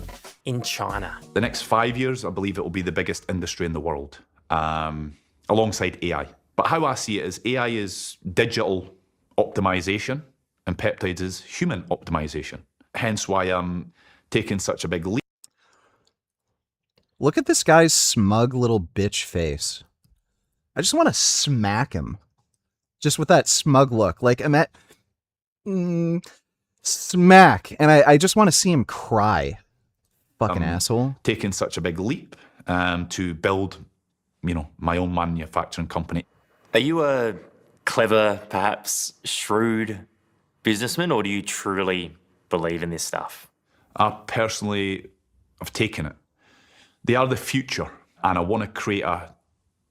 in China. The next 5 years, I believe it will be the biggest industry in the world, alongside AI. But how I see it is AI is digital optimization and peptides is human optimization. Hence why I'm taking such a big leap. Look at this guy's smug little bitch face. I just want to smack him. Just with that smug look. Like, I'm at... smack. And I just want to see him cry. Fucking asshole. Taking such a big leap to build, my own manufacturing company. Are you a clever, perhaps shrewd businessman, or do you truly believe in this stuff? I personally have taken it. They are the future, and I want to create a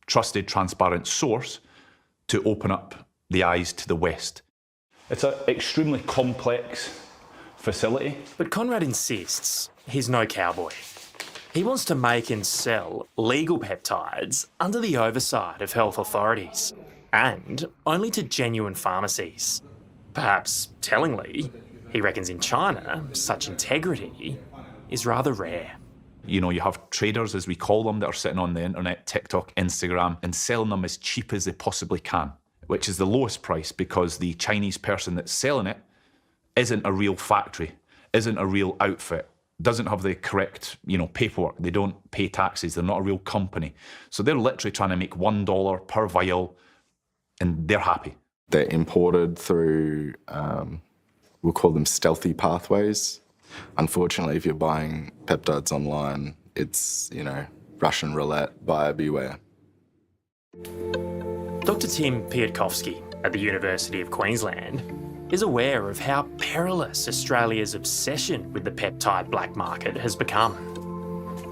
trusted, transparent source to open up the eyes to the West. It's an extremely complex facility. But Conrad insists he's no cowboy. He wants to make and sell legal peptides under the oversight of health authorities, and only to genuine pharmacies. Perhaps tellingly, he reckons in China, such integrity is rather rare. You have traders, as we call them, that are sitting on the internet, TikTok, Instagram, and selling them as cheap as they possibly can, which is the lowest price because the Chinese person that's selling it isn't a real factory, isn't a real outfit, doesn't have the correct, paperwork. They don't pay taxes. They're not a real company. So they're literally trying to make $1 per vial, and they're happy. They're imported through, we'll call them stealthy pathways. Unfortunately, if you're buying peptides online, it's, Russian roulette, buyer beware. Dr. Tim Piatkovsky at the University of Queensland is aware of how perilous Australia's obsession with the peptide black market has become.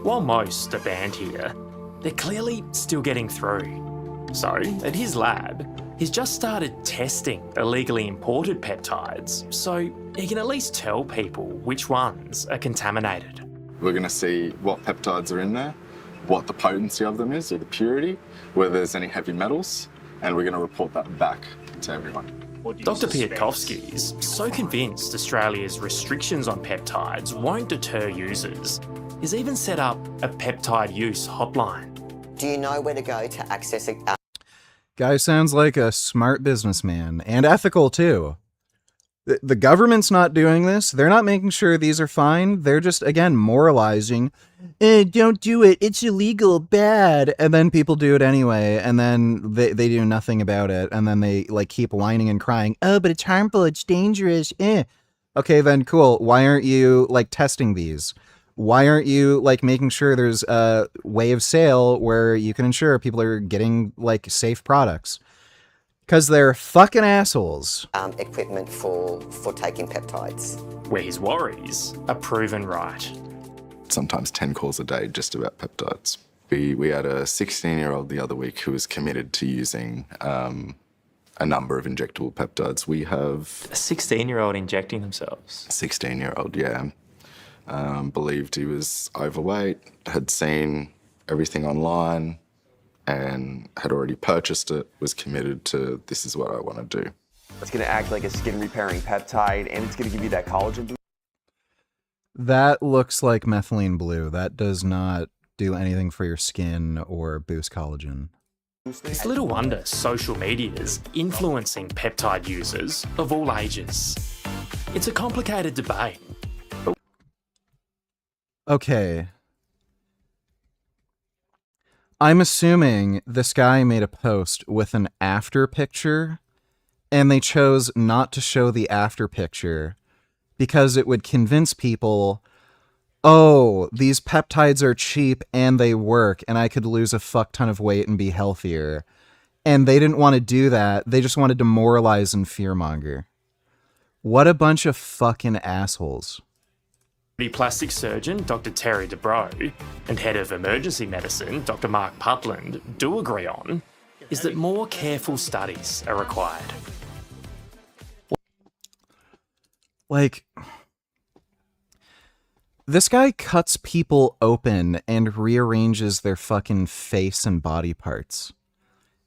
While most are banned here, they're clearly still getting through. So, at his lab, he's just started testing illegally imported peptides, so he can at least tell people which ones are contaminated. We're going to see what peptides are in there, what the potency of them is, or the purity, whether there's any heavy metals, and we're going to report that back to everyone. Dr. Piatkovsky is so convinced Australia's restrictions on peptides won't deter users, he's even set up a peptide use hotline. Do you know where to go to access a... Guy sounds like a smart businessman, and ethical too. The government's not doing this. They're not making sure these are fine. They're just, again, moralizing. Don't do it. It's illegal. Bad. And then people do it anyway. And then they do nothing about it. And then they keep whining and crying. Oh, but it's harmful. It's dangerous. Okay, then cool. Why aren't you testing these? Why aren't you making sure there's a way of sale where you can ensure people are getting safe products? Because they're fucking assholes. Equipment for taking peptides. Where his worries are proven right. Sometimes 10 calls a day just about peptides. We had a 16-year-old the other week who was committed to using a number of injectable peptides. We have... A 16-year-old injecting themselves? 16-year-old, yeah. Believed he was overweight, had seen everything online, and had already purchased it, was committed to, this is what I want to do. It's going to act like a skin repairing peptide, and it's going to give you that collagen boost. That looks like methylene blue. That does not do anything for your skin or boost collagen. It's little wonder social media is influencing peptide users of all ages. It's a complicated debate. Okay. I'm assuming this guy made a post with an after picture, and they chose not to show the after picture because it would convince people, oh, these peptides are cheap and they work, and I could lose a fuck ton of weight and be healthier. And they didn't want to do that. They just wanted to moralize and fearmonger. What a bunch of fucking assholes. Plastic surgeon Dr. Terry Dubrow and head of emergency medicine Dr. Mark Putland do agree on is that more careful studies are required. This guy cuts people open and rearranges their fucking face and body parts.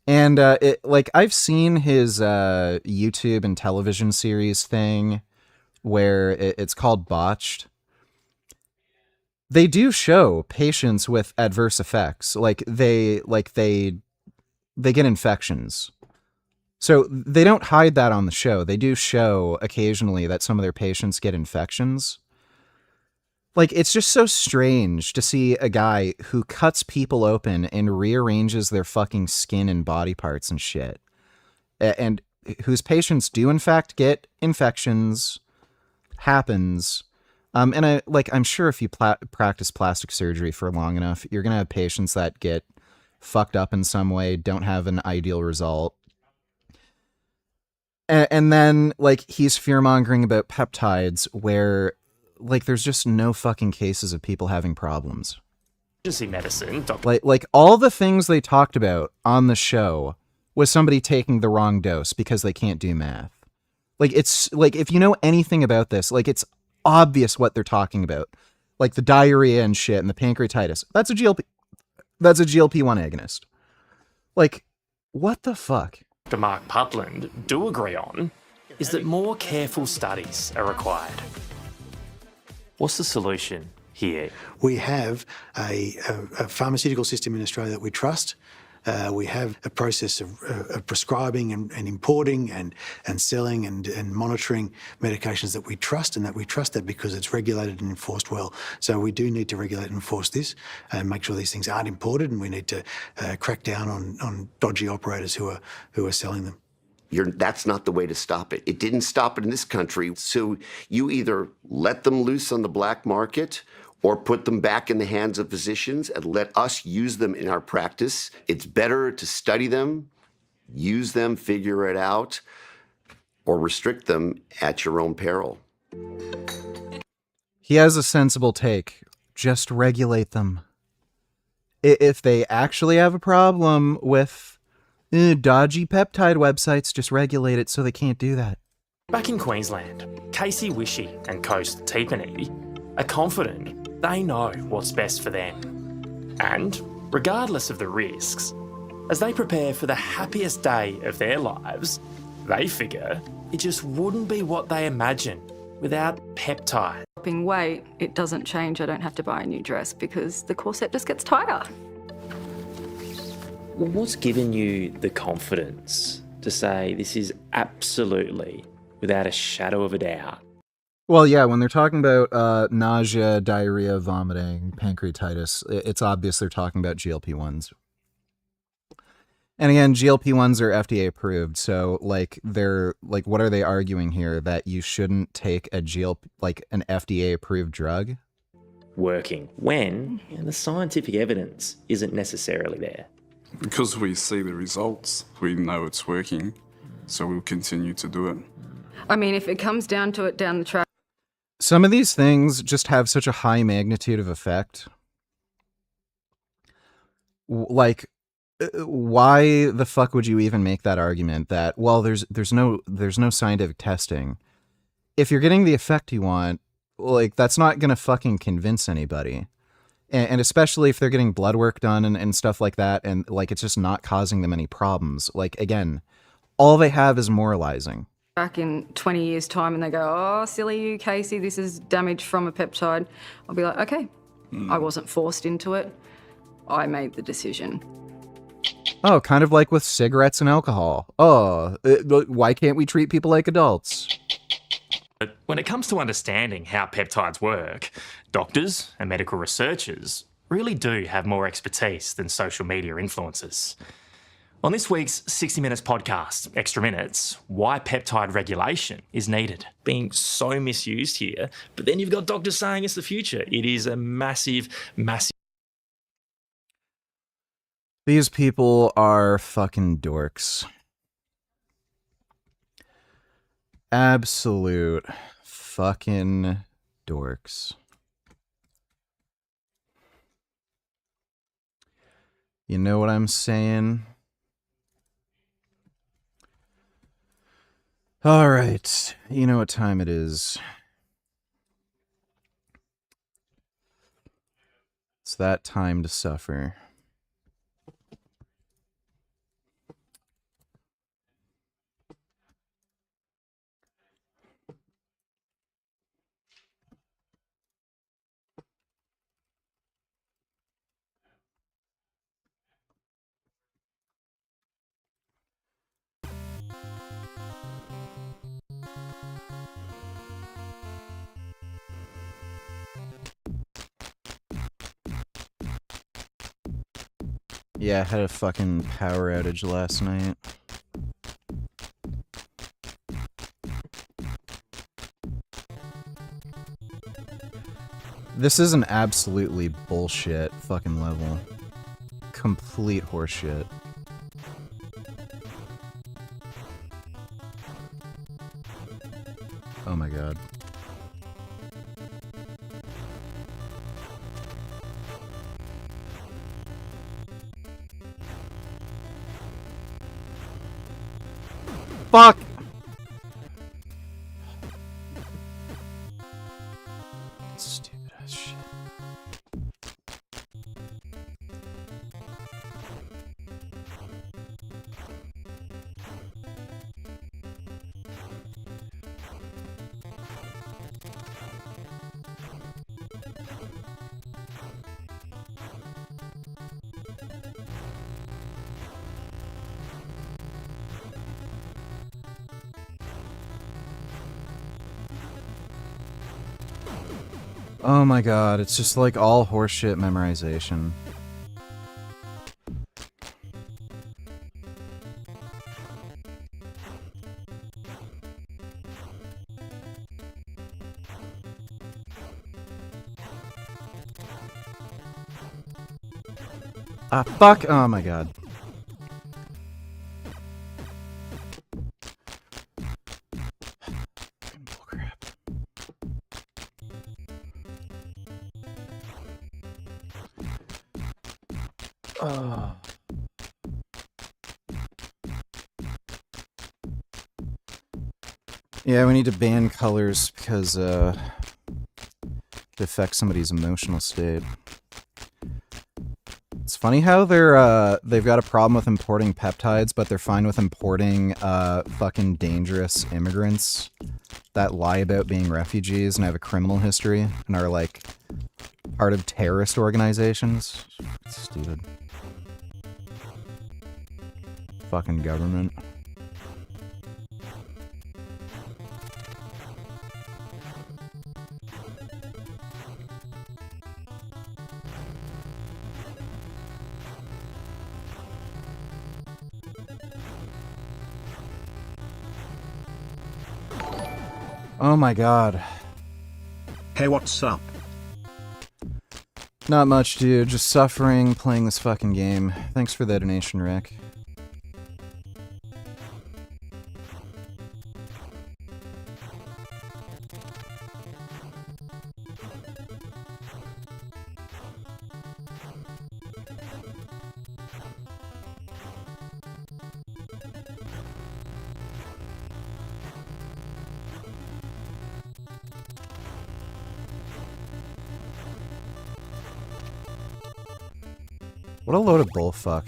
And I've seen his YouTube and television series thing where it's called Botched. They do show patients with adverse effects. They get infections. So they don't hide that on the show. They do show occasionally that some of their patients get infections. It's just so strange to see a guy who cuts people open and rearranges their fucking skin and body parts and shit. And whose patients do in fact get infections. Happens. And I'm sure if you practice plastic surgery for long enough, you're going to have patients that get fucked up in some way, don't have an ideal result. And then, he's fear-mongering about peptides where, there's just no fucking cases of people having problems. Emergency medicine, Dr. All the things they talked about on the show was somebody taking the wrong dose because they can't do math. It's, if you know anything about this, it's obvious what they're talking about, the diarrhea and shit and the pancreatitis. That's a GLP-1 agonist. What the fuck? Dr. Mark Putland do agree on is that more careful studies are required. What's the solution here? We have a pharmaceutical system in Australia that we trust. We have a process of prescribing and importing and selling and monitoring medications that we trust, and we trust that because it's regulated and enforced well. So we do need to regulate and enforce this and make sure these things aren't imported, and we need to crack down on dodgy operators who are selling them. That's not the way to stop it. It didn't stop it in this country. So you either let them loose on the black market or put them back in the hands of physicians and let us use them in our practice. It's better to study them, use them, figure it out, or restrict them at your own peril. He has a sensible take. Just regulate them. If they actually have a problem with dodgy peptide websites, just regulate it so they can't do that. Back in Queensland, Casey Wishy and Coast Teepany are confident they know what's best for them. And regardless of the risks, as they prepare for the happiest day of their lives, they figure it just wouldn't be what they imagine without peptide. Dropping weight, it doesn't change. I don't have to buy a new dress because the corset just gets tighter. What's given you the confidence to say this is absolutely, without a shadow of a doubt? Well, yeah, when they're talking about nausea, diarrhea, vomiting, pancreatitis, it's obvious they're talking about GLP-1s. And again, GLP-1s are FDA approved, so what are they arguing here? That you shouldn't take an FDA approved drug? Working when the scientific evidence isn't necessarily there. Because we see the results, we know it's working, so we'll continue to do it. I mean, if it comes down to it down the track. Some of these things just have such a high magnitude of effect. Like, why the fuck would you even make that argument that, well, there's no scientific testing? If you're getting the effect you want, like, that's not gonna fucking convince anybody. And especially if they're getting blood work done and stuff like that, and like it's just not causing them any problems. Like, again, all they have is moralizing. Back in 20 years' time and they go, oh, silly you, Casey, this is damage from a peptide. I'll be like, okay, I wasn't forced into it. I made the decision. Oh, kind of like with cigarettes and alcohol. Oh, why can't we treat people like adults? But when it comes to understanding how peptides work, doctors and medical researchers really do have more expertise than social media influencers. On this week's 60 Minutes podcast, Extra Minutes, why peptide regulation is needed. Being so misused here, but then you've got doctors saying it's the future. It is a massive, massive... These people are fucking dorks. Absolute fucking dorks. You know what I'm saying? All right. You know what time it is. It's that time to suffer. Yeah, I had a fucking power outage last night. This is an absolutely bullshit fucking level. Complete horseshit. Oh my god. Fuck! Stupid ass shit. Oh my god, it's just like all horseshit memorization. Ah, fuck! Oh my god. Oh. Yeah, we need to ban colors because it affects somebody's emotional state. It's funny how they've got a problem with importing peptides, but they're fine with importing fucking dangerous immigrants that lie about being refugees and have a criminal history and are like part of terrorist organizations. It's stupid. Fucking government. Oh my god. Hey, what's up? Not much, dude. Just suffering, playing this fucking game. Thanks for the donation, Rick. What a load of bullfuck.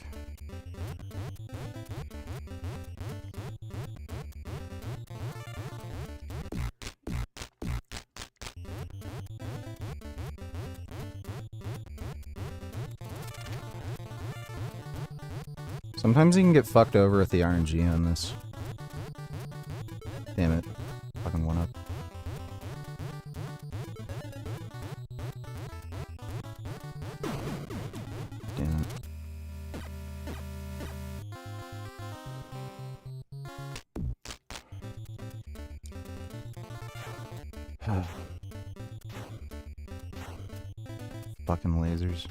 Sometimes you can get fucked over with the RNG on this. Damn it. Fucking one up. Damn it. Fucking lasers.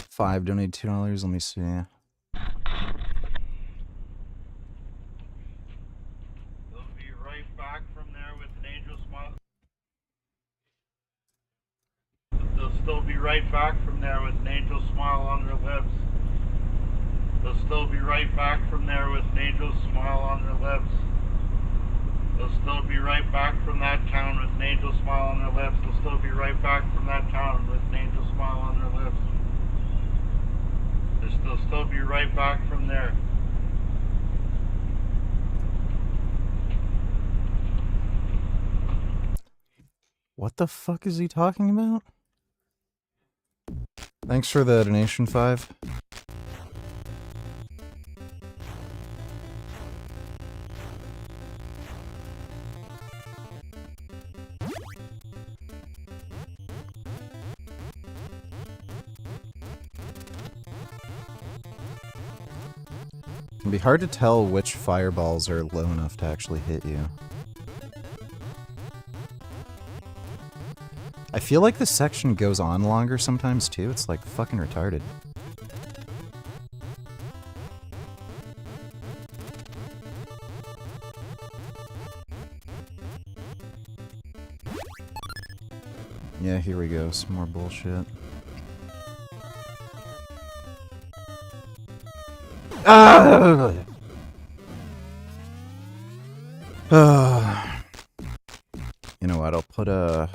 $5, donate $2, let me see. They'll still be right back from there with an angel smile on their lips. They'll still be right back from there with an angel smile on their lips. They'll still be right back from that town with an angel smile on their lips. They'll still be right back from that town with an angel smile on their lips. They'll still be right back from there. What the fuck is he talking about? Thanks for the donation, 5. It can be hard to tell which fireballs are low enough to actually hit you. I feel like this section goes on longer sometimes too. It's like fucking retarded. Yeah, here we go. Some more bullshit. Ah! You know what? I'll put a...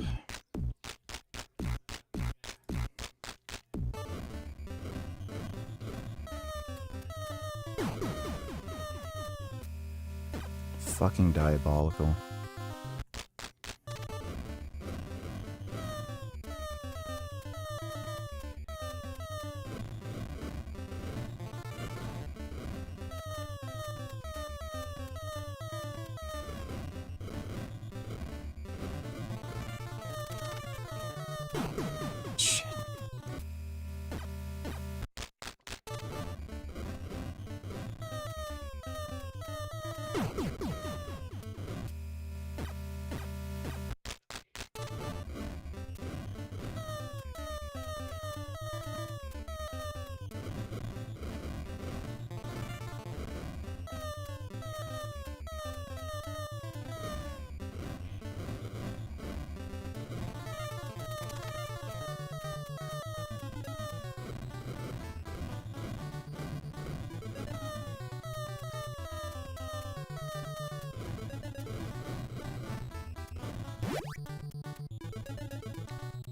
Fucking diabolical. Shit.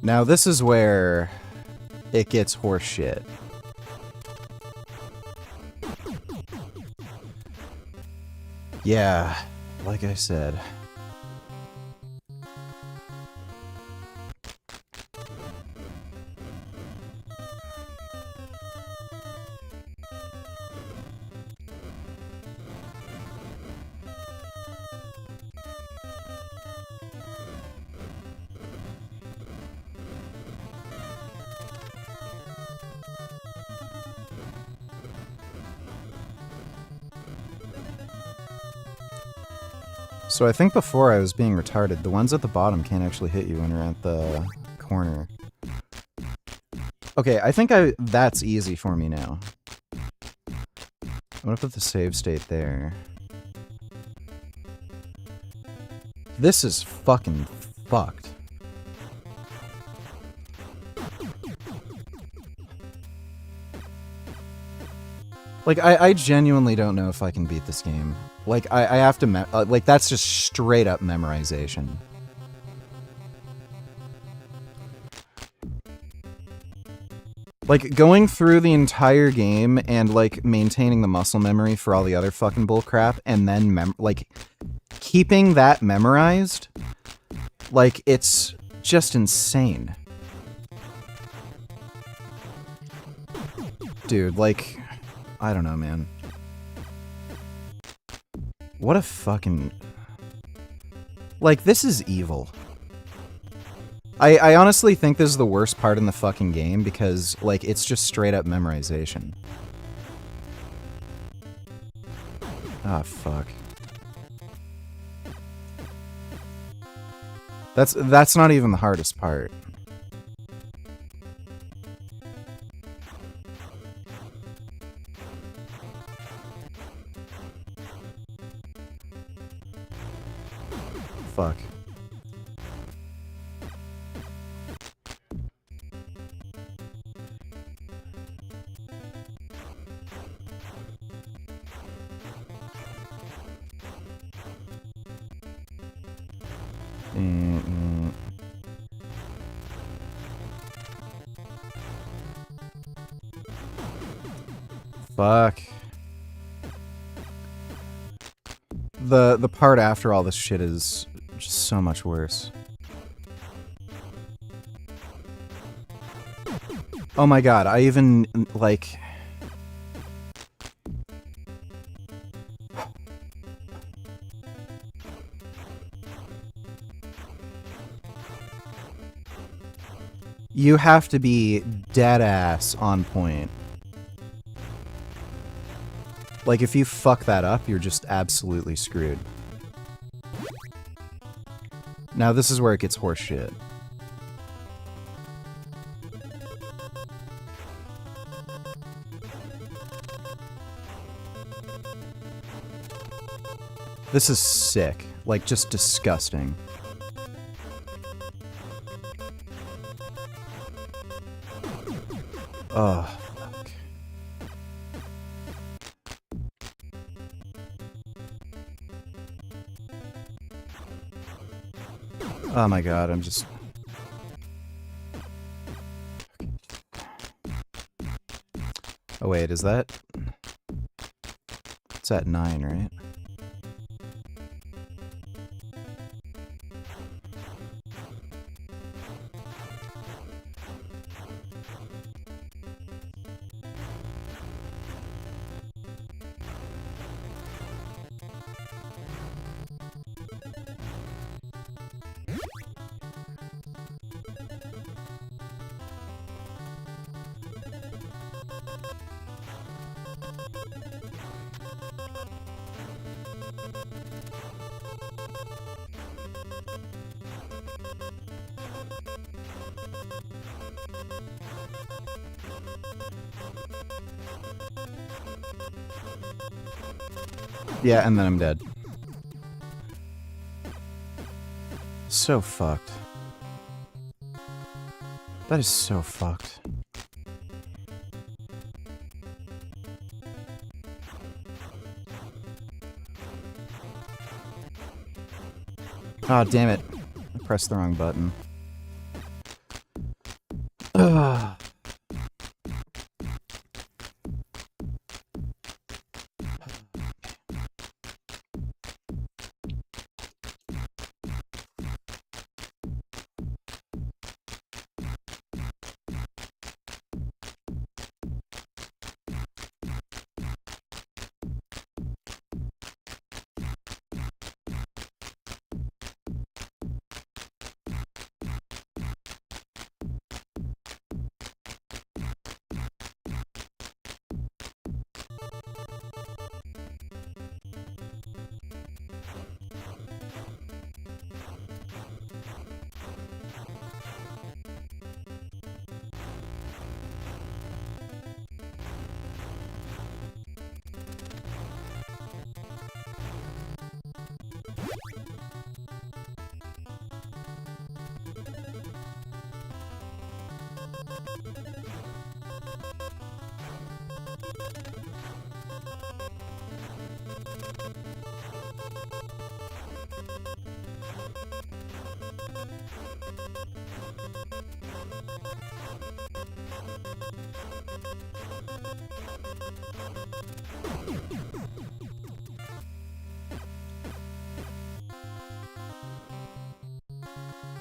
Now this is where it gets horseshit. Yeah, like I said. So I think before I was being retarded. The ones at the bottom can't actually hit you when you're at the corner. Okay, I think that's easy for me now. I'm gonna put the save state there. This is fucking fucked. Like, I genuinely don't know if I can beat this game. Like, I have to, like, that's just straight up memorization. Like, going through the entire game and, like, maintaining the muscle memory for all the other fucking bullcrap, and then, like, keeping that memorized, like, it's just insane. Dude, like, I don't know, man. What a fucking... Like, this is evil. I honestly think this is the worst part in the fucking game because, like, it's just straight up memorization. Ah, fuck. That's not even the hardest part. Fuck. Fuck. The part after all this shit is just so much worse. Oh my god, I even, like... You have to be dead-ass on point. Like, if you fuck that up, you're just absolutely screwed. Now, this is where it gets horseshit. This is sick. Like, just disgusting. Oh, fuck. Oh my god, I'm just... Oh wait, is that... It's at 9, right? Yeah, and then I'm dead. So fucked. That is so fucked. Oh, damn it. I pressed the wrong button. Ugh.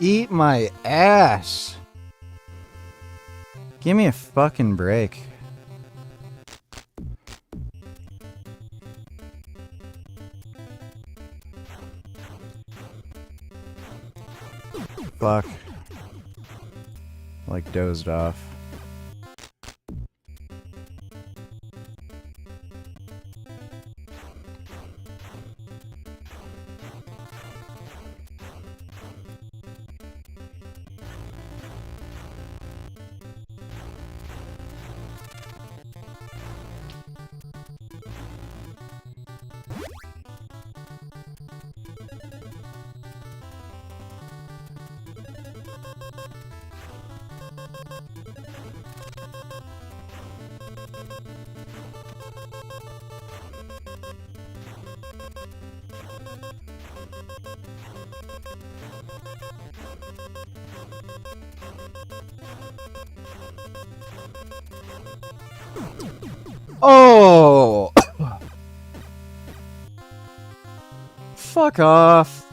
Eat my ass. Give me a fucking break. Fuck. Like dozed off. Oh! Fuck off.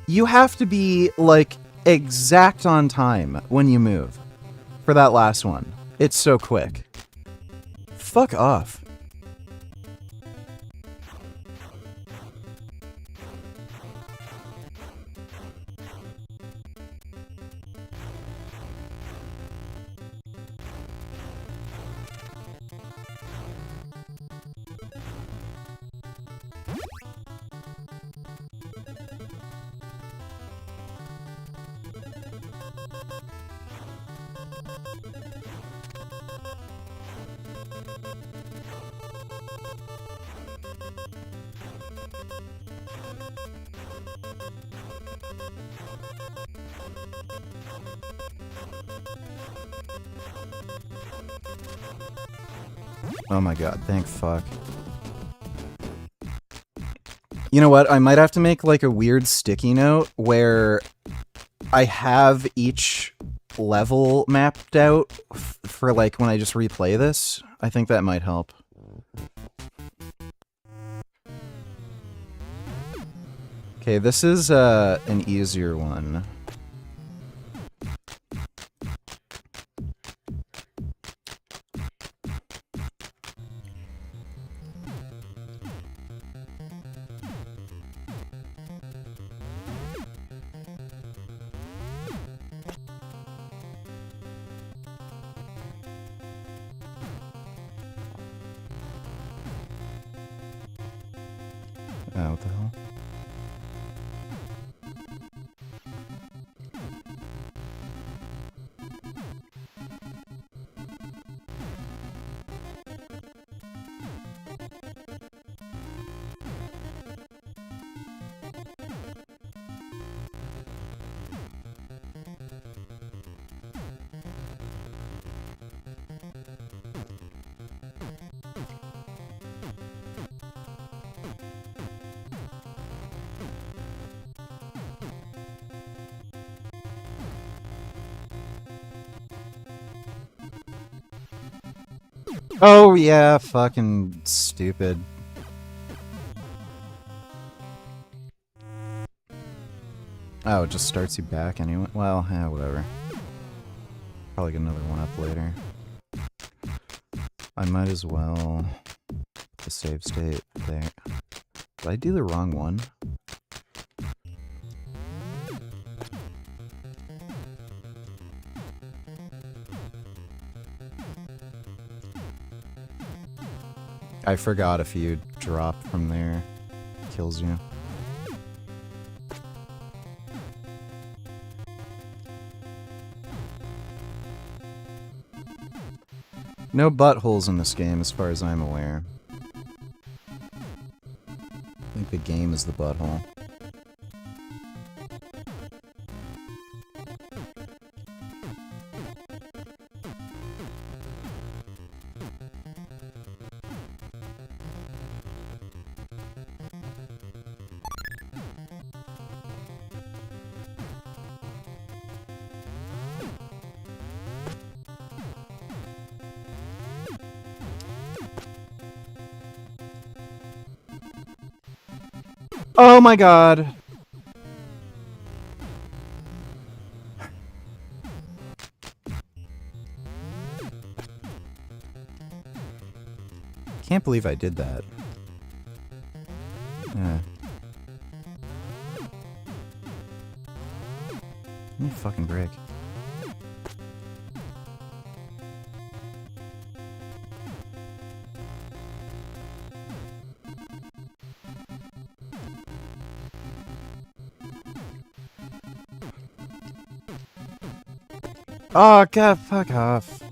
You have to be, like, exact on time when you move. For that last one. It's so quick. Fuck off. Oh my god, thank fuck. You know what? I might have to make like a weird sticky note where I have each level mapped out for like when I just replay this. I think that might help. Okay, this is an easier one. Oh, what the hell? Oh yeah, fucking stupid. Oh, it just starts you back anyway. Well, yeah, whatever. Probably get another one up later. I might as well put the save state there. Did I do the wrong one? I forgot if you drop from there, it kills you. No buttholes in this game as far as I'm aware. I think the game is the butthole. Oh my god! Can't believe I did that. Yeah. Give me a fucking break. Oh god, fuck off.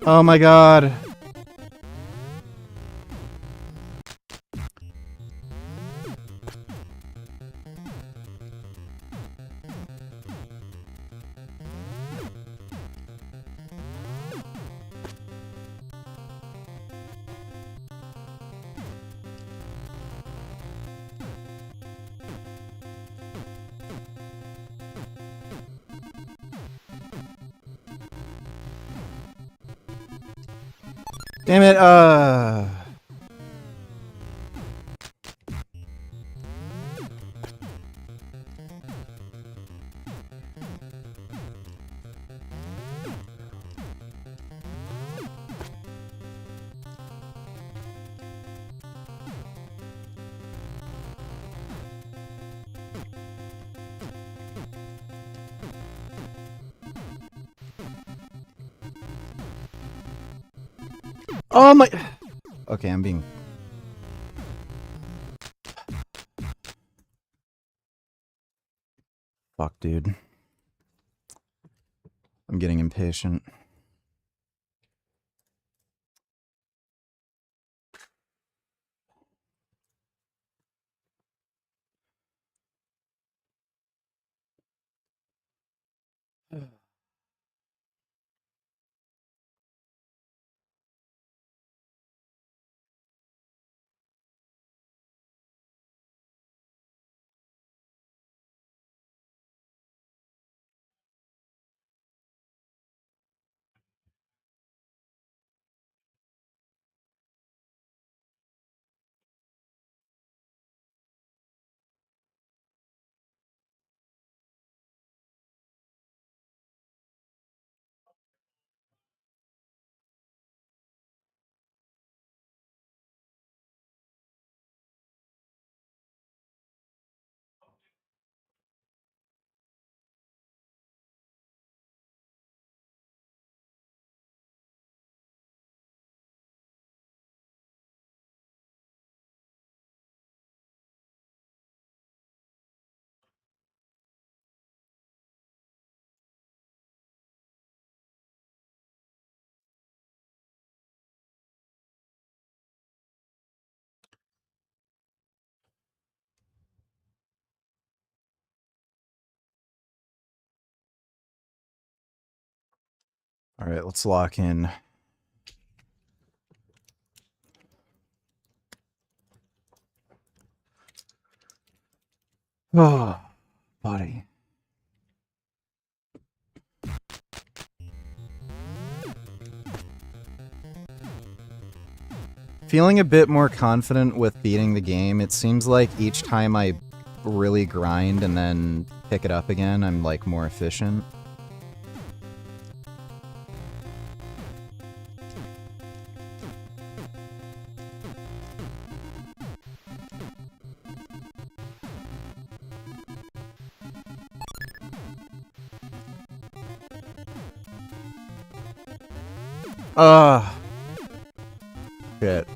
Oh my god. Damn it, Oh my... Okay, I'm being... Fuck, dude. I'm getting impatient. All right, let's lock in. Oh, buddy. Feeling a bit more confident with beating the game. It seems like each time I really grind and then pick it up again, I'm like more efficient. Shit.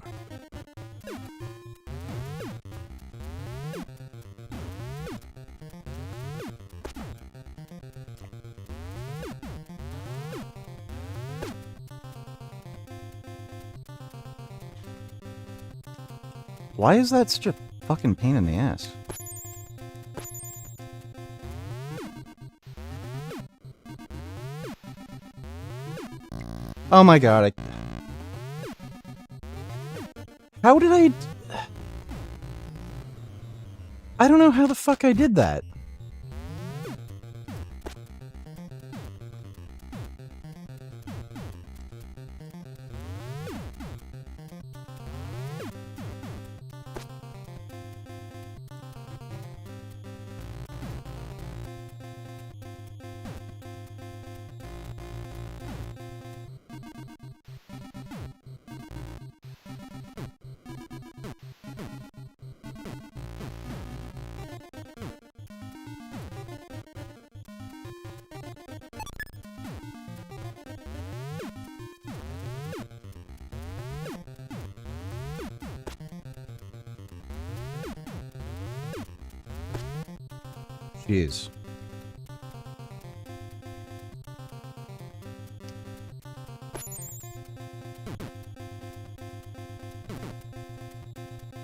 Why is that such a fucking pain in the ass? Oh my god, how did I don't know how the fuck I did that. Jeez.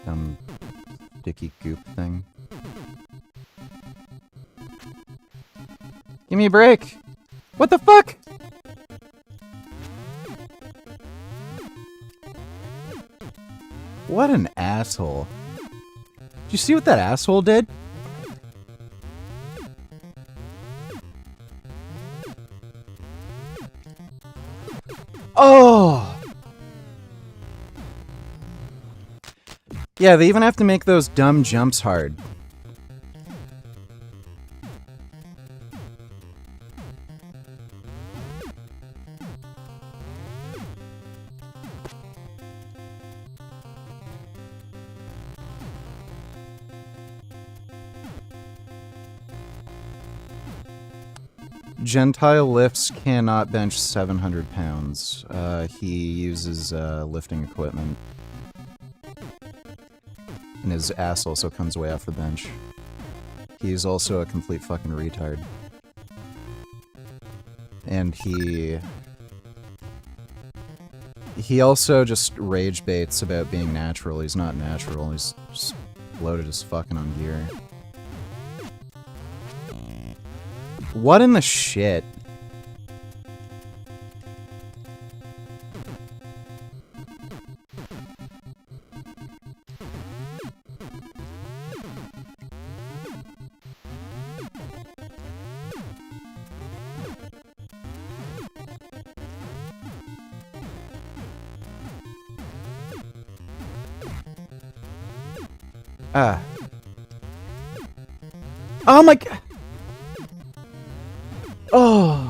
Dumb sticky goop thing. Give me a break! What the fuck? What an asshole. Did you see what that asshole did? Oh! Yeah, they even have to make those dumb jumps hard. Gentile lifts cannot bench 700 pounds. He uses lifting equipment. And his ass also comes way off the bench. He's also a complete fucking retard. And he also just rage baits about being natural. He's not natural. He's just loaded as fucking on gear. What in the shit? Oh my god. Oh.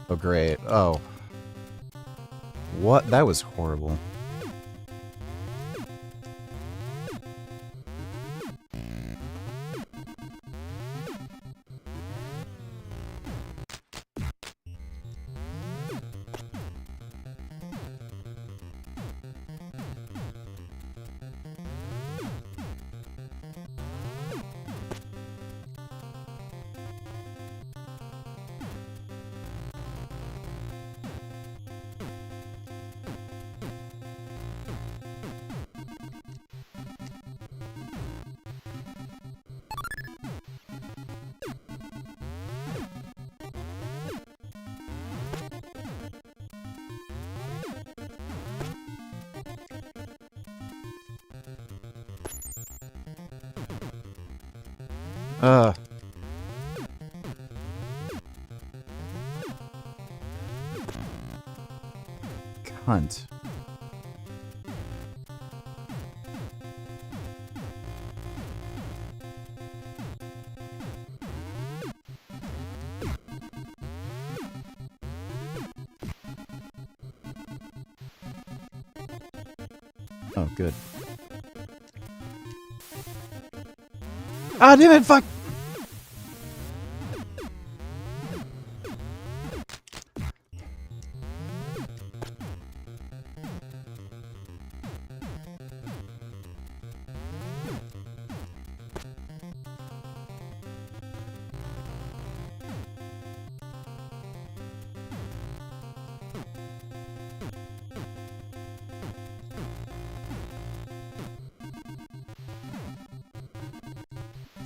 Oh, great. Oh. What? That was horrible. Cunt. Oh, good. Ah, damn it, fuck!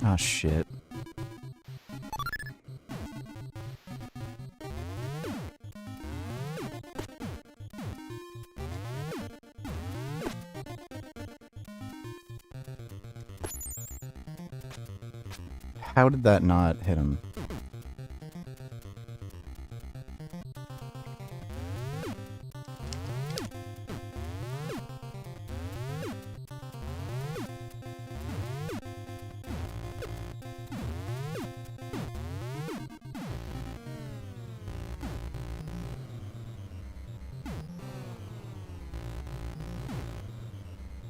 Oh, shit. How did that not hit him?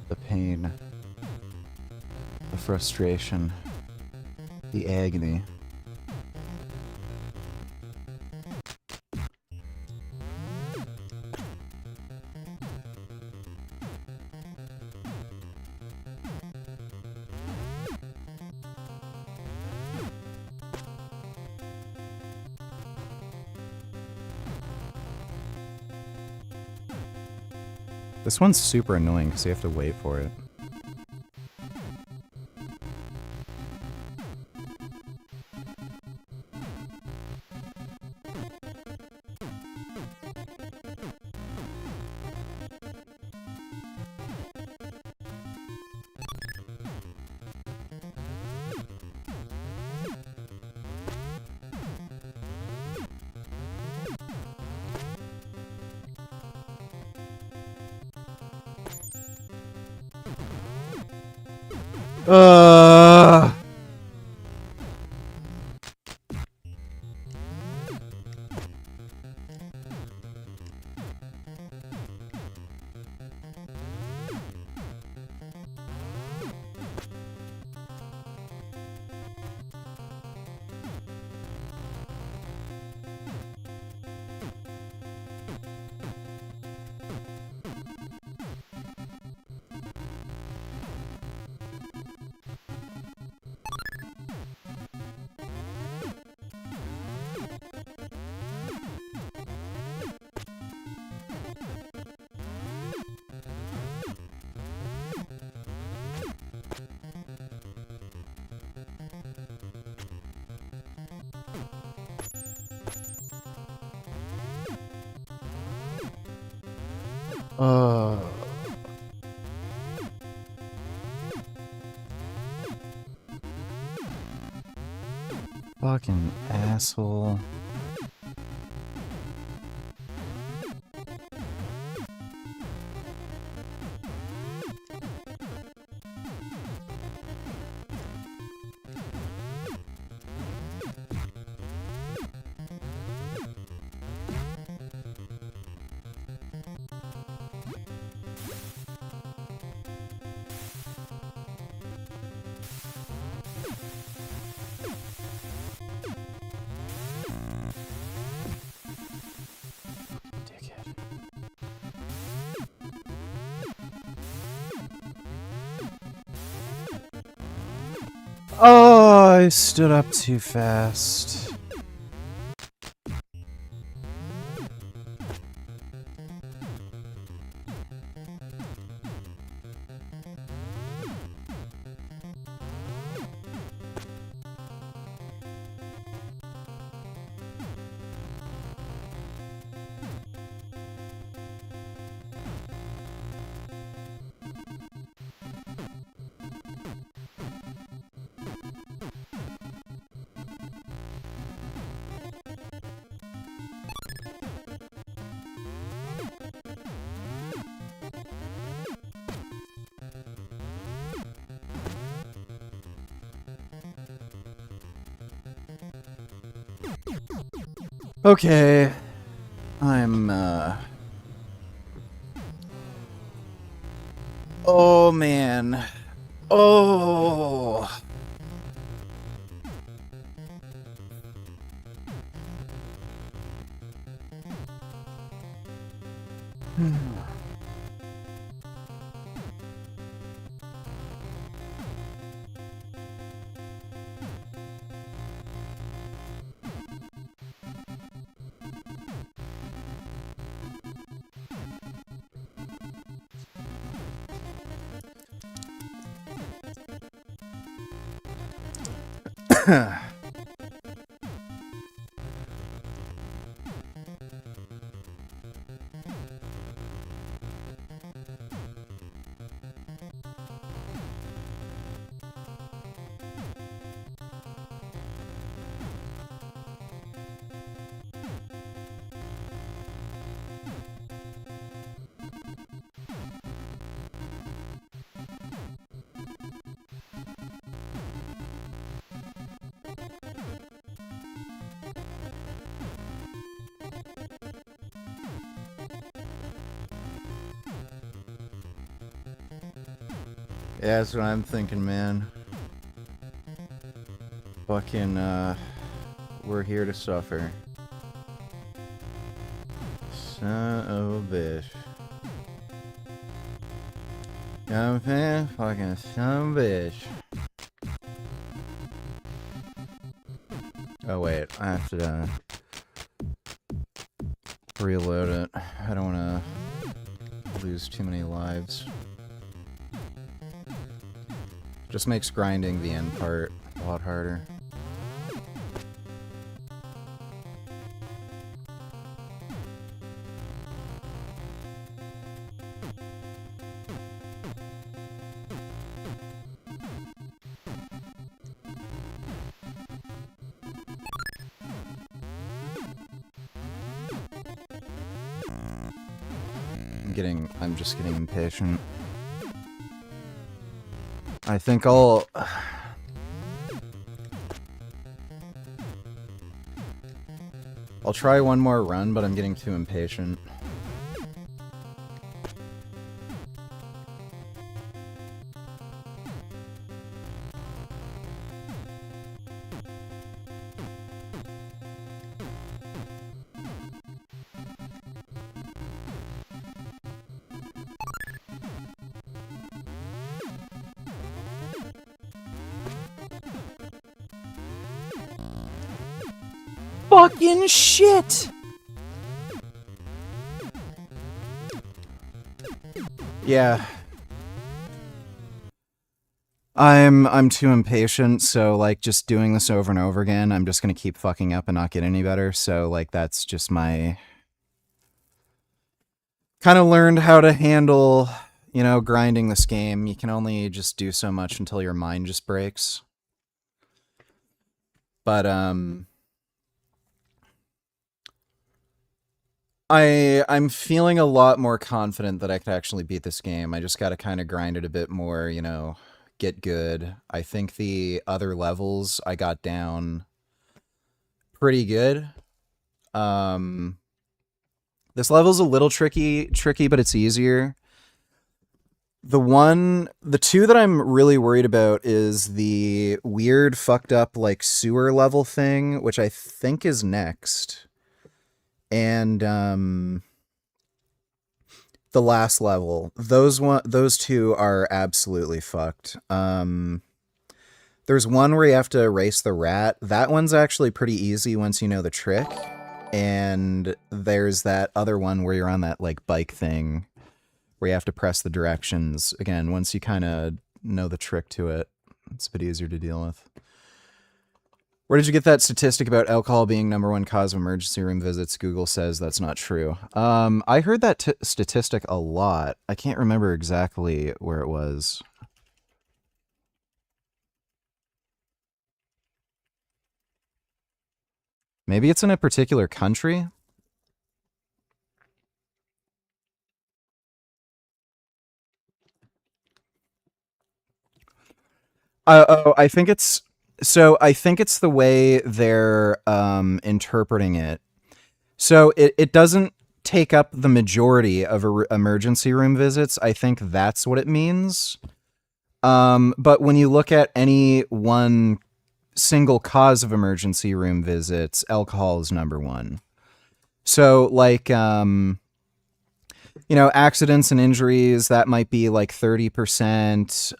The pain, the frustration, the agony. This one's super annoying because you have to wait for it. Fucking asshole. Oh, I stood up too fast. Okay. I'm, oh, man. Oh. Yeah, that's what I'm thinking, man. Fucking, we're here to suffer. Son of a bitch. You know what I'm saying? Fucking son of a bitch. Oh wait, I have to, reload it. I don't wanna lose too many lives. Just makes grinding the end part a lot harder. I'm just getting impatient. I think I'll try one more run, but I'm getting too impatient. Fucking shit! Yeah. I'm too impatient, so like just doing this over and over again, I'm just gonna keep fucking up and not get any better, so like that's just my... Kind of learned how to handle, you know, grinding this game. You can only just do so much until your mind just breaks. But, I'm feeling a lot more confident that I could actually beat this game. I just gotta kind of grind it a bit more, you know, get good. I think the other levels I got down pretty good. This level's a little tricky, but it's easier. The two that I'm really worried about is the weird, fucked up, like, sewer level thing, which I think is next. And, the last level. Those two are absolutely fucked. There's one where you have to erase the rat. That one's actually pretty easy once you know the trick. And there's that other one where you're on that like bike thing where you have to press the directions. Again, once you kind of know the trick to it, it's a bit easier to deal with. Where did you get that statistic about alcohol being #1 cause of emergency room visits? Google says that's not true. I heard that statistic a lot. I can't remember exactly where it was. Maybe it's in a particular country? I think it's... So I think it's the way they're interpreting it. So it doesn't take up the majority of emergency room visits. I think that's what it means. But when you look at any one single cause of emergency room visits, alcohol is #1. So like, accidents and injuries, that might be like 30%.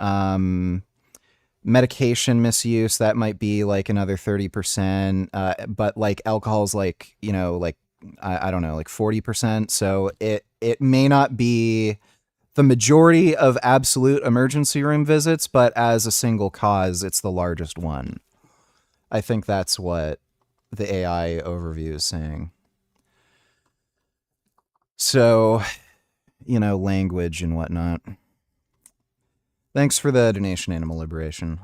Medication misuse, that might be like another 30%. But like alcohol's like, I don't know, like 40%. So it may not be the majority of absolute emergency room visits, but as a single cause, it's the largest one. I think that's what the AI overview is saying. So, language and whatnot. Thanks for the donation, Animal Liberation.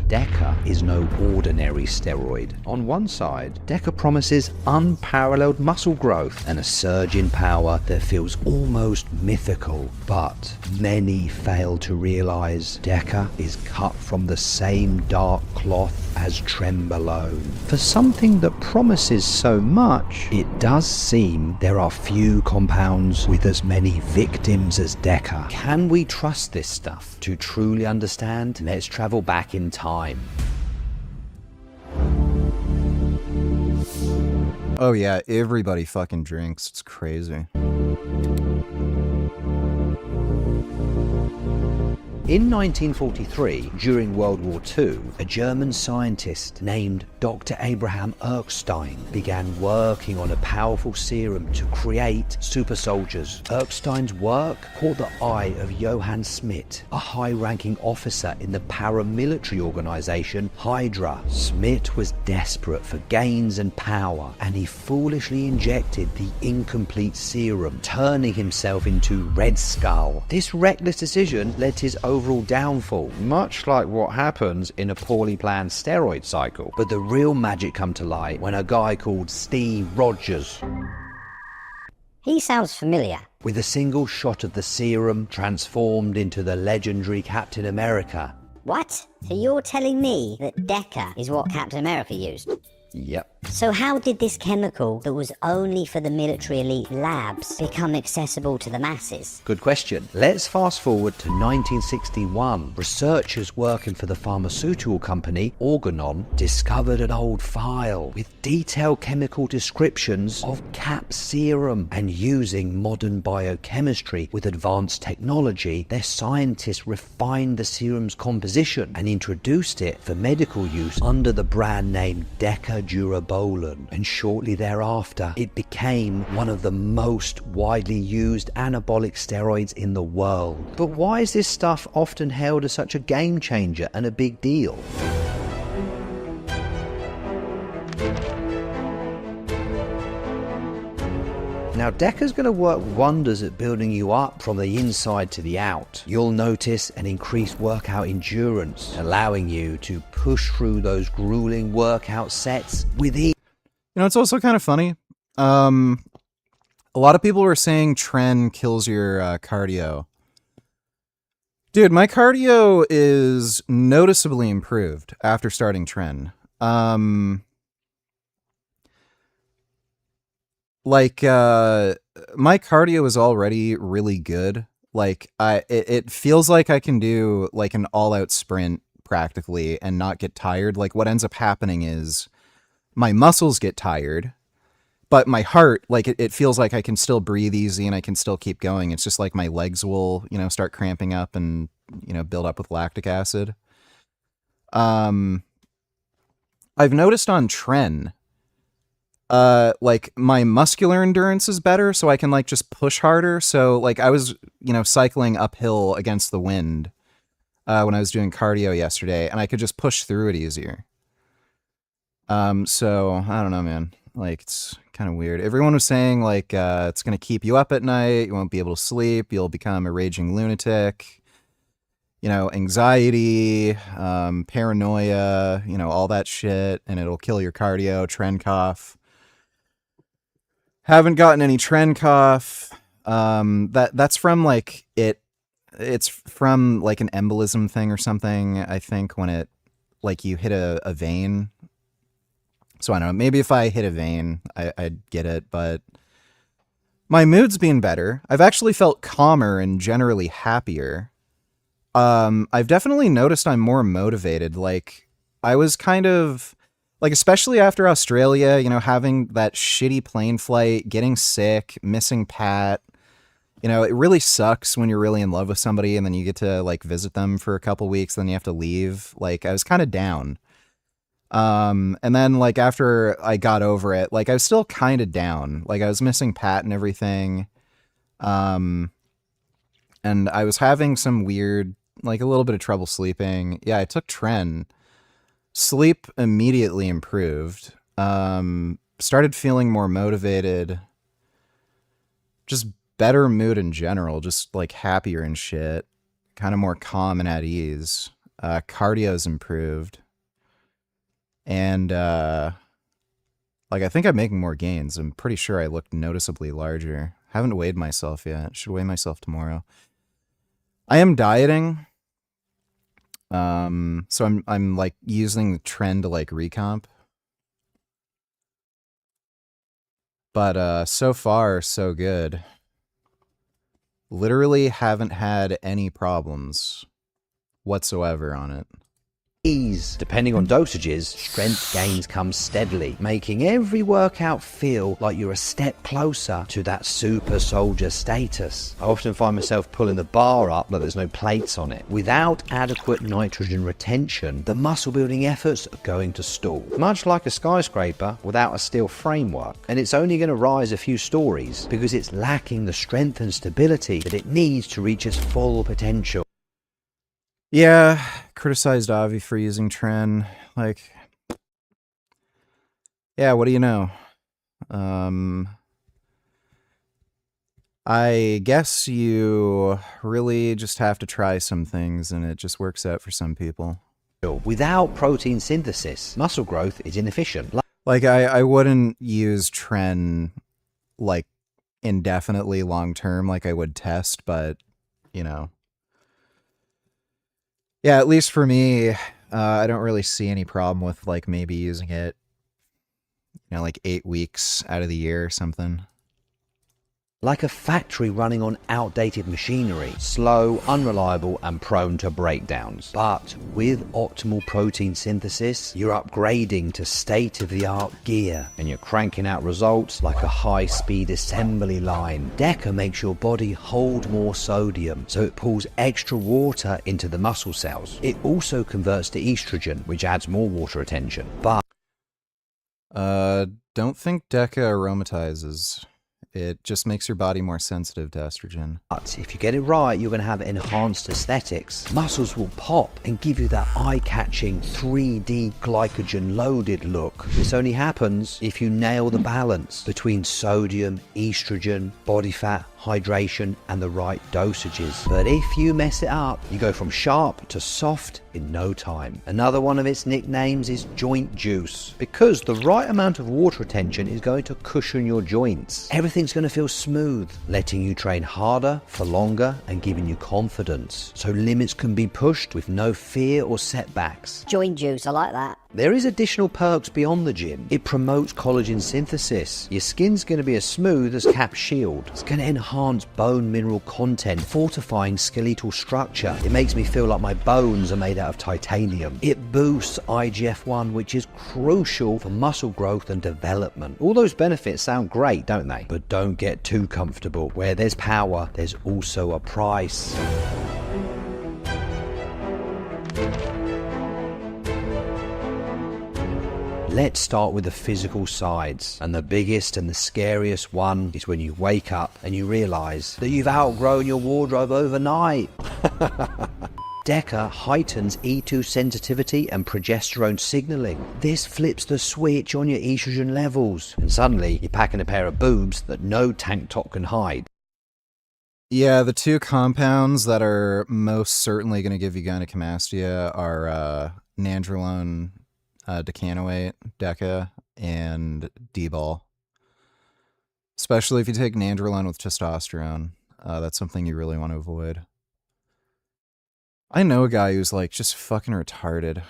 Deca is no ordinary steroid. On one side, Deca promises unparalleled muscle growth and a surge in power that feels almost mythical. But many fail to realize Deca is cut from the same dark cloth as Trenbolone. For something that promises so much, it does seem there are few compounds with as many victims as Deca. Can we trust this stuff? To truly understand, let's travel back in time. Oh yeah, everybody fucking drinks. It's crazy. In 1943, during World War II, a German scientist named Dr. Abraham Erskine began working on a powerful serum to create super soldiers. Erskine's work caught the eye of Johann Schmidt, a high-ranking officer in the paramilitary organization Hydra. Schmidt was desperate for gains and power, and he foolishly injected the incomplete serum, turning himself into Red Skull. This reckless decision led to his overall downfall, much like what happens in a poorly planned steroid cycle. But the real magic come to light when a guy called Steve Rogers, he sounds familiar, with a single shot of the serum, transformed into the legendary Captain America. What? So you're telling me that Deca is what Captain America used? Yep. So how did this chemical that was only for the military elite labs become accessible to the masses? Good question. Let's fast forward to 1961. Researchers working for the pharmaceutical company Organon discovered an old file with detailed chemical descriptions of Cap serum, and using modern biochemistry with advanced technology, their scientists refined the serum's composition and introduced it for medical use under the brand name Deca Durabolin, and shortly thereafter it became one of the most widely used anabolic steroids in the world. But why is this stuff often hailed as such a game changer and a big deal? Now, Deca's going to work wonders at building you up from the inside to the out. You'll notice an increased workout endurance, allowing you to push through those grueling workout sets with ease. It's also kind of funny. A lot of people were saying Tren kills your cardio. Dude, my cardio is noticeably improved after starting Tren. my cardio is already really good. Like it feels like I can do like an all-out sprint practically and not get tired. Like what ends up happening is my muscles get tired, but my heart, like it feels like I can still breathe easy and I can still keep going. It's just like my legs will, start cramping up and, build up with lactic acid. I've noticed on Tren, like my muscular endurance is better, so I can like just push harder. So like I was, cycling uphill against the wind when I was doing cardio yesterday, and I could just push through it easier. So I don't know, man. Like it's kind of weird. Everyone was saying like it's gonna keep you up at night. You won't be able to sleep. You'll become a raging lunatic. Anxiety, paranoia, all that shit, and it'll kill your cardio. Tren cough. Haven't gotten any Tren cough. That's from like it's from like an embolism thing or something. I think when it like you hit a vein. So I don't know, maybe if I hit a vein, I'd get it, but my mood's been better. I've actually felt calmer and generally happier. I've definitely noticed I'm more motivated. Like I was kind of like, especially after Australia, having that shitty plane flight, getting sick, missing Pat, it really sucks when you're really in love with somebody and then you get to like visit them for a couple weeks, then you have to leave. Like I was kind of down. And then like after I got over it, like I was still kind of down. Like I was missing Pat and everything. And I was having some weird, like a little bit of trouble sleeping. Yeah, I took Tren. Sleep immediately improved. Started feeling more motivated. Just better mood in general, just like happier and shit. Kind of more calm and at ease. Cardio's improved. And like I think I'm making more gains. I'm pretty sure I look noticeably larger. Haven't weighed myself yet. Should weigh myself tomorrow. I am dieting. So I'm like using the Tren to like recomp. But so far so good. Literally haven't had any problems whatsoever on it. Depending on dosages, strength gains come steadily, making every workout feel like you're a step closer to that super soldier status. I often find myself pulling the bar up like there's no plates on it. Without adequate nitrogen retention, the muscle building efforts are going to stall. Much like a skyscraper without a steel framework, and it's only going to rise a few stories because it's lacking the strength and stability that it needs to reach its full potential. Yeah, criticized Avi for using Tren. Like, yeah, what do you know? I guess you really just have to try some things and it just works out for some people. Without protein synthesis, muscle growth is inefficient. Like, I wouldn't use Tren, like, indefinitely long term like I would test, but, yeah, at least for me, I don't really see any problem with like maybe using it, like 8 weeks out of the year or something. Like a factory running on outdated machinery, slow, unreliable, and prone to breakdowns. But with optimal protein synthesis, you're upgrading to state-of-the-art gear, and you're cranking out results like a high-speed assembly line. DECA makes your body hold more sodium, so it pulls extra water into the muscle cells. It also converts to estrogen, which adds more water retention. But don't think DECA aromatizes. It just makes your body more sensitive to estrogen. But if you get it right, you're going to have enhanced aesthetics. Muscles will pop and give you that eye-catching 3D glycogen-loaded look. This only happens if you nail the balance between sodium, estrogen, body fat, hydration, and the right dosages. But if you mess it up, you go from sharp to soft in no time. Another one of its nicknames is joint juice, because the right amount of water retention is going to cushion your joints. Everything's going to feel smooth, letting you train harder for longer and giving you confidence, so limits can be pushed with no fear or setbacks. Joint juice, I like that. There is additional perks beyond the gym. It promotes collagen synthesis. Your skin's going to be as smooth as Cap's shield. It's going to enhance bone mineral content, fortifying skeletal structure. It makes me feel like my bones are made out of titanium. It boosts IGF-1, which is crucial for muscle growth and development. All those benefits sound great, don't they? But don't get too comfortable. Where there's power, there's also a price. Let's start with the physical sides, and the biggest and the scariest one is when you wake up and you realise that you've outgrown your wardrobe overnight. DECA heightens E2 sensitivity and progesterone signalling. This flips the switch on your estrogen levels, and suddenly you're packing a pair of boobs that no tank top can hide. Yeah, the two compounds that are most certainly going to give you gynecomastia are nandrolone decanoate, DECA, and D-bol. Especially if you take nandrolone with testosterone. That's something you really want to avoid. I know a guy who's like just fucking retarded.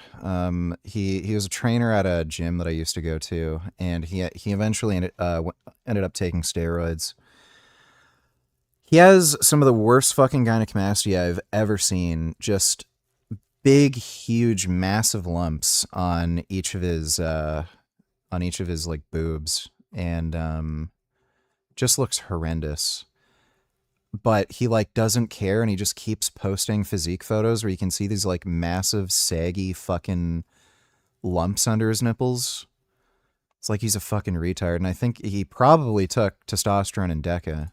He was a trainer at a gym that I used to go to, and he eventually ended up taking steroids. He has some of the worst fucking gynecomastia I've ever seen. Just big, huge, massive lumps on each of his like boobs, and just looks horrendous. But he like doesn't care, and he just keeps posting physique photos where you can see these like massive, saggy fucking lumps under his nipples. It's like he's a fucking retard, and I think he probably took testosterone and DECA.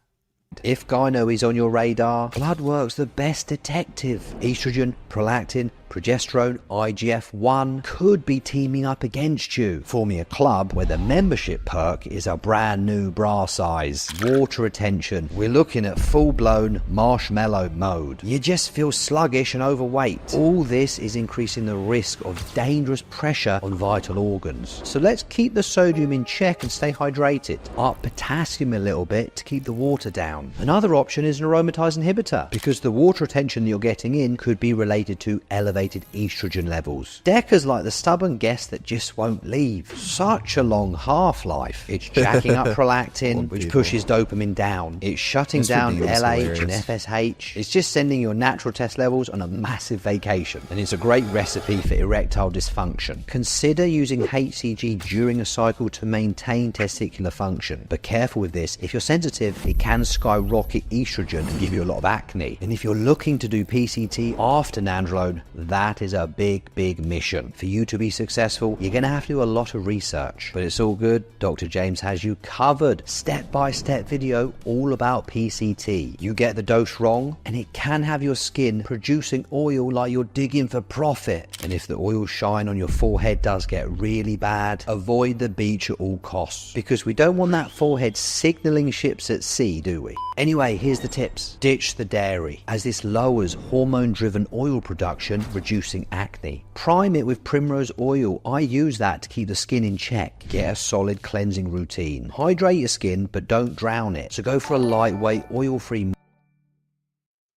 If gyno is on your radar, blood work's the best detective. Estrogen, prolactin, progesterone, IGF-1 could be teaming up against you, forming a club where the membership perk is a brand new bra size. Water retention. We're looking at full-blown marshmallow mode. You just feel sluggish and overweight. All this is increasing the risk of dangerous pressure on vital organs. So let's keep the sodium in check and stay hydrated. Up potassium a little bit to keep the water down. Another option is an aromatase inhibitor, because the water retention that you're getting in could be related to elevated estrogen levels. DECA's like the stubborn guest that just won't leave. Such a long half-life. It's jacking up prolactin, which pushes dopamine down. It's shutting down LH and FSH. It's just sending your natural test levels on a massive vacation. And it's a great recipe for erectile dysfunction. Consider using HCG during a cycle to maintain testicular function. But careful with this. If you're sensitive, it can skyrocket estrogen and give you a lot of acne. And if you're looking to do PCT after nandrolone, that is a big mission. For you to be successful, you're going to have to do a lot of research. But it's all good. Dr. James has you covered. Step-by-step video all about PCT. You get the dose wrong, and it can have your skin producing oil like you're digging for profit. And if the oil shine on your forehead does get really bad, avoid the beach at all costs. Because we don't want that forehead signaling ships at sea, do we? Anyway, here's the tips. Ditch the dairy, as this lowers hormone-driven oil production, reducing acne. Prime it with primrose oil. I use that to keep the skin in check. Get a solid cleansing routine. Hydrate your skin, but don't drown it. So go for a lightweight, oil-free.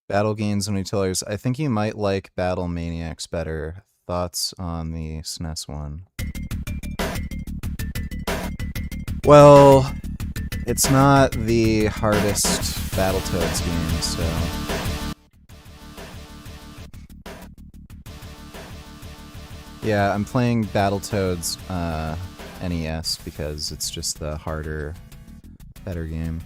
Battle Gains and Utilitarians. I think you might like Battle Maniacs better. Thoughts on the SNES one? Well, it's not the hardest Battletoads game, so... Yeah, I'm playing Battletoads NES because it's just the harder, better game.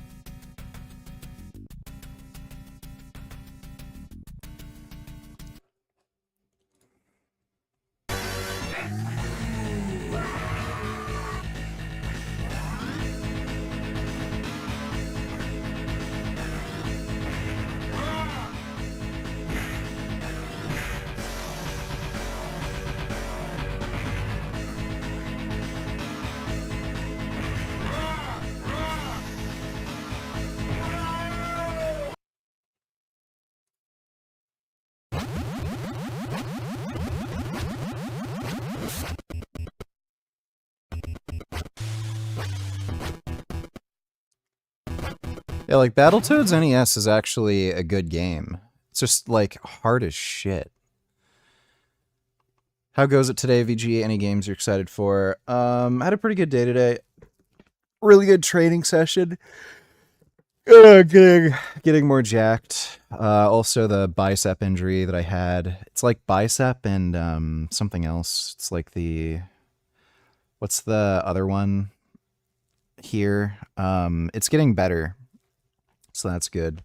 Yeah, like Battletoads NES is actually a good game. It's just like hard as shit. How goes it today, VG? Any games you're excited for? Had a pretty good day today. Really good training session. Getting more jacked. Also the bicep injury that I had. It's like bicep and something else. It's like what's the other one here? It's getting better. So that's good.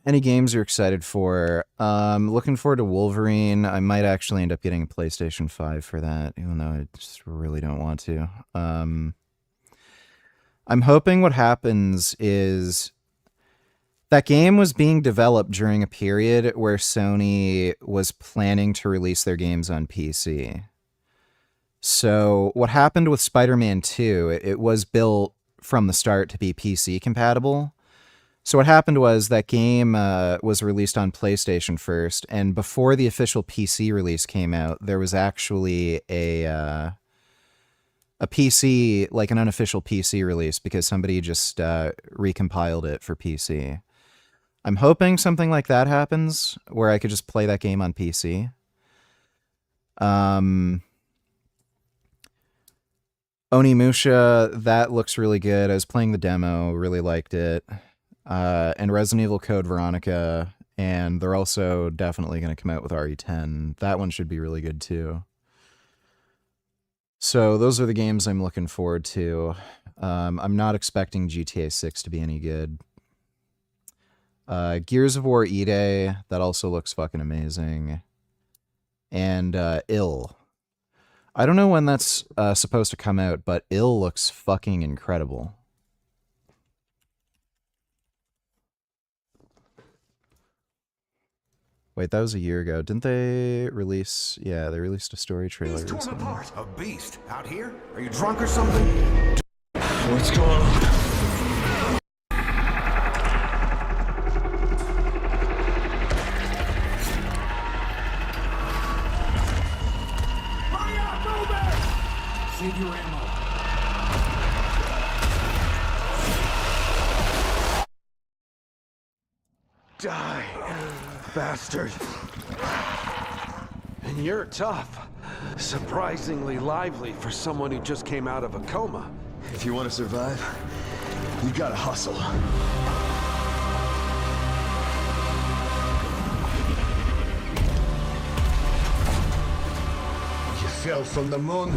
Any games you're excited for? Looking forward to Wolverine. I might actually end up getting a PlayStation 5 for that, even though I just really don't want to. I'm hoping what happens is that game was being developed during a period where Sony was planning to release their games on PC. So what happened with Spider-Man 2, it was built from the start to be PC compatible. So what happened was that game was released on PlayStation first, and before the official PC release came out, there was actually a PC, like an unofficial PC release, because somebody just recompiled it for PC. I'm hoping something like that happens, where I could just play that game on PC. Onimusha, that looks really good. I was playing the demo, really liked it. And Resident Evil Code Veronica, and they're also definitely going to come out with RE10. That one should be really good too. So those are the games I'm looking forward to. I'm not expecting GTA 6 to be any good. Gears of War E-Day, that also looks fucking amazing. And Ill. I don't know when that's supposed to come out, but Ill looks fucking incredible. Wait, that was a year ago. Didn't they release... Yeah, they released a story trailer recently. A beast out here? Are you drunk or something? What's going on? Save your ammo. Die, bastard. And you're tough. Surprisingly lively for someone who just came out of a coma. If you want to survive, you gotta hustle. You fell from the moon.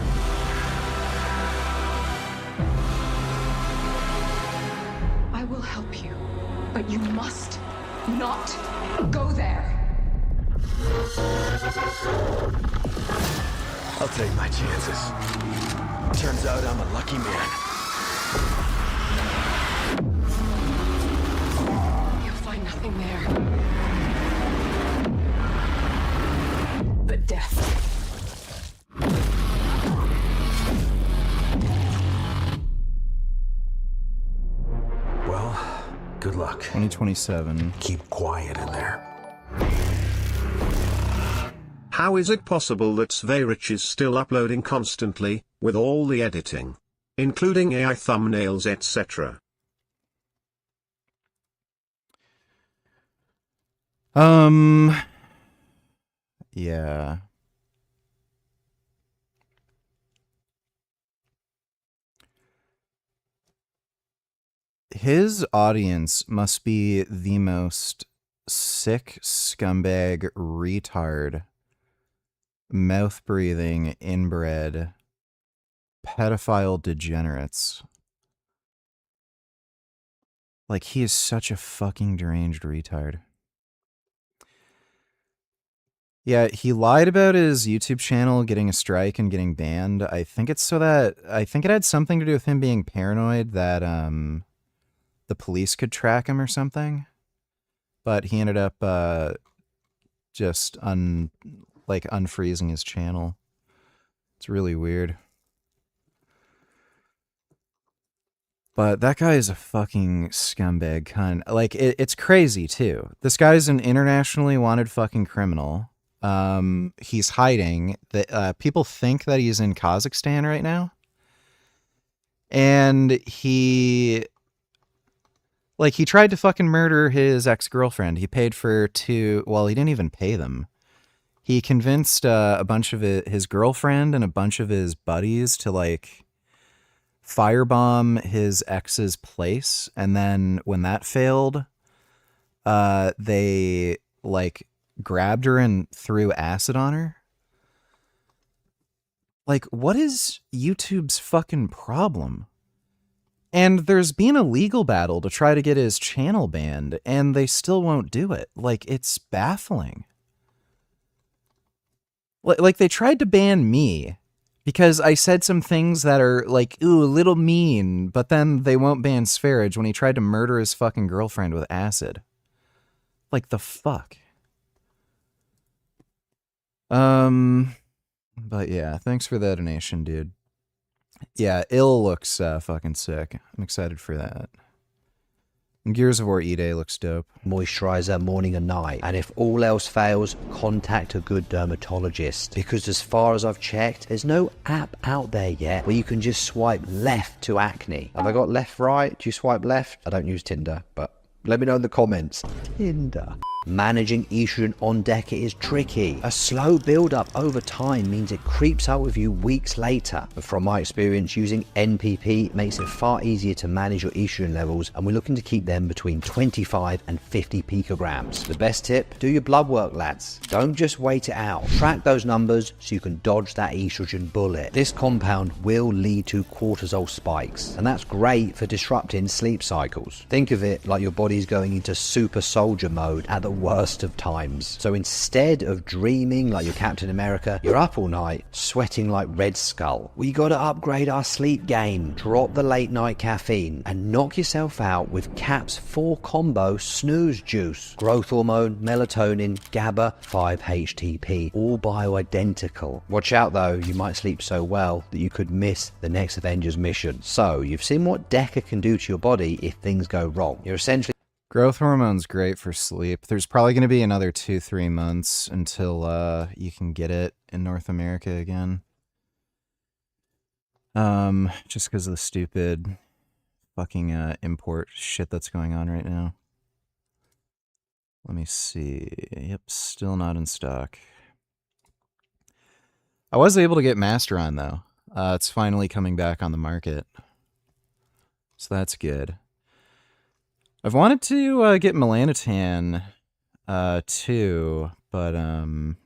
I will help you, but you must not go there. I'll take my chances. Turns out I'm a lucky man. You'll find nothing there but death. Well, good luck. 2027. Keep quiet in there. How is it possible that Svarich is still uploading constantly, with all the editing, including AI thumbnails, etc.? Yeah. His audience must be the most sick scumbag retard, mouth-breathing, inbred, pedophile degenerates. Like, he is such a fucking deranged retard. Yeah, he lied about his YouTube channel getting a strike and getting banned. I think it's I think it had something to do with him being paranoid that, the police could track him or something. But he ended up, just unfreezing his channel. It's really weird. But that guy is a fucking scumbag cunt. Like, it's crazy, too. This guy's an internationally wanted fucking criminal. He's hiding. People think that he's in Kazakhstan right now. And he tried to fucking murder his ex-girlfriend. He paid for well, he didn't even pay them. He convinced a bunch of his girlfriend and a bunch of his buddies to like firebomb his ex's place, and then when that failed, they like grabbed her and threw acid on her. Like, what is YouTube's fucking problem? And there's been a legal battle to try to get his channel banned, and they still won't do it. Like, it's baffling. Like, they tried to ban me because I said some things that are, like, ooh, a little mean, but then they won't ban Sverige when he tried to murder his fucking girlfriend with acid. Like, the fuck? But yeah, thanks for the donation, dude. Yeah, Ill looks fucking sick. I'm excited for that. And Gears of War E-Day looks dope. Moisturizer morning and night. And if all else fails, contact a good dermatologist. Because as far as I've checked, there's no app out there yet where you can just swipe left to acne. Have I got left, right? Do you swipe left? I don't use Tinder, but let me know in the comments. Tinder. Managing estrogen on DECA is tricky. A slow build-up over time means it creeps up with you weeks later. But from my experience, using NPP makes it far easier to manage your estrogen levels, and we're looking to keep them between 25 and 50 picograms. The best tip? Do your blood work, lads. Don't just wait it out. Track those numbers so you can dodge that estrogen bullet. This compound will lead to cortisol spikes, and that's great for disrupting sleep cycles. Think of it like your body's going into super soldier mode at the worst of times. So instead of dreaming like you're Captain America, you're up all night sweating like Red Skull. We gotta upgrade our sleep game, drop the late night caffeine, and knock yourself out with CAP's 4 combo snooze juice. Growth hormone, melatonin, GABA, 5-HTP, all bioidentical. Watch out though, you might sleep so well that you could miss the next Avengers mission. So you've seen what DECA can do to your body if things go wrong. You're essentially Growth hormone's great for sleep. There's probably going to be another 2-3 months until you can get it in North America again. Just because of the stupid fucking import shit that's going on right now. Let me see. Yep, still not in stock. I was able to get Masteron though. It's finally coming back on the market. So that's good. I've wanted to get Melanotan too, but the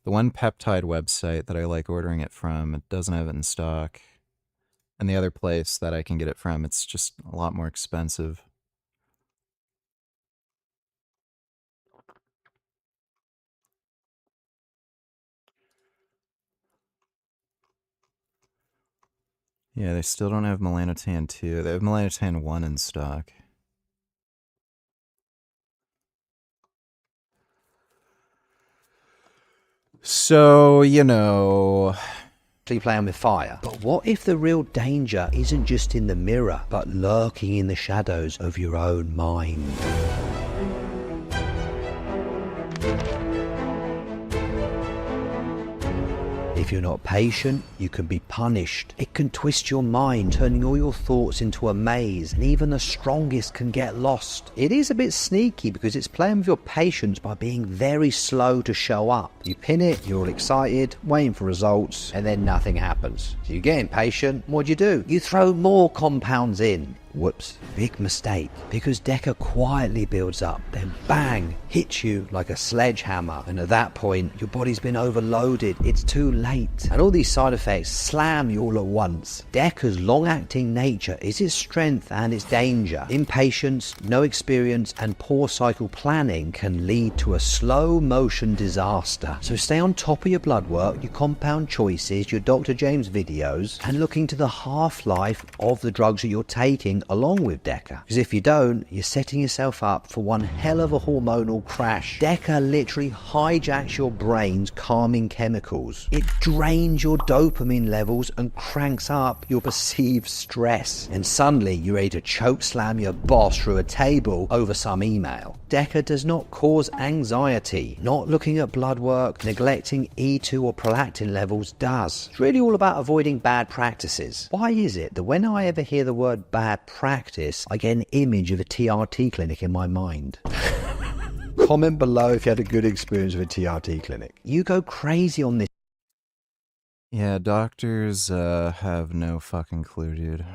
one peptide website that I like ordering it from, it doesn't have it in stock. And the other place that I can get it from, it's just a lot more expensive. Yeah, they still don't have Melanotan 2. They have Melanotan 1 in stock. So, you know, playing with fire. But what if the real danger isn't just in the mirror, but lurking in the shadows of your own mind? If you're not patient, you can be punished. It can twist your mind, turning all your thoughts into a maze, and even the strongest can get lost. It is a bit sneaky because it's playing with your patience by being very slow to show up. You pin it, you're all excited, waiting for results, and then nothing happens. So you get impatient, what do? You throw more compounds in. Whoops, big mistake, because DECA quietly builds up, then bang, hits you like a sledgehammer, and at that point, your body's been overloaded, it's too late. And all these side effects slam you all at once. DECA's long-acting nature is its strength and its danger. Impatience, no experience, and poor cycle planning can lead to a slow-motion disaster. So stay on top of your blood work, your compound choices, your Dr. James videos, and look into the half-life of the drugs that you're taking along with DECA. Because if you don't, you're setting yourself up for one hell of a hormonal crash. DECA literally hijacks your brain's calming chemicals. It drains your dopamine levels and cranks up your perceived stress. And suddenly you're ready to choke slam your boss through a table over some email. DECA does not cause anxiety. Not looking at blood work, neglecting E2 or prolactin levels does. It's really all about avoiding bad practices. Why is it that when I ever hear the word bad practice, I get an image of a TRT clinic in my mind? Comment below if you had a good experience with a TRT clinic. You go crazy on this Yeah, doctors have no fucking clue, dude.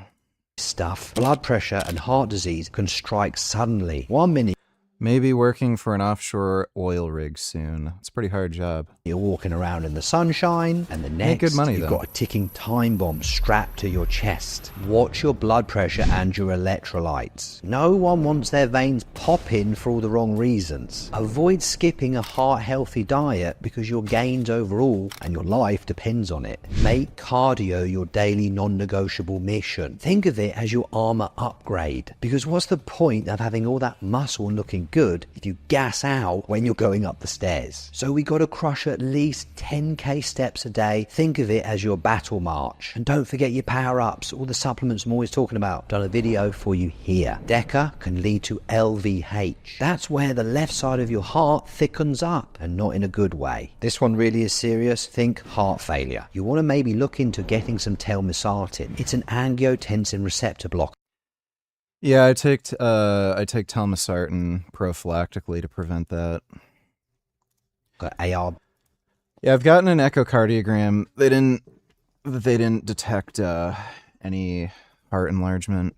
stuff. Blood pressure and heart disease can strike suddenly. 1 minute Maybe working for an offshore oil rig soon. It's a pretty hard job. you're walking around in the sunshine, and the Make next good money, you've though. got a ticking time bomb strapped to your chest. Watch your blood pressure and your electrolytes. No one wants their veins popping for all the wrong reasons. Avoid skipping a heart-healthy diet because your gains overall and your life depends on it. Make cardio your daily non-negotiable mission. Think of it as your armor upgrade, because what's the point of having all that muscle and looking good if you gas out when you're going up the stairs? So we got to crush at least 10k steps a day. Think of it as your battle march. And don't forget your power-ups, all the supplements I'm always talking about. Done a video for you here. DECA can lead to LVH. That's where the left side of your heart thickens up, and not in a good way. This one really is serious. Think heart failure. You want to maybe look into getting some telmisartan. It's an angiotensin receptor blocker. Yeah, I take telmisartan prophylactically to prevent that. AR. Yeah, I've gotten an echocardiogram. They didn't detect any heart enlargement.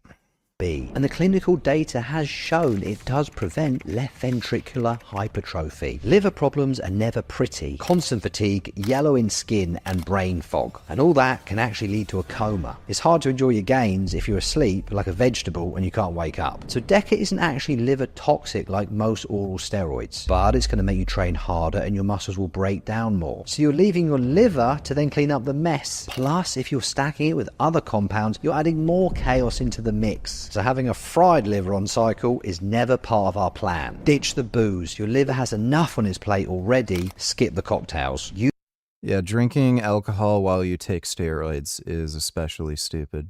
And the clinical data has shown it does prevent left ventricular hypertrophy. Liver problems are never pretty. Constant fatigue, yellowing skin, and brain fog. And all that can actually lead to a coma. It's hard to enjoy your gains if you're asleep like a vegetable and you can't wake up. So DECA isn't actually liver toxic like most oral steroids, but it's going to make you train harder and your muscles will break down more. So you're leaving your liver to then clean up the mess. Plus, if you're stacking it with other compounds, you're adding more chaos into the mix. So having a fried liver on cycle is never part of our plan. Ditch the booze. Your liver has enough on its plate already. Skip the cocktails. Yeah, drinking alcohol while you take steroids is especially stupid.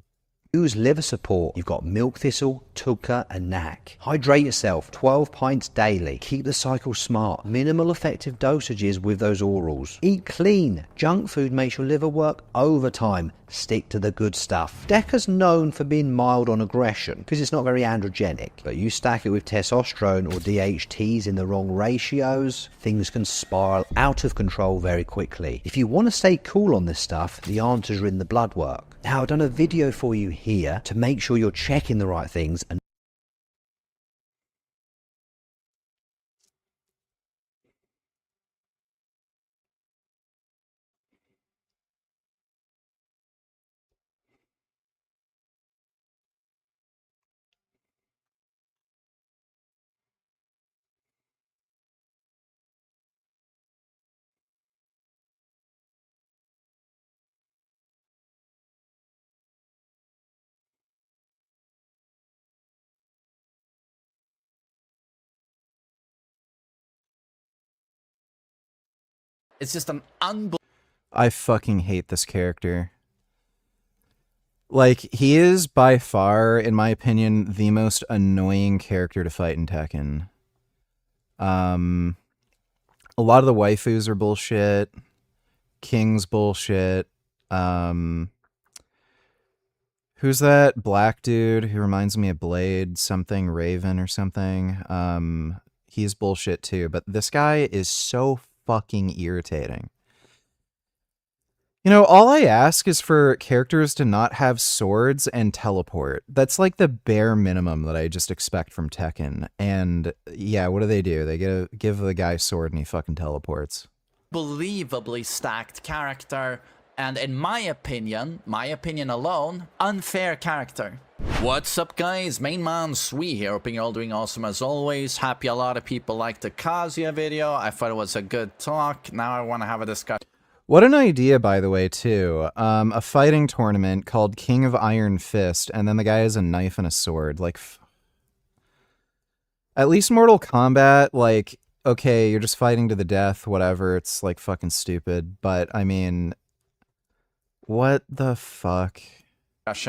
Use liver support. You've got milk thistle, tulka, and NAC. Hydrate yourself, 12 pints daily. Keep the cycle smart. Minimal effective dosages with those orals. Eat clean. Junk food makes your liver work overtime. Stick to the good stuff. DECA's known for being mild on aggression because it's not very androgenic. But you stack it with testosterone or DHTs in the wrong ratios, things can spiral out of control very quickly. If you want to stay cool on this stuff, the answers are in the blood work. Now, I've done a video for you here to make sure you're checking the right things and It's just an unbelievable. I fucking hate this character. Like, he is by far, in my opinion, the most annoying character to fight in Tekken. A lot of the waifus are bullshit. King's bullshit. Who's that black dude who reminds me of Blade? Something Raven or something. He's bullshit too, but this guy is so fucking irritating. You know, all I ask is for characters to not have swords and teleport. That's like the bare minimum that I just expect from Tekken. And yeah, what do? They give the guy a sword and he fucking teleports. Unbelievably stacked character, and in my opinion alone, unfair character. What's up, guys? Main man Sui here, hoping you're all doing awesome as always. Happy a lot of people liked the Kazuya video. I thought it was a good talk. Now I want to have a discussion. What an idea, by the way, too. A fighting tournament called King of Iron Fist, and then the guy has a knife and a sword. Like, at least Mortal Kombat, like, okay, you're just fighting to the death, whatever. It's, like, fucking stupid. But, I mean, what the fuck?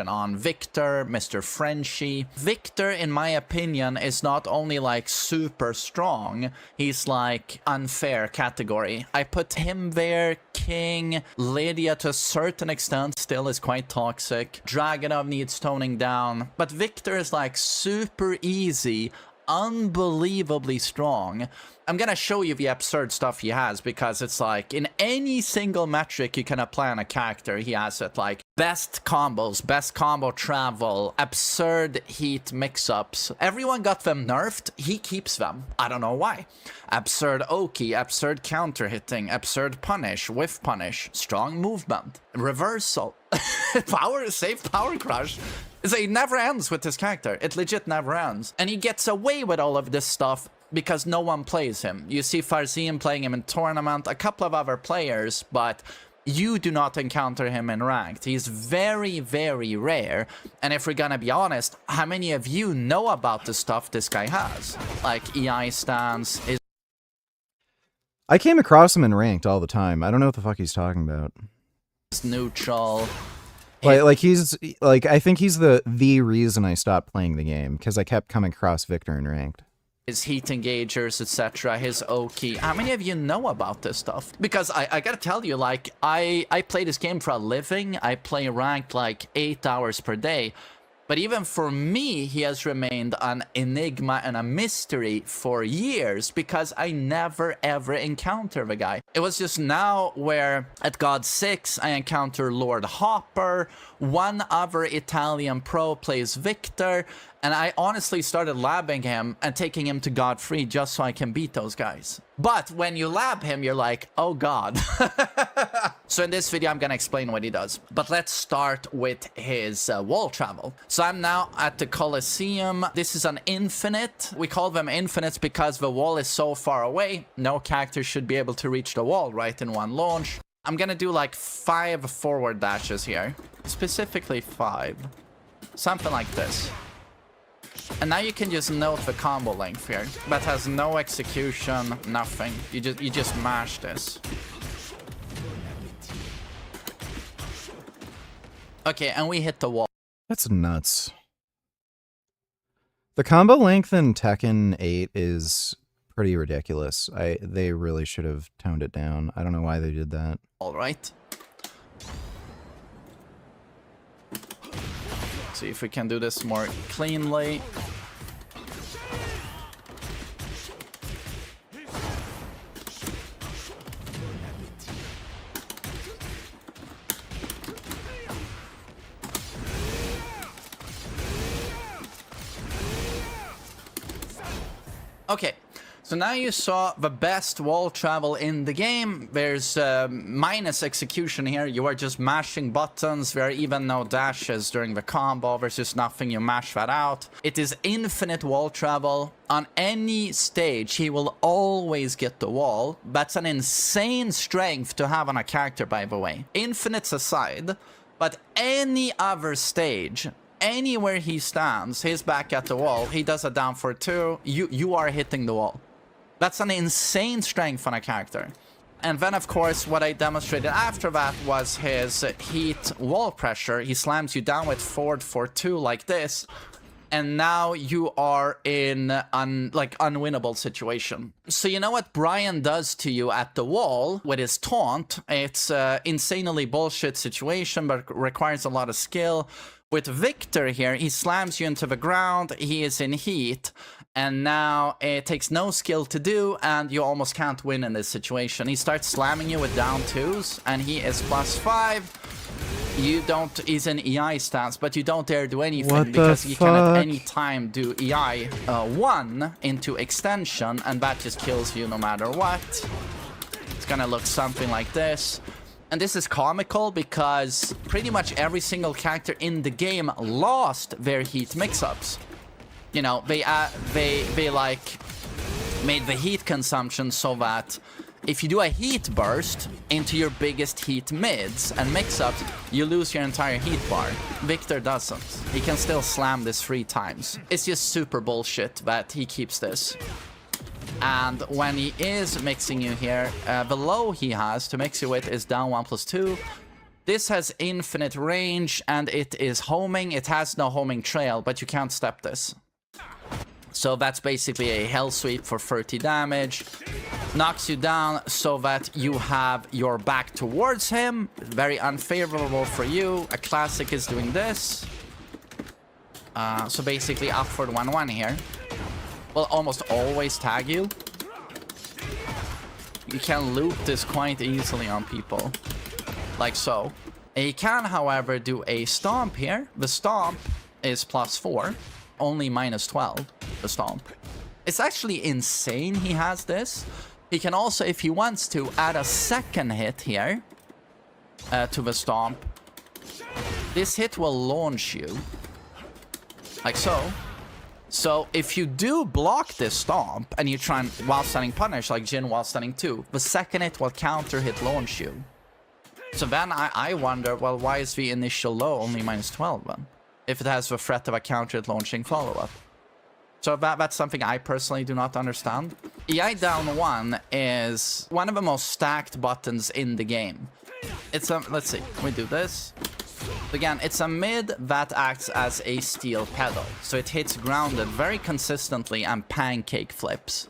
On Victor, Mr. Frenchie. Victor, in my opinion, is not only like super strong, he's like unfair category. I put him there. King, Lydia to a certain extent still is quite toxic. Dragunov needs toning down, but Victor is like super easy unbelievably strong. I'm gonna show you the absurd stuff he has, because it's like in any single metric you can apply on a character, he has it. Like best combos, best combo travel, absurd heat mix-ups. Everyone got them nerfed, he keeps them. I don't know why. Absurd Oki, absurd counter hitting, absurd punish, whiff punish, strong movement, reversal, power save, power crush. So it never ends with this character. It legit never ends. And he gets away with all of this stuff because no one plays him. You see Farzin playing him in tournament, a couple of other players, but you do not encounter him in ranked. He's very, very rare. And if we're gonna be honest, how many of you know about the stuff this guy has? Like EI stance, is I came across him in ranked all the time. I don't know what the fuck he's talking about. neutral. Like he's like, I think he's the reason I stopped playing the game, because I kept coming across Victor in ranked. His heat engagers, etc., his Oki. How many of you know about this stuff? Because I gotta tell you, like, I play this game for a living. I play ranked like 8 hours per day. But even for me, he has remained an enigma and a mystery for years, because I never ever encounter the guy. It was just now where at God 6 I encounter Lord Hopper, one other Italian pro plays Victor, and I honestly started labbing him and taking him to God 3 just so I can beat those guys. But when you lab him, you're like, oh god. So in this video, I'm gonna explain what he does. But let's start with his wall travel. So I'm now at the Colosseum. This is an infinite. We call them infinites because the wall is so far away. No character should be able to reach the wall right in one launch. I'm gonna do like 5 forward dashes here. Specifically 5. Something like this. And now you can just note the combo length here. That has no execution, nothing. You just mash this. Okay, and we hit the wall. That's nuts. The combo length in Tekken 8 is pretty ridiculous. They really should have toned it down. I don't know why they did that. All right. See if we can do this more cleanly. Okay, so now you saw the best wall travel in the game. There's minus execution here. You are just mashing buttons. There are even no dashes during the combo. There's just nothing. You mash that out. It is infinite wall travel. On any stage, he will always get the wall. That's an insane strength to have on a character, by the way. Infinites aside, but any other stage, anywhere he stands, he's back at the wall. He does a down for 2. You are hitting the wall. That's an insane strength on a character. And then, of course, what I demonstrated after that was his heat wall pressure. He slams you down with forward for 2 like this. And now you are in unwinnable situation. So you know what Brian does to you at the wall with his taunt? It's insanely bullshit situation, but requires a lot of skill. With Victor here, he slams you into the ground, he is in heat, and now it takes no skill to do, and you almost can't win in this situation. He starts slamming you with down 2s, and he is +5. You don't, he's in EI stance, but you don't dare do anything because he can at any time do EI 1 into extension, and that just kills you no matter what. It's gonna look something like this. And this is comical because pretty much every single character in the game lost their heat mix-ups. You know, they like made the heat consumption so that if you do a heat burst into your biggest heat mids and mix-ups, you lose your entire heat bar. Victor doesn't. He can still slam this 3 times. It's just super bullshit that he keeps this. And when he is mixing you here, the low he has to mix you with is down 1+2. This has infinite range and it is homing. It has no homing trail, but you can't step this. So that's basically a hell sweep for 30 damage. Knocks you down so that you have your back towards him. Very unfavorable for you. A classic is doing this. So basically upward 1-1 here. will almost always tag you. You can loop this quite easily on people, like so. And you can, however, do a stomp here. The stomp is +4, only -12, the stomp. It's actually insane he has this. He can also, if he wants to, add a second hit here to the stomp. This hit will launch you, like so. So if you do block this stomp and you try and while standing punish like Jin while standing 2, the second hit will counter hit launch you. So then I wonder, well, why is the initial low only -12 then? If it has the threat of a counter hit launching follow-up. So that's something I personally do not understand. EI down 1 is one of the most stacked buttons in the game. It's a, let's see, we do this. Again, it's a mid that acts as a steel pedal, so it hits grounded very consistently and pancake flips.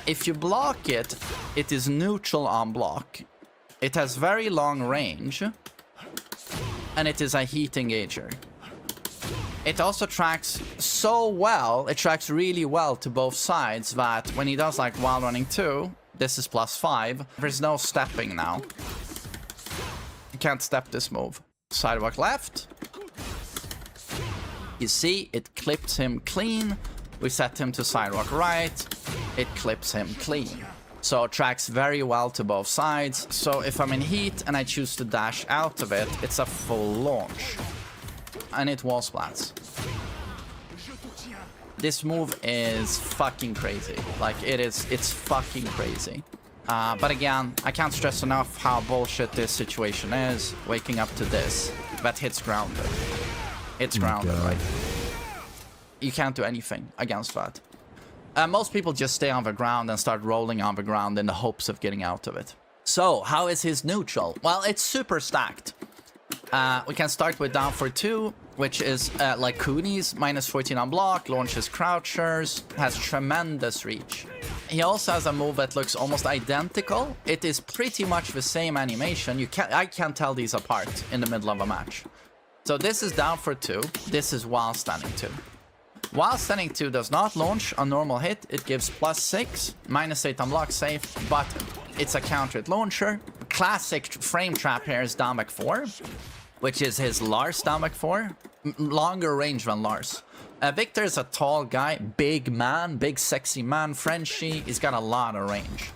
If you block it, it is neutral on block. It has very long range, and it is a heat engager. It also tracks so well, it tracks really well to both sides that when he does like while running 2, this is +5, there's no stepping now. You can't step this move. Sidewalk left. You see, it clips him clean. We set him to sidewalk right. It clips him clean. So it tracks very well to both sides. So if I'm in heat and I choose to dash out of it, it's a full launch. And it wall splats. This move is fucking crazy. Like, it's fucking crazy. But again, I can't stress enough how bullshit this situation is. Waking up to this. That hits grounded. It's grounded, right? You can't do anything against that. Most people just stay on the ground and start rolling on the ground in the hopes of getting out of it. So, how is his neutral? Well, it's super stacked. We can start with down for 2, which is like Cooney's, -14 on block, launches crouchers, has tremendous reach. He also has a move that looks almost identical. It is pretty much the same animation. I can't tell these apart in the middle of a match. So this is down for 2. This is while standing 2. While standing 2 does not launch a normal hit. It gives +6, -8 on block safe, but it's a counter hit launcher. Classic frame trap here is down back 4, which is his Lars down back 4. Longer range than Lars. Victor is a tall guy, big man, big sexy man, Frenchy. He's got a lot of range.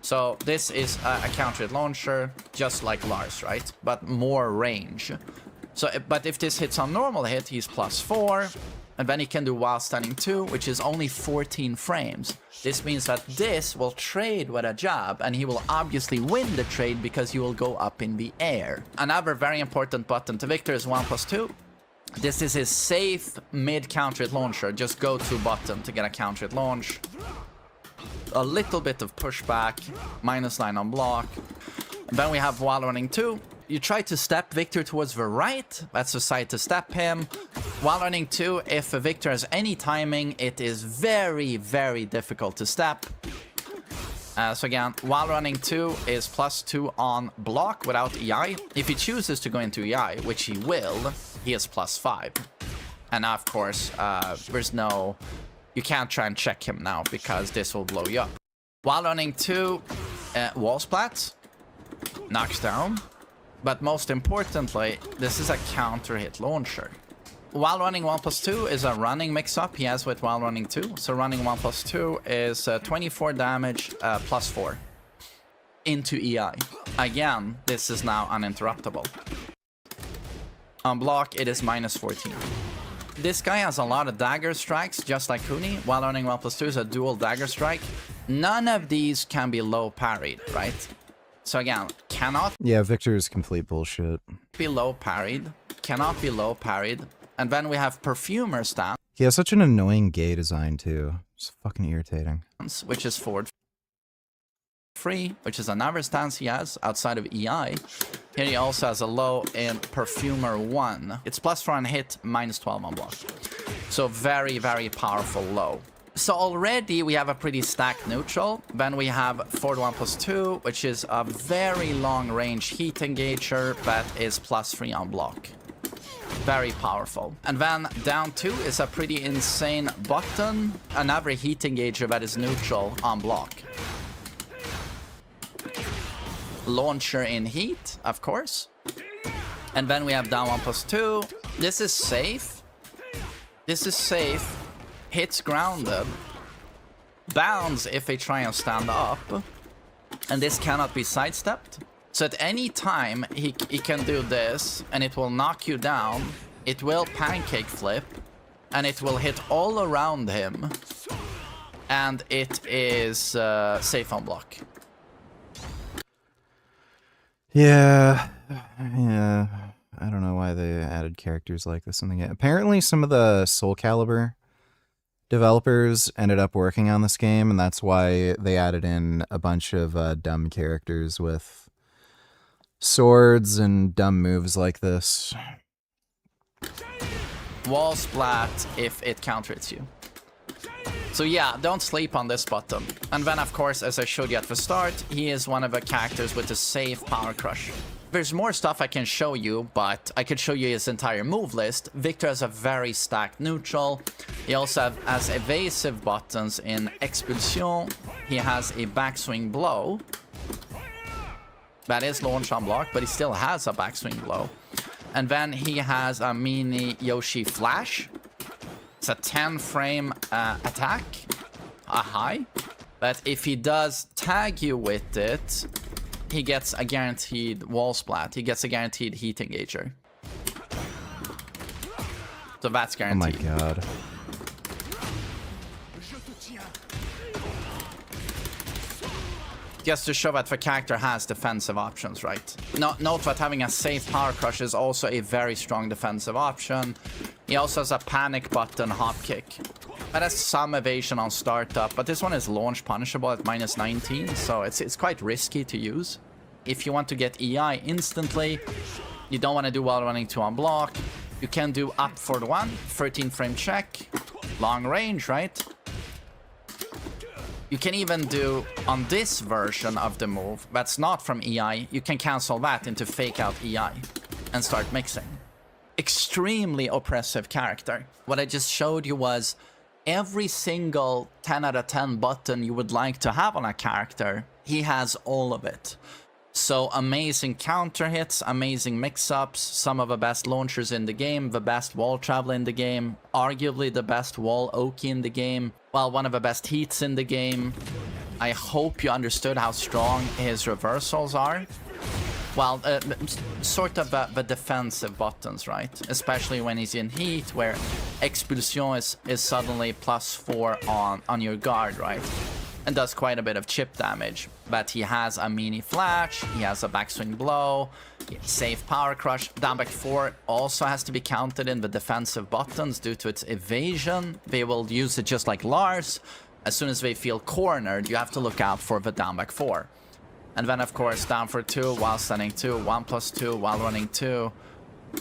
So this is a counter hit launcher, just like Lars, right? But more range. So, but if this hits on normal hit, he's +4. And then he can do while standing 2, which is only 14 frames. This means that this will trade with a jab, and he will obviously win the trade because he will go up in the air. Another very important button to Victor is 1+2. This is his safe mid counter hit launcher. Just go to button to get a counter hit launch. A little bit of pushback, -9 on block. And then we have while running 2. You try to step Victor towards the right. That's the side to step him. While running 2, if Victor has any timing, it is very, very difficult to step. So again, while running 2 is +2 on block without EI. If he chooses to go into EI, which he will, he is +5. And of course, there's no... You can't try and check him now because this will blow you up. While running 2, wall splats, knocks down. But most importantly, this is a counter hit launcher. While running 1+2 is a running mix-up he has with while running 2. So running 1+2 is 24 damage +4 into EI. Again, this is now uninterruptible. On block, it is -14. This guy has a lot of dagger strikes, just like Cooney. While running 1+2 is a dual dagger strike. None of these can be low parried, right? So again, cannot... Yeah, Victor is complete bullshit. ...be low parried. Cannot be low parried. And then we have Perfumer stance. He has such an annoying gay design, too. It's fucking irritating. Which is forward free, which is another stance he has outside of EI. Here he also has a low in Perfumer 1. It's +4 on hit, -12 on block. So very, very powerful low. So already we have a pretty stacked neutral. Then we have forward 1+2, which is a very long range heat engager that is +3 on block. very powerful. And then down 2 is a pretty insane button, another heat engager that is neutral on block. Launcher in heat, of course. And then we have down 1+2. This is safe. This is safe. Hits grounded. Bounds if they try and stand up. And this cannot be sidestepped. So at any time, he can do this, and it will knock you down. It will pancake flip, and it will hit all around him. And it is safe on block. Yeah. I don't know why they added characters like this in the game. Apparently, some of the Soul Calibur developers ended up working on this game, and that's why they added in a bunch of dumb characters with swords and dumb moves like this. Wall splat if it counter-hits you. So yeah, don't sleep on this button. And then of course, as I showed you at the start, he is one of the characters with a safe power crush. There's more stuff I can show you, but I could show you his entire move list. Victor has a very stacked neutral. He also has evasive buttons in Expulsion. He has a backswing blow. That is launch on block, but he still has a backswing blow. And then he has a mini Yoshi flash. It's a 10 frame attack, a high. But if he does tag you with it, he gets a guaranteed wall splat. He gets a guaranteed heat engager. So that's guaranteed. Oh my god. Just to show that the character has defensive options, right? Note that having a safe power crush is also a very strong defensive option. He also has a panic button hop kick. That has some evasion on startup, but this one is launch punishable at -19, so it's quite risky to use. If you want to get EI instantly, you don't want to do while running 2 on block, you can do up for the 1, 13 frame check, long range, right? You can even do, on this version of the move, that's not from EI, you can cancel that into fake out EI and start mixing. Extremely oppressive character. What I just showed you was every single 10 out of 10 button you would like to have on a character, he has all of it. So amazing counter hits, amazing mix-ups, some of the best launchers in the game, the best wall travel in the game, arguably the best wall Oki in the game, well, one of the best heats in the game. I hope you understood how strong his reversals are. Well, sort of the defensive buttons, right? Especially when he's in heat, where Expulsion is suddenly +4 on your guard, right? And does quite a bit of chip damage. But he has a mini flash, he has a backswing blow, safe power crush. Down back 4 also has to be counted in the defensive buttons due to its evasion. They will use it just like Lars. As soon as they feel cornered, you have to look out for the down back 4. And then of course down for 2 while standing 2, 1+2 while running 2,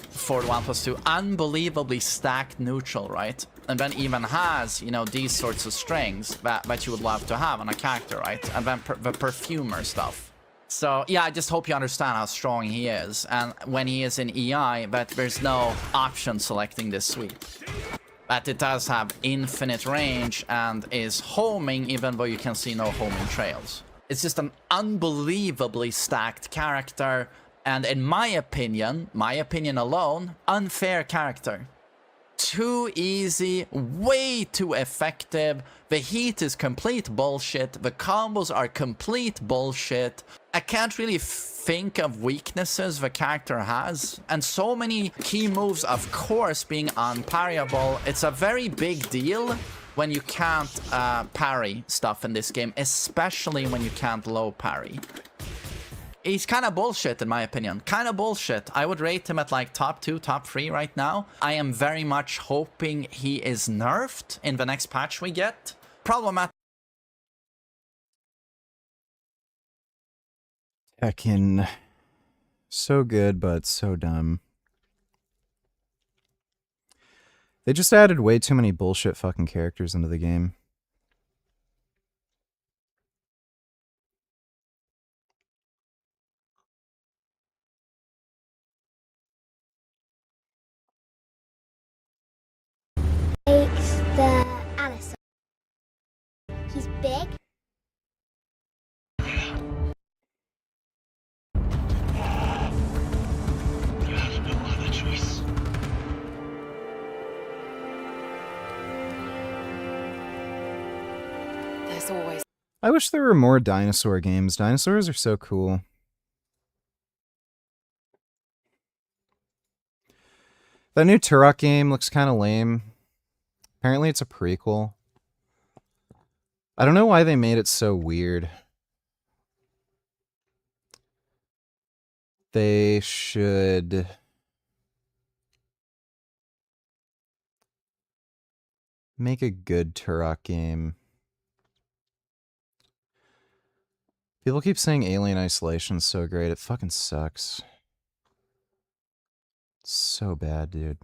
forward 1+2. Unbelievably stacked neutral, right? And then even has, you know, these sorts of strings that you would love to have on a character, right? And then the perfumer stuff. So yeah, I just hope you understand how strong he is. And when he is in EI, but there's no option selecting this sweep. But it does have infinite range and is homing even though you can see no homing trails. It's just an unbelievably stacked character. And in my opinion alone, unfair character. Too easy, way too effective. The heat is complete bullshit. The combos are complete bullshit. I can't really think of weaknesses the character has. And so many key moves, of course, being unparryable. It's a very big deal when you can't parry stuff in this game, especially when you can't low parry. He's kind of bullshit in my opinion. Kind of bullshit. I would rate him at like top 2, top 3 right now. I am very much hoping he is nerfed in the next patch we get. Problematic. Heckin'. So good, but so dumb. They just added way too many bullshit fucking characters into the game. big? You have no other choice. There's always. I wish there were more dinosaur games. Dinosaurs are so cool. That new Turok game looks kind of lame. Apparently it's a prequel. I don't know why they made it so weird. They should... make a good Turok game. People keep saying Alien Isolation's so great. It fucking sucks. It's so bad, dude.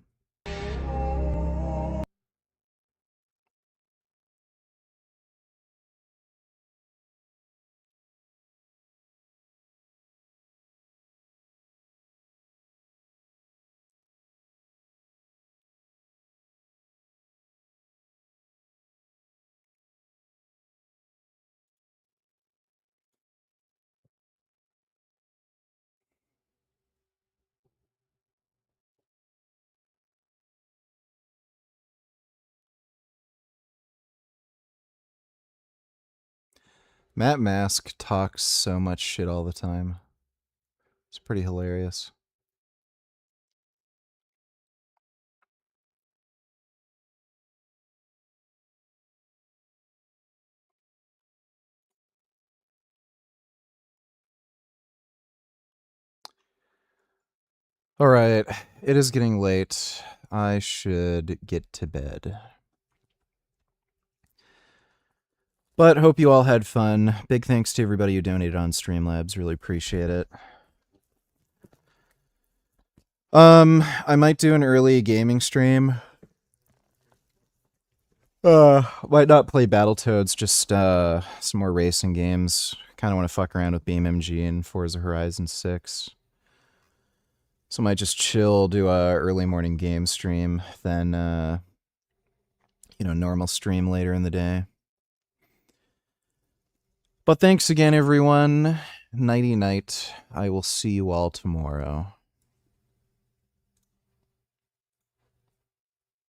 Matt Mask talks so much shit all the time. It's pretty hilarious. All right, it is getting late. I should get to bed. But hope you all had fun. Big thanks to everybody who donated on Streamlabs. Really appreciate it. I might do an early gaming stream. Might not play Battletoads, just some more racing games. Kind of want to fuck around with BeamMG and Forza Horizon 6. So might just chill, do a early morning game stream, then normal stream later in the day. But thanks again, everyone. Nighty night. I will see you all tomorrow.